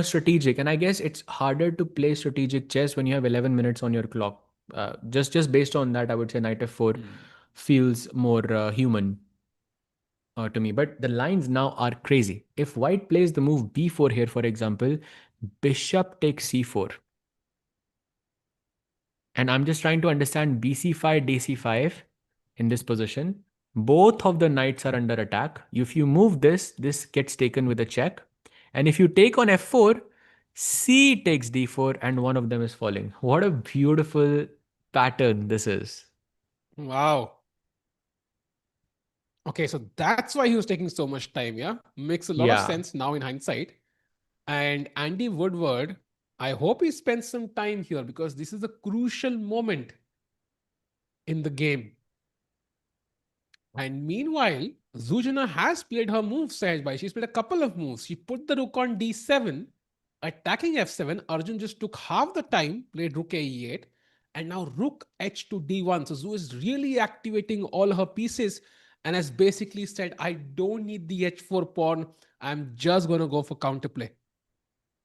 strategic. And I guess it's harder to play strategic chess when you have 11 minutes on your clock. Just based on that, I would say knight f4 feels more human to me. But the lines now are crazy. If white plays the move b4 here, for example, bishop takes c4. And I'm just trying to understand bc5, dc5 in this position. Both of the knights are under attack. If you move this, this gets taken with a check. And if you take on f4, c takes d4 and one of them is falling. What a beautiful pattern this is. Wow. Okay, so that's why he was taking so much time, yeah? Makes a lot of Yeah. sense now in hindsight. And Andy Woodward, I hope he spends some time here because this is a crucial moment in the game. And meanwhile, Zuzana has played her moves, Sahaj. She's played a couple of moves. She put the rook on d7, attacking f7. Arjun just took half the time, played rook e8, and now rook h to d1. So Zu is really activating all her pieces and has basically said, I don't need the h4 pawn. I'm just going to go for counterplay.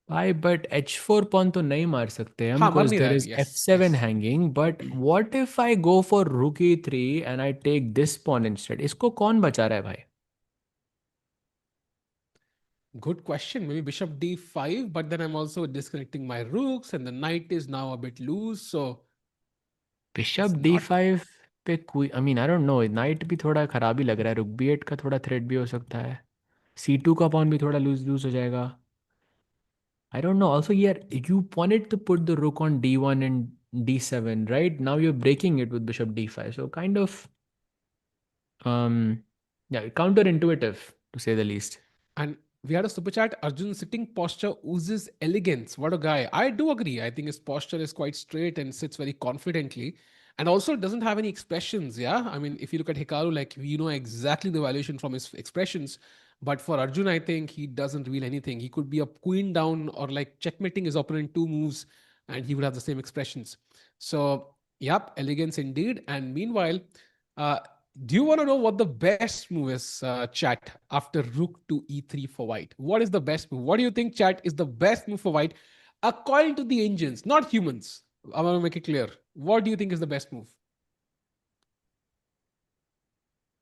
Why, but h4 pawn to nahi maar sakte hum हाँ, मर because नहीं there रहा है. is Yes, f7 yes. hanging. But what if I go for rook e3 and I take this pawn instead? इसको कौन बचा रहा है भाई? Good question. Maybe bishop d5, but then I'm also disconnecting my rooks, and the knight is now a bit loose. So Bishop it's not. d5 पे कोई I mean I don't know, knight भी थोड़ा खराब ही लग रहा है. rook b8 का थोड़ा थ्रेट भी हो सकता है. c2 का pawn भी थोड़ा लूज हो जाएगा. I don't know. Also, yeah, you wanted to put the rook on d1 and d7, right? Now you're breaking it with bishop d5. So kind of yeah, counterintuitive to say the least. And we had a super chat. Arjun's sitting posture oozes elegance. What a guy. I do agree. I think his posture is quite straight and sits very confidently. And also doesn't have any expressions. Yeah. I mean, if you look at Hikaru, like we know exactly the valuation from his expressions. But for Arjun, I think he doesn't reveal anything. He could be a queen down or like checkmating his opponent 2 moves and he would have the same expressions. So, yep, elegance indeed. And meanwhile, uh, Do you want to know what the best move is, chat, after rook to e3 for white? What is the best move? What do you think, chat, is the best move for white according to the engines, not humans? I want to make it clear. What do you think is the best move?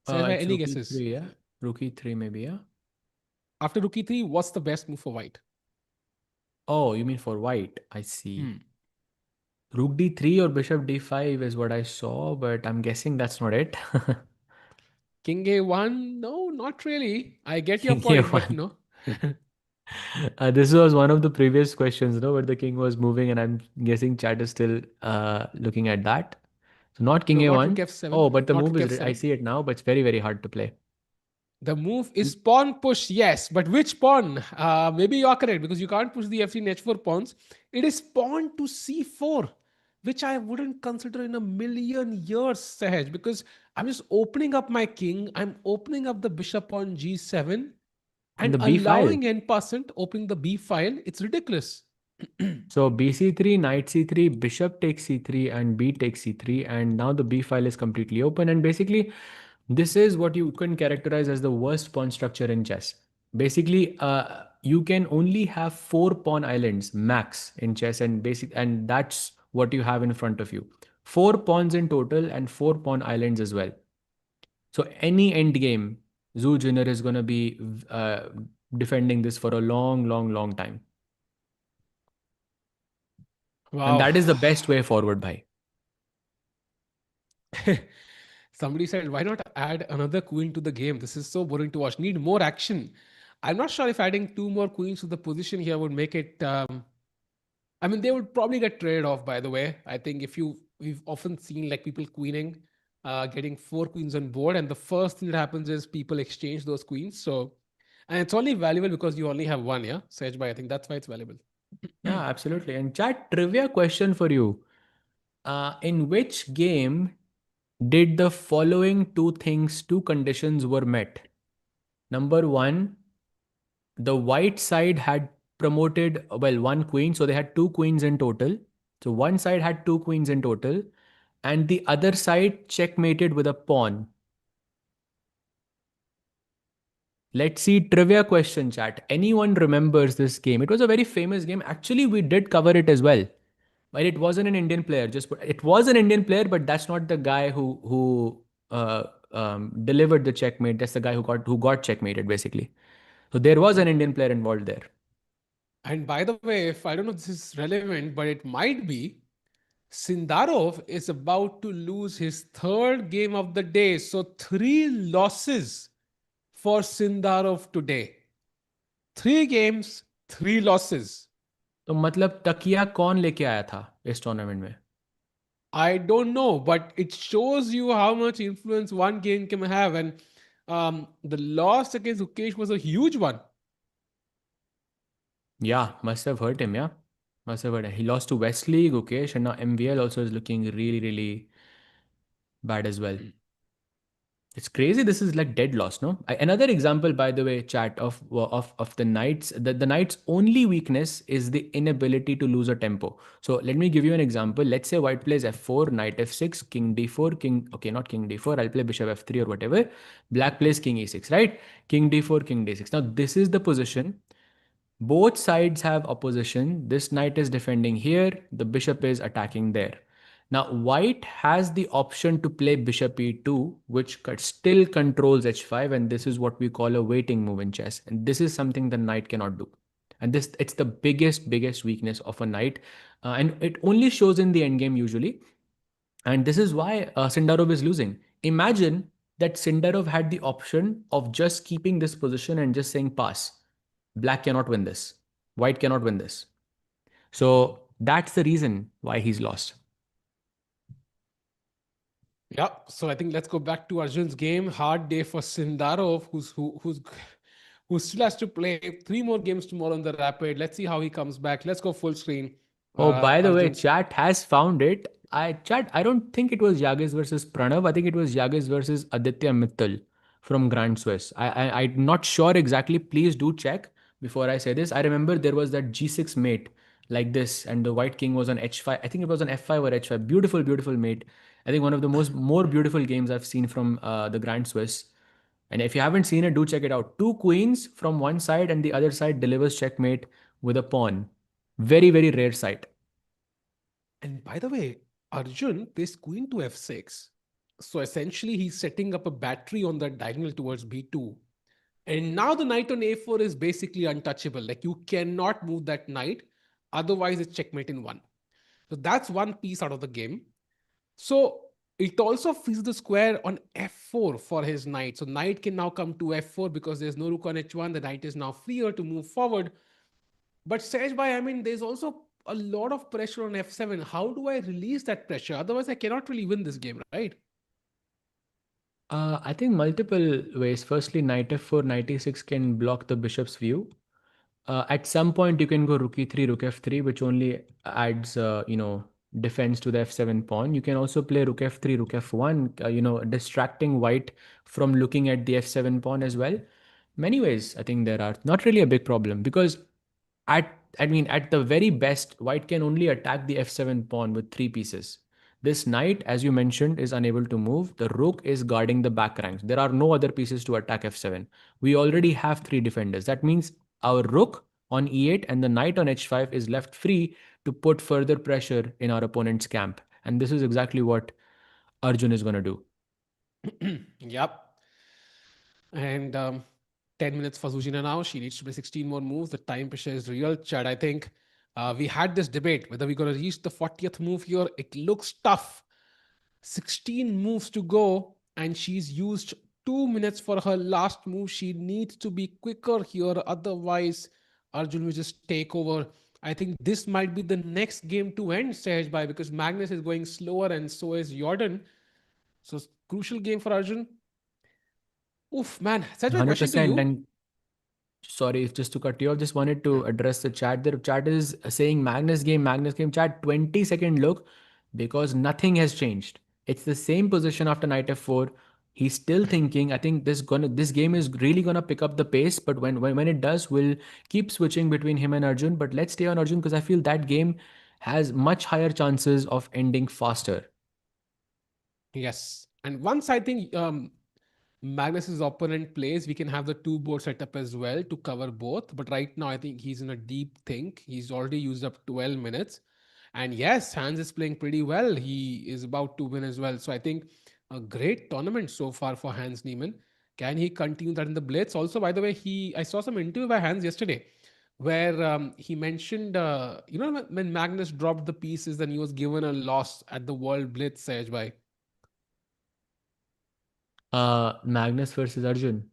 Say It's any rook guesses? e3, yeah? Rook e3 maybe, yeah? After rook e3, what's the best move for white? Oh, you mean for white? I see. Hmm. Rook d3 or bishop d5 is what I saw, but I'm guessing that's not it. King a1? No, not really. I get your King point, but a1. no. This was one of the previous questions, no, where the king was moving, and I'm guessing chat is still looking at that. So not king No, not rook a1. f7. Oh, but the Not move rook is, I f7. see it now, but it's very, very hard to play. The move is pawn push, yes, but which pawn? Maybe you are correct because you can't push the f3 and h4 pawns. It is pawn to c4, which I wouldn't consider in a million years, Sahaj, because I'm just opening up my king. I'm opening up the bishop on g7 And and the b file. allowing n% opening the b file. It's ridiculous. So bc3, knight c3, bishop takes c3, and b takes c3, and now the b file is completely open. And basically, this is what you can characterize as the worst pawn structure in chess. Basically, you can only have four pawn islands max in chess, and that's what you have in front of you. Four pawns in total, and four pawn islands as well. So any end game, Zhu Junior is going to be defending this for a long, long, long time. And Wow. that is the best way forward, bhai. Somebody said, why not add another queen to the game? This is so boring to watch. Need more action. I'm not sure if adding two more queens to the position here would make it. I mean, they would probably get traded off, by the way. I think we've often seen like people queening, getting four queens on board. And the first thing that happens is people exchange those queens. So, and it's only valuable because you only have one, yeah? Sage by, I think that's why it's valuable. Yeah, absolutely. And chat trivia question for you. In which game did the following two conditions were met? Number one, the white side had promoted, well, one queen, so they had two queens in total. So one side had two queens in total, and the other side checkmated with a pawn. Let's see, trivia question, chat. Anyone remembers this game? It was a very famous game. Actually, we did cover it as well. But it wasn't an Indian player. It was an Indian player, but that's not the guy who delivered the checkmate. That's the guy who got checkmated basically. So there was an Indian player involved there. And by the way, if I don't know if this is relevant, but it might be, Sindarov is about to lose his third game of the day. So three losses for Sindarov today. Three games, three losses. तो मतलब तकिया कौन लेके आया था इस tournament में? I don't know, but it shows you how much influence one game can have. And the loss against Gukesh was a huge one. Yeah, must have hurt him. Yeah, must have hurt him. He lost to Wesley, Gukesh, and now MVL also is looking really, really bad as well. It's crazy. This is like dead loss, no? Another example, by the way, chat of the knights. The knights' only weakness is the inability to lose a tempo. So let me give you an example. Let's say white plays f4, knight f6, king d4, king. Okay, not king d4. I'll play bishop f3 or whatever. Black plays king e6, right? King d4, king d6. Now this is the position. Both sides have opposition. This knight is defending here. The bishop is attacking there. Now, white has the option to play bishop e2, which still controls h5, and this is what we call a waiting move in chess. And this is something the knight cannot do. And it's the biggest weakness of a knight, and it only shows in the endgame usually. And this is why Sindarov is losing. Imagine that Sindarov had the option of just keeping this position and just saying pass. Black cannot win this. White cannot win this. So that's the reason why he's lost. Yeah. So I think let's go back to Arjun's game. Hard day for Sindarov, who still has to play three more games tomorrow on the Rapid. Let's see how he comes back. Let's go full screen. Oh, by the way, Arjun. chat has found it. I don't think it was Yagiz versus Pranav. I think it was Yagiz versus Aditya Mittal from Grand Swiss. I'm not sure exactly. Please do check before I say this. I remember there was that G6 mate like this, and the white king was on H5. I think it was on F5 or H5. Beautiful, beautiful mate. I think one of the more beautiful games I've seen from the Grand Swiss. And if you haven't seen it, do check it out. Two queens from one side and the other side delivers checkmate with a pawn. Very, very rare sight. And by the way, Arjun plays queen to f6. So essentially, he's setting up a battery on that diagonal towards b2. And now the knight on a4 is basically untouchable. Like you cannot move that knight, otherwise it's checkmate in one. So that's one piece out of the game. So it also frees the square on f4 for his knight. So knight can now come to f4 because there's no rook on h1. The knight is now freer to move forward. But Sejbhai, I mean, there's also a lot of pressure on f7. How do I release that pressure? Otherwise, I cannot really win this game, right? I think multiple ways. Firstly, knight f4, knight e6 can block the bishop's view. At some point, you can go rook e3, rook f3, which only adds, defense to the f7 pawn. You can also play rook f3, rook f1, distracting white from looking at the f7 pawn as well. Many ways, I think there are not really a big problem because at the very best, white can only attack the f7 pawn with three pieces. This knight, as you mentioned, is unable to move. The rook is guarding the back ranks. There are no other pieces to attack f7. We already have three defenders. That means our rook on e8 and the knight on h5 is left free to put further pressure in our opponent's camp. And this is exactly what Arjun is going to do. Yep. And 10 minutes for Zuzina now. She needs to play 16 more moves. The time pressure is real. Chad, I think we had this debate whether we're going to reach the 40th move here. It looks tough. 16 moves to go, and she's used 2 minutes for her last move. She needs to be quicker here. Otherwise, Arjun will just take over. I think this might be the next game to end, Sehaj, because Magnus is going slower and so is Jorden. So, crucial game for Arjun. Oof, man. Sehaj, question to 100%. you. And sorry, just to cut you off, just wanted to address the chat. The chat is saying Magnus game, chat 20-second look because nothing has changed. It's the same position after knight f4. He's still thinking. I think this game is really gonna pick up the pace, but when it does, we'll keep switching between him and Arjun. But let's stay on Arjun because I feel that game has much higher chances of ending faster. Yes. And once I think Magnus's opponent plays, we can have the two board setup as well to cover both. But right now, I think he's in a deep think. He's already used up 12 minutes. And yes, Hans is playing pretty well. He is about to win as well. So I think a great tournament so far for Hans Niemann. Can he continue that in the Blitz? Also, by the way, I saw some interview by Hans yesterday where he mentioned, when Magnus dropped the pieces, then he was given a loss at the World Blitz, Sahaj bhai. Magnus versus Arjun.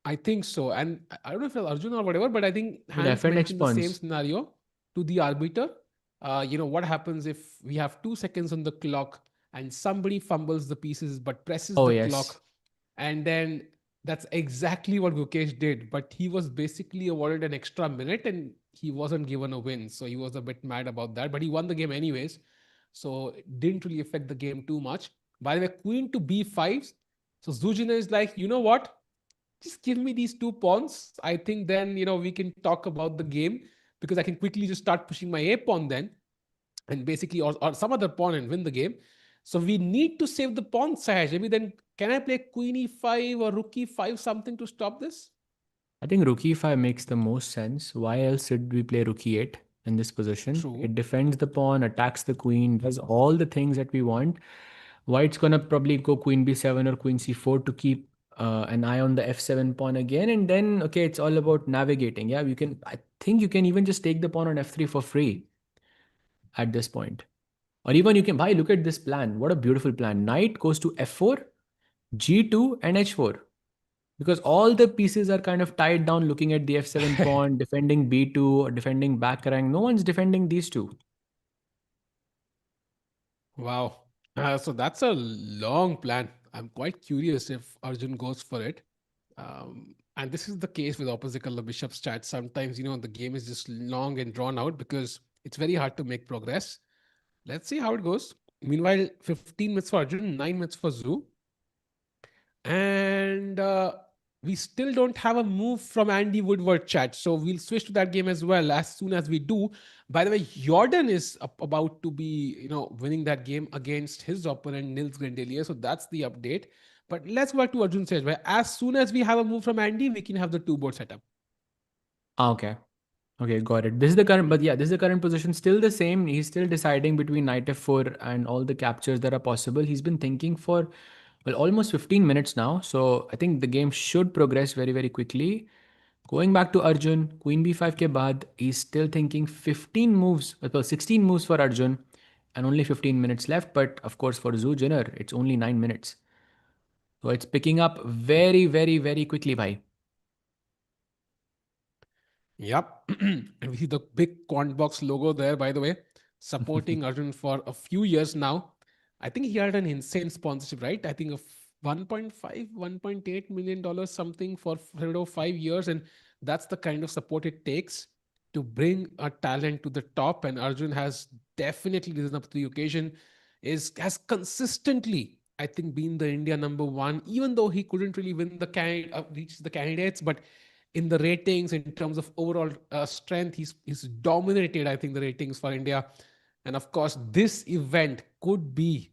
I think so. And I don't know if it's Arjun or whatever, but I think With Hans FNX mentioned the same pawns. scenario to the arbiter. What happens if we have 2 seconds on the clock and somebody fumbles the pieces but presses Oh the yes. clock? And then that's exactly what Gukesh did. But he was basically awarded an extra minute and he wasn't given a win. So he was a bit mad about that. But he won the game anyways. So it didn't really affect the game too much. By the way, queen to b5. So Zujina is like, you know what? Just give me these two pawns. I think then, we can talk about the game because I can quickly just start pushing my a pawn then and basically, or some other pawn and win the game. So we need to save the pawn, Sahaj. Maybe then can I play queen e5 or rook e5 something to stop this? I think rook e5 makes the most sense. Why else should we play rook e8 in this position? True. It defends the pawn, attacks the queen, does all the things that we want. White's gonna probably go queen b7 or queen c4 to keep an eye on the f7 pawn again. And then, okay, it's all about navigating. Yeah, I think you can even just take the pawn on f3 for free at this point. Or even you can, bhai, look at this plan. What a beautiful plan. Knight goes to f4, g2, and h4 because all the pieces are kind of tied down looking at the f7 pawn, defending b2 or defending back rank. No one's defending these two. Wow. So that's a long plan. I'm quite curious if Arjun goes for it. And this is the case with opposite color bishop's chat. Sometimes, the game is just long and drawn out because it's very hard to make progress. Let's see how it goes. Meanwhile, 15 minutes for Arjun, 9 minutes for Zoo. And we still don't have a move from Andy Woodward, chat. So we'll switch to that game as well as soon as we do. By the way, Jordan is about to be, winning that game against his opponent Nils Grandelier. So that's the update. But let's go back to Arjun says, where as soon as we have a move from Andy, we can have the two board setup. Ah, okay. Okay, got it. This is the current, but yeah, this is the current position. Still the same. He's still deciding between knight f4 and all the captures that are possible. He's been thinking for, well, almost 15 minutes now. So I think the game should progress very, very quickly. Going back to Arjun, queen b5 ke baad, he's still thinking 15 moves, well, 16 moves for Arjun and only 15 minutes left. But of course, for Zhu Jinner, it's only 9 minutes. So it's picking up very, very, very quickly, bhai. Yep. And we see the big quant box logo there, by the way, supporting Arjun for a few years now. I think he had an insane sponsorship, right? I think of 1.5, $1.8 million something for 5 years. And that's the kind of support it takes to bring a talent to the top. And Arjun has definitely risen up to the occasion, has consistently, I think, been the India number one, even though he couldn't really reach the candidates, but in the ratings, in terms of overall strength, he's dominated, I think, the ratings for India. And of course, this event could be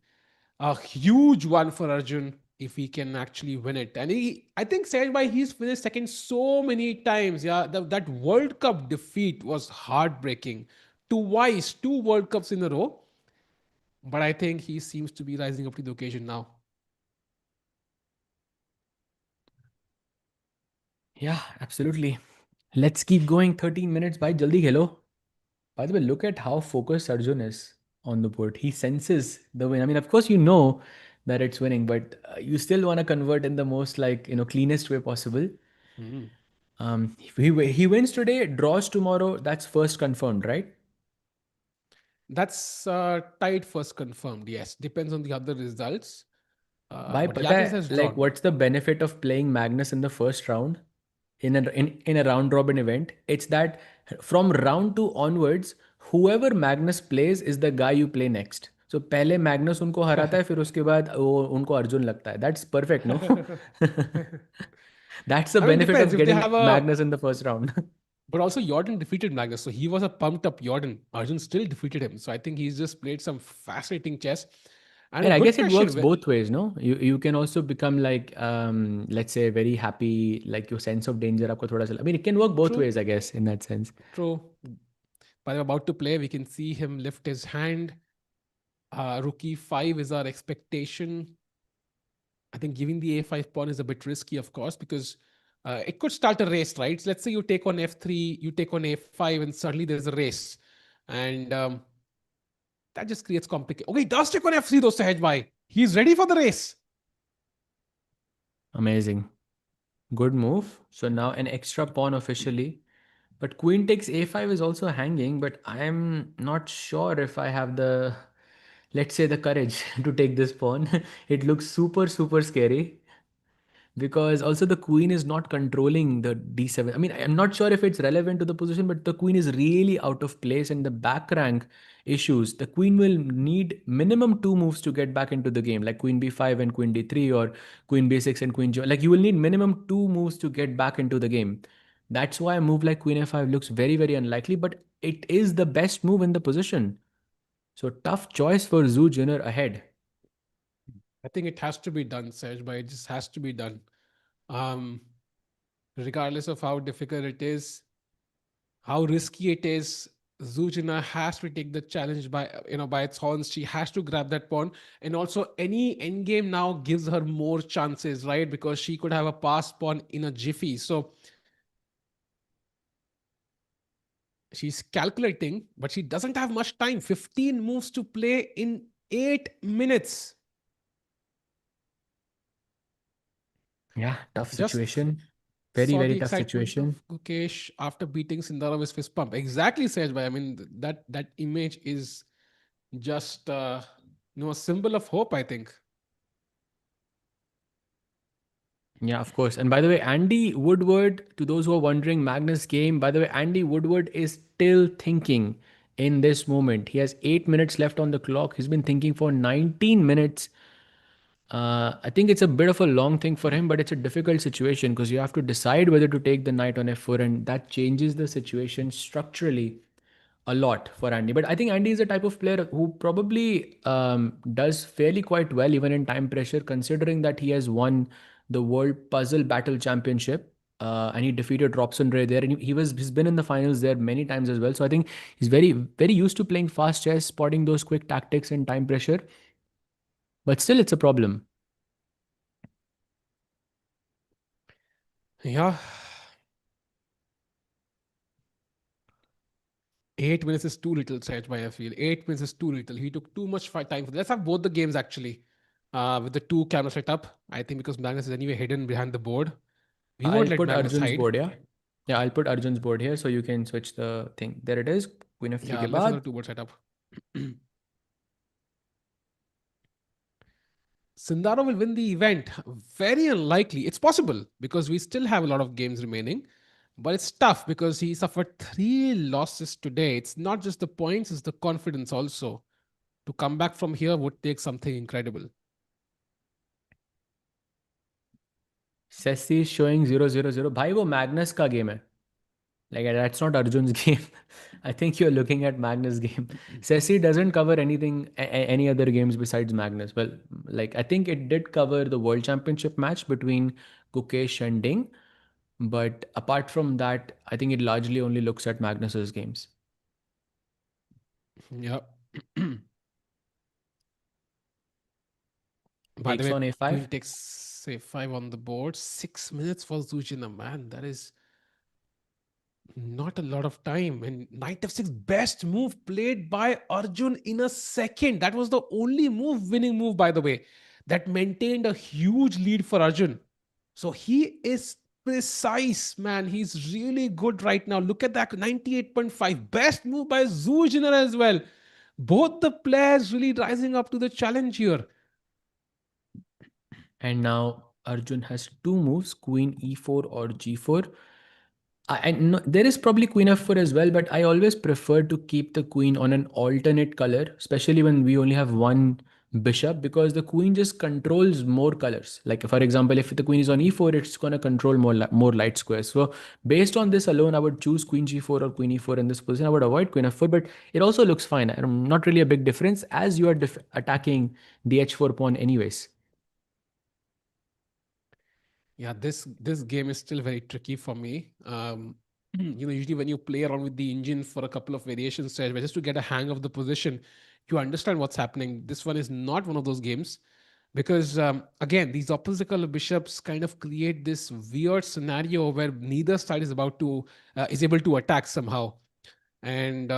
a huge one for Arjun if he can actually win it. And I think, said by he's finished second so many times. Yeah, that World Cup defeat was heartbreaking. Twice, two World Cups in a row. But I think he seems to be rising up to the occasion now. Yeah, absolutely. Let's keep going. 13 minutes by Jaldi Khelo. By the way, look at how focused Arjun is on the board. He senses the win. I mean, of course, you know that it's winning, but you still want to convert in the most cleanest way possible. Hmm. He wins today, draws tomorrow. That's first confirmed, right? That's tied first confirmed. Yes, depends on the other results. Bhai, But pata Yagiz hai, has like, drawn. what's the benefit of playing Magnus in the first round in a round robin event? It's that from round two onwards, whoever Magnus plays is the guy you play next. So पहले Magnus उनको हराता है फिर उसके बाद वो उनको अर्जुन लगता है. That's perfect, no? That's the I mean, benefit depends of if they getting have a. Magnus in the first round. But also, Jordan defeated Magnus, so he was a pumped up Jordan. Arjun still defeated him, so I think he's just played some fascinating chess. And a And I good guess it question. works both ways, no? You can also become like let's say very happy, like your sense of danger आपको थोड़ा सा. I mean, it can work both True, ways, I guess, in that sense. true. But I'm about to play. We can see him lift his hand. Rook e5 is our expectation. I think giving the a5 pawn is a bit risky, of course, because it could start a race, right? So let's say you take on f3, you take on a5, and suddenly there's a race. And that just creates complication. Okay, he does take on f3 though, Sahaj bhai. He's ready for the race. Amazing. Good move. So now an extra pawn officially. But queen takes a5 is also hanging, but I'm not sure if I have the, let's say, the courage to take this pawn. It looks super, super scary because also the queen is not controlling the d7. I mean, I'm not sure if it's relevant to the position, but the queen is really out of place and the back rank issues. The queen will need minimum two moves to get back into the game, like queen b5 and queen d3 or queen b6 and queen g. Like you will need minimum two moves to get back into the game. That's why a move like queen f5 looks very, very unlikely, but it is the best move in the position. So tough choice for Zhu Jinner ahead. I think it has to be done, Sahaj bhai. It just has to be done. Um, Regardless of how difficult it is, how risky it is, Zujina has to take the challenge by its horns. She has to grab that pawn, and also any endgame now gives her more chances, right? Because she could have a passed pawn in a jiffy. So she's calculating, but she doesn't have much time. 15 moves to play in 8 minutes. Yeah, tough Just situation. Very, saw very the tough excitement of situation. Gukesh after beating Sindarov with fist pump. Exactly, Sej bhai. I mean, that image is just a symbol of hope, I think. Yeah, of course. And by the way, Andy Woodward, to those who are wondering, Magnus game, by the way, Andy Woodward is still thinking in this moment. He has 8 minutes left on the clock. He's been thinking for 19 minutes. I think it's a bit of a long thing for him, but it's a difficult situation because you have to decide whether to take the knight on f4, and that changes the situation structurally a lot for Andy. But I think Andy is a type of player who probably does fairly quite well even in time pressure, considering that he has won the World Puzzle Battle Championship. And he defeated Robson Ray there, and he's been in the finals there many times as well. So I think he's very used to playing fast chess, spotting those quick tactics and time pressure. But still, it's a problem. Yeah. 8 minutes is too little, Saj, by I feel. 8 minutes is too little. He took too much time for that. Let's have both the games actually. With the two camera setup. I think because Magnus is anyway hidden behind the board. We won't I'll let put Magnus Arjun's hide. board, yeah? Yeah, I'll put Arjun's board here so you can switch the thing. There it is. Queen f3 Yeah, ke let's have baad. the two board setup. Sindarov will win the event. Very unlikely. It's possible because we still have a lot of games remaining. But it's tough because he suffered 3 losses today. It's not just the points, it's the confidence also. To come back from here would take something incredible. Sessi is showing 0-0-0. Bhai, wo Magnus ka game hai. Like, that's not Arjun's game. I think you're looking at Magnus' game. Sessi doesn't cover anything, any other games besides Magnus. Well, like, I think it did cover the World Championship match between Gukesh and Ding. But apart from that, I think it largely only looks at Magnus's games. Yeah. By the Takes way, on Queen a5. takes a5 on the board. 6 minutes for Zuzhina, man. That is not a lot of time. And knight f6, best move played by Arjun in a second. That was the only winning move, by the way, that maintained a huge lead for Arjun. So he is precise, man. He's really good right now. Look at that 98.5. Best move by Zuzhiner as well. Both the players really rising up to the challenge here. And now Arjun has two moves, queen e4 or g4. I know there is probably queen f4 as well, but I always prefer to keep the queen on an alternate color, especially when we only have one bishop, because the queen just controls more colors. Like for example, if the queen is on e4, it's going to control more light squares. So based on this alone, I would choose queen g4 or queen e4 in this position. I would avoid queen f4, but it also looks fine. Not really a big difference as you are attacking the h4 pawn anyways. Yeah, this game is still very tricky for me. Usually when you play around with the engine for a couple of variations, just to get a hang of the position, you understand what's happening. This one is not one of those games because again, these opposite color bishops kind of create this weird scenario where neither side is about to is able to attack somehow, and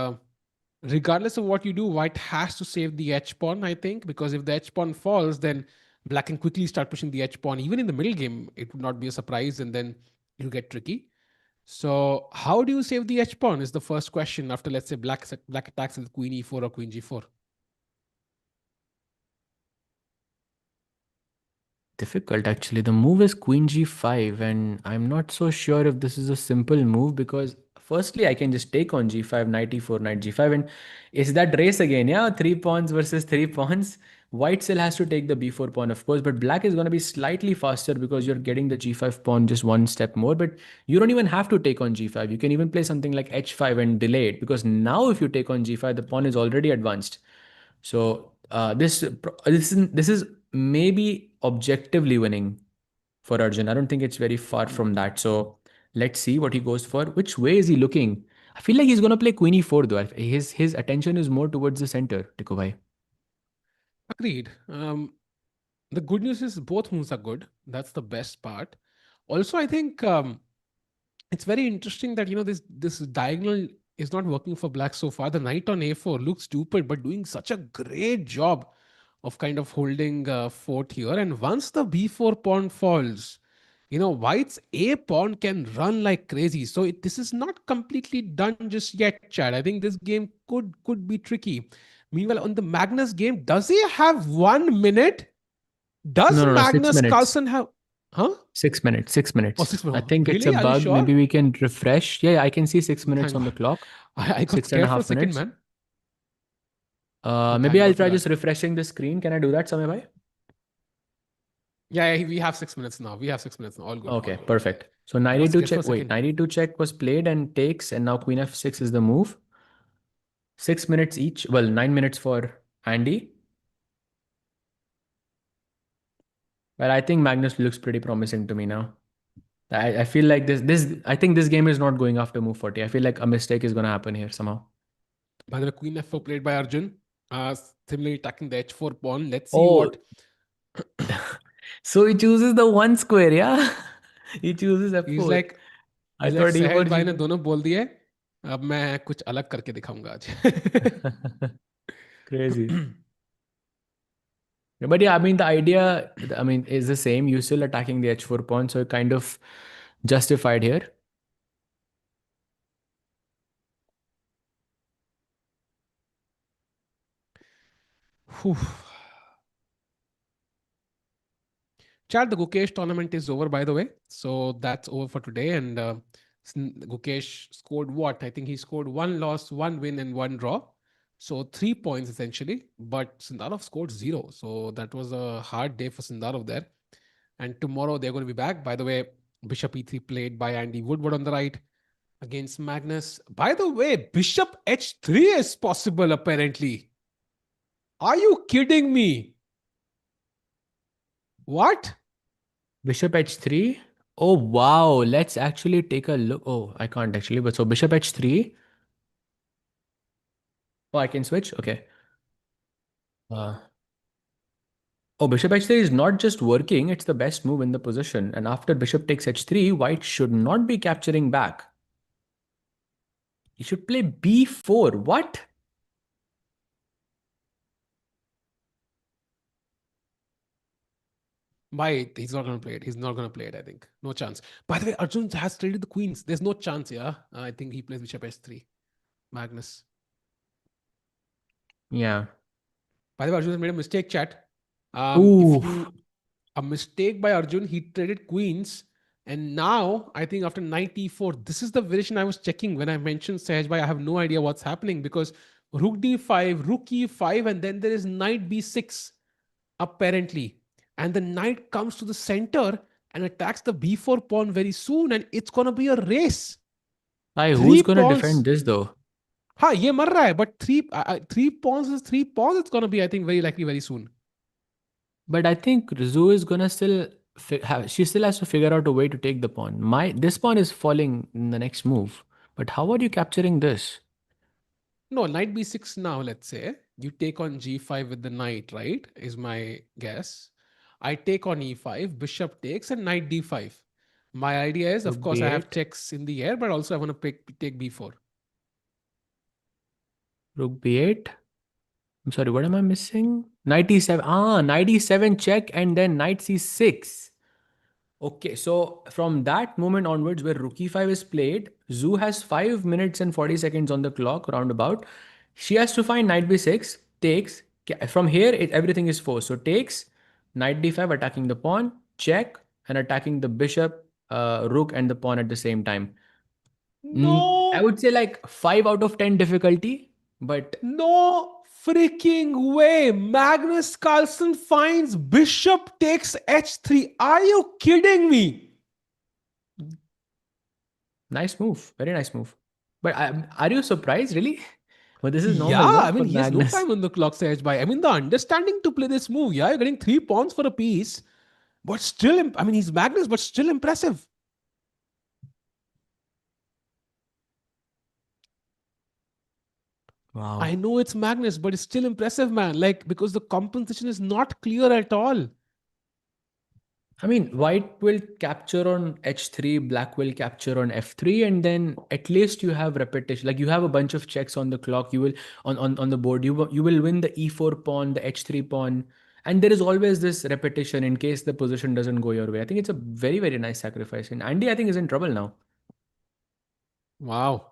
regardless of what you do, white has to save the h pawn, I think, because if the h pawn falls, then black can quickly start pushing the h pawn. Even in the middle game, it would not be a surprise, and then you get tricky. So, how do you save the h pawn? Is the first question after, let's say, black attacks with queen e4 or queen g4. Difficult actually. The move is queen g5, and I'm not so sure if this is a simple move because firstly I can just take on g5, knight e4, knight g5, and it's that race again. Yeah, three pawns versus three pawns. White still has to take the b4 pawn, of course, but black is going to be slightly faster because you're getting the g5 pawn just one step more. But you don't even have to take on g5. You can even play something like h5 and delay it, because now if you take on g5, the pawn is already advanced. So this is maybe objectively winning for Arjun. I don't think it's very far from that. So let's see what he goes for. Which way is he looking? I feel like he's gonna play Queen e4 though. His attention is more towards the center, Tiko bhai. Agreed. The good news is both moves are good. That's the best part. Also, I think it's very interesting that this diagonal is not working for black so far. The knight on a4 looks stupid, but doing such a great job of kind of holding fort here. And once the b4 pawn falls, white's a pawn can run like crazy. So this is not completely done just yet, Chad. I think this game could be tricky. Meanwhile, on the Magnus game, does he have 1 minute? Does No, 6 Magnus minutes. Carlsen have? Huh? 6 minutes. Six Oh, minutes. 6 minutes. I think it's a Really? Are you bug. sure? Maybe we can refresh. Yeah, I can see 6 minutes Thank on the God. clock. I got Six and a scared for a half second, minutes. man. Oh, Maybe thank I'll God for try just that. refreshing the screen. Can I do that, Samay bhai? Yeah, we have 6 minutes now. We have 6 minutes now. All good. All Okay, good. perfect. So I was 92 scared for a check. Wait, second. 92 check was played and takes, and now queen f6 is the move. 6 minutes each. Well, 9 minutes for Andy. But I think Magnus looks pretty promising to me now. I feel like I think this game is not going after move 40. I feel like a mistake is gonna happen here somehow. By the way, Queen F4 played by Arjun. Similarly attacking the H4 pawn. Let's see Oh, what. so he chooses the one square, yeah? He chooses He's f4. like I he's like thought e4 सहज भाई ने g4. दोनों बोल दिए. अब मैं कुछ अलग करके दिखाऊंगा आज. Crazy. But yeah, I mean, the idea, I mean, is the same. You're still attacking the h4 pawn, so it kind of justified here. Whew. Chat, the Gukesh tournament is over, by the way. So that's over for today. And Gukesh scored what? I think he scored one loss, one win, and one draw. So 3 points essentially. But Sindarov scored zero. So that was a hard day for Sindarov there. And tomorrow they're going to be back. By the way, Bishop E3 played by Andy Woodward on the right against Magnus. By the way, Bishop H3 is possible apparently. Are you kidding me? What? Bishop h3. Oh, wow. Let's actually take a look. Oh, I can't actually. But so bishop h3. Oh, I can switch? Okay. Uh, oh, bishop h3 is not just working, it's the best move in the position. And after bishop takes h3, white should not be capturing back. He should play b4. What? Why he's not going to play it? He's not going to play it. I think no chance. By the way, Arjun has traded the queens. There's no chance. Yeah, I think he plays bishop s3. Magnus. Yeah. By the way, Arjun has made a mistake. Chat. If Ooh. you a mistake by Arjun, he traded queens, and now I think after 94, this is the variation I was checking when I mentioned Sahaj Bhai. I have no idea what's happening because rook d5, rook e5, and then there is knight b6 apparently. And the knight comes to the center and attacks the b4 pawn very soon, and it's gonna be a race. Who's Three gonna defend pawns. this though? Ha, ye mar raha hai, but three pawns is three pawns. It's gonna be, I think, very likely very soon. But I think Rizu is gonna still she still has to figure out a way to take the pawn. This pawn is falling in the next move. But how are you capturing this? No, knight b6 now, let's say. You take on g5 with the knight, right? Is my guess. I take on e5, bishop takes, and knight d5. My idea is, of Rook course, I have b8, checks in the air, but also I want to take b4. rook b8. I'm sorry, what am I missing? Knight e7. Knight e7 check and then knight c6. Okay, so from that moment onwards, where rook e5 is played, Zoo has 5 minutes and 40 seconds on the clock, roundabout. She has to find knight b6, takes. From here, everything is forced. So takes, knight d5, attacking the pawn, check, and attacking the bishop, rook, and the pawn at the same time. I No, would say like 5 out of 10 difficulty, but no freaking way. Magnus Carlsen finds bishop takes h3. Are you kidding me? nice move. Very nice move. But are you surprised, really? Well, this is normal, Yeah, no, I mean, for he has no Magnus. time on the clock, Sahaj Bhai. I mean, the understanding to play this move, yeah, you're getting 3 pawns for a piece, but still, I mean, he's Magnus, but still impressive. Wow. I know it's Magnus, but it's still impressive, man. Like, because the compensation is not clear at all. I mean, white will capture on h3, black will capture on f3, and then at least you have repetition. Like you have a bunch of checks on the clock. You will on the board. You will win the e4 pawn, the h3 pawn, and there is always this repetition in case the position doesn't go your way. I think it's a very very nice sacrifice. And Andy, I think, is in trouble now. Wow.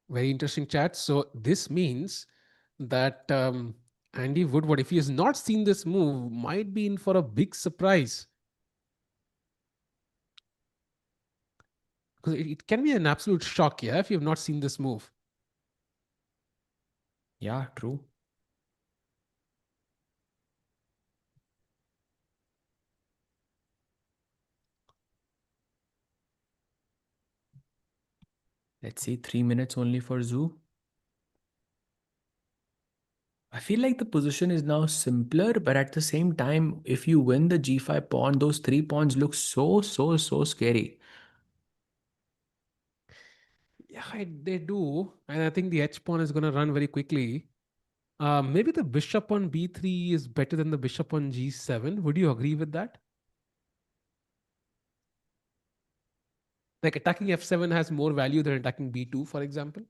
Very interesting chat. So, this means that Andy Woodward, if he has not seen this move, might be in for a big surprise. Because it can be an absolute shock, yeah, if you have not seen this move. Yeah, true. Let's see, 3 minutes only for Zoo. I feel like the position is now simpler, but at the same time, if you win the g5 pawn, those three pawns look so scary. Yeah, they do. And I think the H pawn is going to run very quickly. Maybe the bishop on b3 is better than the bishop on g7. Would you agree with that? Like attacking f7 has more value than attacking b2, for example.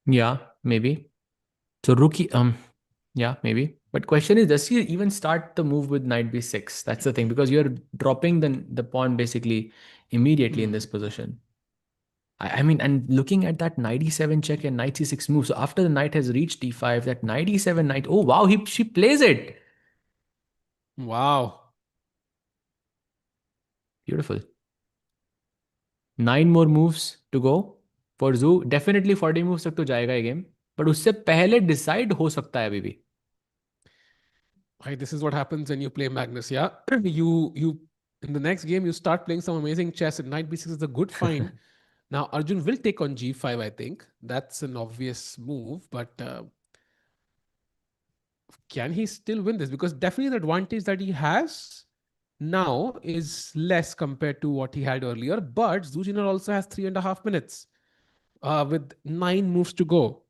Yeah, maybe. So yeah, maybe. But question is, does he even start the move with knight b6? That's the thing, because you're dropping the pawn basically immediately in Hmm. this position. I mean, and looking at that knight e7 check and knight c6 move. So after the knight has reached d5, that knight e7 knight. Oh wow, she plays it. Wow. Beautiful. 9 more moves to go for Zoo. Definitely 40 moves तक तो जाएगा ये game. But उससे पहले decide हो सकता है अभी भी. Right, this is what happens when you play Magnus. Yeah, you in the next game you start playing some amazing chess. And knight b6 is a good find. Now Arjun will take on g5. I think that's an obvious move, but can he still win this? Because definitely the advantage that he has now is less compared to what he had earlier. But Zujiner also has 3.5 minutes with 9 moves to go.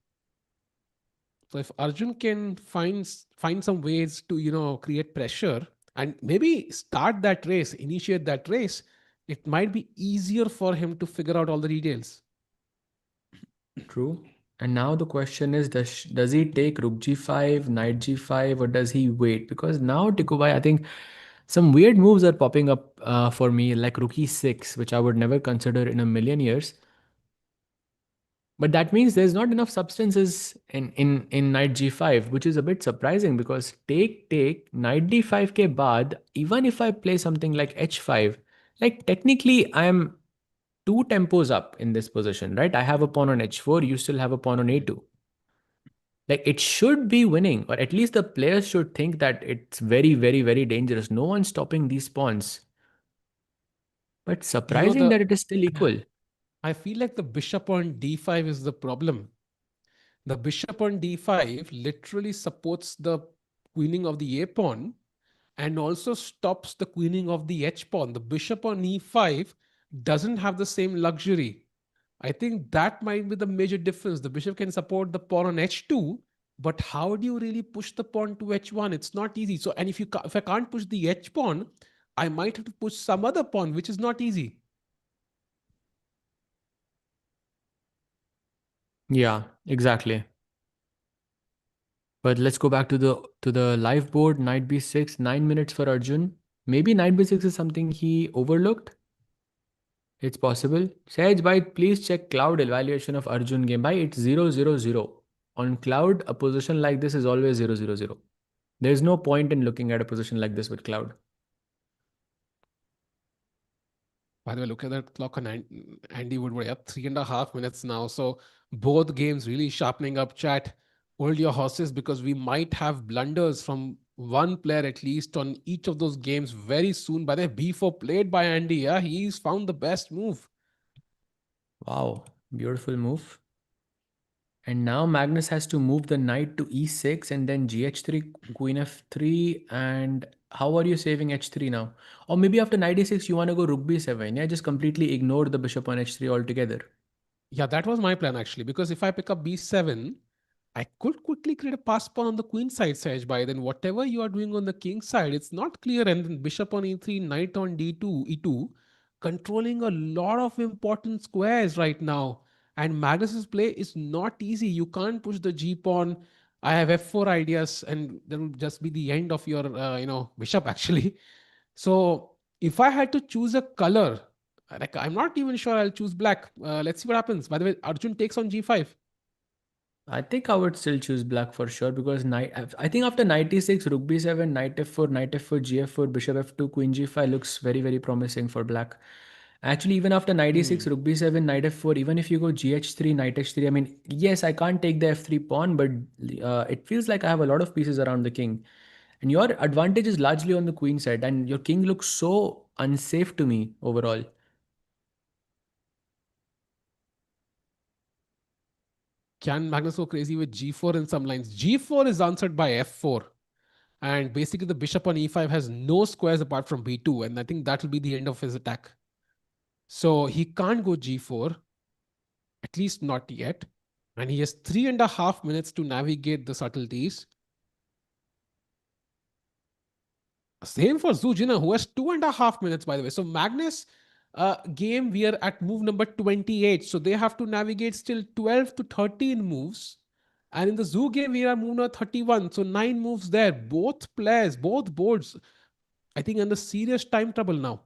So if Arjun can find some ways to create pressure and maybe start that race, initiate that race, it might be easier for him to figure out all the details. True. And now the question is, does he take rook g5, knight g5, or does he wait? Because now Tikubai, I think some weird moves are popping up for me, like rook e6, which I would never consider in a million years. But that means there's not enough substances in knight g5, which is a bit surprising because take knight d5 ke baad, even if I play something like h5, like technically I'm two tempos up in this position, right? I have a pawn on h4, you still have a pawn on a2. Like it should be winning, or at least the players should think that it's very dangerous. No one's stopping these pawns. But You know, surprising the that it is still equal. I feel like the bishop on d5 is the problem. The bishop on d5 literally supports the queening of the a pawn and also stops the queening of the h pawn. The bishop on e5 doesn't have the same luxury. I think that might be the major difference. The bishop can support the pawn on h2, but how do you really push the pawn to h1? It's not easy. So, and if I can't push the h pawn, I might have to push some other pawn, which is not easy. Yeah, exactly. But let's go back to the live board. Knight b6, 9 minutes for Arjun. Maybe knight b6 is something he overlooked. It's possible. Sahaj bhai, please check cloud evaluation of Arjun game. Bhai, it's 000. On cloud, a position like this is always 000. There's no point in looking at a position like this with cloud. By the way, look at that clock on Andy Woodward. Yeah, 3.5 minutes now. So both games really sharpening up. Chat, hold your horses because we might have blunders from one player at least on each of those games very soon. By the way, B4 played by Andy. Yeah, he's found the best move. Wow, beautiful move. And now Magnus has to move the knight to e6 and then gh3, queen f3. And how are you saving h3 now? Or maybe after knight e6, you want to go rook b7. Yeah, just completely ignore the bishop on h3 altogether. Yeah, that was my plan actually, because if I pick up b7, I could quickly create a pass pawn on the queen side, Sahaj Bhai. Then whatever you are doing on the king side, it's not clear. And then bishop on e3, knight on d2, e2, controlling a lot of important squares right now. And Magnus's play is not easy. You can't push the g pawn. I have f4 ideas, and that will just be the end of your, bishop actually. So if I had to choose a color, like I'm not even sure I'll choose black. Let's see what happens. By the way, Arjun takes on g5. I think I would still choose black for sure because I think after knight e6, rook b7, knight f4, knight f4, gf4, bishop f2, queen g5 looks very promising for black. Actually, even after knight e6, Hmm. rook b7, knight f4, even if you go gh3, knight h3, I mean, yes, I can't take the f3 pawn, but it feels like I have a lot of pieces around the king. And your advantage is largely on the queen side, and your king looks so unsafe to me overall. Can Magnus go crazy with g4 in some lines? G4 is answered by f4. And basically, the bishop on e5 has no squares apart from b2. And I think that will be the end of his attack. So he can't go g4, at least not yet. And he has 3.5 minutes to navigate the subtleties. Same for Zhu Jina, who has 2.5 minutes, by the way. So Magnus game, we are at move number 28. So they have to navigate still 12 to 13 moves. And in the Zhu game, we are move number 31. So 9 moves there. Both players, both boards, I think under serious time trouble now.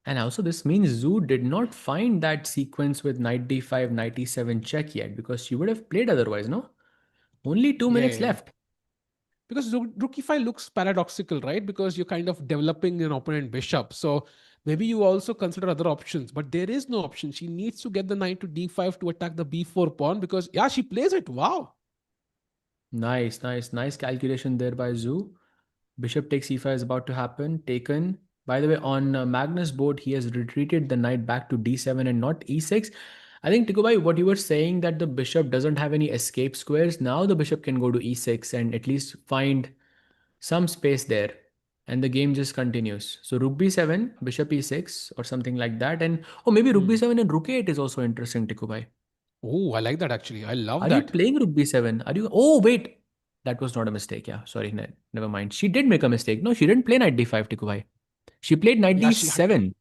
And also this means Zhu did not find that sequence with knight d5, knight e7 check yet, because she would have played otherwise, no? Only 2 minutes Yeah. left. Because rook e5 looks paradoxical, right? Because you're kind of developing an opponent bishop. So maybe you also consider other options, but there is no option. She needs to get the knight to d5 to attack the b4 pawn because, yeah, she plays it. Wow. Nice calculation there by Zhu. Bishop takes e5 is about to happen. Taken. By the way, on Magnus' board, he has retreated the knight back to d7 and not e6. I think, Tikubai, what you were saying that the bishop doesn't have any escape squares. Now the bishop can go to e6 and at least find some space there. And the game just continues. So rook b7, bishop e6 or something like that. And oh, maybe rook Hmm. b7 and rook a8 is also interesting, Tikubai. Oh, I like that actually. I love Are you that. playing rook b7? Are you? Oh, wait. That was not a mistake. Yeah, sorry. Never mind. She did make a mistake. No, she didn't play knight d5, Tikubai. She played knight Yeah, she had. d7.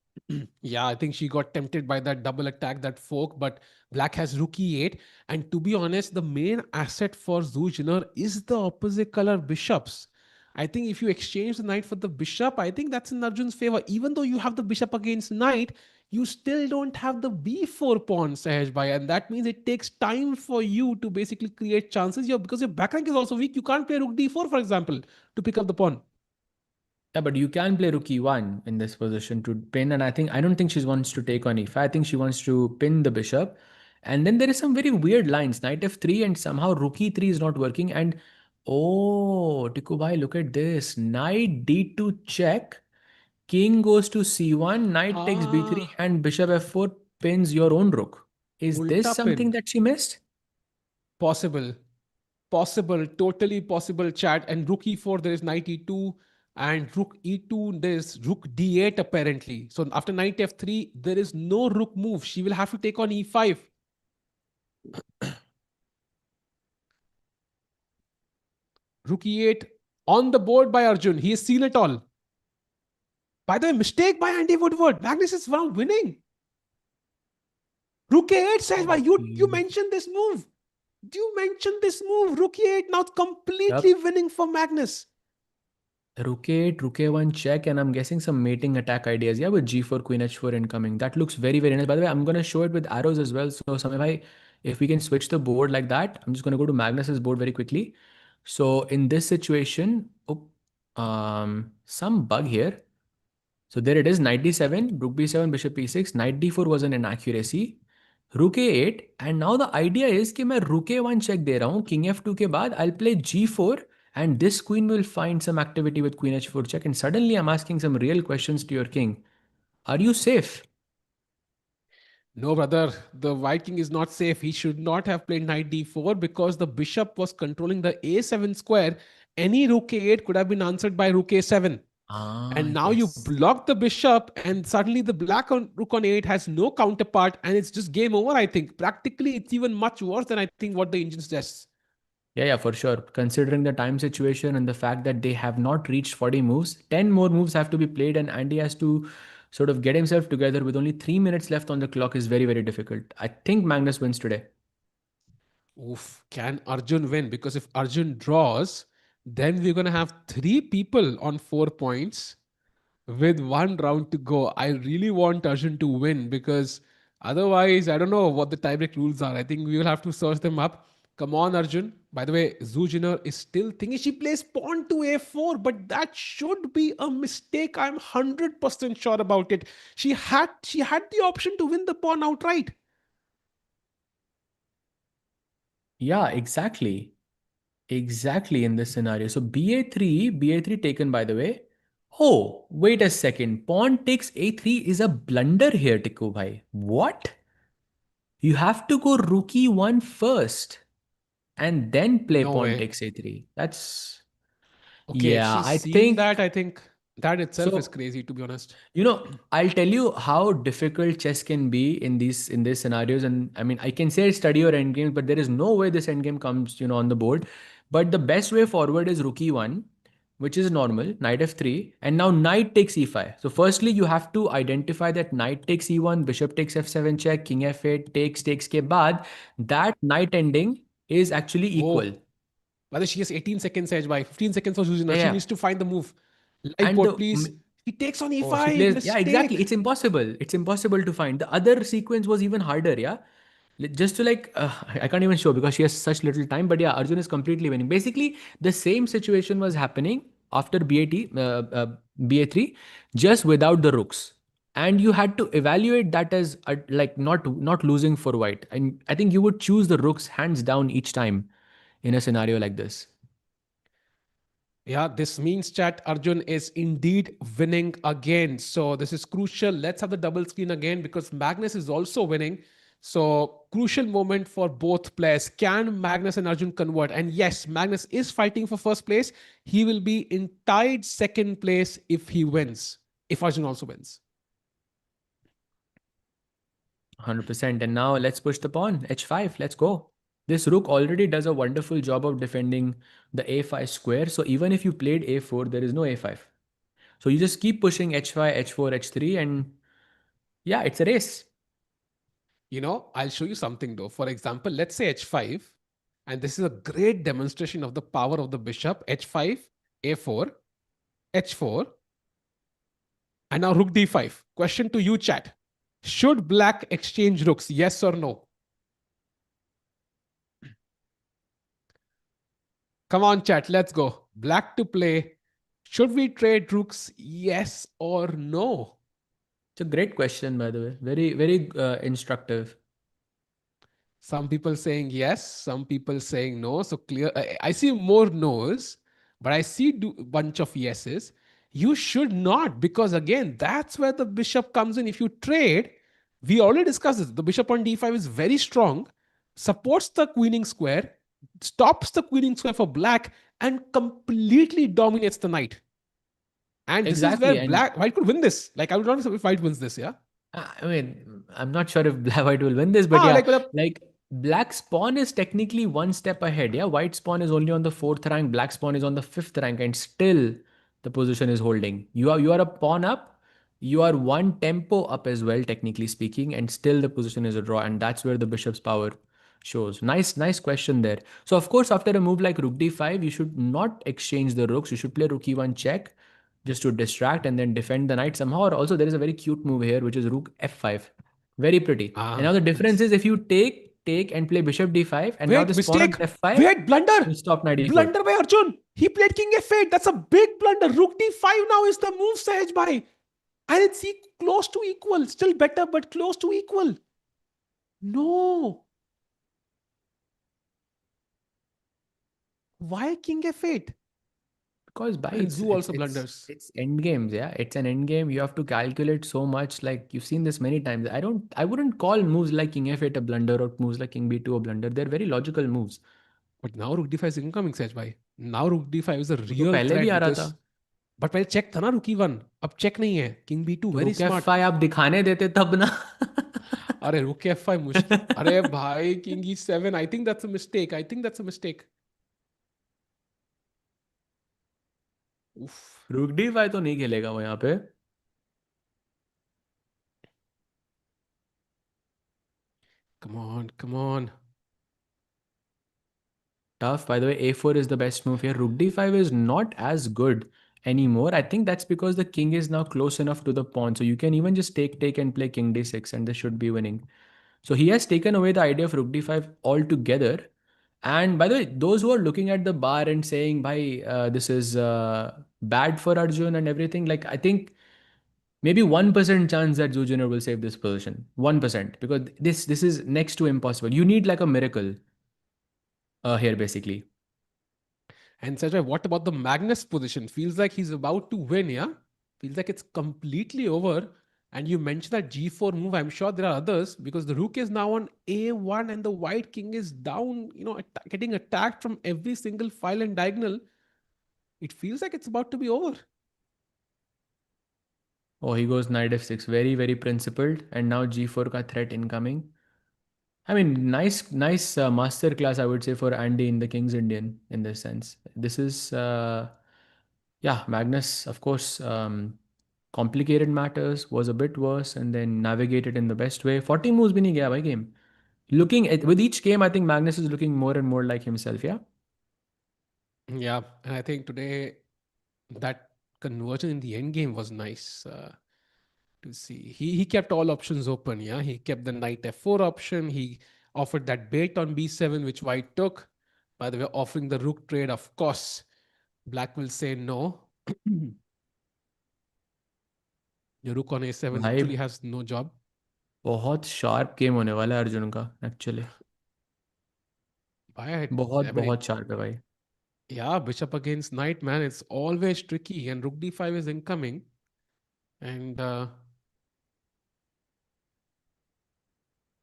Yeah, I think she got tempted by that double attack, that fork, but black has rook e8. And to be honest, the main asset for Zhu Jinner is the opposite color bishops. I think if you exchange the knight for the bishop, I think that's in Arjun's favor. Even though you have the bishop against knight, you still don't have the b4 pawn, Sahaj Bhai. And that means it takes time for you to basically create chances. Because your back rank is also weak. You can't play rook d4, for example, to pick up the pawn. Yeah, but you can play rook e1 in this position to pin. And I don't think she wants to take on e5. I think she wants to pin the bishop. And then there is some very weird lines. Knight f3 and somehow rook e3 is not working. And oh, Tikubai, look at this. Knight d2 check. King goes to c1, knight takes b3, Ah, and bishop f4 pins your own rook. Is this ulta pin. something that she missed? Possible. Possible, totally possible, chat. And rook e4, there is knight e2, and rook e2, there's rook d8 apparently. So after knight f3, there is no rook move. She will have to take on e5. Rook e8 on the board by Arjun. He has seen it all. By the way, mistake by Andy Woodward. Magnus is now winning. Rook a8 says, why you Okay. mentioned this move. You mentioned this move. Rook e8 now completely Yep. winning for Magnus. Rook 8, rook a1 check, and I'm guessing some mating attack ideas. Yeah, with g4, queen h4 incoming. That looks very, very nice. By the way, I'm going to show it with arrows as well. So, if we can switch the board like that, I'm just going to go to Magnus's board very quickly. So, in this situation, oh, some bug here. So there it is, knight d7, rook b7, bishop e6, knight d4 was an inaccuracy, rook a8, and now the idea is कि मैं rook a1 check दे रहा हूँ, king f2 के बाद I'll play g4 and this queen will find some activity with queen h4 check, and suddenly I'm asking some real questions to your king. Are you safe? No, brother, the Viking is not safe. He should not have played knight d4 because the bishop was controlling the a7 square. Any rook a8 could have been answered by rook a7. Ah, And now you yes. block the bishop, and suddenly the black on rook on 8 has no counterpart, and it's just game over, I think. Practically, it's even much worse than I think what the engine suggests. Yeah, for sure. Considering the time situation and the fact that they have not reached 40 moves, 10 more moves have to be played, and Andy has to sort of get himself together with only 3 minutes left on the clock is very, very difficult. I think Magnus wins today. Oof, can Arjun win? Because if Arjun draws, then we're going to have three people on 4 points with one round to go. I really want Arjun to win because otherwise, I don't know what the tiebreak rules are. I think we will have to search them up. Come on, Arjun. By the way, Zujiner is still thinking she plays pawn to a4, but that should be a mistake. I'm 100% sure about it. She had the option to win the pawn outright. Yeah, exactly. Exactly in this scenario. So ba3 taken by the way. Oh, wait a second. Pawn takes a3 is a blunder here, Tikku bhai. What? You have to go rook e1 first and then play No pawn way. takes a3. That's, Okay, if yeah, she's I seen think that, I think that itself is so. crazy, to be honest. I'll tell you how difficult chess can be in these scenarios. And I mean, I can say study your endgame, but there is no way this endgame comes, on the board. But the best way forward is rook e1, which is normal, knight f3, and now knight takes e5. So firstly, you have to identify that knight takes e1, bishop takes f7 check, king f8 takes ke baad, that knight ending is actually equal. Oh, whether she has 18 seconds edge by 15 seconds for Zuzina, Yeah, she yeah. needs to find the move. Live And board, please. He takes on oh, she e5. plays. Yeah, Mistake. exactly. It's impossible. It's impossible to find. The other sequence was even harder. Yeah. Just to like, I can't even show because she has such little time. But yeah, Arjun is completely winning. Basically, the same situation was happening after BA3, just without the rooks. And you had to evaluate that as like not losing for white. And I think you would choose the rooks hands down each time in a scenario like this. Yeah, this means chat Arjun is indeed winning again. So this is crucial. Let's have the double screen again because Magnus is also winning. So crucial moment for both players. Can Magnus and Arjun convert? And yes, Magnus is fighting for first place. He will be in tied second place if he wins. If Arjun also wins. 100%. And now let's push the pawn. H5. Let's go. This rook already does a wonderful job of defending the a5 square. So even if you played a4, there is no a5. So you just keep pushing h5, h4, h3, and yeah, it's a race. I'll show you something though. For example, let's say h5, and this is a great demonstration of the power of the bishop. h5, a4, h4, and now rook d5. Question to you, chat. Should black exchange rooks? Yes or no? Come on, chat. Let's go. Black to play. Should we trade rooks? Yes or no? It's a great question, by the way. Very, very instructive. Some people saying yes, some people saying no. So clear. I see more no's, but I see a bunch of yeses. You should not, because again, that's where the bishop comes in. If you trade, we already discussed this. The bishop on d5 is very strong, supports the queening square, stops the queening square for black, and completely dominates the knight. And this is where Exactly. And white could win this. Like I would not know if white wins this, yeah. I mean, I'm not sure if Black White will win this, but Ah, yeah, like with a like Black Spawn is technically one step ahead. Yeah, White Spawn is only on the fourth rank, Black Spawn is on the fifth rank, and still the position is holding. You are a pawn up, you are one tempo up as well, technically speaking, and still the position is a draw, and that's where the bishop's power shows. Nice question there. So of course, after a move like Rook D5, you should not exchange the rooks. You should play Rook E1 check just to distract and then defend the knight somehow. Or also, there is a very cute move here, which is rook f5. Very pretty. And now ah, the difference nice. is if you take and play bishop d5, and now Wait, this pawn on mistake. f5 Wait, blunder. will stop knight e4. Blunder by Arjun. He played king f8. That's a big blunder. Rook d5 now is the move, Sahaj Bhai. And it's close to equal. Still better, but close to equal. No. Why king f8? Because by And it's Zoo it's also it's blunders. it's end games, yeah. It's an end game. You have to calculate so much. Like you've seen this many times. I wouldn't call moves like king f8 a blunder or moves like king b2 a blunder. They're very logical moves. But now rook d5 is incoming, Sahaj Bhai. Now rook d5 is a वो तो real पहले भी threat आ रहा था. because. But पहले check था ना rook e1. अब check नहीं है. King b2 तो very रुक smart. f5 आप दिखाने देते तब ना. अरे rook f5 मुश्किल. अरे भाई king e7. I think that's a mistake. I think that's a mistake. Oof. रुक d5 तो नहीं खेलेगा वो यहाँ पे. Come on, come on. Tough. By the way, a4 is the best move here. Rook d5 is not as good anymore. I think that's because the king is now close enough to the pawn. So you can even just take, and play king d6, and this should be winning. So he has taken away the idea of rook d5 altogether. And by the way, those who are looking at the bar and saying, "Bhai, this is bad for Arjun and everything," like I think maybe 1% chance that Zhu Junior will save this position. 1%, because this is next to impossible. You need like a miracle here, basically. And Sajay, what about the Magnus position? Feels like he's about to win, yeah? Feels like it's completely over. And you mentioned that g4 move. I'm sure there are others because the rook is now on a1 and the white king is down, getting attacked from every single file and diagonal. It feels like it's about to be over. Oh, he goes knight f6. Very, very principled. And now g4 ka threat incoming. I mean, nice master class, I would say, for Andy in the King's Indian in this sense. This is, yeah, Magnus, of course, complicated matters, was a bit worse, and then navigated in the best way. 40 moves been gaya by game. Looking at with each game, I think Magnus is looking more and more like himself. Yeah. Yeah, and I think today that conversion in the end game was nice to see. He kept all options open. Yeah, he kept the knight f4 option. He offered that bait on b7, which white took. By the way, offering the rook trade, of course, black will say no. Your rook on a7 भाई literally has no job. बहुत sharp game होने वाला है अर्जुन का actually. बहुत I mean, बहुत sharp है भाई. yeah, bishop against knight, man, it's always tricky. And rook d5 is incoming. And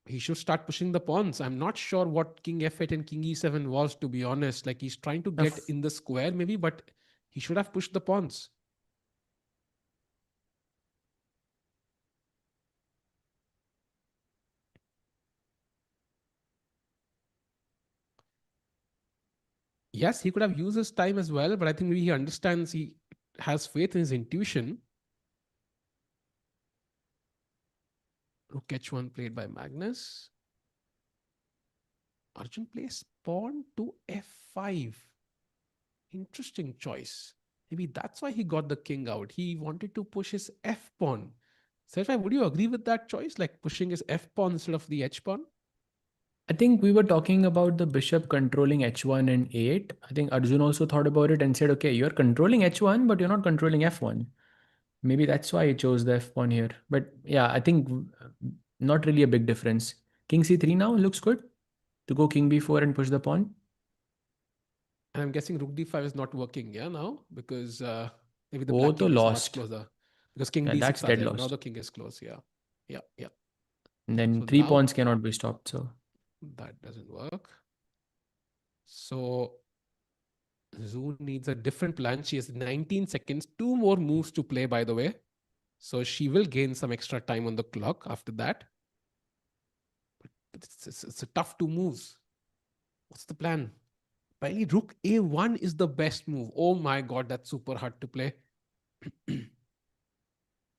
he should start pushing the pawns. I'm not sure what king f8 and king e7 was, to be honest. Like he's trying to get in the square, maybe, but he should have pushed the pawns. Yes, he could have used his time as well, but I think maybe he understands, he has faith in his intuition. Rook h1 played by Magnus. Arjun plays pawn to f5. Interesting choice. Maybe that's why he got the king out. He wanted to push his f pawn. Sergey, would you agree with that choice? Like pushing his f pawn instead of the h pawn? I think we were talking about the bishop controlling h1 and a8. I think Arjun also thought about it and said, okay, you're controlling h1, but you're not controlling f1. Maybe that's why he chose the f pawn here. But yeah, I think not really a big difference. King c3 now looks good to go king b4 and push the pawn. And I'm guessing rook d5 is not working, yeah, now? Because maybe the Oh, black to king is much lost. closer. Because king Yeah, that's d6 aa dead jayega. Now lost. the king is close, yeah. Yeah, yeah. And then So three now pawns cannot be stopped. So that doesn't work. So Zoo needs a different plan. She has 19 seconds, two more moves to play, by the way. So she will gain some extra time on the clock after that. But it's a tough two moves. What's the plan? Apparently, rook a1 is the best move. Oh my god, that's super hard to play.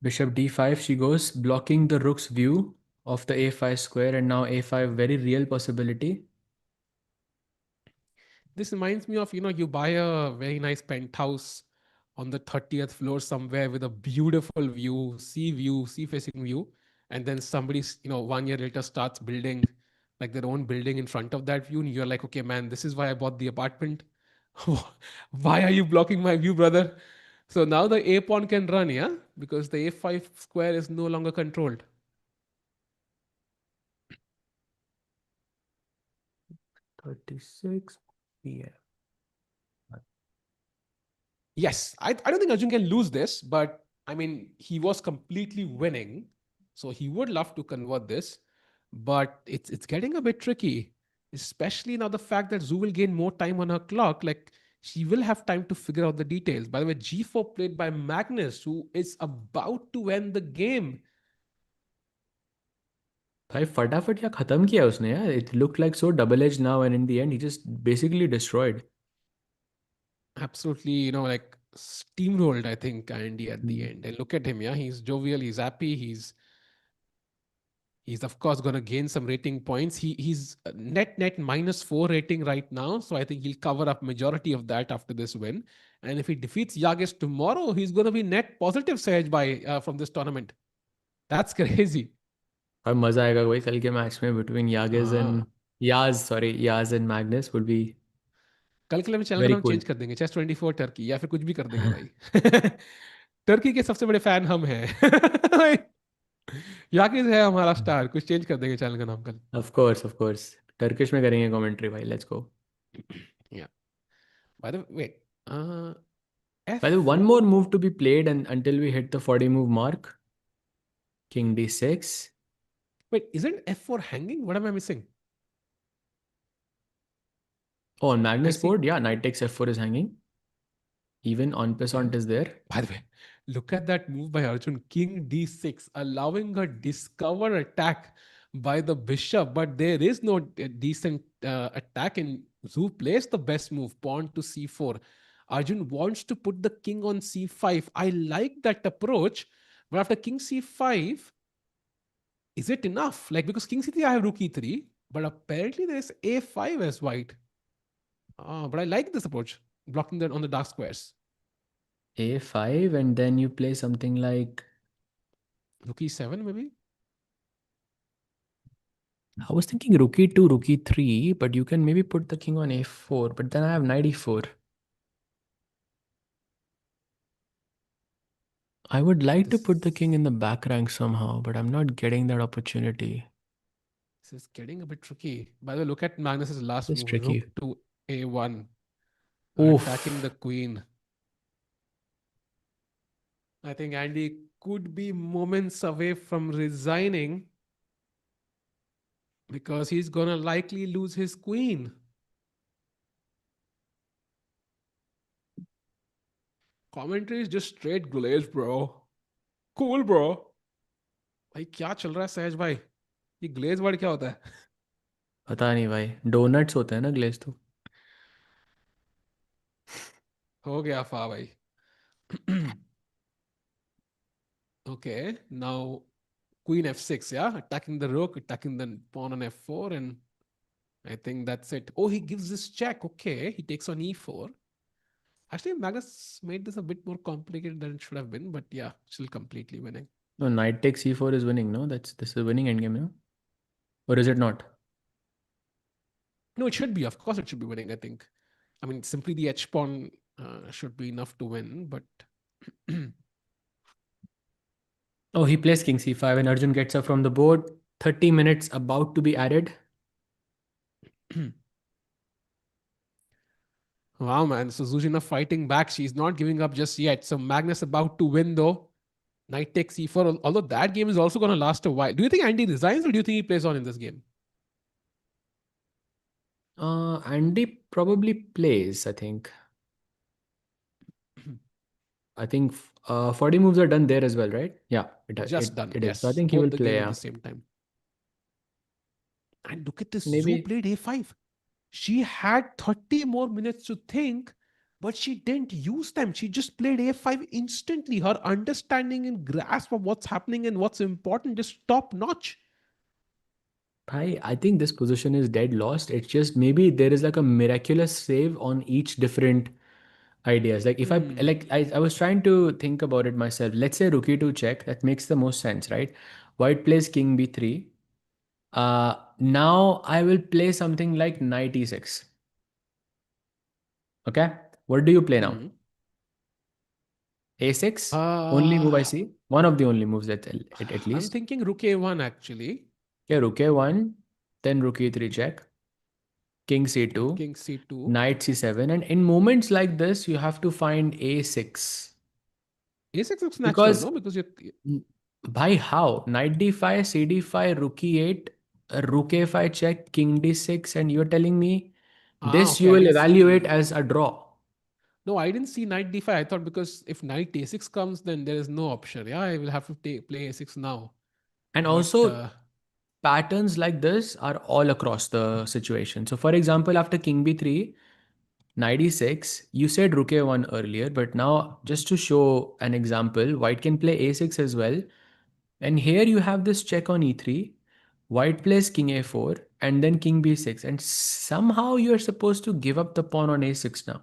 bishop d5, she goes, blocking the rook's view of the a5 square, and now a5, very real possibility. This reminds me of, you buy a very nice penthouse on the 30th floor somewhere with a beautiful view, sea facing view. And then somebody, 1 year later starts building like their own building in front of that view. And you're like, okay, man, this is why I bought the apartment. Why are you blocking my view, brother? So now the a pawn can run, yeah? Because the a5 square is no longer controlled. 36 p.m. Yes, I don't think Arjun can lose this, but I mean, he was completely winning. So he would love to convert this, but it's getting a bit tricky, especially now the fact that Zoo will gain more time on her clock. Like she will have time to figure out the details. By the way, G4 played by Magnus, who is about to end the game. भाई फटाफट क्या खत्म किया उसने यार. It looked like so double edged now, and in the end he just basically destroyed. Absolutely, like steamrolled, I think, Andy at the Hmm. end. And look at him, yeah, he's jovial, he's happy, he's of course going to gain some rating points. He's net -4 rating right now, so I think he'll cover up majority of that after this win. And if he defeats Yagiz tomorrow, he's going to be net positive Sahaj by from this tournament. That's crazy. और मजा आएगा भाई कल के match में between Yagiz हाँ, and Yaz and Magnus would be कल के लिए चैनल का very नाम cool. चेंज कर देंगे, Chess24 टर्की, या फिर कुछ भी कर देंगे भाई. टर्की के सबसे बड़े फैन हम हैं. यागिज है हमारा स्टार, कुछ चेंज कर देंगे चैनल का नाम कल. Of course. टर्किश में करेंगे कमेंट्री भाई. Let's go. Yeah. By the way, By the way, one more f4. move to be played and until we hit the 40 move mark. King d6. Wait, isn't f4 hanging? What am I missing? Oh, on I Magnus see. board, yeah, knight takes f4 is hanging. Even on Okay. peasant is there. By the way, look at that move by Arjun. King d6, allowing a discover attack by the bishop, but there is no decent attack. And who plays the best move? Pawn to c4. Arjun wants to put the king on c5. I like that approach, but after king c5, is it enough? Like, because king c3, I have rook e3, but apparently there's a5 as white. But I like this approach, blocking that on the dark squares. a5, and then you play something like, Rook e7, maybe? I was thinking rook e2, rook e3, but you can maybe put the king on a4, but then I have knight e4. I would like to put the king This in the back rank somehow, but I'm not getting that opportunity. This is getting a bit tricky. By the way, look at Magnus's last It's move, rook tricky. to a1, attacking the Oof. queen. I think Andy could be moments away from resigning because he's gonna likely lose his queen. Commentary is just straight glaze, bro. Cool, bro. भाई क्या चल रहा है सहज भाई? ये glaze word क्या होता है? पता नहीं भाई, डोनट्स होते हैं ना ग्लेज तो. हो गया फा भाई. Okay, now queen f6, yeah, attacking the rook, attacking the pawn on f4, and I think that's it. Oh, he gives this check. Okay, he takes on e4. Actually, Magnus made this a bit more complicated than it should have been, but yeah, still completely winning. No, knight takes c4 is winning, no? This is winning endgame, no? Or is it not? No, it should be. Of course, it should be winning. I think. I mean, simply the h pawn should be enough to win, but. Oh, he plays king c5 and Arjun gets up from the board. 30 minutes about to be added. Wow, man. So Zuzina fighting back. She's not giving up just yet. So Magnus about to win, though. Knight takes e4, although that game is also going to last a while. Do you think Andy resigns or do you think he plays on in this game? Andy probably plays, I think. I think 40 moves are done there as well, right? Yeah, Just done. it is. So I Yes. think he will Both the play, game at yeah. the same time. And look at this. Zoo Maybe. played a5. She had 30 more minutes to think, but she didn't use them. She just played a5 instantly. Her understanding and grasp of what's happening and what's important is top notch. I think this position is dead lost. It's just maybe there is like a miraculous save on each different ideas. Like if I Hmm. like I was trying to think about it myself. Let's say rook e2 check. That makes the most sense, right? White plays king b3. Now I will play something like knight e6. Okay. What do you play now? Hmm. A6? Only Uh, move I see. One of the only moves that at I'm least. thinking rook a1 actually. Okay, rook a1, then rook e3 check, king c2, King c2. knight c7, and in moments like this, you have to find a6 A6 looks natural, because no? Because you're. by how knight d5, c d5, rook e8, rook a5 check, king d6, and you're telling me Ah, this okay. you I will didn't evaluate see. as a draw. No, I didn't see knight d5. I thought because if knight a6 comes, then there is no option. Yeah, I will have to play a6 now. And But also patterns like this are all across the situation. So for example, after king b3, knight e6, you said rook a1 earlier, but now just to show an example, white can play a6 as well. And here you have this check on e3, white plays king a4, and then king b6. And somehow you're supposed to give up the pawn on a6 now.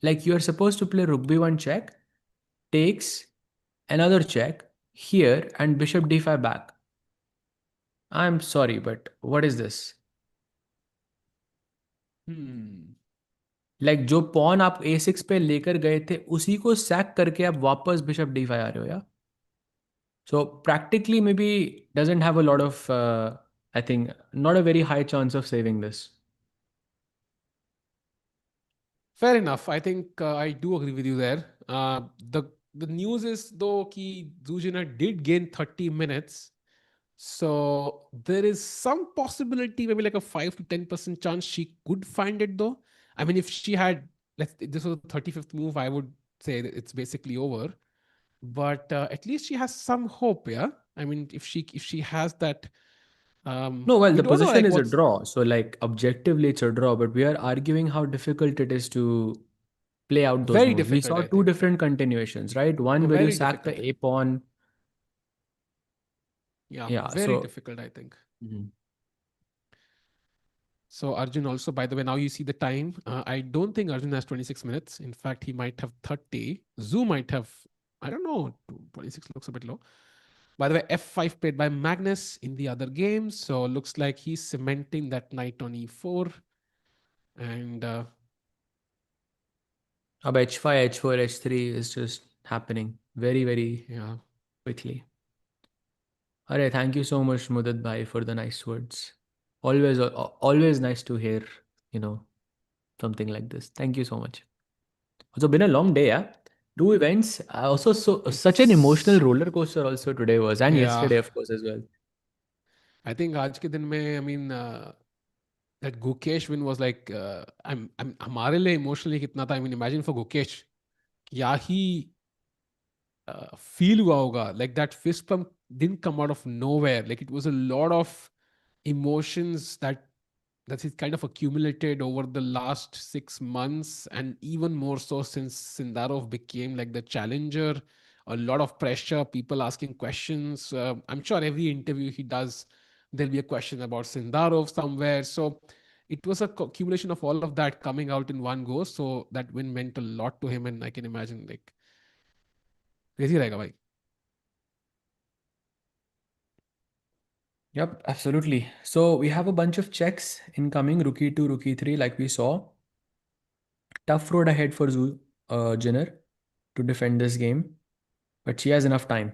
Like you're supposed to play rook b1 check, takes another check here, and bishop d5 back. I'm sorry, but what is this? hmm. Like जो pawn आप a6 पे लेकर गए थे उसी को sac करके आप वापस बिशप d5 आ रहे हो या so practically may be doesn't have a lot of I think not a very high chance of saving this. Fair enough. I think I do agree with you there. The the news is though ki Zuzina did gain 30 minutes. So there is some possibility, maybe like a 5 to 10% chance she could find it though. I mean, if she had, this was the 35th move, I would say that it's basically over. But at least she has some hope, yeah. I mean, if she has that, No, well, we the don't know position like is a what's draw. So, like, objectively, it's a draw, but we are arguing how difficult it is to play out those very moves. We difficult, saw I two think. different continuations, right? One No, where you very sack the difficult. A pawn. Yeah, Yeah. very So, difficult, I think. mhm. So Arjun also, by the way, now you see the time. I don't think Arjun has 26 minutes. In fact, he might have 30. Zoo might have, I don't know, 26 looks a bit low. By the way, F5 played by Magnus in the other game. So looks like he's cementing that knight on E4. And Ab H5, H4, H3 is just happening very, very yeah, quickly. Alright, thank you so much, Mudad Bhai, for the nice words. Always nice to hear, you know, something like this. Thank you so much. It's been a long day, yeah. Two events. Also, such an emotional it's, roller coaster. Also today was, and yeah, yesterday, of course, as well. I think आज के दिन में, I mean, that Gukesh win was like, हमारे लिए emotionally कितना था, I mean, imagine for Gukesh, क्या ही feel हुआ होगा. Like that fist pump didn't come out of nowhere. Like it was a lot of emotions that is kind of accumulated over the last 6 months, and even more so since Sindarov became like the challenger. A lot of pressure, people asking questions. I'm sure every interview he does, there'll be a question about Sindarov somewhere. So it was a accumulation of all of that coming out in one go. So that win meant a lot to him, and I can imagine like crazy रहेगा भाई. Yep, absolutely. So we have a bunch of checks incoming, rookie 2, rookie 3, like we saw. Tough road ahead for Jinner to defend this game, but she has enough time.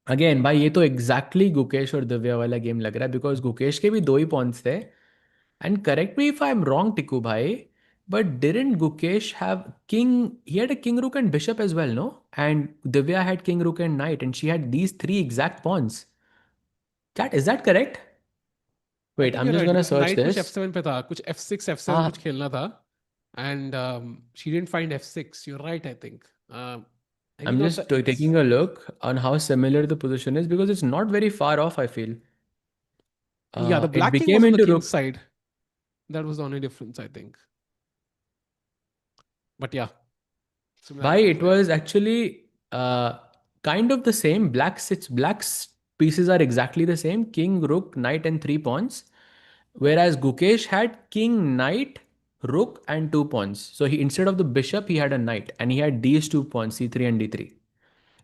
Again भाई ये तो exactly Gukesh और दिव्या वाला game लग रहा है because Gukesh के भी दो ही पॉइंट्स थे and correct me if I am wrong Tiku भाई but didn't Gukesh have king he had a king rook and bishop as well no and Divya had king rook and knight and she had these three exact points that is that correct I wait I think am you just right gonna because search knight कुछ this F7 पे था, कुछ F6 F7 हाँ कुछ खेलना था. And she didn't find F6. You're right, I think. Maybe I'm not the just ex. taking a look on how similar the position is because it's not very far off I feel Yeah, the it black king became was on the into king's rook. side. That was the only difference, I think. But yeah, Bhai, similarity was it there. was actually kind of the same. Black's pieces are exactly the same. King, rook, knight, and three pawns. Whereas Gukesh had king, knight, rook, and two pawns. So he instead of the bishop, he had a knight, and he had these two pawns, c3 and d3,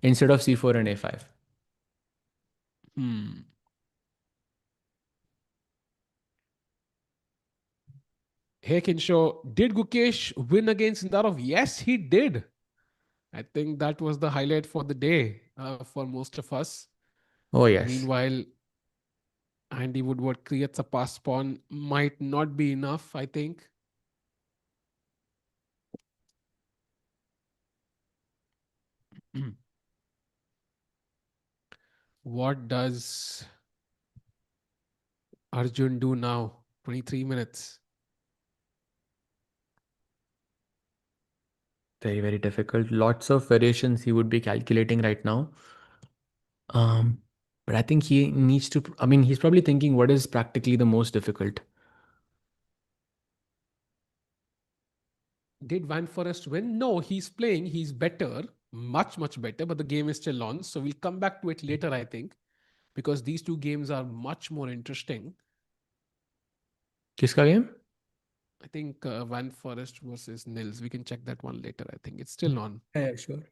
instead of c4 and a5. Hmm. Hey, Kinsho, did Gukesh win against Sindarov? Yes, he did. I think that was the highlight for the day for most of us. Oh yes. Meanwhile, Andy Woodward creates a pass pawn. Might not be enough, I think. What does Arjun do now? 23 minutes. Very, very difficult. Lots of variations he would be calculating right now. Um, but I think he needs to, I mean, he's probably thinking what is practically the most difficult. Did Van Foreest win? No, he's playing. He's better, much, much better, but the game is still on. So we'll come back to it later, I think, because these two games are much more interesting. किसका game? I think Van Foreest versus Nils. We can check that one later. I think it's still on. Yeah, sure.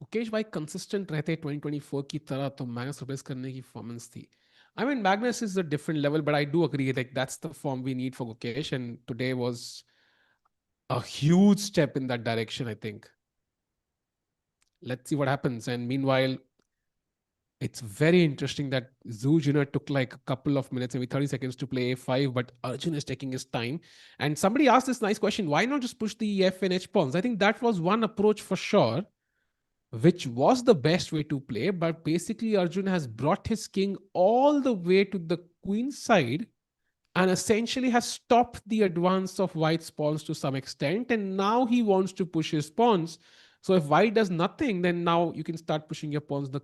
Mukesh भाई consistent रहते 2024 की तरह तो Magnus replace करने की performance थी. I mean, Magnus is a different level, but I do agree. Like that's the form we need for Gukesh, and today was a huge step in that direction. I think. Let's see what happens. And meanwhile, It's very interesting that Zhu took like a couple of minutes, maybe 30 seconds to play a5, but Arjun is taking his time. And somebody asked this nice question, why not just push the F and H pawns? I think that was one approach for sure, which was the best way to play. But basically, Arjun has brought his king all the way to the queen side and essentially has stopped the advance of white's pawns to some extent. And now he wants to push his pawns. So if white does nothing, then now you can start pushing your pawns the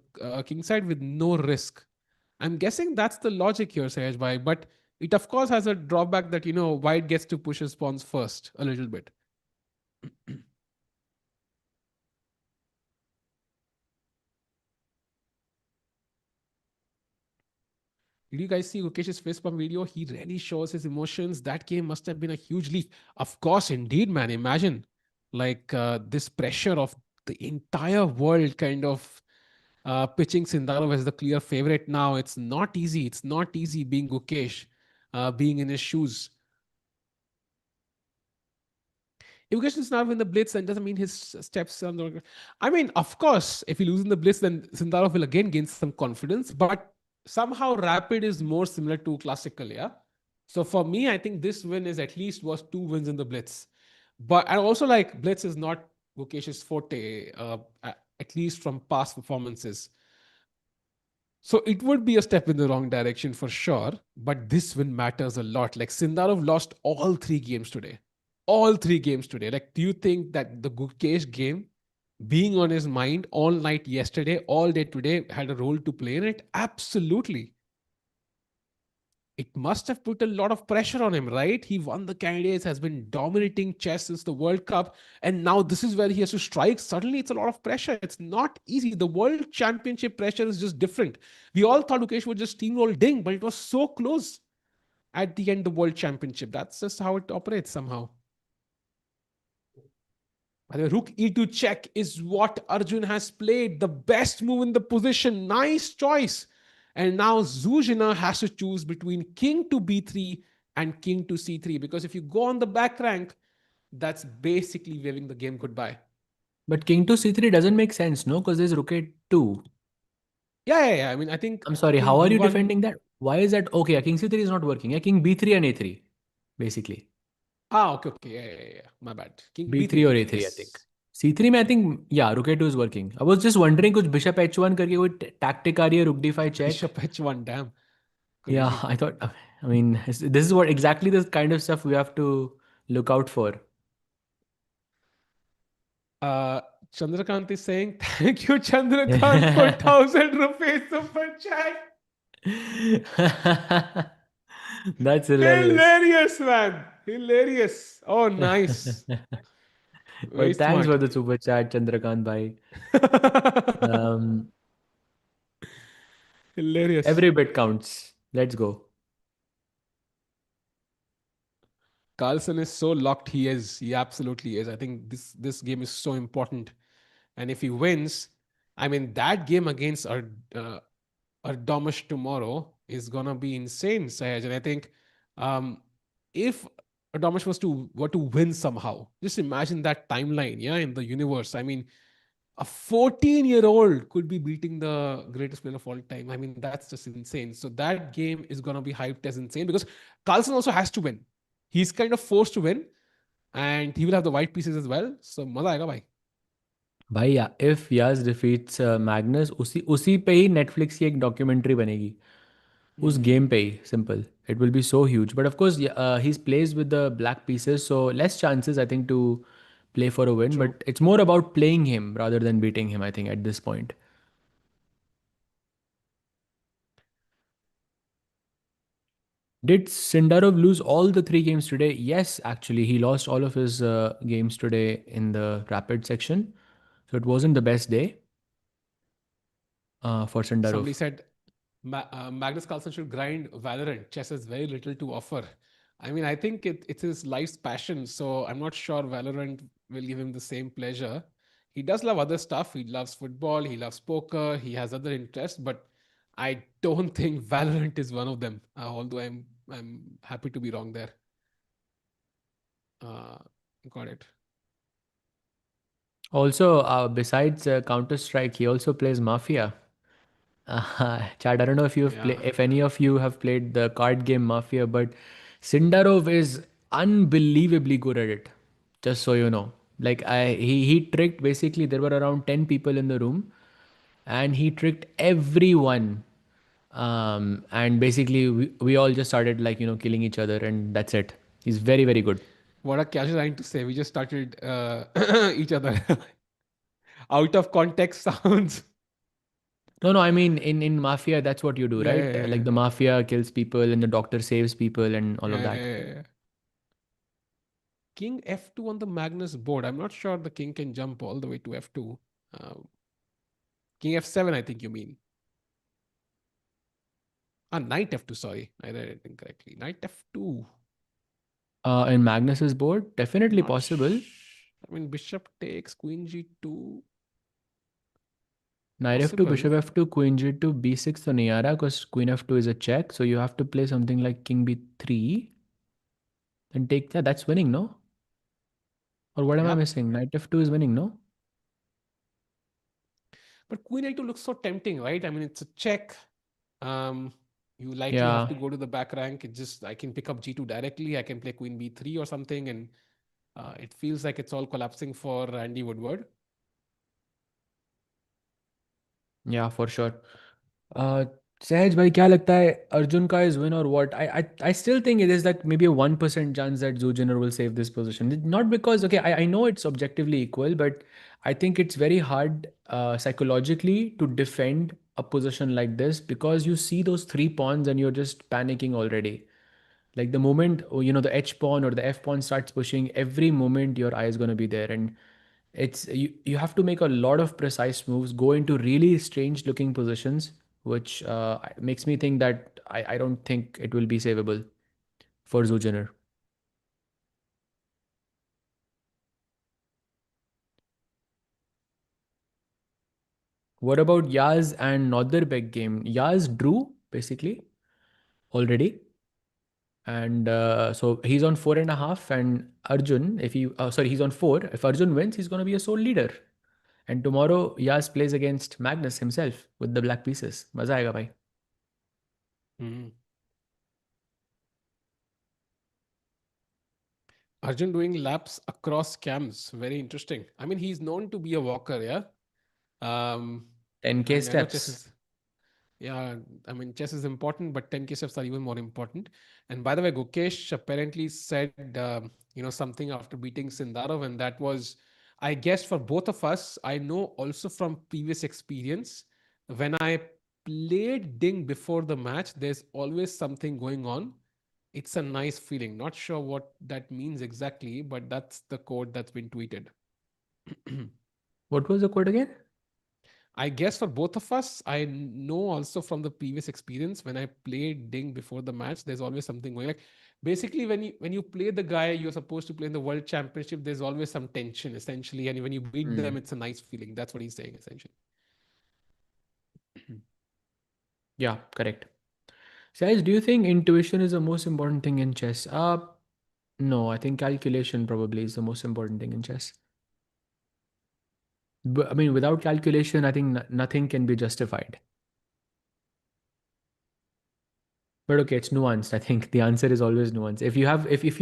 king side with no risk. I'm guessing that's the logic here, Sahaj Bhai. But it of course has a drawback that white gets to push his pawns first a little bit. Did you guys see Gukesh's face pump video? He really shows his emotions. That game must have been a huge leap. Of course, indeed, man. Imagine like this pressure of the entire world kind of pitching Sindarov as the clear favorite now. It's not easy. It's not easy being Gukesh, being in his shoes. If Gukesh does not win the Blitz, then doesn't mean his steps on the. I mean, of course, if he loses in the Blitz, then Sindarov will again gain some confidence. But somehow, Rapid is more similar to Classical, yeah. So for me, I think this win is at least was 2 wins in the Blitz. But I also like Blitz is not Gukesh's forte, at least from past performances. So it would be a step in the wrong direction for sure, but this win matters a lot. Like Sindarov lost all 3 games today. All 3 games today. Like, do you think that the Gukesh game being on his mind all night yesterday, all day today, had a role to play in it? Absolutely. It must have put a lot of pressure on him, right? He won the candidates, has been dominating chess since the World Cup, and now this is where he has to strike. Suddenly, it's a lot of pressure. It's not easy. The World Championship pressure is just different. We all thought Ukesh would just steamroll Ding, but it was so close at the end, the World Championship. That's just how it operates somehow. By the way, Rook E2 check is what Arjun has played. The best move in the position. Nice choice. And now Zuzhina has to choose between king to b3 and king to c3. Because if you go on the back rank, that's basically waving the game goodbye. But king to c3 doesn't make sense, no? Because there's rook a2. Yeah. I mean, I think I'm sorry, king how are you b1. defending that? Why is that? Okay, king c3 is not working. Yeah, king b3 and a3, basically. Okay. Yeah. My bad. King b3 b3, or b3. a3, I think. Yes. c3 में I think, yeah, rook a2 is working. I was just wondering, कुछ bishop h1 करके कोई tactic आ रही है, rook d5 check. Bishop h1, damn. Yeah, Crazy. I thought, I mean, this is what exactly the kind of stuff we have to look out for. Uh, Chandrakant is saying, thank you, Chandrakant, for 1,000 rupees super chat. That's hilarious. Hilarious, man. Hilarious. Oh, nice. Very But thanks smart. for the super chat, Chandrakant bhai. Um, Hilarious. every bit counts. Let's go. Carlsen is so locked. He is. He absolutely is. I think this game is so important. And if he wins, I mean, that game against Erdogmus tomorrow is gonna be insane, Sahaj. And I think if Erdogmus were to win somehow, just imagine that timeline, yeah, in the universe. I mean, a 14-year-old could be beating the greatest player of all time. I mean, that's just insane. So that game is gonna be hyped as insane because Carlsen also has to win. He's kind of forced to win, and he will have the white pieces as well. So मजा आएगा भाई. भाई if Yaz defeats Magnus, उसी पे ही Netflix की एक documentary बनेगी उस गेम पे ही simple. It will be so huge. But of course, he's plays with the black pieces, so less chances I think to play for a win. True. But it's more about playing him rather than beating him, I think, at this point. Did Sindarov lose all the 3 games today? Yes, actually, he lost all of his games today in the rapid section. So it wasn't the best day for Somebody Sindarov. said Magnus Carlsen should grind Valorant. Chess has very little to offer. I mean, I think it's his life's passion. So I'm not sure Valorant will give him the same pleasure. He does love other stuff. He loves football. He loves poker. He has other interests, but I don't think Valorant is one of them. Although I'm happy to be wrong there. Uh, got it. Also, besides Counter Strike, he also plays Mafia. Chad, I don't know if you have Yeah. if any of you have played the card game Mafia, but Sindarov is unbelievably good at it. Just so you know, he tricked, basically there were around 10 people in the room, and he tricked everyone. And basically we all just started, killing each other, and that's it. He's very very good. What a casual line to say. We just started each other out of context sounds. No, no, I mean in Mafia, that's what you do, Yeah, right? yeah, yeah, Like the Mafia kills people and the doctor saves people and all of yeah, that. yeah, yeah. King F2 on the Magnus board. I'm not sure the king can jump all the way to F2. Um, King F7, I think you mean. Knight F2, sorry. I read it incorrectly. Knight F2. In Magnus's board, definitely Not possible. I mean, bishop takes, queen G2. Knight f2, Possible. bishop f2, queen g2, b6 तो नहीं आ रहा because queen f2 is a check. So you have to play something like king b3 and take. Yeah, that's winning, no? Or what am I Yep. missing? Knight f2 is winning, no? But queen A2 looks so tempting, right? I mean, it's a check. Um, you likely have Yeah, to go to the back rank. It just I can pick up G2 directly. I can play queen B3 or something, and it feels like it's all collapsing for Andy Woodward. yeah, for sure. Uh, Sahaj bhai, क्या लगता है Arjun का is win or what? I still think it is like maybe a 1% chance that Zujiner will save this position. Not because, okay, I know it's objectively equal, but I think it's very hard psychologically to defend a position like this because you see those three pawns and you're just panicking already. Like the moment, the H pawn or the F pawn starts pushing, every moment your eye is going to be there. And you have to make a lot of precise moves, go into really strange looking positions, which makes me think that I don't think it will be savable for Zujiner. What about Yaz and Nodirbek game? Yaz drew basically already, and so he's on 4.5. And Arjun, if he sorry, he's on 4. If Arjun wins, he's going to be a sole leader. And tomorrow Yaz plays against Magnus himself with the black pieces. Maza aega bhai. Mhm. Arjun doing laps across cams. Very interesting. I mean, he's known to be a walker, yeah. Um, 10K and I know chess steps. is Yeah, I mean, chess is important, but 10K steps are even more important. And by the way, Gukesh apparently said, something after beating Sindarov, and that was, I guess, for both of us. I know also from previous experience, when I played Ding before the match, there's always something going on. It's a nice feeling. Not sure what that means exactly, but that's the quote that's been tweeted. What was the code again? I guess for both of us, I know also from the previous experience when I played Ding before the match, there's always something going. Like basically, when you play the guy you're supposed to play in the World Championship, there's always some tension essentially, and when you beat them, Hmm. it's a nice feeling. That's what he's saying essentially. Yeah, correct. Guys, do you think intuition is the most important thing in chess? No, I think calculation probably is the most important thing in chess. But, I mean, without calculation, I think nothing can be justified. But okay, it's nuanced. I think the answer is always nuanced. If you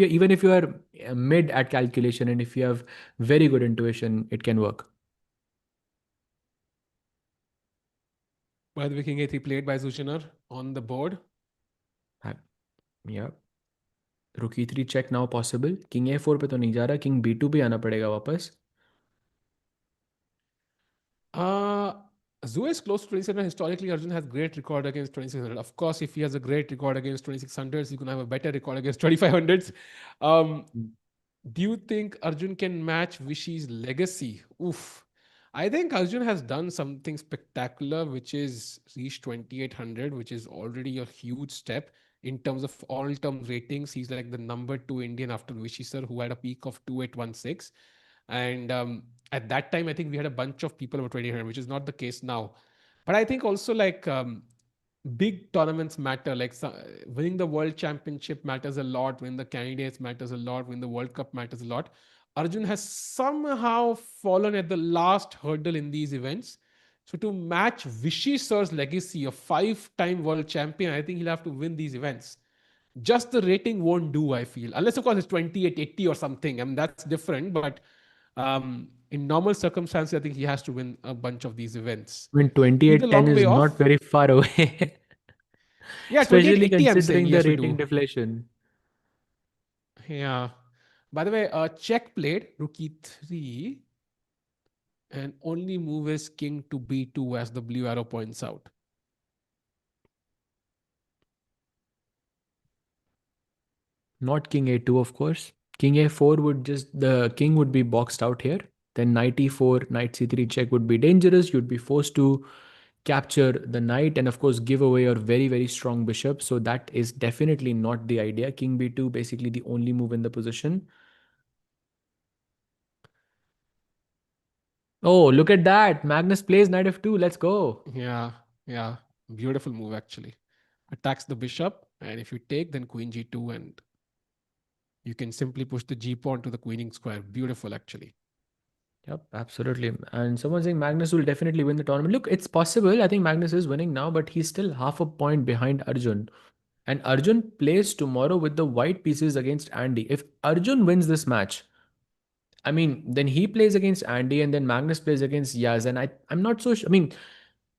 even if you are mid at calculation and if you have very good intuition, it can work. By the way, King A3 played by Zushinar on the board. Uh, Yeah. Rook e3 check now possible. King a4 पे तो नहीं जा रहा. King b2 भी आना पड़ेगा वापस. Uh, Zoo is close to 2700. Historically, Arjun has great record against 2600. Of course, if he has a great record against 2600s, you can have a better record against 2500s. Um, do you think Arjun can match Vishy's legacy? Oof. I think Arjun has done something spectacular, which is reached 2800, which is already a huge step in terms of all term ratings. He's like the number two Indian after Vishy sir, who had a peak of 2816. And at that time, I think we had a bunch of people over 2800, which is not the case now. But I think also like big tournaments matter. Like winning the world championship matters a lot. Winning the candidates matters a lot. Winning the World Cup matters a lot. Arjun has somehow fallen at the last hurdle in these events. So to match Vichy Sir's legacy, a five-time world champion, I think he'll have to win these events. Just the rating won't do, I feel. Unless, of course, it's 2880 or something. I mean, that's different. But in normal circumstances, I think he has to win a bunch of these events. I mean, He's a 2810 long way is not off. very far away, Yeah, especially 2880, I'm saying considering he the has to rating do. deflation. Yeah. By the way, Czech played rook e3 and only move is king to b2 as the blue arrow points out. Not king a2, of course. King a4 would just, the king would be boxed out here. Then knight e4, knight c3 check would be dangerous. You'd be forced to capture the knight and, of course, give away your very, very strong bishop. So that is definitely not the idea. King b2, basically the only move in the position. Oh, look at that. Magnus plays knight f2. Let's go. Yeah, yeah. Beautiful move, actually. Attacks the bishop, and if you take, then queen g2, and you can simply push the g pawn to the queening square. Beautiful, actually. Yep, absolutely. And someone saying Magnus will definitely win the tournament. Look, it's possible. I think Magnus is winning now, but he's still half a point behind Arjun. And Arjun plays tomorrow with the white pieces against Andy. If Arjun wins this match, I mean, then he plays against Andy and then Magnus plays against Yaz. And I'm not so sure. I mean,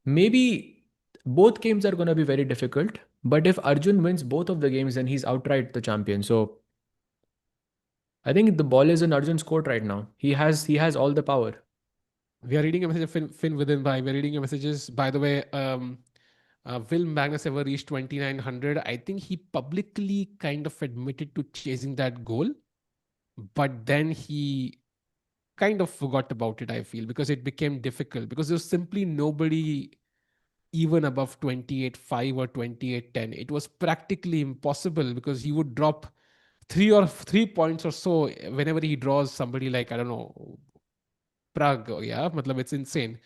maybe both games are going to be very difficult. But if Arjun wins both of the games, then he's outright the champion. So I think the ball is in Arjun's court right now. He has all the power. We are reading a message of Finn within by. We're reading your messages. By the way, will Magnus ever reach 2900? I think he publicly kind of admitted to chasing that goal, but then he kind of forgot about it, I feel, because it became difficult because there was simply nobody even above 28.5 or 28.10. It was practically impossible because he would drop 3 points or so whenever he draws somebody like, I don't know, Prague. Yeah, matlab, it's insane.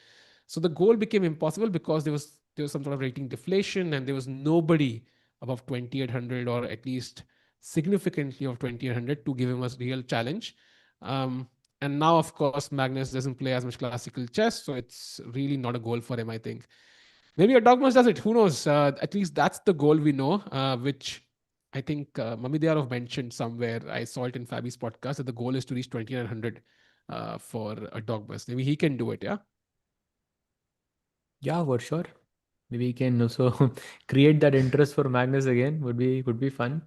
So the goal became impossible because there was some sort of rating deflation and there was nobody above 2800 or at least significantly of 2800 to give him a real challenge. Um, and now, of course, Magnus doesn't play as much classical chess, so it's really not a goal for him, I think. Maybe Erdogmus does it. Who knows? At least that's the goal we know, which I think Mamidiarov mentioned somewhere. I saw it in Fabi's podcast that the goal is to reach 2900 for Erdogmus. Maybe he can do it, yeah? Yeah, for sure. Maybe he can also create that interest for Magnus again. Would be fun.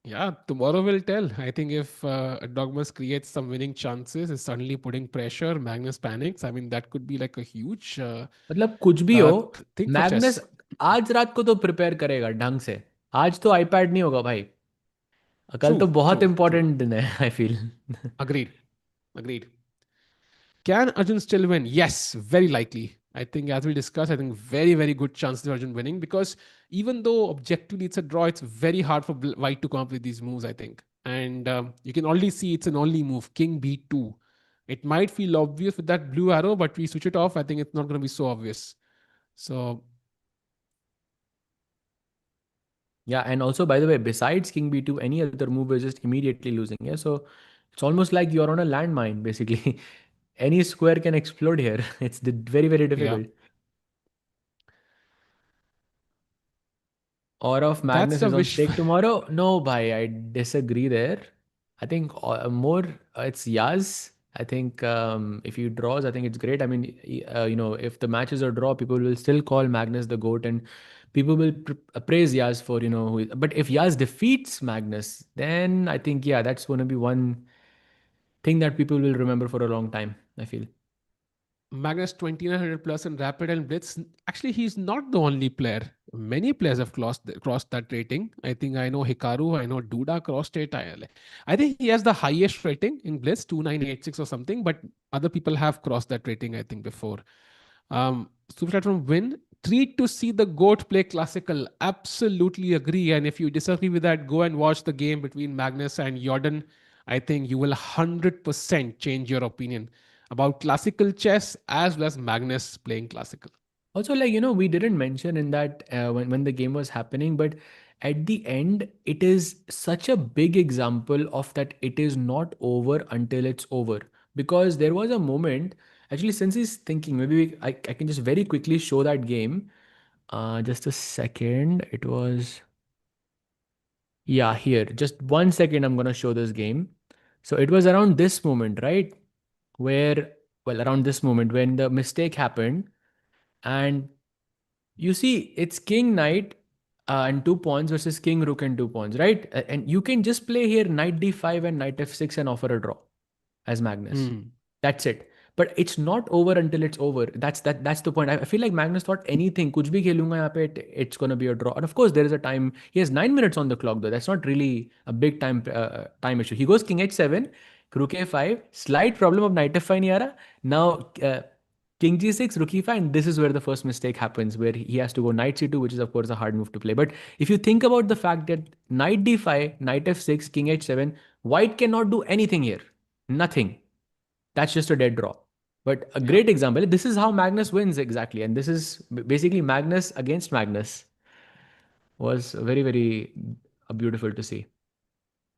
Yeah, tomorrow will tell. I think if Dogmas creates some winning chances, is suddenly putting pressure, Magnus panics. I mean, that could be like a huge मतलब कुछ भी हो, thing for Magnus chess. आज रात को तो prepare करेगा ढंग से. आज तो आईपैड नहीं होगा भाई. कल तो True, बहुत true, true. इंपॉर्टेंट दिन है, I feel. Agreed, agreed. Can Arjun still win? Yes, very likely. I think, as we discussed, I think very, very good chance of Arjun winning because even though objectively it's a draw, it's very hard for White to come up with these moves, I think. And you can already see it's an only move, King B2. It might feel obvious with that blue arrow, but we switch it off. I think it's not going to be so obvious. So, Yeah, and also by the way, besides king b2, any other move is just immediately losing. Yeah, so it's almost like you're on a landmine basically. Any square can explode here. It's very, very yeah, difficult. Or of that's Magnus the is on wish. stake tomorrow. No, bhai, I disagree there. I think more it's Yaz. I think if he draws, I think it's great. I mean, if the matches are draw, people will still call Magnus the GOAT and people will praise Yaz for, but if Yaz defeats Magnus, then I think, yeah, that's going to be one thing that people will remember for a long time, I feel. Magnus 2900 plus in Rapid and Blitz. Actually, he's not the only player. Many players have crossed that rating. I think I know Hikaru, I know Duda crossed it. I think he has the highest rating in Blitz, 2986 or something, but other people have crossed that rating, I think, before. Super from Win. Treat to see the GOAT play classical. Absolutely agree. And if you disagree with that, go and watch the game between Magnus and Jordan. I think you will 100% change your opinion about classical chess as well as Magnus playing classical. Also, like, we didn't mention in that when the game was happening, but at the end, it is such a big example of that it is not over until it's over. Because there was a moment, Actually, since he's thinking, maybe I can just very quickly show that game. Just a second. It was, yeah, here. Just 1 second. I'm gonna show this game. So it was around this moment, right? Where, well, around this moment when the mistake happened, and you see, it's king knight and 2 pawns versus king rook and 2 pawns, right? And you can just play here knight d5 and knight f6 and offer a draw as Magnus. Hmm. That's it. But it's not over until it's over. That's the point. I feel like Magnus thought anything, कुछ भी खेलूंगा यहाँ पे, it's gonna be a draw. And of course, there is a time. He has 9 minutes on the clock though. That's not really a big time issue. He goes king h7, rook a5. Slight problem of knight f5 नहीं आ रहा. Now king g6, rook e5, and this is where the first mistake happens, where he has to go knight c2, which is of course a hard move to play. But if you think about the fact that knight d5, knight f6, king h7, white cannot do anything here. Nothing. That's just a dead draw. But a Yeah. great example, this is how Magnus wins exactly. And this is basically Magnus against Magnus. Was very, very beautiful to see.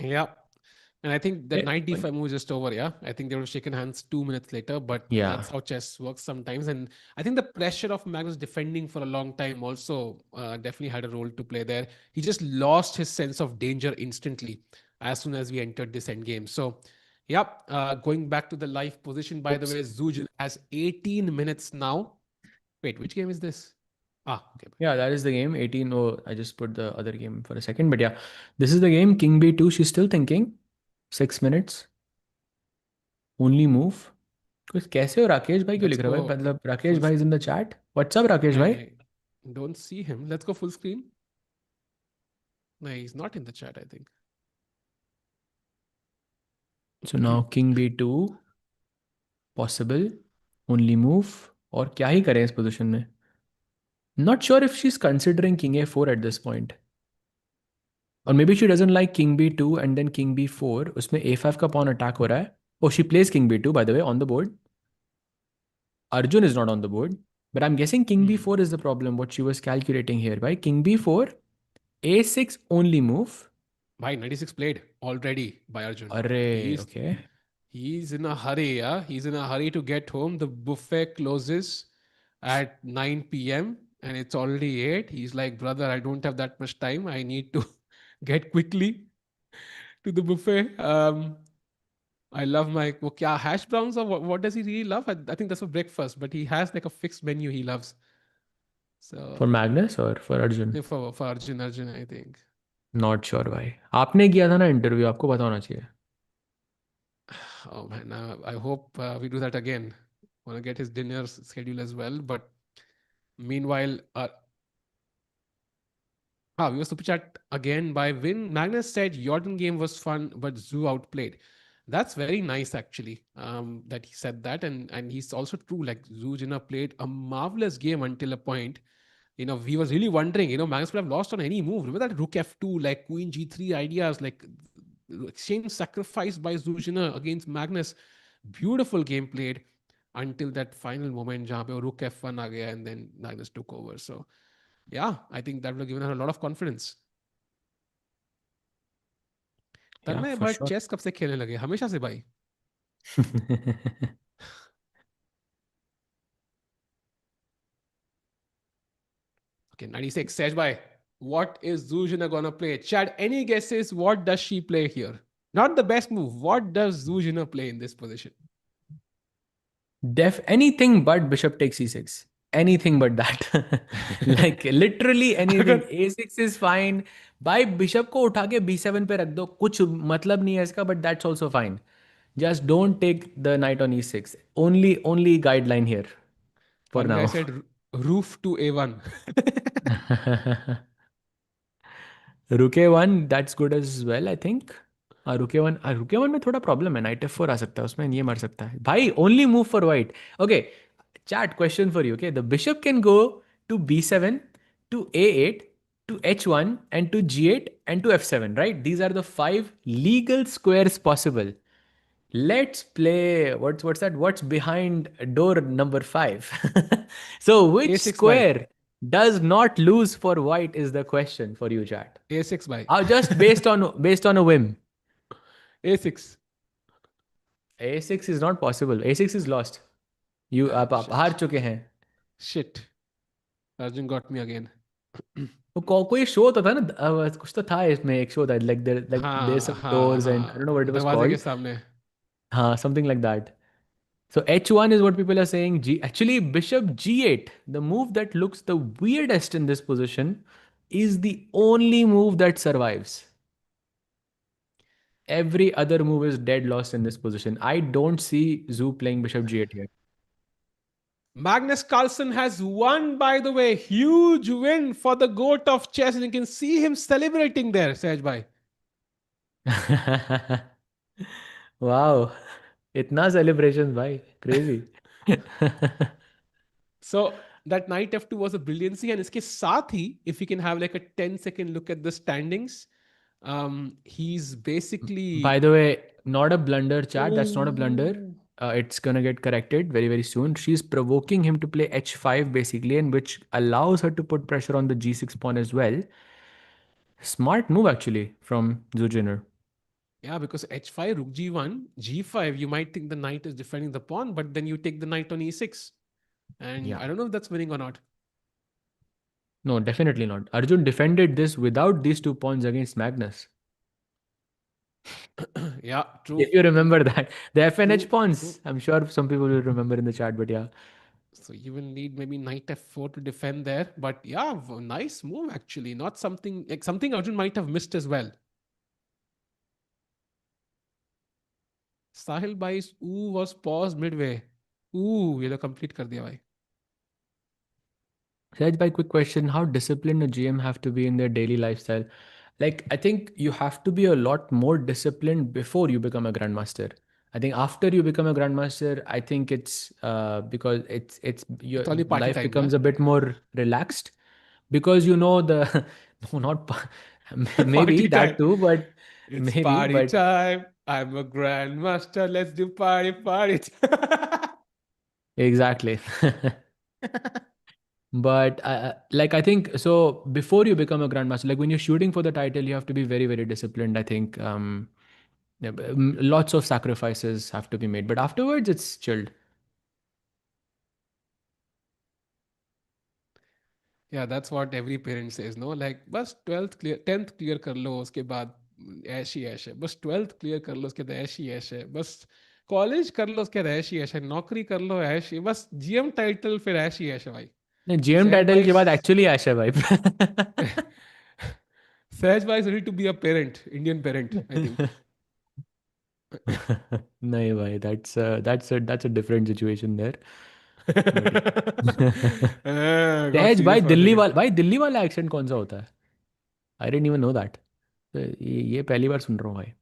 Yeah. And I think the Yeah. knight d5 move is just over. Yeah. I think they would have shaken hands 2 minutes later, but Yeah. that's how chess works sometimes. And I think the pressure of Magnus defending for a long time also definitely had a role to play there. He just lost his sense of danger instantly as soon as we entered this endgame. So, yeah, going back to the live position, by the Oops. way, Zujin has 18 minutes now. Wait, which game is this? Ah, okay. Yeah, that is the game. 18. Oh, I just put the other game for a second. But yeah, this is the game. King b2. She's still thinking. 6 minutes. Only move. कुछ कैसे हो राकेश भाई क्यों Let's लिख रहा है भाई go मतलब राकेश full भाई is in the chat what's up Rakesh भाई I don't see him. Let's go full screen. No, he's not in the chat, I think. So now king b2 possible only move और क्या ही करें इस पोजीशन में not sure if she is considering king a4 at this point और maybe she doesn't like king b2 and then king b4 उसमें a5 का pawn attack हो रहा है oh she plays king b2 by the way on the board Arjun is not on the board but I'm guessing king Hmm. b4 is the problem what she was calculating here by king b4 a6 only move Bhai, 96 played already by Arjun. array He's okay he's in a hurry, yeah. He's in a hurry to get home. The buffet closes at 9 p.m. and it's already 8. He's like, brother, I don't have that much time. I need to get quickly to the buffet. I love my kya, hash browns or what does he really love? I think that's for breakfast, but he has like a fixed menu he loves. for So Magnus or for Arjun for Arjun, I think. Not sure भाई आपने किया था ना interview आपको पता होना चाहिए Oh man, I hope we do that again. Want to get his dinner schedule as well. But meanwhile, we were super chat again by Win. Magnus said Jordan game was fun, but Zoo outplayed. That's very nice actually. That he said that, and he's also true. Like Zoo Jina played a marvelous game until a point. He was really wondering, Magnus could have lost on any move. Remember that rook f2, like queen g3 ideas, like exchange sacrifice by Zuzhina against Magnus. Beautiful game played until that final moment जहाँ पे वो rook f1 आ गया and then Magnus took over. So yeah, I think that would have given her a lot of confidence. yeah Tanmay for Bhatt sure chess कब से खेलने लगे हमेशा से भाई Okay, 96 Sej bhai, what is Zuzhina gonna play? Chad, any guesses? What does she play here? Not the best move. What does Zuzhina play in this position? def anything but bishop takes c6 anything but that like literally anything अगर a6 is fine भाई bishop को उठा के b7 पे रख दो कुछ मतलब नहीं है इसका but that's also fine just don't take the knight on e6 only guideline here for one guy now said roof to a1. Rookie one that's good as well I think rookie one में थोड़ा problem है night f4 आ सकता है उसमें ये मर सकता है भाई only move for white okay chat question for you okay the bishop can go to b7 to a8 to h1 and to g8 and to f7 right these are the five legal squares possible let's play what's that what's behind door number 5 so which a6 by square does not lose for white is the question for you chat a6 by just based on a whim a6. a6 is not possible a6 is lost You Ah, आप हार shit. चुके हैं. Shit. Arjun got me again. वो कोई show तो था ना, कुछ तो था इसमें, एक शो था like there's हाँ some हाँ doors and I don't know what हाँ, it was दरवाजे के called. सामने. हाँ, something like that. So h1 is what people are saying. Actually, bishop g8, the move that looks the weirdest in this position, is the only move that survives. Every other move is dead lost in this position. I don't see Zoo playing bishop g8 here. Magnus Carlsen has won, by the way. Huge win for the goat of chess. And you can see him celebrating there, Sahaj bhai. Wow. इतना celebrations भाई, crazy. So that knight f2 was a brilliancy. And iske saath hi, if we can have like a 10-second look at the standings, he's By basically. the way, not a blunder, chat. That's not a blunder. Oh, It's gonna get corrected very, very soon. She's provoking him to play h5 basically, and which allows her to put pressure on the g6 pawn as well. Smart move actually from Zujiner. yeah, because h5, rook g1, g5, you might think the knight is defending the pawn, but then you take the knight on e6. And Yeah. I don't know if that's winning or not. No, definitely not. Arjun defended this without these two pawns against Magnus. Yeah, If true, you true, remember that, the FNH true, true. pawns. I'm sure some people will remember in the chat, but yeah. So you will need maybe knight f4 to defend there. But yeah, nice move actually. Not something like something Arjun might have missed as well. Sahil Bhai's ooh was paused midway. Ooh, ये तो complete कर दिया भाई. Saj, by quick question, how disciplined a GM have to be in their daily lifestyle? Like, I think you have to be a lot more disciplined before you become a grandmaster. I think after you become a grandmaster, I think it's because it's your It's only party life time, na? becomes a bit more relaxed because you know the no, not maybe Party that time. too, but It's maybe, party but time. I'm a grandmaster. Let's do party, party. exactly. But like I think so before you become a grandmaster, like when you're shooting for the title, you have to be very, very disciplined. I think yeah, lots of sacrifices have to be made, but afterwards it's chilled. Yeah, that's what every parent says, no? Like, बस 12th clear, 10th clear कर लो, उसके बाद ऐश ही ऐश है. बस 12th clear कर लो, उसके बाद ऐश ही ऐश है. बस कॉलेज कर लो, उसके बाद ऐश ही ऐश है. नौकरी कर लो, ऐश ही. बस जीएम टाइटल फिर ऐश ही ऐश है भाई. नहीं, जीएम सहज टाइटल भाई के बाद एक्चुअली ऐश है भाई. सहज भाई ready to be a parent, Indian parent, I think. नहीं भाई, that's a different situation there. But Got सहज भाई, serious for a second. Delhi वाला एक्सेंट कौन सा होता है? I didn't even know that. ये पहली बार सुन रहा हूँ भाई.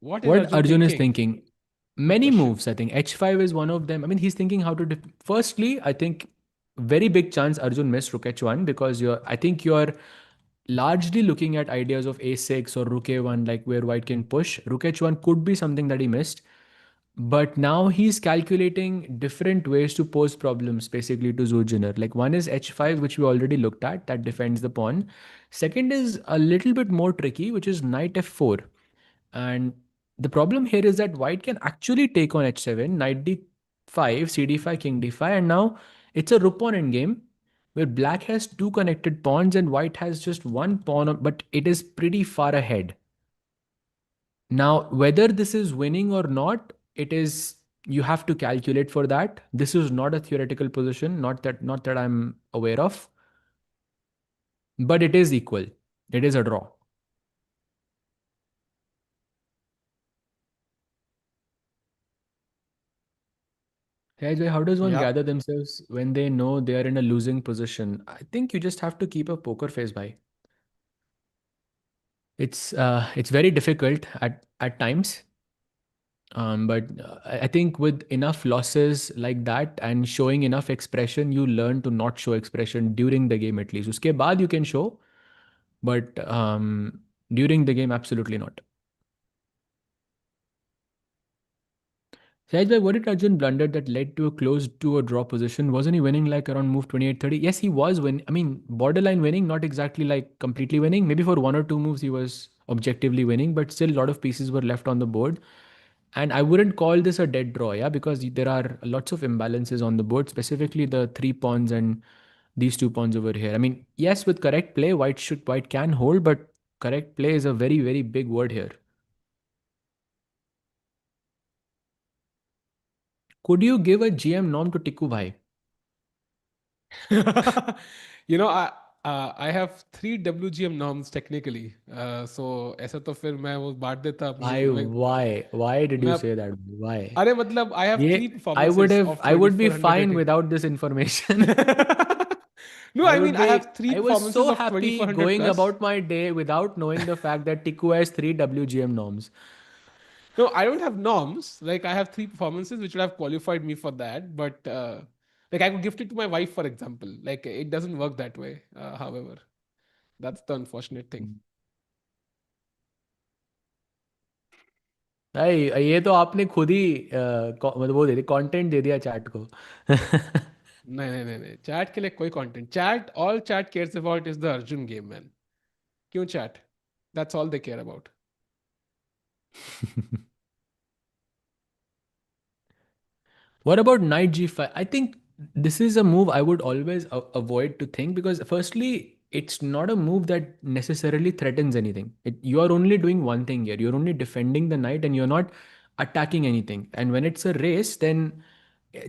What is What Arjun Arjun is thinking? thinking? Good Many question. moves, I think. H5 is one of them. I mean, he's thinking how to. Firstly, I think very big chance Arjun missed Rook H1 because I think you're largely looking at ideas of A6 or Rook A1, like where white can push. Rook H1 could be something that he missed. But now he's calculating different ways to pose problems basically to Zurjiner. Like one is H5, which we already looked at, that defends the pawn. Second is a little bit more tricky, which is Knight F4. And the problem here is that white can actually take on h7, knight d5, cd5, king d5, and now it's a rook pawn endgame where black has two connected pawns and white has just one pawn, but it is pretty far ahead. Now, whether this is winning or not, it is you have to calculate for that. This is not a theoretical position, not that I'm aware of, but it is equal. It is a draw. Hey, Ajay, how does one Yeah. gather themselves when they know they are in a losing position? I think you just have to keep a poker face by. It's very difficult at times, but I think with enough losses like that and showing enough expression, you learn to not show expression during the game at least. Uske baad you can show, but during the game, absolutely not. Sahaj bhai, what did Arjun blunder that led to a close to a draw position? Wasn't he winning like around move 28-30? Yes, he was winning. I mean, borderline winning, not exactly like completely winning. Maybe for one or two moves he was objectively winning, but still a lot of pieces were left on the board. And I wouldn't call this a dead draw, yeah, because there are lots of imbalances on the board, specifically the three pawns and these two pawns over here. I mean, yes, with correct play, white can hold, but correct play is a very, very big word here. Could you give a GM norm to Tikku Bhai? You know, I have three WGM norms technically. So ऐसा तो फिर मैं वो बांट देता अपनी Why did you मैं say that? Why? अरे मतलब I have three Yeah, performances of I would be 2400 fine rating. without this information. No, I mean I have three I was performances so of happy 2400 going plus. about my day without knowing the fact that Tikku has three WGM norms. No, I don't have norms. Like I have three performances which would have qualified me for that, but like I could gift it to my wife, for example. Like it doesn't work that way. However, that's the unfortunate thing. भाई ये तो आपने खुद ही मतलब वो दे दिया, content दे दिया chat को. नहीं नहीं नहीं नहीं चैट के लिए कोई content chat all chat cares about is the Arjun game man क्यों chat that's all they care about What about knight g5? I think this is a move I would always avoid to think, because firstly, it's not a move that necessarily threatens anything. You are only doing one thing here. You're only defending the knight and you're not attacking anything. And when it's a race, then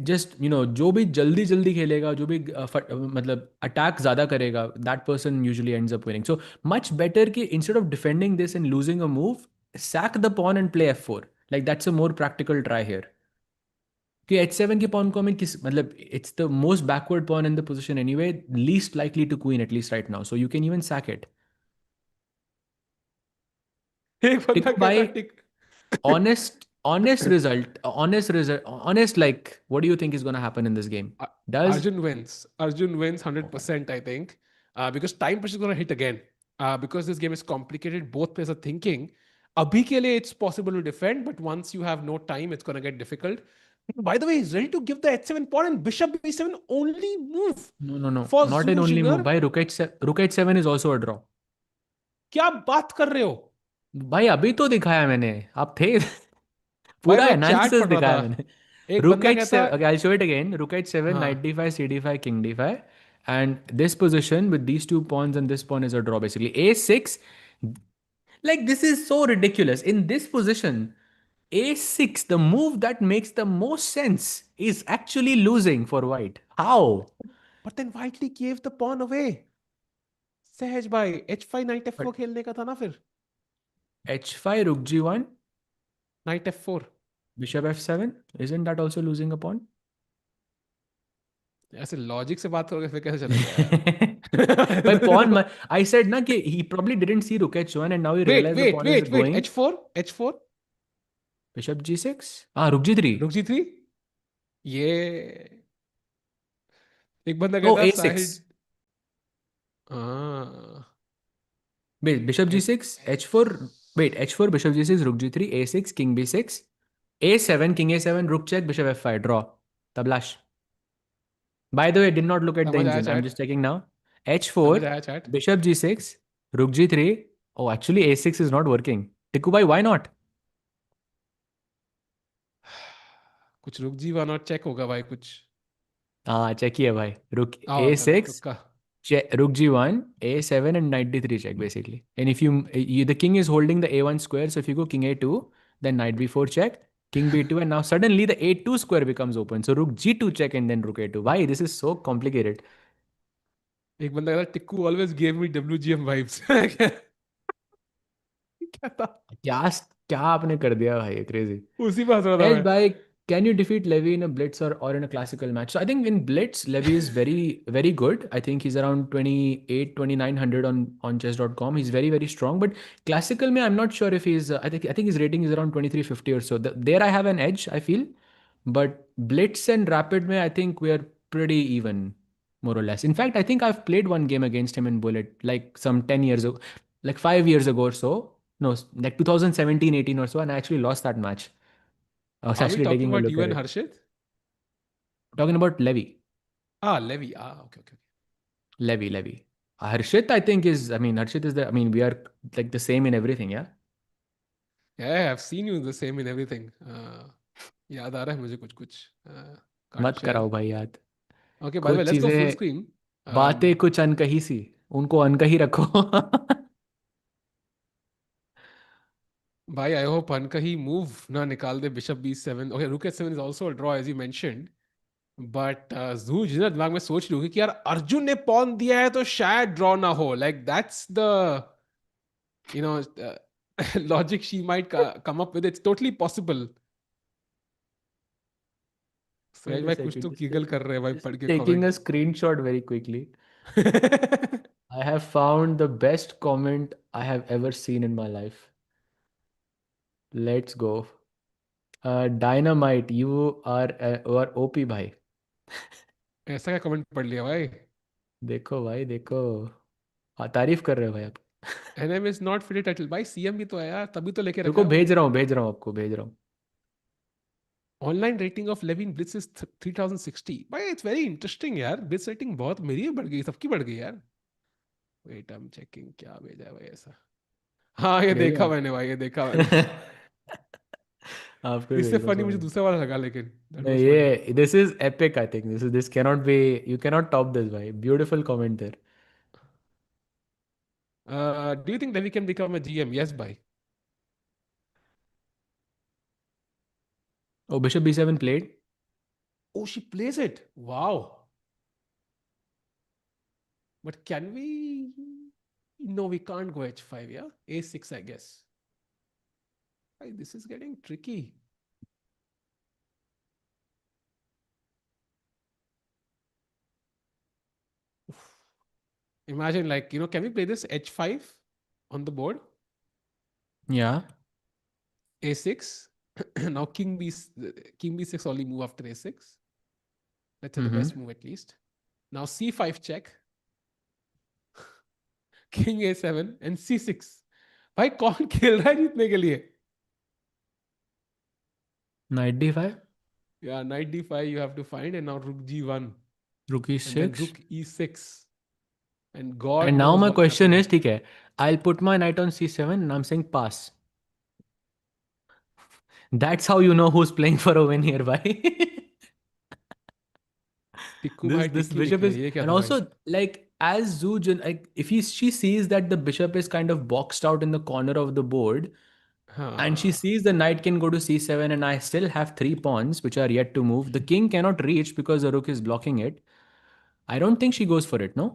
just जो भी जल्दी जल्दी खेलेगा, जो भी मतलब attack ज्यादा करेगा, that person usually ends up winning. So much better कि instead of defending this and losing a move, sack the pawn and play f4. Like that's a more practical try here. कि h7 के pawn को हमें किस मतलब it's the most backward pawn in the position anyway, least likely to queen at least right now, so you can even sack it. एक बंदा Tikku कहता bhai, tick honest, like what do you think is going to happen in this game? Does Arjun wins. Arjun wins 100%, I think, because time pressure is going to hit again. Because this game is complicated, both players are thinking. Abhi ke liye it's possible to defend, but once you have no time, it's going to get difficult. By the way, he's ready to give the h7 pawn and bishop b7 only move no, for not an only move Zunjinger. भाई. rook h7 is also a draw. क्या बात कर रहे हो भाई अभी तो दिखाया मैंने, आप थे. भाई पूरा मैं चैट एनालिसिस पढ़ रहा दिखाया था मैंने. एक Rook बंदा कहता h7. Okay, I'll show it again. Rook h7, knight हाँ d5, c d5, king d5. And this position with these two pawns and this pawn is a draw basically. a6. Like this is so ridiculous. In this position, a6, the move that makes the most sense, is actually losing for white. How? but then Whiteley gave the pawn away सहज भाई h5 knight f4 But खेलने का था ना फिर h5, rook g1, knight f4 bishop f7. Isn't that also losing a pawn? ऐसे logic से बात करोगे फिर कैसे चलेगा यार By pawn, I said na कि he probably didn't see rook h1 and now he wait realized the wait pawn is wait wait going. h4 Bishop g6. Ah, rook g3. rook g3 ये एक बंदा Oh, कहता साहिल a6. हाँ Wait, bishop g6, h4. Wait, h4, bishop g6, rook g3, a6, king b6, a7, king a7, rook check, bishop f5, draw. Tablash. By the way, did not look at the समझ आया engine. I'm chat just checking now. समझ h4, आया chat bishop g6, rook g3. Oh, actually, a6 is not working. Tikubai, why not? कुछ रुक जी one और check होगा भाई कुछ Ah, check here, bhai. Rook आओ चलो a6, तुक्का check, rook g1, a7, and knight d3 check basically. And if the king is holding the a1 square, so if you go king a2, then knight b4 check, king b2, and now suddenly the a2 square becomes open. So rook g2 check and then rook a2. Why? This is so complicated. एक बंदा कहता Tikku always give me WGM vibes क्या था क्या क्या आपने कर दिया भाई, crazy. उसी पे हंस रहा था Yes, मैं by can you defeat Levy in a blitz or in a classical match? So I think in blitz, Levy is very good. I think he's around 28, 2900 on chess.com. He's very strong. But classical में I'm not sure if he's I think his rating is around 2350 or so. There I have an edge, I feel. But blitz and rapid में I think we are pretty even, more or less. In fact, I think I've played one game against him in bullet like some 10 years ago, like 5 years ago or so. No, like 2017, 18 or so, and I actually lost that match. I was Are we actually talking taking a about look you at and it. Harshit? Talking about Levy. Ah, Levy. Ah, okay. Levy. Harshit, I think is, I mean, Harshit is the, I mean, we are like the same in everything, yeah? Yeah, I've seen you the same in everything. याद आ रहा है मुझे कुछ कुछ. Can't मत share. कराओ भाई याद. Okay, by the way, कुछ let's go full चीजें, screen. बातें Um, कुछ अनकही सी, उनको अनकही रखो. Bhai, I hope Ankahi move na nikal de bishop b7. Okay, rook h7 is also a draw as you mentioned. But जू जितना दिमाग में सोच रही हूँ कि यार अर्जुन ने पॉन दिया है तो शायद ड्रॉ ना हो. Like that's the you know logic she might come up with. It's totally possible. Wait Suresh a भाई कुछ second, तो गीगल कर रहे हैं भाई just पढ़ के taking a comment. screenshot very quickly. I have found the best comment I have ever seen in my life. Let's go. Dynamite, you are OP भाई. ऐसा क्या कमेंट पढ़ लिया भाई. देखो भाई देखो. हाँ, तारीफ कर रहे हो भाई आप. NM is not fit title भाई. सीएम भी तो है यार, तभी तो लेके रखा रुको, है वो. भेज रहा हूँ आपको, भेज रहा हूँ. Online rating of Levin blitz is 3060. भाई इट्स वेरी इंटरेस्टिंग यार. ब्लिट्ज रेटिंग बहुत मेरी भी बढ़ गई, सबकी बढ़ गई यार. वेट आई एम चेकिंग क्या भेजा है भाई ऐसा. हाँ ये भेजो देखा आप. मैंने भाई, ये देखा मैंने. आपको ही इससे भेज रहा हूँ, फनी मुझे सॉरी. दूसरा वाला लगा लेकिन दैट नहीं, वाज फनी. ये this is epic. I think this cannot be, you cannot top this भाई. Beautiful comment there. Do you think Devi can become a GM? Yes भाई. Oh, bishop B7 played. Oh, she plays it. Wow. But can we? No, we can't go h5. Yeah, a6, I guess. Hey, this is getting tricky. Oof. Imagine, like, can we play this h5 on the board? या. A6. Now king b6 only move after a6. Let's say the hmm. best move at least. Now c5 check, king a7 and c6. भाई कौन खेल रहा है जीतने के लिए? Night D5. Yeah, knight d5 you have to find, and now rook g1, रुक and then E6. rook e6, and And God now knows my what's question happening. is, ठीक है, I'll put my knight on C7 and I'm saying pass. That's how you know who's playing for a win here, bhai. Tikku this भाई this tikki bishop निकले, is, ये क्या and था भाई? also like as Zujin, like if she sees that the bishop is kind of boxed out in the corner of the board, and she हाँ. sees the knight can go to C7 and I still have three pawns which are yet to move. The king cannot reach because the rook is blocking it. I don't think she goes for it, no?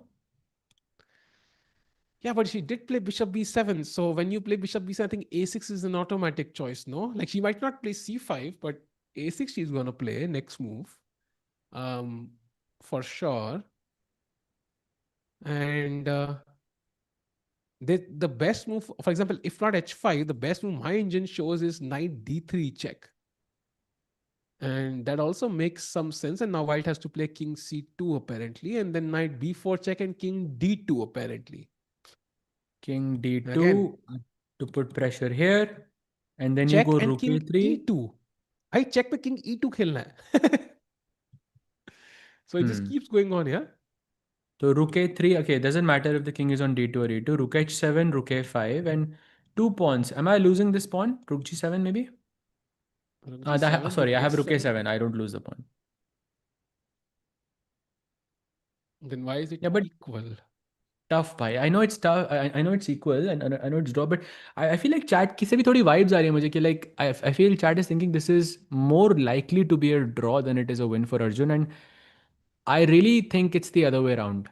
Yeah, but she did play bishop b7. So when you play bishop b7, I think a6 is an automatic choice, no? Like she might not play c5, but a6 she's gonna play next move, um, for sure. And the best move, for example, if not h5, the best move my engine shows is knight d3 check. And that also makes some sense. And now white has to play king c2 apparently, and then knight b4 check and king d2 apparently. King Again, D2 to put pressure here, and then you check go and rook king A3. e2. I check the king e2 खेलना है. So it just Hmm. keeps going on, yeah. So rook A3, okay, it doesn't matter if the king is on D2 or E2. Rook H7, rook A5, and two pawns. Am I losing this pawn? Rook G7 maybe? Rook g7, Sorry, rook I have rook h7. A7. I don't lose the pawn. Then why is it Yeah, but equal? tough, bhai. I know it's tough. I know it's equal, and I know it's draw, but I feel like chat की से भी थोड़ी vibes आ रही है मुझे कि like I feel chat is thinking this is more likely to be a draw than it is a win for Arjun, and I really think it's the other way around.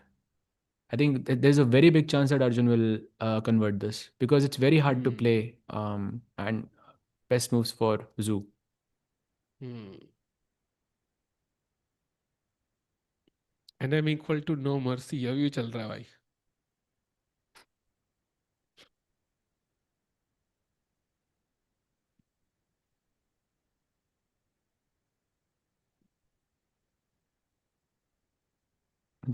I think there's a very big chance that Arjun will convert this because it's very hard to Hmm. play, and best moves for Zoo. Hmm. And I'm equal to no mercy. अब ये चल रहा है भाई.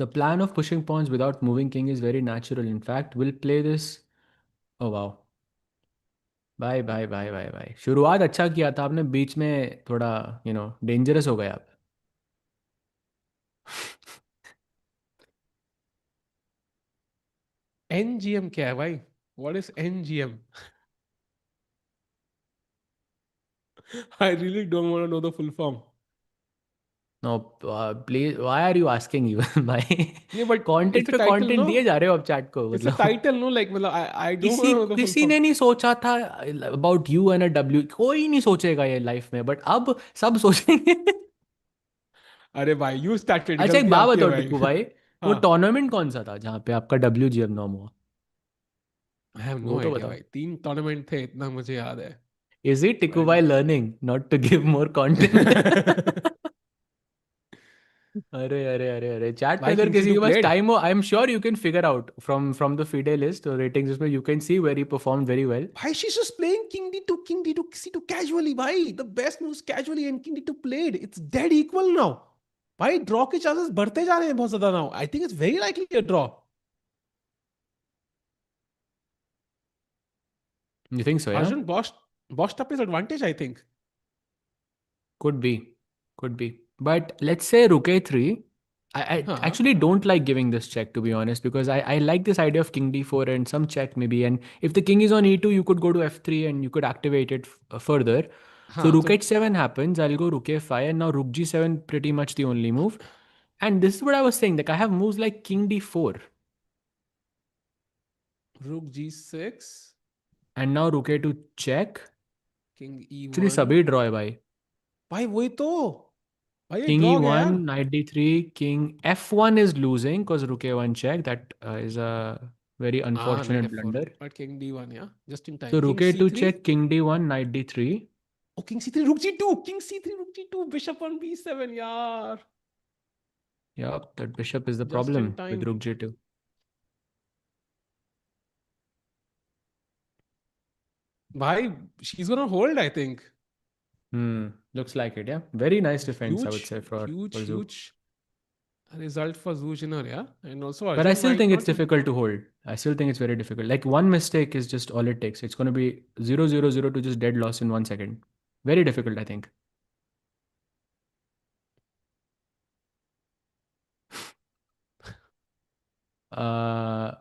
The plan of pushing pawns without moving king is very natural. In fact, we'll play this. Oh wow. भाई भाई भाई भाई भाई, शुरुआत अच्छा किया था आपने, बीच में थोड़ा डेंजरस हो गए आप. NGM क्या है भाई? What is NGM? I really don't want to know the full form. No, please, why are you asking even भाई? Yeah, but it's content a पे title, कंटेंट दिए no? जा रहे हो आप चैट को It's a मतलब. title, no? Like, मतलब, I don't want किसी to know the full किसी form. ने नहीं सोचा था about you and a W, कोई नहीं सोचेगा ये लाइफ में, बट अब सब सोचेंगे. अरे भाई, you started. अच्छा, एक गलती बात आपकी है बताओ भाई. टिक्कू भाई, वो हाँ. टूर्नामेंट कौन सा था जहाँ पे आपका WGM नॉम हुआ? I have no वो तो idea बताओ. भाई. 3 टूर्नामेंट थे, इतना मुझे याद है. इज इट टिक्कू But भाई learning not to give more content? अरे अरे अरे अरे, चैट में भाई, अगर किंग सी किसी टू के पास played. टाइम हो, I am sure you can figure out from the FIDE list और रेटिंग्स में, you can see where he perform very well. Why she's just playing King D2 C2 casually, bhai. The best moves casually and King D2 played. It's dead equal now. भाई draw के chances बढ़ते जा रहे हैं बहुत ज्यादा now. I think it's very likely a draw. You think so? या, Arjun boshed up his advantage, I think. could be, could be. But let's say rook a3. I हाँ. actually don't like giving this check, to be honest, because I like this idea of king d4 and some check maybe. And if the king is on e2, you could go to f3 and you could activate it further. So हाँ rook तो h7 happens. I'll go rook a5, and now rook g7 pretty much the only move. And this is what I was saying. Like I have moves like king d4, rook g6, and now rook a2 check. king Actually, e1. सभी draw है भाई. भाई वही तो. भाई ये King draw गया e1, यार. knight d3, king f1 is losing because rook a1 check. That is a very हाँ, knight unfortunate f4. blunder. But king d1, yeah. Just in So time. rook King a2 c3. check, king d1, knight d3. Oh, king c3, rook g2. King c3, rook g2. Bishop on b7, यार. Yeah, that bishop is the Just in problem with time. rook g2. भाई, she's gonna hold, I think. Looks like it, yeah. Very nice defense, I would Huge, say, for Zook. huge result for Zujiner, yeah. And also But I Arjun still might think it's not be. difficult to hold. I still think it's very difficult. Like one mistake is just all it takes. It's going to be 0 0 0 to just dead loss in 1 second. Very difficult, I think.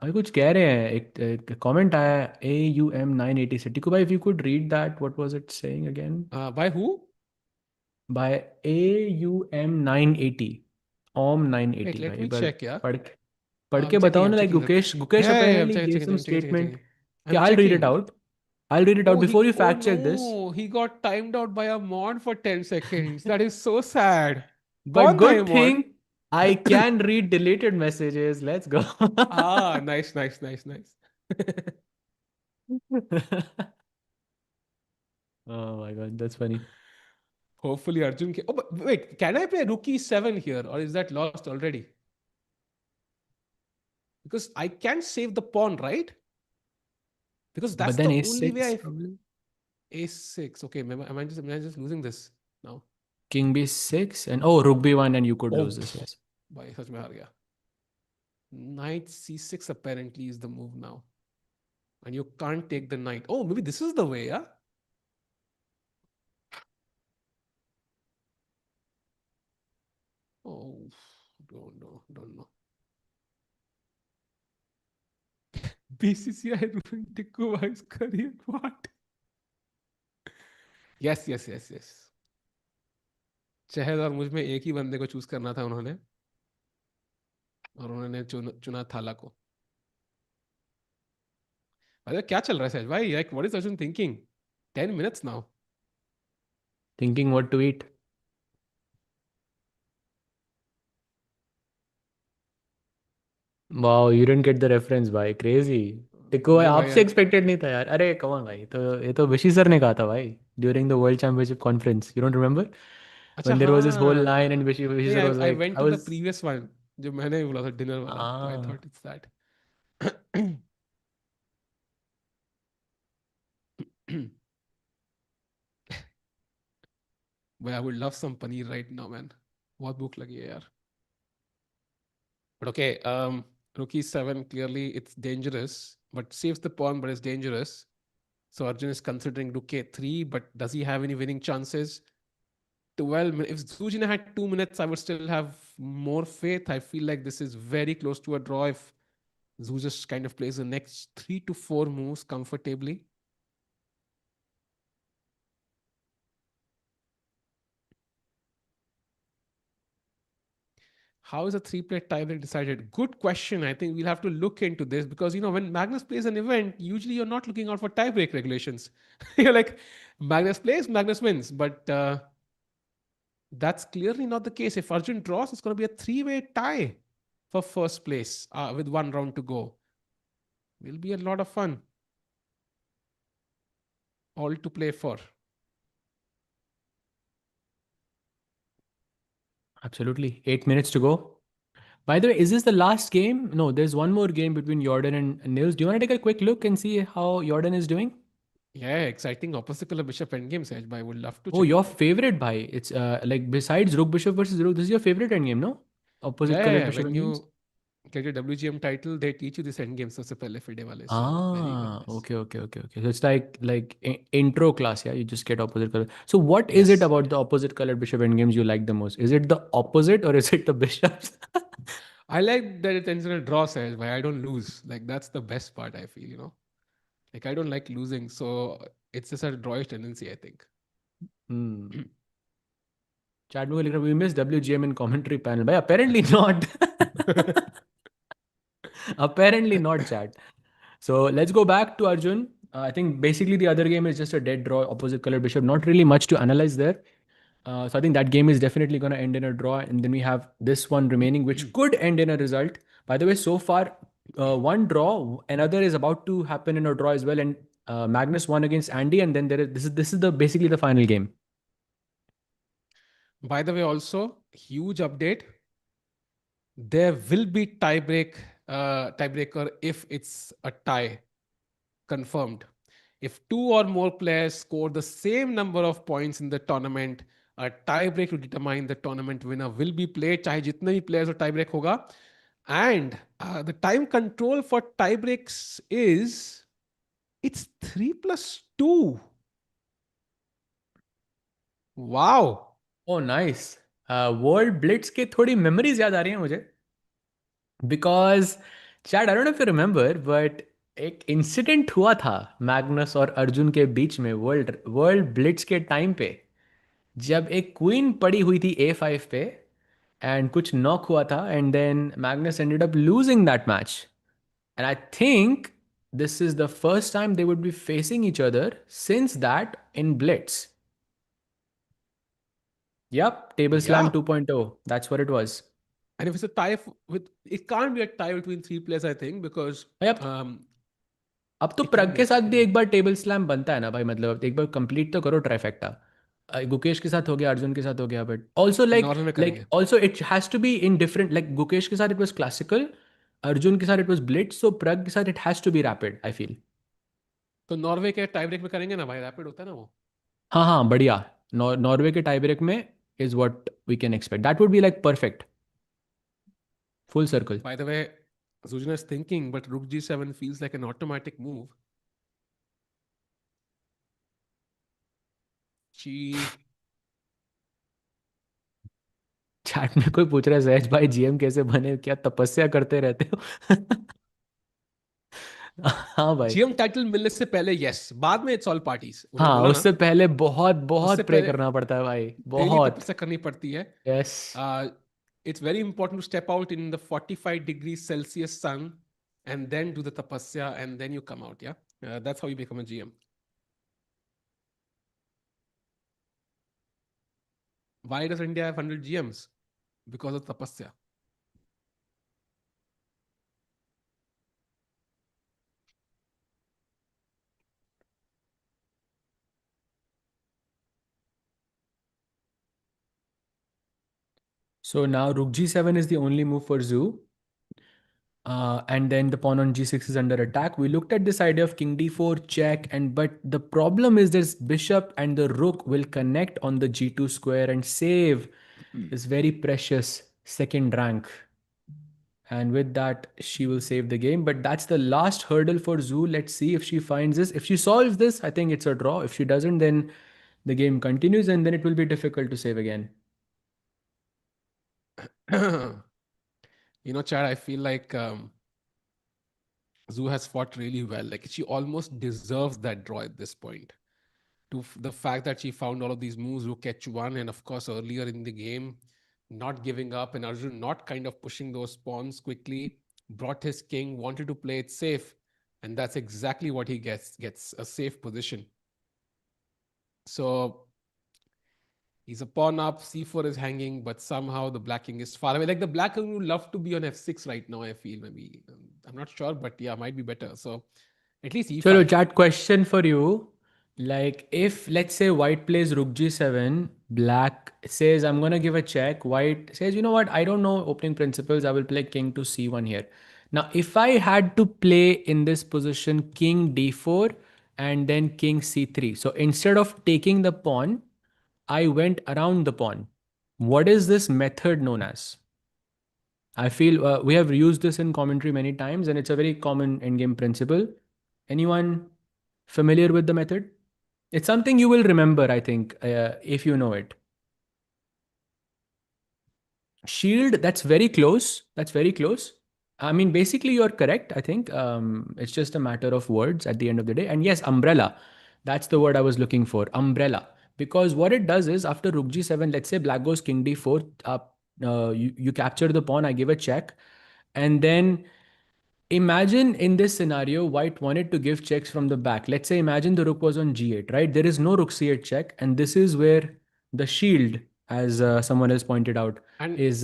भाई कुछ कह रहे हैं, एक comment आया है AUM980 से. टिकू भाई, if you could read that, what was it saying again? By who? By AUM980, OM Wait, 980 let भाई, me एक बार check, yeah. पढ़ I'm के checking, बताओ I'm ना. Like checking that. Gukesh Yeah, yeah, yeah, I'm apparently checking, gave checking, some checking, checking, statement. checking. Okay, I'm I'll read it checking. out. I'll read it out Oh, before you oh fact check this. no, he got timed out by a mod for 10 seconds. That is so sad. But कौन था ये good mod? thing I can read deleted messages. Let's go. Nice, nice, nice, nice. Oh my God, that's funny. Hopefully Arjun can. Oh, but wait, can I play rookie 7 here or is that lost already? Because I can save the pawn, right? Because But that's then the only way A6 I. probably. A6. Okay, am I just losing this now? King B6 and oh, Rook B1, and you could Oh, lose this, yes. भाई सच में हार गया. Knight C6 apparently is the move now. And you can't take the knight. Oh, maybe this is the way, yeah? Oh, don't know, don't know. BCCI ruined Tikku's career. What? Yes, yes, yes, yes. शहद और मुझ में एक ही बंदे को choose करना था उन्होंने, और उन्होंने चुना थाला को. अरे क्या चल रहा है सहज भाई? Like, what is Arjun thinking? 10 minutes now. Thinking what to eat. Wow, you didn't get the reference भाई. Crazy. टिक्को भाई नहीं भाई आपसे एक्सपेक्टेड नहीं था यार. अरे कौन भाई, तो ये तो विशी सर ने कहा था भाई during the world championship conference. You don't remember अच्छा when there was this whole हाँ. line and विशी नहीं, sir was I like, went I to the was previous one जो मैंने बोला था डिनर वाला, तो I ah. thought it's that. But I would love some paneer right now, man. बहुत भूख लगी है यार. But okay, rook e7, clearly it's dangerous, but saves the pawn, but it's dangerous. So Arjun is considering rook a3, but does he have any winning chances? 12 minutes. If Zujina had 2 minutes, I would still have more faith. I feel like this is very close to a draw if Zhu just kind of plays the next 3 to 4 moves comfortably. How is a three-player tiebreak decided? Good question. I think we'll have to look into this because when Magnus plays an event, usually you're not looking out for tiebreak regulations. You're like, Magnus plays, Magnus wins. But that's clearly not the case. If Arjun draws, it's going to be a three-way tie for first place with one round to go. Will be a lot of fun. All to play for. Absolutely. 8 minutes to go. By the way, is this the last game? No, there's one more game between Jordan and Nils. Do you want to take a quick look and see how Jordan is doing? Yeah, exciting opposite color bishop endgame, Sej, but I would love to Oh, check it your out. favorite bhai. It's like besides Rook Bishop versus Rook, this is your favorite endgame, no? Opposite colored Yeah. bishop When endgames. you get your WGM title, they teach you this endgame सबसे पहले FIDE वाले. So very good. Ah, Yes. okay. So it's like intro class, yeah. You just get opposite color. So what is it Yes. about the opposite colored bishop endgames you like the most? Is it the opposite or is it the bishops? I like that it's intentional draw, Sej, but I don't lose. Like that's the best part. I feel. Like I don't like losing, so it's just a drawish tendency. I think. Hmm. Chat में कोई लिख रहा है, we missed WGM in commentary panel. But apparently not. Apparently not, chat. So let's go back to Arjun. I think basically the other game is just a dead draw, opposite color bishop. Not really much to analyze there. So I think that game is definitely going to end in a draw. And then we have this one remaining, which could end in a result. By the way, so far, one draw, another is about to happen in a draw as well. And Magnus won against Andy. And then this is the basically the final game. By the way, also huge update. There will be tiebreaker if it's a tie confirmed. If two or more players score the same number of points in the tournament, a tiebreak to determine the tournament winner will be played. चाहे जितने भी players हो tiebreak होगा. And the time control for tiebreaks is it's 3+2. Wow. Oh, nice. World Blitz के थोड़ी memories याद आ रही हैं मुझे. Because, Chad, I don't know if you remember, but एक इंसिडेंट हुआ था मैग्नस और अर्जुन के बीच में वर्ल्ड ब्लिट्स के टाइम पे, जब एक क्वीन पड़ी हुई थी A5 पे एंड कुछ नॉक हुआ था and then Magnus ended up losing that match and I think this is the first time they would be facing each other since that in blitz. Yep, Table Slam Yeah. 2.0. That's what it was. And if it's a tie it can't be a tie between three players, I think, because भाई अब तो it can प्रग be. के It साथ can भी be. एक बार table slam बनता है ना भाई. मतलब एक बार कंप्लीट तो करो ट्राइफेक्टा. गुकेश के साथ हो गया, अर्जुन के साथ हो गया, बट ऑल्सो लाइक नॉर्वे में लाइक करेंगे. Also it has to be in different. Like Gukesh के साथ इट वॉज क्लासिकल, अर्जुन के साथ it was blitz, so Pragg के साथ it has to be rapid I feel. तो नॉर्वे के टाई ब्रेक में करेंगे ना भाई, रैपिड होता है ना वो. हाँ हाँ, बढ़िया. नॉर्वे के टाई ब्रेक में is what we can expect. That would be like perfect, full circle. By the way, Zujna is thinking, but Rook G7 feels like an automatic move. She. Chat में कोई पूछ रहा है, सहज भाई GM कैसे बने, क्या तपस्या करते रहते हो? हाँ भाई. GM टाइटल मिलने से पहले यस, बाद में इट्स ऑल पार्टीज उन्होंने हाँ, बोला ना. उससे पहले बहुत उससे बहुत प्रे पहले करना पड़ता है भाई, डेली बहुत. तपस्या करनी पड़ती है. Yes. It's very important to step out in the 45 degrees Celsius sun and then do the tapasya and then you come out. Yeah, that's how you become a GM. Why does India have 100 GMs? Because of tapasya. So now Rook G7 is the only move for Zoo. And then the pawn on G6 is under attack. We looked at this idea of King D4 check, and but the problem is this bishop and the rook will connect on the G2 square and save this very precious second rank. And with that, she will save the game. But that's the last hurdle for Zoo. Let's see if she finds this. If she solves this, I think it's a draw. If she doesn't, then the game continues and then it will be difficult to save again. Chad, I feel like Zoo has fought really well. Like she almost deserves that draw at this point. To the fact that she found all of these moves, Rook H1, and of course earlier in the game, not giving up, and Arjun not kind of pushing those pawns quickly, brought his king, wanted to play it safe, and that's exactly what he gets a safe position. So he's a pawn up, c4 is hanging, but somehow the black king is far away. Like the black king would love to be on f6 right now, I feel. Maybe I'm not sure, but yeah, might be better. So at least Chalo, e5. chat question for you. Like, if let's say white plays rook g7, black says, I'm going to give a check. White says, you know what? I don't know opening principles. I will play king to c1 here. Now, if I had to play in this position king d4 and then king c3. So instead of taking the pawn, I went around the pawn. What is this method known as? I feel we have used this in commentary many times, and it's a very common endgame principle. Anyone familiar with the method? It's something you will remember, I think, if you know it. Shield, that's very close. That's very close. I mean, basically, you're correct. I think it's just a matter of words at the end of the day. And yes, umbrella. That's the word I was looking for. Umbrella. Because what it does is after rook g7, let's say black goes king d4, you capture the pawn, I give a check. And then imagine in this scenario, white wanted to give checks from the back. Let's say imagine the rook was on g8, right? There is no rook c8 check. And this is where the shield, as someone has pointed out, And is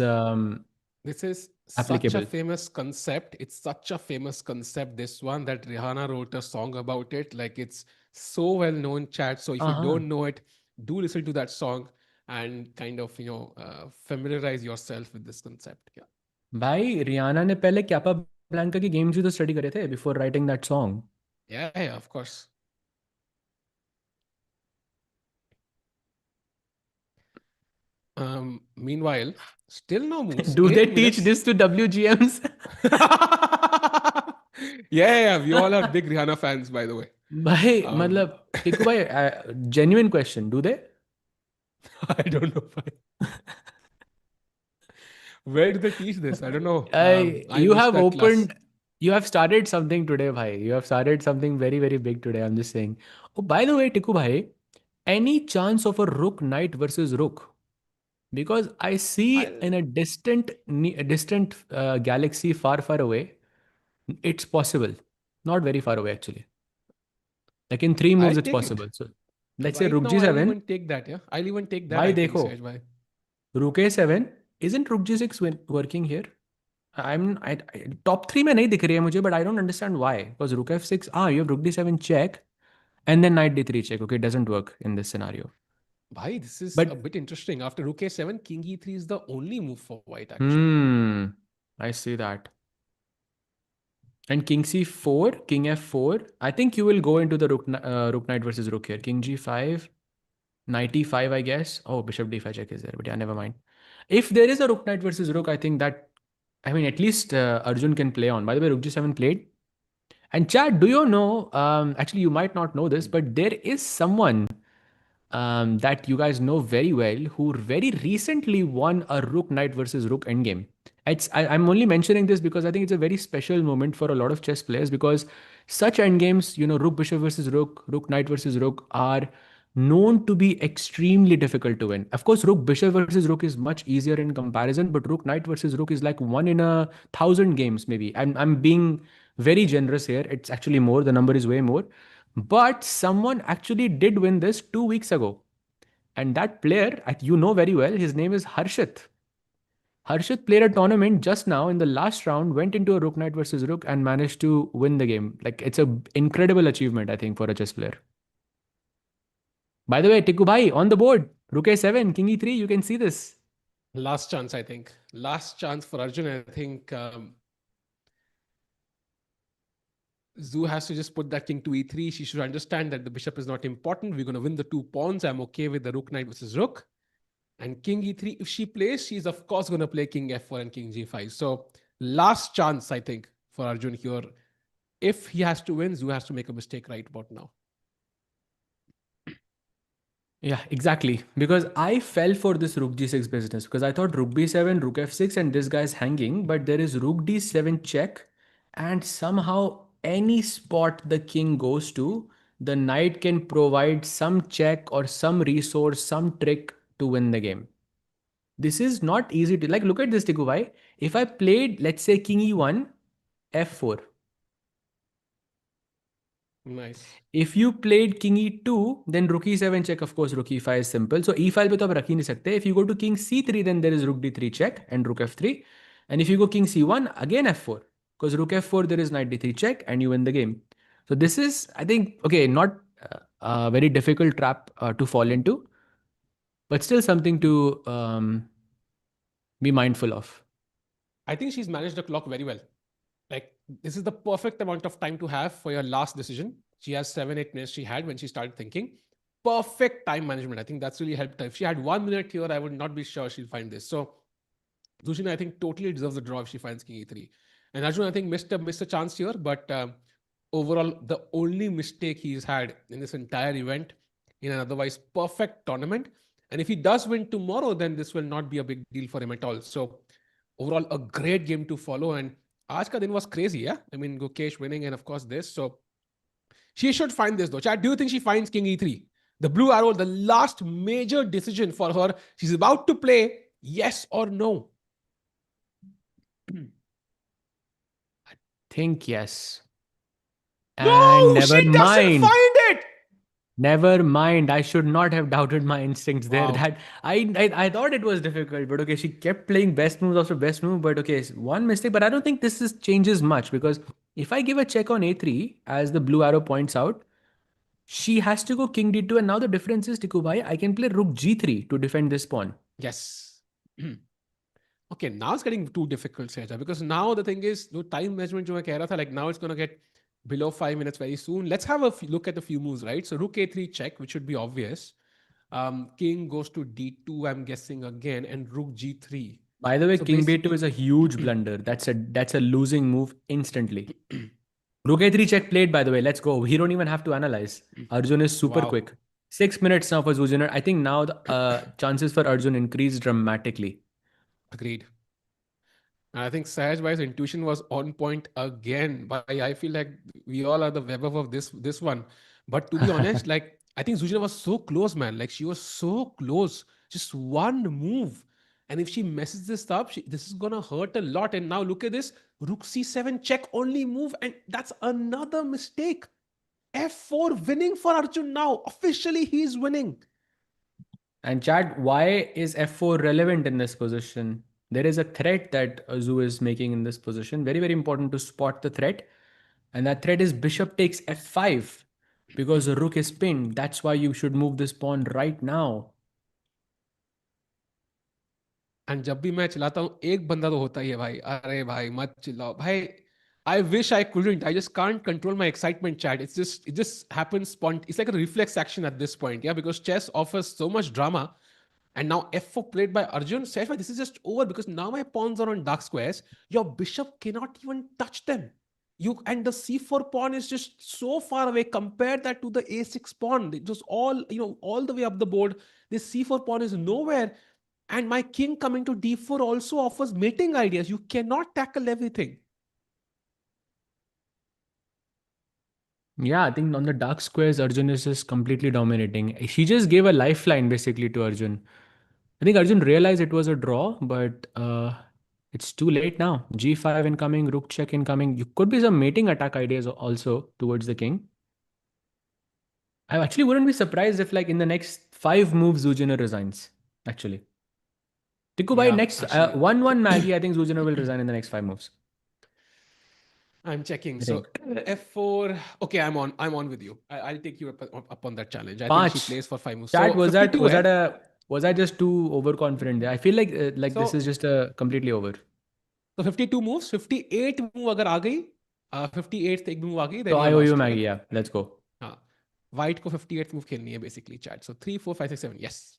this is such a applicable. famous concept. It's such a famous concept, this one, that Rihanna wrote a song about it. Like it's so well known, chat. So if you Uh-huh. don't know it, do listen to that song and kind of, familiarize yourself with this concept. Yeah. भाई रियाना ने पहले कैपाब्लांका की games भी तो study करे थे before writing that song. Yeah, of course. Meanwhile, still no moves. Do they Eight teach minutes. this to WGMs? Yeah, we all are big Rihanna fans, by the way. भाई Um, मतलब टिकू भाई genuine question, do they? I don't know where do they teach this. I don't know. I You missed have that class. opened, you have started something today, bhai. You have started something very, very big today. I'm just saying. Oh, by the way, Tiku bhai, any chance of a rook knight versus rook? Because I see I'll in a distant galaxy far, far away, it's possible. Not very far away, actually. Like in three I'll moves, it's take it. possible. So let's say Right rook now, I'll g7. even take that. Yeah, I'll even take that. Bhai, I think, देखो, Sahaj bhai. rook a7. Isn't rook g6 working here? Top three में नहीं दिख रही है मुझे, but I don't understand why. Because rook f6, you have rook d7 check, and then knight d3 check. Okay, it doesn't work in this scenario. Bhai, this is a But bit interesting. After rook a7, king e3 is the only move for white, actually. hmm, I see that. And king c4, king f4. I think you will go into the rook knight versus rook here. King g5, knight e5, I guess. Oh, bishop d5 check is there, but yeah, never mind. If there is a rook knight versus rook, I think that, I mean, at least Arjun can play on. By the way, rook g7 played. And Chad, do you know? Actually, you might not know this, but there is someone that you guys know very well who very recently won a rook knight versus rook endgame. I'm only mentioning this because I think it's a very special moment for a lot of chess players because such endgames, rook bishop versus rook knight versus rook, are known to be extremely difficult to win. Of course, rook bishop versus rook is much easier in comparison, but rook knight versus rook is like one in 1,000 games maybe. I'm being very generous here. It's actually more. The number is way more. But someone actually did win this 2 weeks ago. And that player, you know very well, his name is Harshit. Harshit played a tournament just now in the last round, went into a rook knight versus rook and managed to win the game. Like, it's a incredible achievement, I think, for a chess player. By the way, Tikku Bhai, on the board, rook a7, king e3, you can see this. Last chance, I think. Last chance for Arjun. I think Zoo has to just put that king to e3. She should understand that the bishop is not important. We're going to win the 2 pawns. I'm okay with the rook knight versus rook. And king e3, if she plays, she's of course going to play king f4 and king g5. So last chance, I think, for Arjun here. If he has to win, Zoo has to make a mistake right about now. Yeah, exactly. Because I fell for this rook g6 business because I thought rook b7, rook f6, and this guy's hanging, but there is rook d7 check, and somehow any spot the king goes to, the knight can provide some check or some resource, some trick to win the game. This is not easy to like. Look at this, Tikubai. If I played, let's say, King E1, F4. Nice. If you played King E2, then Rook E7 check. Of course, Rook E5 is simple. So E5 पे तो आप रख ही नहीं सकते. If you go to King C3, then there is Rook D3 check and Rook F3. And if you go King C1, again F4. Because Rook F4, there is Knight D3 check and you win the game. So this is, I think, okay, not a very difficult trap to fall into, but still something to be mindful of. I think she's managed the clock very well. Like, this is the perfect amount of time to have for your last decision. She has 7-8 minutes she had when she started thinking. Perfect time management. I think that's really helped her. If she had 1 minute here, I would not be sure she'll find this. So Zushina, I think, totally deserves the draw if she finds King E3. And Arjun, I think, missed a chance here, but overall, the only mistake he's had in this entire event in an otherwise perfect tournament. And if he does win tomorrow, then this will not be a big deal for him at all. So overall, a great game to follow. And आज का दिन was crazy, yeah? I mean, Gukesh winning and of course this. So she should find this though. Chad, do you think she finds King E3? The blue arrow, the last major decision for her. She's about to play, yes or no? Think yes. No, And never she doesn't mind. find it. Never mind. I should not have doubted my instincts there. Wow. That I thought it was difficult, but okay, she kept playing best moves after best move. But okay, one mistake. But I don't think this changes much because if I give a check on A3, as the blue arrow points out, she has to go King D2, and now the difference is Tikubai. I can play Rook G3 to defend this pawn. Yes. Okay, now it's getting too difficult, Seja, because now the thing is, no time management, jo main keh raha tha, like now it's going to get below 5 minutes very soon. Let's have a look at a few moves, right? So Rook A3 check, which should be obvious. King goes to D2, I'm guessing again, and Rook G3. By the way, So King B2 is a huge blunder. That's a losing move instantly. Rook A3 check played, by the way. Let's go. We don't even have to analyze. Arjun is super Wow. quick. 6 minutes now for Zuziner. I think now the chances for Arjun increase dramatically. Agreed. And I think Sahaj Bhai's intuition was on point again. But I feel like we all are the web of this one. But to be honest, like I think Zuzina was so close, man. Like she was so close. Just one move. And if she messes this up, this is gonna hurt a lot. And now look at this. Rook C7 check only move. And that's another mistake. F4 winning for Arjun now. Officially, he's winning. And Chad, why is F4 relevant in this position? There is a threat that Azu is making in this position. Very, very important to spot the threat. And that threat is bishop takes F5 because the rook is pinned. That's why you should move this pawn right now. And जब भी मैं चिल्लाता हूँ एक बंदा तो होता ही है भाई अरे भाई मत चिल्लाओ भाई I wish I couldn't. I just can't control my excitement, chat. It just happens it's like a reflex action at this point, yeah, because chess offers so much drama. And now F4 played by Arjun. Said, this is just over because now my pawns are on dark squares. Your bishop cannot even touch them. And the C4 pawn is just so far away. Compare that to the A6 pawn. It was all the way up the board. This C4 pawn is nowhere. And my king coming to D4 also offers mating ideas. You cannot tackle everything. Yeah, I think on the dark squares, Arjun is just completely dominating. She just gave a lifeline basically to Arjun. I think Arjun realized it was a draw, but it's too late now. G5 incoming, rook check incoming. You could be some mating attack ideas also towards the king. I actually wouldn't be surprised if, like, in the next 5 moves, Zujiner resigns. Actually, Tikubai, Yeah, next actually. 1-1 Maggie. I think Zujiner will resign in the next 5 moves. I'm checking. I So think. F4. Okay, I'm on with you. I'll take you up on that challenge. I think she પાંચ. plays for 5 moves. Chat, So 52 hai. was I just too overconfident there? I feel like this So is just completely over. So 52 moves, 58 move अगर आ गई, 58th एक move आ गई, So then I you're owe you lost. Maggie. Okay? Yeah, let's go. हाँ, white को 58th move खेलनी है basically chat. So 3, 4, 5, 6, 7. Yes.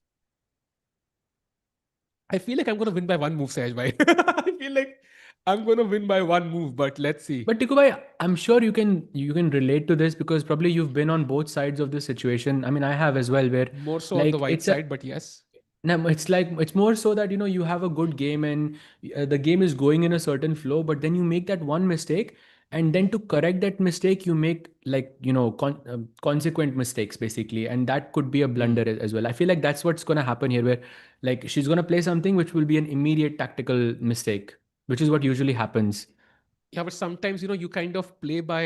I feel like I'm going to win by one move, Sahaj bhai. I feel like I'm going to win by one move, but let's see. But Tikubai, I'm sure you can relate to this because probably you've been on both sides of this situation. I mean, I have as well, where More so on the like white side, but yes. no, it's like it's more so that you have a good game and the game is going in a certain flow, but then you make that one mistake and then to correct that mistake you make like consequent mistakes basically, and that could be a Hmm. blunder as well. I feel like that's what's going to happen here, where like she's going to play something which will be an immediate tactical mistake, which is what usually happens. Yeah, but sometimes, you kind of play by,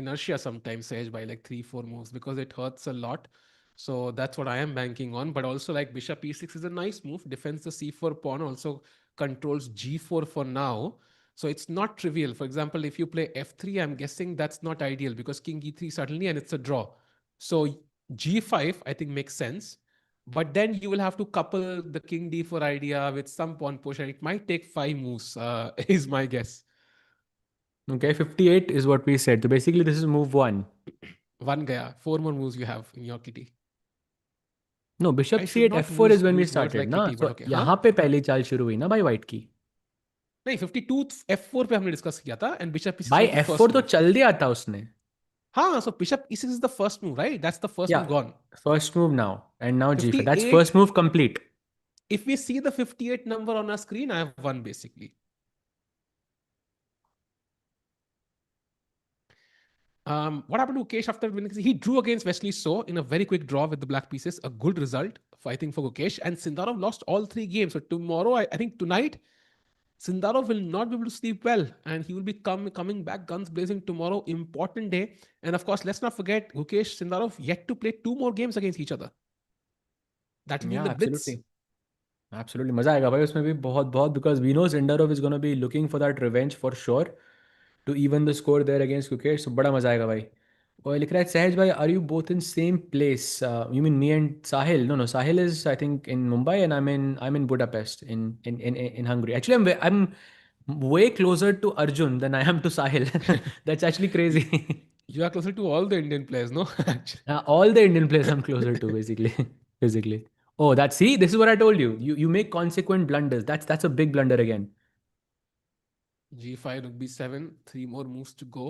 inertia sometimes, Sahej, by like 3, 4 moves because it hurts a lot. So that's what I am banking on. But also, like bishop e6 is a nice move. Defends the c4 pawn, also controls g4 for now. So it's not trivial. For example, if you play f3, I'm guessing that's not ideal because king e3 suddenly and it's a draw. So g5, I think, makes sense. But then you will have to couple the king d4 idea with some pawn push, and it might take 5 moves, is my guess. Okay, 58 is what we said. So basically this is move 1. One gaya. 4 more moves you have in your kitty. No, I bishop should c8 not f4 is when we use words started like ना, kitty, but so okay. हाँ. यहाँ पे पहली चाल शुरू हुई ना भाई white की. नहीं, 52 f4 पे हमने डिस्कस किया था एंड बिशप e6 भाई वाज द f4 फर्स्ट तो मूव. चल दिया था उसने. हाँ, so bishop e6 is the first move, right? That's the first move Yeah, gone. first move now, and now g5. That's 58. first move complete. If we see the 58 number on our screen, I have won basically. What happened to Gukesh after winning? He drew against Wesley So in a very quick draw with the black pieces. A good result, I think, for Gukesh. And Sindarov lost all 3 games. So tomorrow, I think tonight, Sindarov will not be able to sleep well, and he will be coming back guns blazing tomorrow. Important day. And of course, let's not forget Gukesh Sindarov yet to play 2 more games against each other. That will be in Yeah, the Blitz. absolutely. Absolutely. मजा आएगा भाई उसमें भी बहुत बहुत, because we know Sindarov is going to be looking for that revenge for sure to even the score there against Gukesh. So बड़ा मजा आएगा भाई. और लिख रहा है सहज भाई, are you both in same place? You mean me and Sahil? No, no. Sahil is I think in Mumbai and I'm in Budapest in Hungary. Actually, I'm way closer to Arjun than I am to Sahil. That's actually You, crazy. you are closer to all the Indian players, no? Actually. All the Indian players I'm closer to basically, physically. Oh, that see, this is what I told you. You make consequent blunders. That's a big blunder again. G5, Rook B7, 3 more moves to go.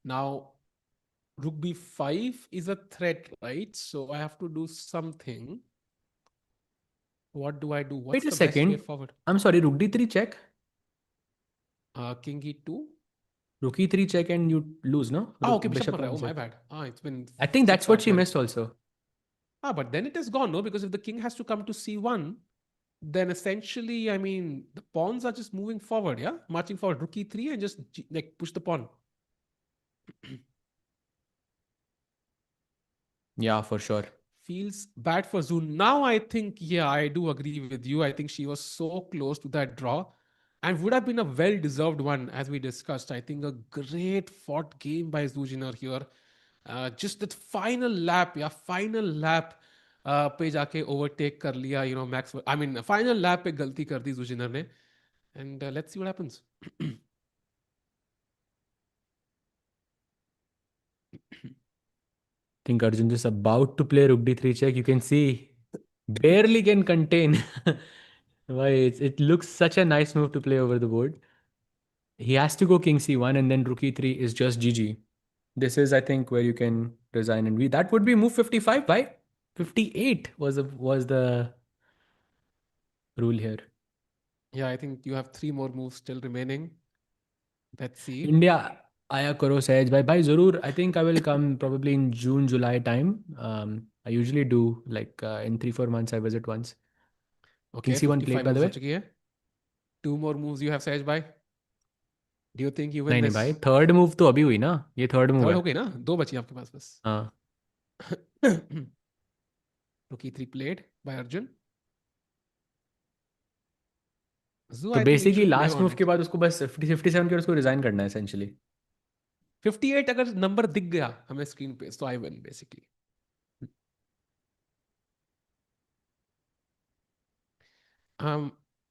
Now, Rook B5 is a threat, right? So I have to do something. What do I do? What's Wait a the best way second. forward? I'm sorry, Rook D3 check. King E2. Rook E3 check and you lose, no? Ah, okay, Bishop Bishop Mar raha hai. Oh, my F6. bad. It's been I think that's 6 what hours. she missed also. But then it is gone, no? Because if the king has to come to C1, then essentially, I mean, the pawns are just moving forward, yeah? Marching forward. Rook E3 and just like push the pawn. Yeah, for sure. Feels bad for Zoon. Now I think, yeah, I do agree with you. I think she was so close to that draw and would have been a well-deserved one, as we discussed. I think a great fought game by Zujiner here. Just that final lap, yeah, final lap पे जाके overtake कर लिया, Max. I mean, final lap पे गलती कर दी Zujiner ने. And let's see what happens. Think Arjun is about to play Rook D3 check. You can see barely can contain. Why it looks such a nice move to play over the board. He has to go King C1 and then Rook E3 is just GG. This is, I think, where you can resign, and we that would be move 55, right? 58 was the rule here. Yeah, I think you have 3 more moves still remaining. Let's see. India आया करो सहज भाई भाई जरूर. I think I will come probably in June July time. I usually do like in 3 4 months I visit once. King Okay, C1 played 55 by the moves हो way. चुकी है. 2 more moves you have, Sahaj bhai. Do you think you win नहीं नहीं this? भाई, third move तो अभी हुई ना, ये थर्ड मूव थर्ड है. हो गई ना, 2 बची आपके पास बस. हाँ. Rook e3 played by Arjun. Zoo, तो I think you basically should play last move on के it. बाद उसको बस 57 के बाद उसको रिजाइन करना है एसेंशियली. 58 अगर नंबर दिख गया हमें स्क्रीन पे तो I win basically.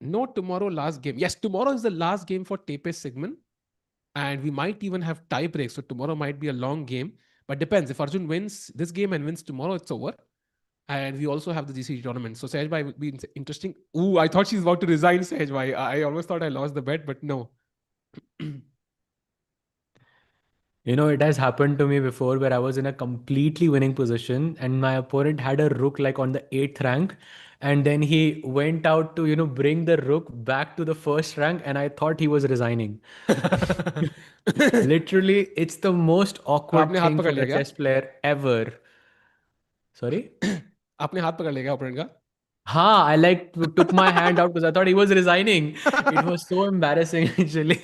No, tomorrow last game. Yes, tomorrow is the last game for TePe Sigeman, and we might even have tie breaks. So tomorrow might be a long game, but depends. If Arjun wins this game and wins tomorrow, it's over. And we also have the GCT tournament. So Sahaj Bhai would be interesting. Ooh, I thought she's about to resign, Sahaj Bhai. I almost thought I lost the bet, but no. You know, it has happened to me before where I was in a completely winning position and my opponent had a rook like on the 8th rank. And then he went out to, bring the rook back to the first rank and I thought he was resigning. Literally, it's the most awkward आपने हाथ thing पकड़ for लिया a क्या? chess player ever. Sorry? आपने हाथ पकड़ लिया क्या ओपोनेंट का? Ha, I like took my hand out because I thought he was resigning. It was so embarrassing actually.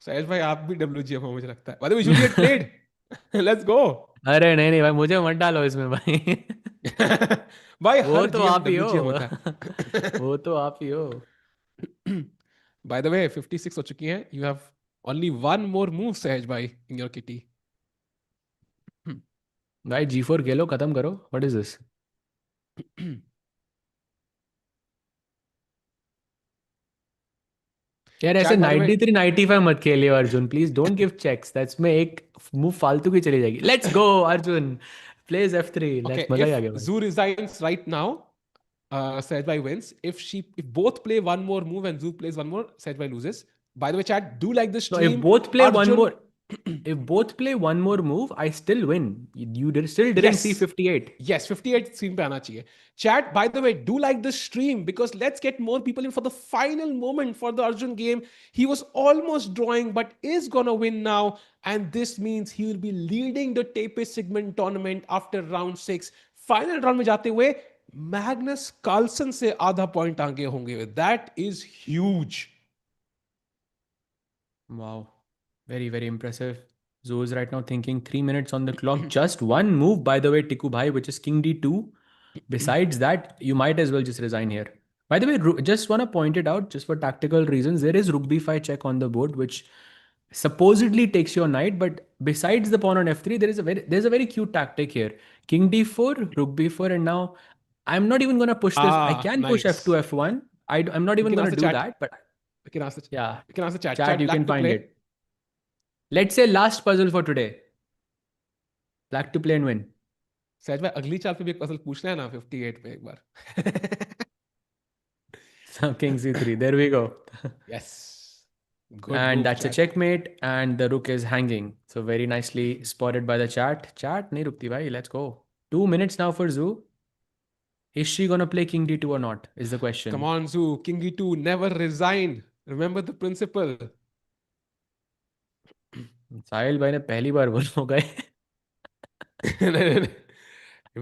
सहज भाई आप भी WGF हो मुझे लगता है. By the way, Juliet played. Let's go. अरे नहीं नहीं भाई, मुझे मत डालो इसमें भाई. भाई वो हर तो GM आप ही WGM हो. होता है. वो तो आप ही हो. By the way, 56 हो चुकी हैं. You have only one more move, सहज भाई, in your kitty. भाई G4 खेलो, खत्म करो. What is this? यार ऐसे Chat, by the way, 93 95 मत खेलिए Arjun, please don't give checks. That's में एक मूव फालतू की चली जाएगी. Let's go Arjun, plays F3. Let's, okay, मजा ही आ if गया भाई. Zoo resigns right now, Sehjbhai wins. If both play one more move and Zoo plays one more, Sehjbhai loses. By the way, chat, do like the No, if stream. both play one Arjun, more, if both play one more move, I still win. You did, still didn't see yes, 58. yes, 58 screen पे आना चाहिए. Chat, by the way, do like the stream because let's get more people in for the final moment for the Arjun game. He was almost drawing, but is gonna win now, and this means he will be leading the TePe Sigeman Tournament after round 6. Final round में जाते हुए Magnus Carlsen से आधा point आगे होंगे. That is huge. Wow, very very impressive. Zo is right now thinking 3 minutes on the clock. Just one move, by the way, Tiku Bhai, which is King D2. Besides that, you might as well just resign here. By the way, just want to point it out, just for tactical reasons, there is Rook B5 check on the board, which supposedly takes your knight. But besides the pawn on F3, there's a very cute tactic here. King D4, Rook B4, and now I'm not even gonna push this. I can push F2, Nice. F1. I'm not We even can gonna ask the do chat. that. But We can ask the. yeah, We can ask the chat. chat, Chat you can black to find play. it. Let's say last puzzle for today. Black to play and win. सहज भाई अगली चाल पे भी एक puzzle पूछना है ना 58 पे एक बार. So King C3. There we go. Yes. Good And move, that's a chat. checkmate. And the rook is hanging. So very nicely spotted by the chat. Chat, nahi rukti bhai. Let's go. 2 minutes now for Zoo. Is she gonna play King D2 or not? Is the Come question. on, Zoo. King E2 never resign. Remember the principle. साहिल भाई ने पहली बार बोल हो गए.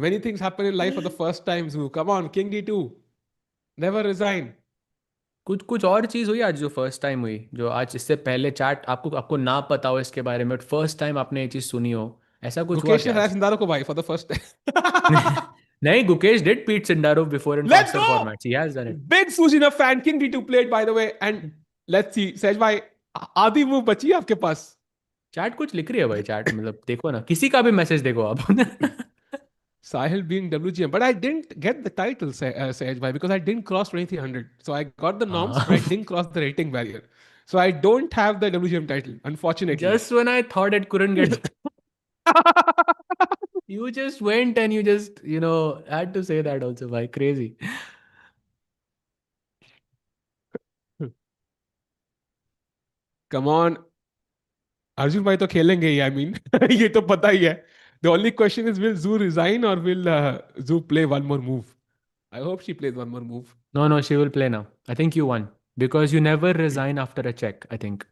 Many things happen in life for the first time, Zoo. Come on, King D2. Never resign. कुछ कुछ और चीज हुई आज जो फर्स्ट टाइम हुई, जो आज इससे पहले चैट आपको आपको ना पता हो इसके बारे में, बट फर्स्ट टाइम आपने ये चीज सुनी हो. ऐसा कुछ हुआ Gukesh ने क्या हराया आज? सिंदारो को भाई for the first time. नहीं, Gukesh did beat Sindarov before in Let's faster go! Formats. He has done Big Sujina fan. King D2 played, by the way. And it. let's see. Sej bhai, आधी move बची है आपके पास. Chat कुछ लिख रही है भाई. चैट मतलब देखो ना, किसी का भी मैसेज देखो आप. Sahil being WGM, but I didn't get the title, Sahej bhai, because I didn't cross 2300. So I got the norms, but I didn't cross the rating barrier. So I don't have the WGM title, unfortunately. Just when I thought it couldn't get, you just went and you just, had to say that also, bhai. Crazy. Come on. Arjun bhai to khelenge hi, I mean. ये तो पता ही है. The only question is, will Zoo resign or will Zoo play one more move? I hope she plays one more move. No, no, she will play now. I think you won because you never resign after a check, I think.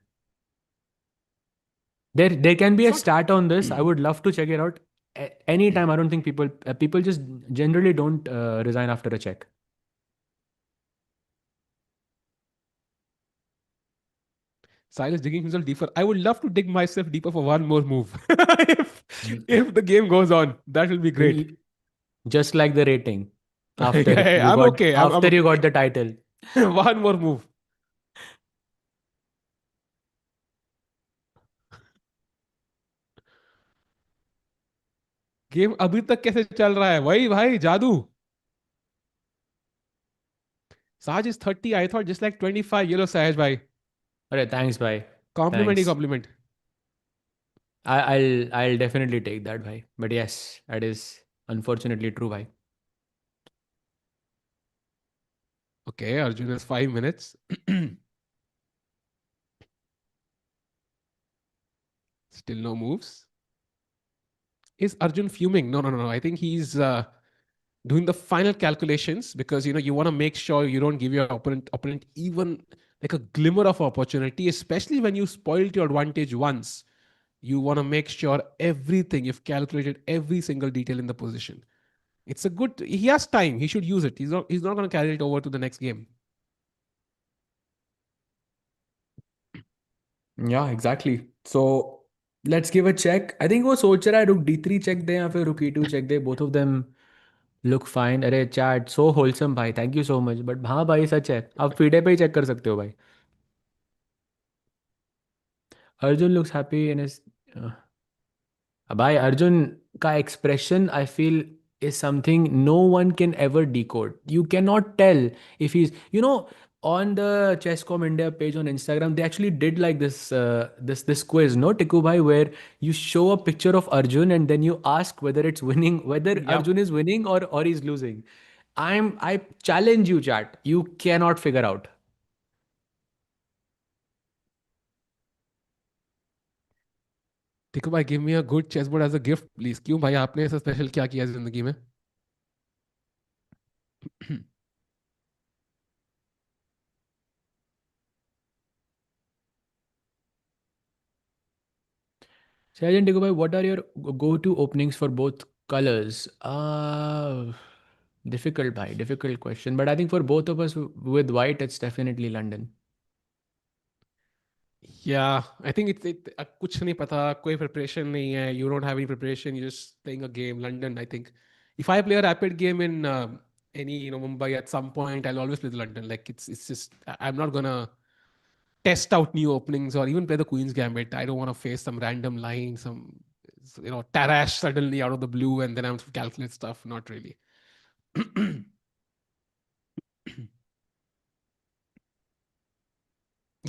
There can be It's a not. stat on this. I would love to check it out. Anytime, I don't think people just generally don't resign after a check. Silas digging himself deeper. I would love to dig myself deeper for one more move. if the game goes on, that will be great. Just like the rating after Yeah, yeah, you I'm got okay. I'm after you okay. got the title. One more move. Game अभी तक कैसे चल रहा है वही भाई जादू. Saj is 30. I thought just like 25. Yellow Saj bhai. Alright, thanks, bye. Compliment he Thanks. compliment. I'll definitely take that, bhai. But yes, that is unfortunately true, bhai. Okay, Arjun has 5 minutes. Still no moves. Is Arjun fuming? No, no, no, no. I think he's doing the final calculations because you want to make sure you don't give your opponent even like a glimmer of opportunity, especially when you spoiled your advantage once. You want to make sure everything, you've calculated every single detail in the position. It's a good, he has time. He should use it. He's not going to carry it over to the next game. Yeah, exactly. So let's give a check. I think वो सोच रहा है रुक D3 check दे या फिर रुक E2 check they. Both of them look fine. अरे chat so wholesome भाई. Thank you so much. But हाँ भाई सच है. आप फीडे पे ही check कर सकते हो भाई. Arjun looks happy in his. भाई अर्जुन का expression I feel is something no one can ever decode. You cannot tell if he's, on the Chesscom India page on Instagram, they actually did like this quiz, no Tiku bhai, where you show a picture of Arjun and then you ask whether it's winning, whether Yep. Arjun is winning or he's losing. I challenge you, chat. You cannot figure out. ठीक है भाई, give me a good chess board as a gift please. क्यों भाई, आपने ऐसा special क्या किया जिंदगी में? Sergeant Tiku bhai, what are your go-to openings for both colors? Difficult, bhai. Difficult question. But I think for both of us with white, it's definitely London. Yeah, I think कुछ नहीं पता, कोई preparation नहीं है. You don't have any preparation. You're just playing a game. London, I think. If I play a rapid game in any Mumbai at some point, I'll always play the London. Like it's just I'm not gonna test out new openings or even play the Queen's Gambit. I don't want to face some random line, some Tarash suddenly out of the blue, and then I have to calculate stuff. Not really.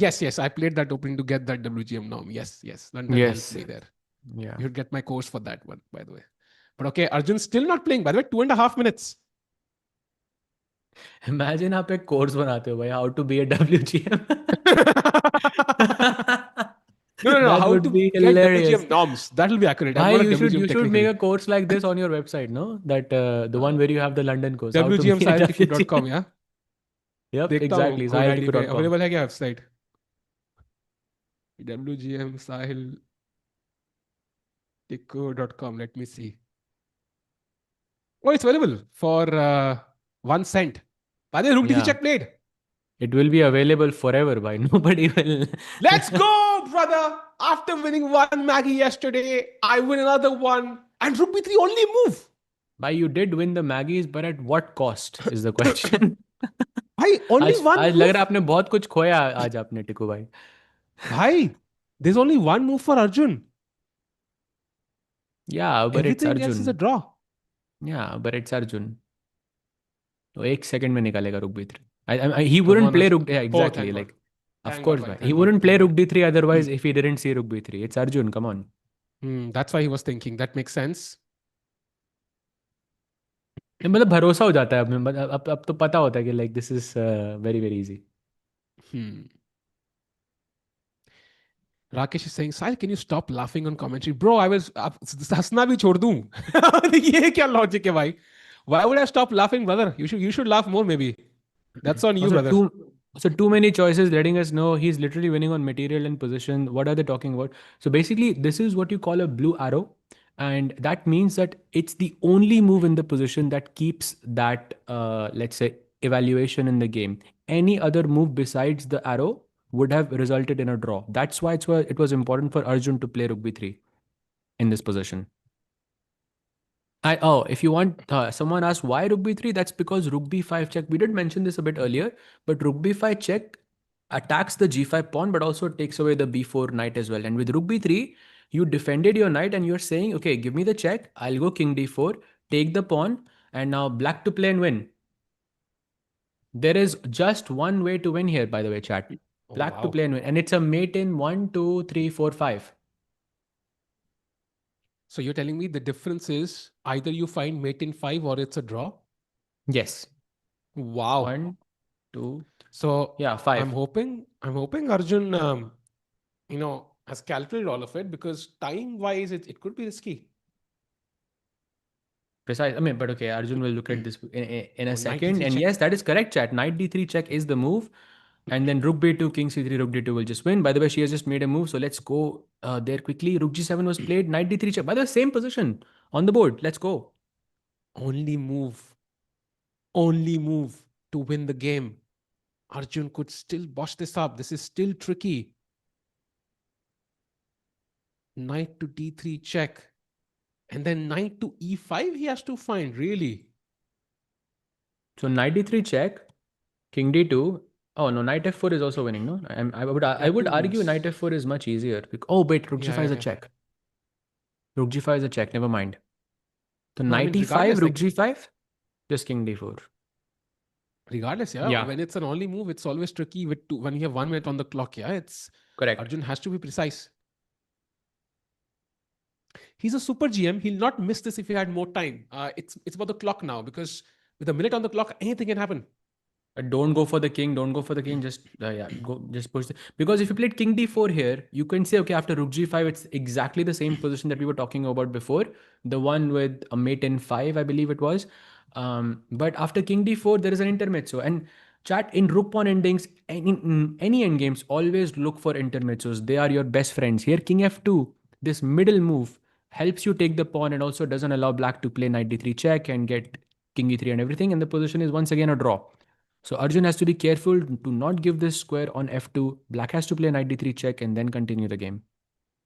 Yes, yes, I played that opening to get that WGM norm. Yes, yes, London helped Yes. me there. Yeah. You should get my course for that one, by the way. But okay, Arjun's still not playing. By the way, 2.5 minutes. Imagine आप एक course बनाते हो भाई, how to be a WGM. No, no, no. That How would to be get hilarious. WGM norms? That will be accurate. I'm Bhai, not a you WGM should make technical. a course like this on your website, no? That the one where you have the London course, how to be a WGMSahiltiku.com, WGM. yeah. Yep, देखता हूँ exactly. Code ID पे Sahiltiku.com. Available है क्या website? WGMSahiltiku.com. Let me see. Oh, it's available for 1 cent. By the way, Rook D3 Yeah. check played. It will be available forever, by nobody will. Let's go, brother. After winning one Maggie yesterday, I win another one. And Rook B3 only move. Bhai, you did win the Maggies, but at what cost is the question. भाई only आज one आज लग move. रहा है आपने बहुत कुछ खोया आज आपने टिकू भाई. भाई, there's only one move for Arjun. Yeah, but it's Everything else is a Arjun. draw. Yeah, but it's Arjun. तो एक सेकंड में निकालेगा rook B three. He Come wouldn't on, play Arjun. rook. Yeah, Oh, exactly. thank God. Like, of Thank God, course, bhai. bhai. He Thank God. wouldn't play Thank rook God. d3 otherwise if he didn't see rook b3. It's Arjun. Come on. That's why he was thinking. That makes sense. मतलब भरोसा हो जाता है अब में. अब तो पता होता है कि like this is very very easy. Hmm. Rakesh is saying, Sahil, can you stop laughing on commentary? Bro, I was... हंसना भी छोड़ दूं. ये क्या logic है भाई? Why would I stop laughing, brother? You should laugh more, maybe. That's on you, Also, brother. too many choices letting us know he's literally winning on material and position. What are they talking about? So basically, this is what you call a blue arrow, and that means that it's the only move in the position that keeps that let's say evaluation in the game. Any other move besides the arrow would have resulted in a draw. That's why it was important for Arjun to play rook b3 in this position. If you want, someone asked why rook b3. That's because rook b5 check. We did mention this a bit earlier, but rook b5 check attacks the g5 pawn, but also takes away the b4 knight as well. And with rook b3, you defended your knight, and you're saying, okay, give me the check. I'll go king d4, take the pawn, and now black to play and win. There is just one way to win here, by the way, chat. Oh, Black to wow. play and win, and it's a mate in 1, 2, 3, 4, 5. So you're telling me the difference is either you find mate in 5 or it's a draw? Yes. Wow. 1, 2, So yeah, 5. I'm hoping Arjun, has calculated all of it, because time-wise, it could be risky. Precise. I mean, but okay, Arjun will look at this in a Oh, knight second. d3 And check. yes, that is correct, chat. Knight d3 check is the move. And then rook b2, king c3, rook d2 will just win. By the way, she has just made a move, so let's go there quickly. Rook g7 was played, knight d3 check. By the way, same position on the board. Let's go. Only move, only move to win the game. Arjun could still boss this up. This is still tricky. Knight to d3 check. And then knight to e5 he has to find, really. So knight d3 check, king d2. Oh no, knight f4 is also winning. No, Yeah, I would two argue moves. knight f4 is much easier. Oh wait, rook Yeah, g5 is yeah, a yeah. check. Rook g5 is a check. Never mind. So No, I knight mean, e5, regardless, rook like, g5, just king d4. regardless, yeah. Yeah, When it's an only move, it's always tricky with two, when you have 1 minute on the clock. Yeah, it's correct. Arjun has to be precise. He's a super GM. He'll not miss this if he had more time. It's about the clock now, because with a minute on the clock, anything can happen. Don't go for the king. Don't go for the king. Just yeah, go. Just push. Because if you played king d4 here, you can say okay after rook g5, it's exactly the same position that we were talking about before, the one with a mate in five, I believe it was. But after king d4, there is an intermezzo. And chat in rook pawn endings, in any end games, always look for intermezzos. They are your best friends. Here, king f2, this middle move helps you take the pawn and also doesn't allow black to play knight d3 check and get king e3 and everything. And the position is once again a draw. So Arjun has to be careful to not give this square on f2. Black has to play knight d3 check and then continue the game.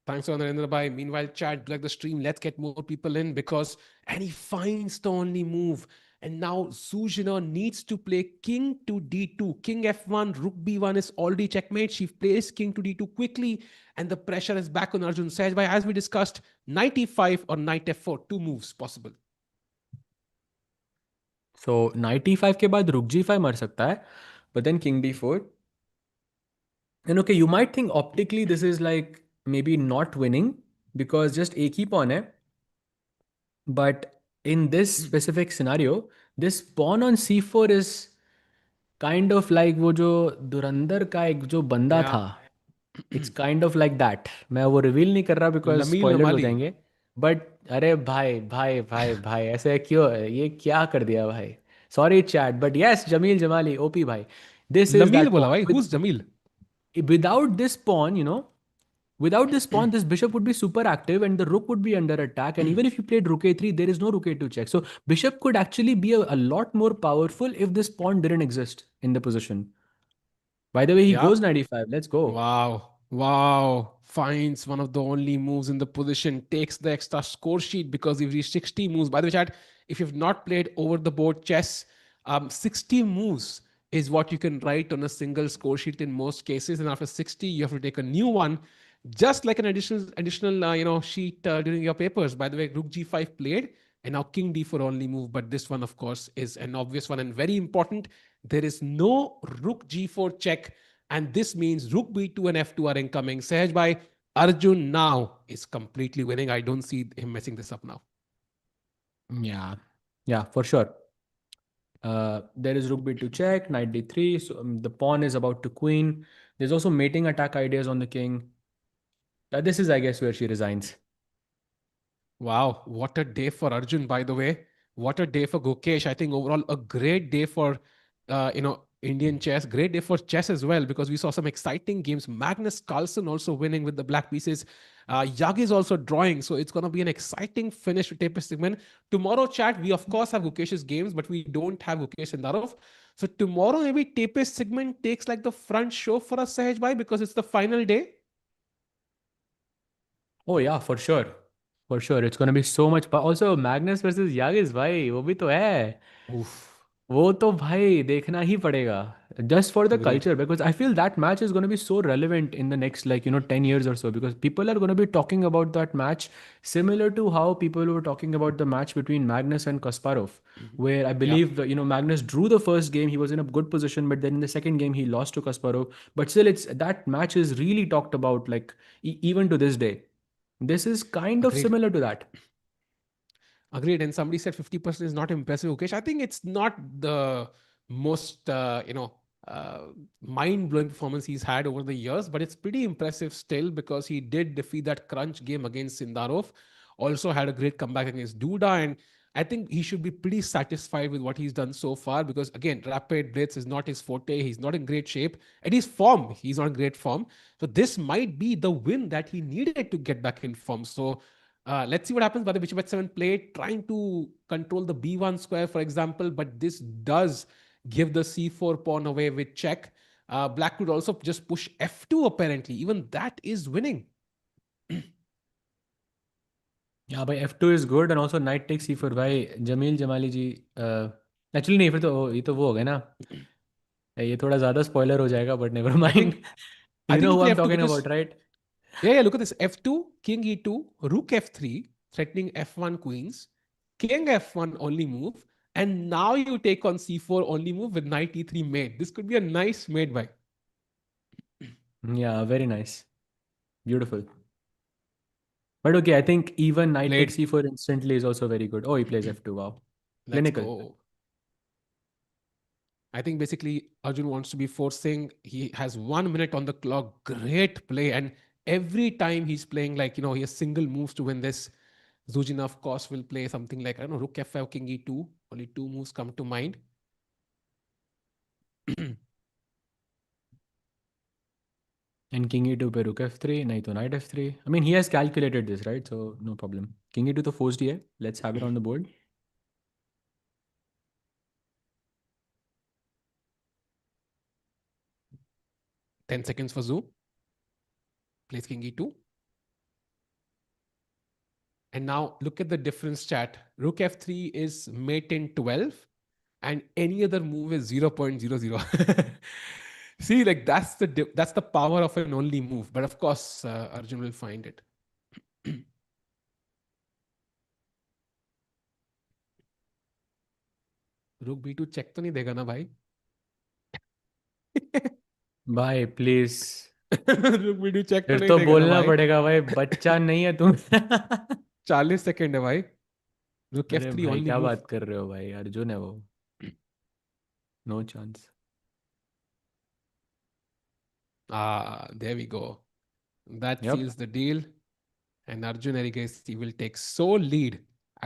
Thanks for Narendra Bhai. Meanwhile, chat, like the stream, let's get more people in, because and he finds the only move. And now Zuzhina needs to play king to d2. King f1, rook b1 is already checkmate. She plays king to d2 quickly, and the pressure is back on Arjun. Sahaj Bhai, as we discussed, knight e5 or knight f4, two moves possible. So knight e5 के बाद rook g5 मर सकता है, but then king d4. And okay, you might think optically this is like maybe not winning because just एक ही pawn है. But in this specific scenario, this pawn on c4 is kind of like वो जो धुरंधर का एक जो बंदा Yeah. था. It's kind of like that. मैं वो रिवील नहीं कर रहा बिकॉज Lamil स्पॉयलर्स हो Mamali. जाएंगे. बट अरे भाई भाई भाई भाई ऐसे क्यों है? ये क्या कर दिया भाई. Sorry chat but yes Jamil Jamali OP भाई. This is Lamil that bola pawn bhai. Who's Jamil? without this pawn, without this pawn, this bishop would be super active and the rook would be under attack. And even if you played rook a3, there is no rook a2 check. So bishop could actually be a lot more powerful if this pawn didn't exist in the position. By the way, he Yeah. goes 95. Let's go. Wow. Wow. Finds one of the only moves in the position, takes the extra score sheet because we've reached 60 moves. By the way, chat, if you've not played over the board chess, 60 moves is what you can write on a single score sheet in most cases. And after 60, you have to take a new one, just like an additional sheet during your papers. By the way, Rook G5 played, and now King D4 only move. But this one, of course, is an obvious one and very important. There is no Rook G4 check, and this means Rook B2 and F2 are incoming. Sahaj Bhai, Arjun now is completely winning. I don't see him messing this up now. Yeah. Yeah, for sure. There is rook b2 check, knight d3. So the pawn is about to queen. There's also mating attack ideas on the king. This is, I guess, where she resigns. Wow, what a day for Arjun, by the way. What a day for Gukesh. I think overall a great day for Indian chess. Great day for chess as well, because we saw some exciting games. Magnus Carlsen also winning with the black pieces. Yagiz also drawing. So it's going to be an exciting finish to TePe Sigeman. Tomorrow, chat, we of course have Gukesh's games, but we don't have Gukesh Sindarov. So tomorrow, maybe TePe Sigeman takes like the front show for us, Sahaj Bhai, because it's the final day. Oh yeah, for sure. For sure. It's gonna be so much. But also Magnus versus Yagiz, भाई वो भी तो है. Oof. वो तो भाई देखना ही पड़ेगा. Just for the Agreed. culture, because I feel that match is going to be so relevant in the next 10 years or so, because people are going to be talking about that match similar to how people were talking about the match between Magnus and Kasparov, where I Yeah. believe Magnus drew the first game, he was in a good position, but then in the second game he lost to Kasparov. But still, it's that match is really talked about even to this day. This is kind of Agreed. similar to that. Agreed. And somebody said 50% is not impressive. Okay, I think it's not the most, mind blowing performance he's had over the years, but it's pretty impressive still, because he did defeat that crunch game against Sindarov. Also had a great comeback against Duda. And I think he should be pretty satisfied with what he's done so far because, again, rapid blitz is not his forte. He's not in great shape. And his form, he's not in great form. So this might be the win that he needed to get back in form. So let's see what happens by the bishop h7 play, trying to control the b1 square, for example. But this does give the c4 pawn away with check. Black could also just push f2 apparently. Even that is winning. Yeah, by f2 is good and also knight takes c4 भाई जमील जमाली जी actually नहीं फिर तो ये तो वो हो गया ना ये थोड़ा ज़्यादा स्पॉइलर हो जाएगा but never I mind think I you think no you who I play am f2 talking because about right yeah, look at this. F2, king e2, rook f3, threatening f1 queens, king f1 only move, and now you take on c4 only move with knight e3 mate. This could be a nice mate by या very nice beautiful but okay I think even knight takes played. c4 instantly is also very good. Oh, he plays f2. Wow, Let's clinical. go. I think basically Arjun wants to be forcing. He has 1 minute on the clock. Great play. And every time he's playing, like, he has single moves to win this. Zuzhin, of course, will play something like, I don't know, rook f5, king e2. Only two moves come to mind. And king e2 पे rook f3 नहीं तो knight f3. I mean he has calculated this, right? So no problem. King e2 तो forced ही है. Let's have it on the board. 10 seconds for Zoo. Plays king e2. And now look at the difference, chat. Rook f3 is mate in 12, and any other move is 0.00. See, like that's the power of an only move. But of course, Arjun will find it. Rook b2 check तो नहीं देगा ना भाई? भाई please Rook b2 check तो फिर नहीं तो देगा ना बोलना भाई? पड़ेगा भाई बच्चा नहीं है तुम 40 सेकंड है भाई. Rook अरे f3 भाई only क्या move. बात कर रहे हो भाई अर्जुन है वो no chance There we go. That yep seals the deal. And Arjun Erigaisi will take sole lead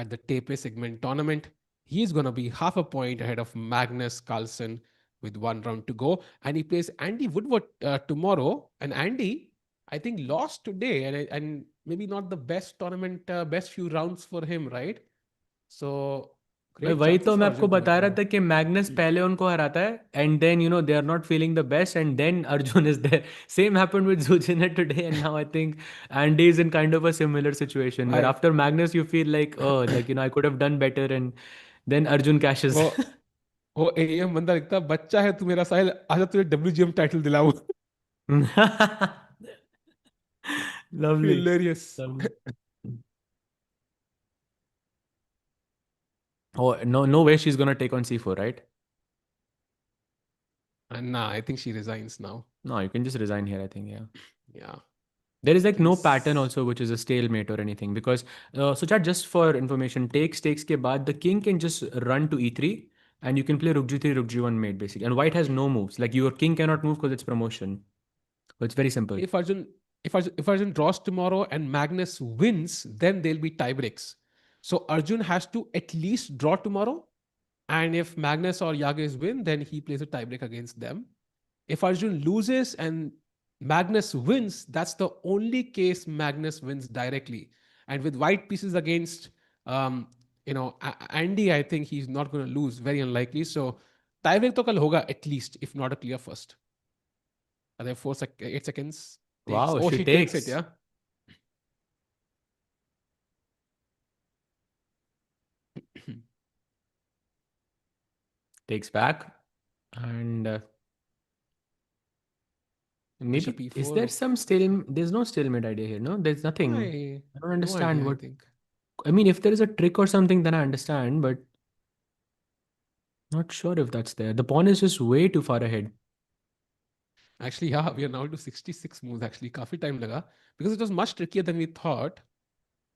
at the TePe Sigeman Tournament. He's going to be half a point ahead of Magnus Carlsen with 1 round to go. And he plays Andy Woodward tomorrow. And Andy, I think, lost today. And maybe not the best tournament, best few rounds for him, right? So, भाई great वही chances तो for मैं आपको Arjun to win बता रहा tomorrow. था कि Magnus पहले उनको हराता है and then you know they are not feeling the best and then Arjun is there same happened with जुजिन today and now I think Andy is in kind of a similar situation where भाई after Magnus you feel like you know I could have done better and then Arjun cashes वो वो am बंदा लिखता, बच्चा है तू मेरा साहिल, आजा तुझे डब्ल्यूजीएम टाइटल दिलाऊं. Lovely Hilarious. Lovely oh no way she's gonna take on c4 right And nah, I think she resigns now. no you can just resign here I think yeah Yeah. there is I like think no pattern also which is a stalemate or anything because so chat just for information takes ke baad the king can just run to e3 and you can play rook g3 rook g1 mate basically and white has no moves like your king cannot move because it's promotion so it's very simple if Arjun draws tomorrow and Magnus wins, then there'll be tie breaks. So Arjun has to at least draw tomorrow. And if Magnus or Yagiz win, then he plays a tiebreak against them. If Arjun loses and Magnus wins, that's the only case Magnus wins directly. And with white pieces against, Andy, I think he's not going to lose. Very unlikely. So tiebreak to kal hoga at least, if not a clear first. Are there 8 seconds? Takes. wow Oh, she she takes it. takes Yeah. takes back and Bishop maybe is e4. there some still there's no stalemate idea here no there's nothing I don't No understand idea. I what think. I mean if there is a trick or something then I understand but not sure if that's there the pawn is just way too far ahead Actually, yeah, we are now to 66 moves. Actually, काफी time लगा because it was much trickier than we thought.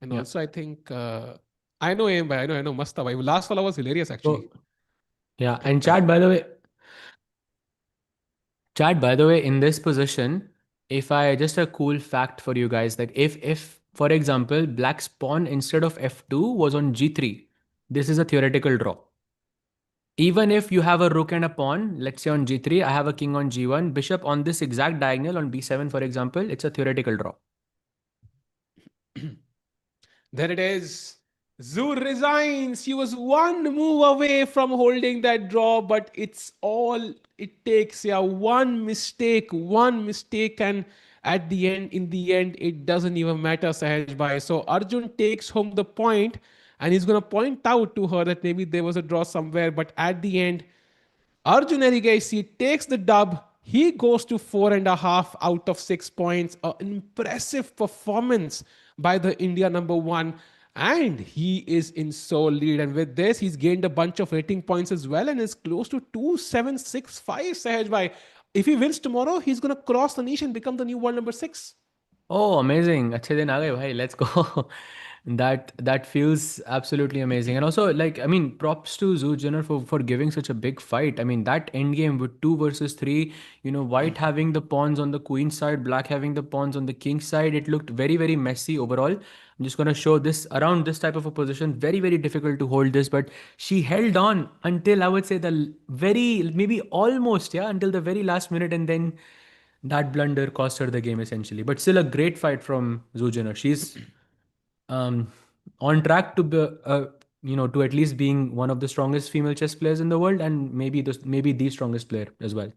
And yeah also, I think I know aim, I know must have. Last one was hilarious actually. so yeah, and chat, by the way, in this position, if I just a cool fact for you guys that if for example, black's pawn instead of f2 was on g3, this is a theoretical draw. Even if you have a rook and a pawn, let's say on g3, I have a king on g1, bishop on this exact diagonal on b7, for example, it's a theoretical draw. There it is. Zoo resigns. He was one move away from holding that draw, but it's all it takes. Yeah, one mistake, and at the end, in the end, it doesn't even matter, Sahaj Bhai. So Arjun takes home the point, and he's gonna point out to her that maybe there was a draw somewhere, but at the end, Arjun Erigaisi takes the dub. He goes to 4.5 out of 6 points. An impressive performance by the India number one. And he is in sole lead. And with this, he's gained a bunch of rating points as well and is close to 2765, Sahaj Bhai. If he wins tomorrow, he's going to cross the niche and become the new world number 6. Oh, amazing. अच्छे दिन आ गए भाई. Let's go. That feels absolutely amazing. And also, like, I mean, props to Zujaner for giving such a big fight. I mean, that end game with 2 versus 3, white having the pawns on the queen side, black having the pawns on the king side, it looked very, very messy overall. I'm just going to show this around this type of a position. Very, very difficult to hold this, but she held on until, I would say, maybe almost, yeah, until the very last minute, and then that blunder cost her the game essentially. But still a great fight from Zujaner. She's um, on track to be, to at least being one of the strongest female chess players in the world, and maybe the strongest player as well.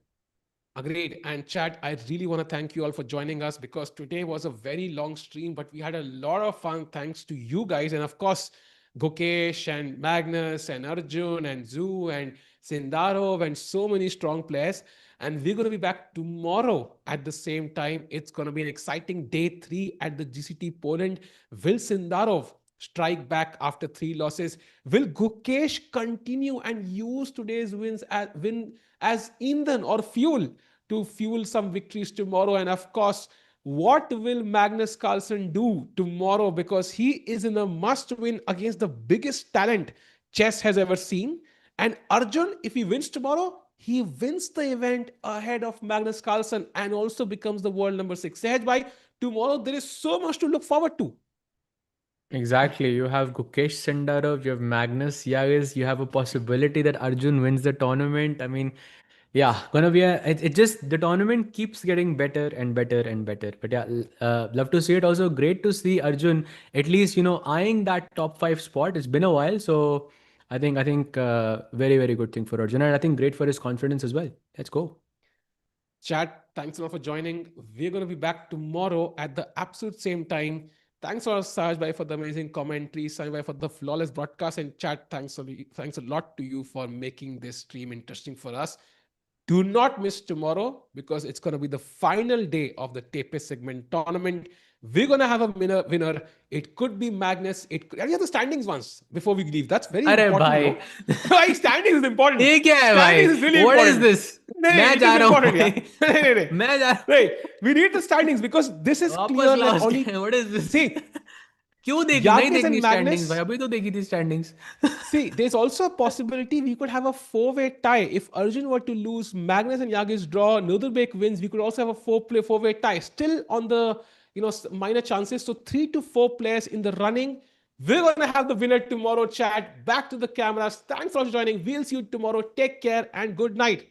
Agreed. And chat, I really want to thank you all for joining us because today was a very long stream, but we had a lot of fun thanks to you guys. And of course, Gukesh and Magnus and Arjun and Zoo and Sindarov and so many strong players. And we're going to be back tomorrow at the same time. It's going to be an exciting day 3 at the GCT Poland. Will Sindarov strike back after 3 losses? Will Gukesh continue and use today's win as indhan or fuel to fuel some victories tomorrow? And of course, what will Magnus Carlsen do tomorrow? Because he is in a must win against the biggest talent chess has ever seen. And Arjun, if he wins tomorrow, he wins the event ahead of Magnus Carlsen and also becomes the world number 6. Sahaj bhai, tomorrow there is so much to look forward to. Exactly. You have Gukesh Sindarov, you have Magnus Yagiz, you have a possibility that Arjun wins the tournament. I mean, yeah, gonna be it just the tournament keeps getting better and better and better. But yeah, love to see it. Also, great to see Arjun at least eyeing that top 5 spot. It's been a while, so I think very, very good thing for Arjun, and I think great for his confidence as well. Let's go. Chat, thanks a lot for joining. We're going to be back tomorrow at the absolute same time. Thanks for Saj Bhai for the amazing commentary, Saj Bhai for the flawless broadcast, and chat, thanks a lot to you for making this stream interesting for us. Do not miss tomorrow because it's going to be the final day of the TePe Sigeman Tournament. We're going to have a winner. It could be Magnus. And you have the standings once before we leave. That's very important. Bhai, standings is important. Standings is really what important. What is this? We need the standings because this is clear. What is this? See, क्यों देखी नहीं देखनी standings भाई अभी तो देखी थी standings. See, there's also a possibility we could have a 4-way tie. If Arjun were to lose, Magnus and Yagiz draw, Nodirbek wins, we could also have a 4-way tie. Still on the minor chances. So 3 to 4 players in the running. We're going to have the winner tomorrow, chat. Back to the cameras. Thanks for joining. We'll see you tomorrow. Take care and good night.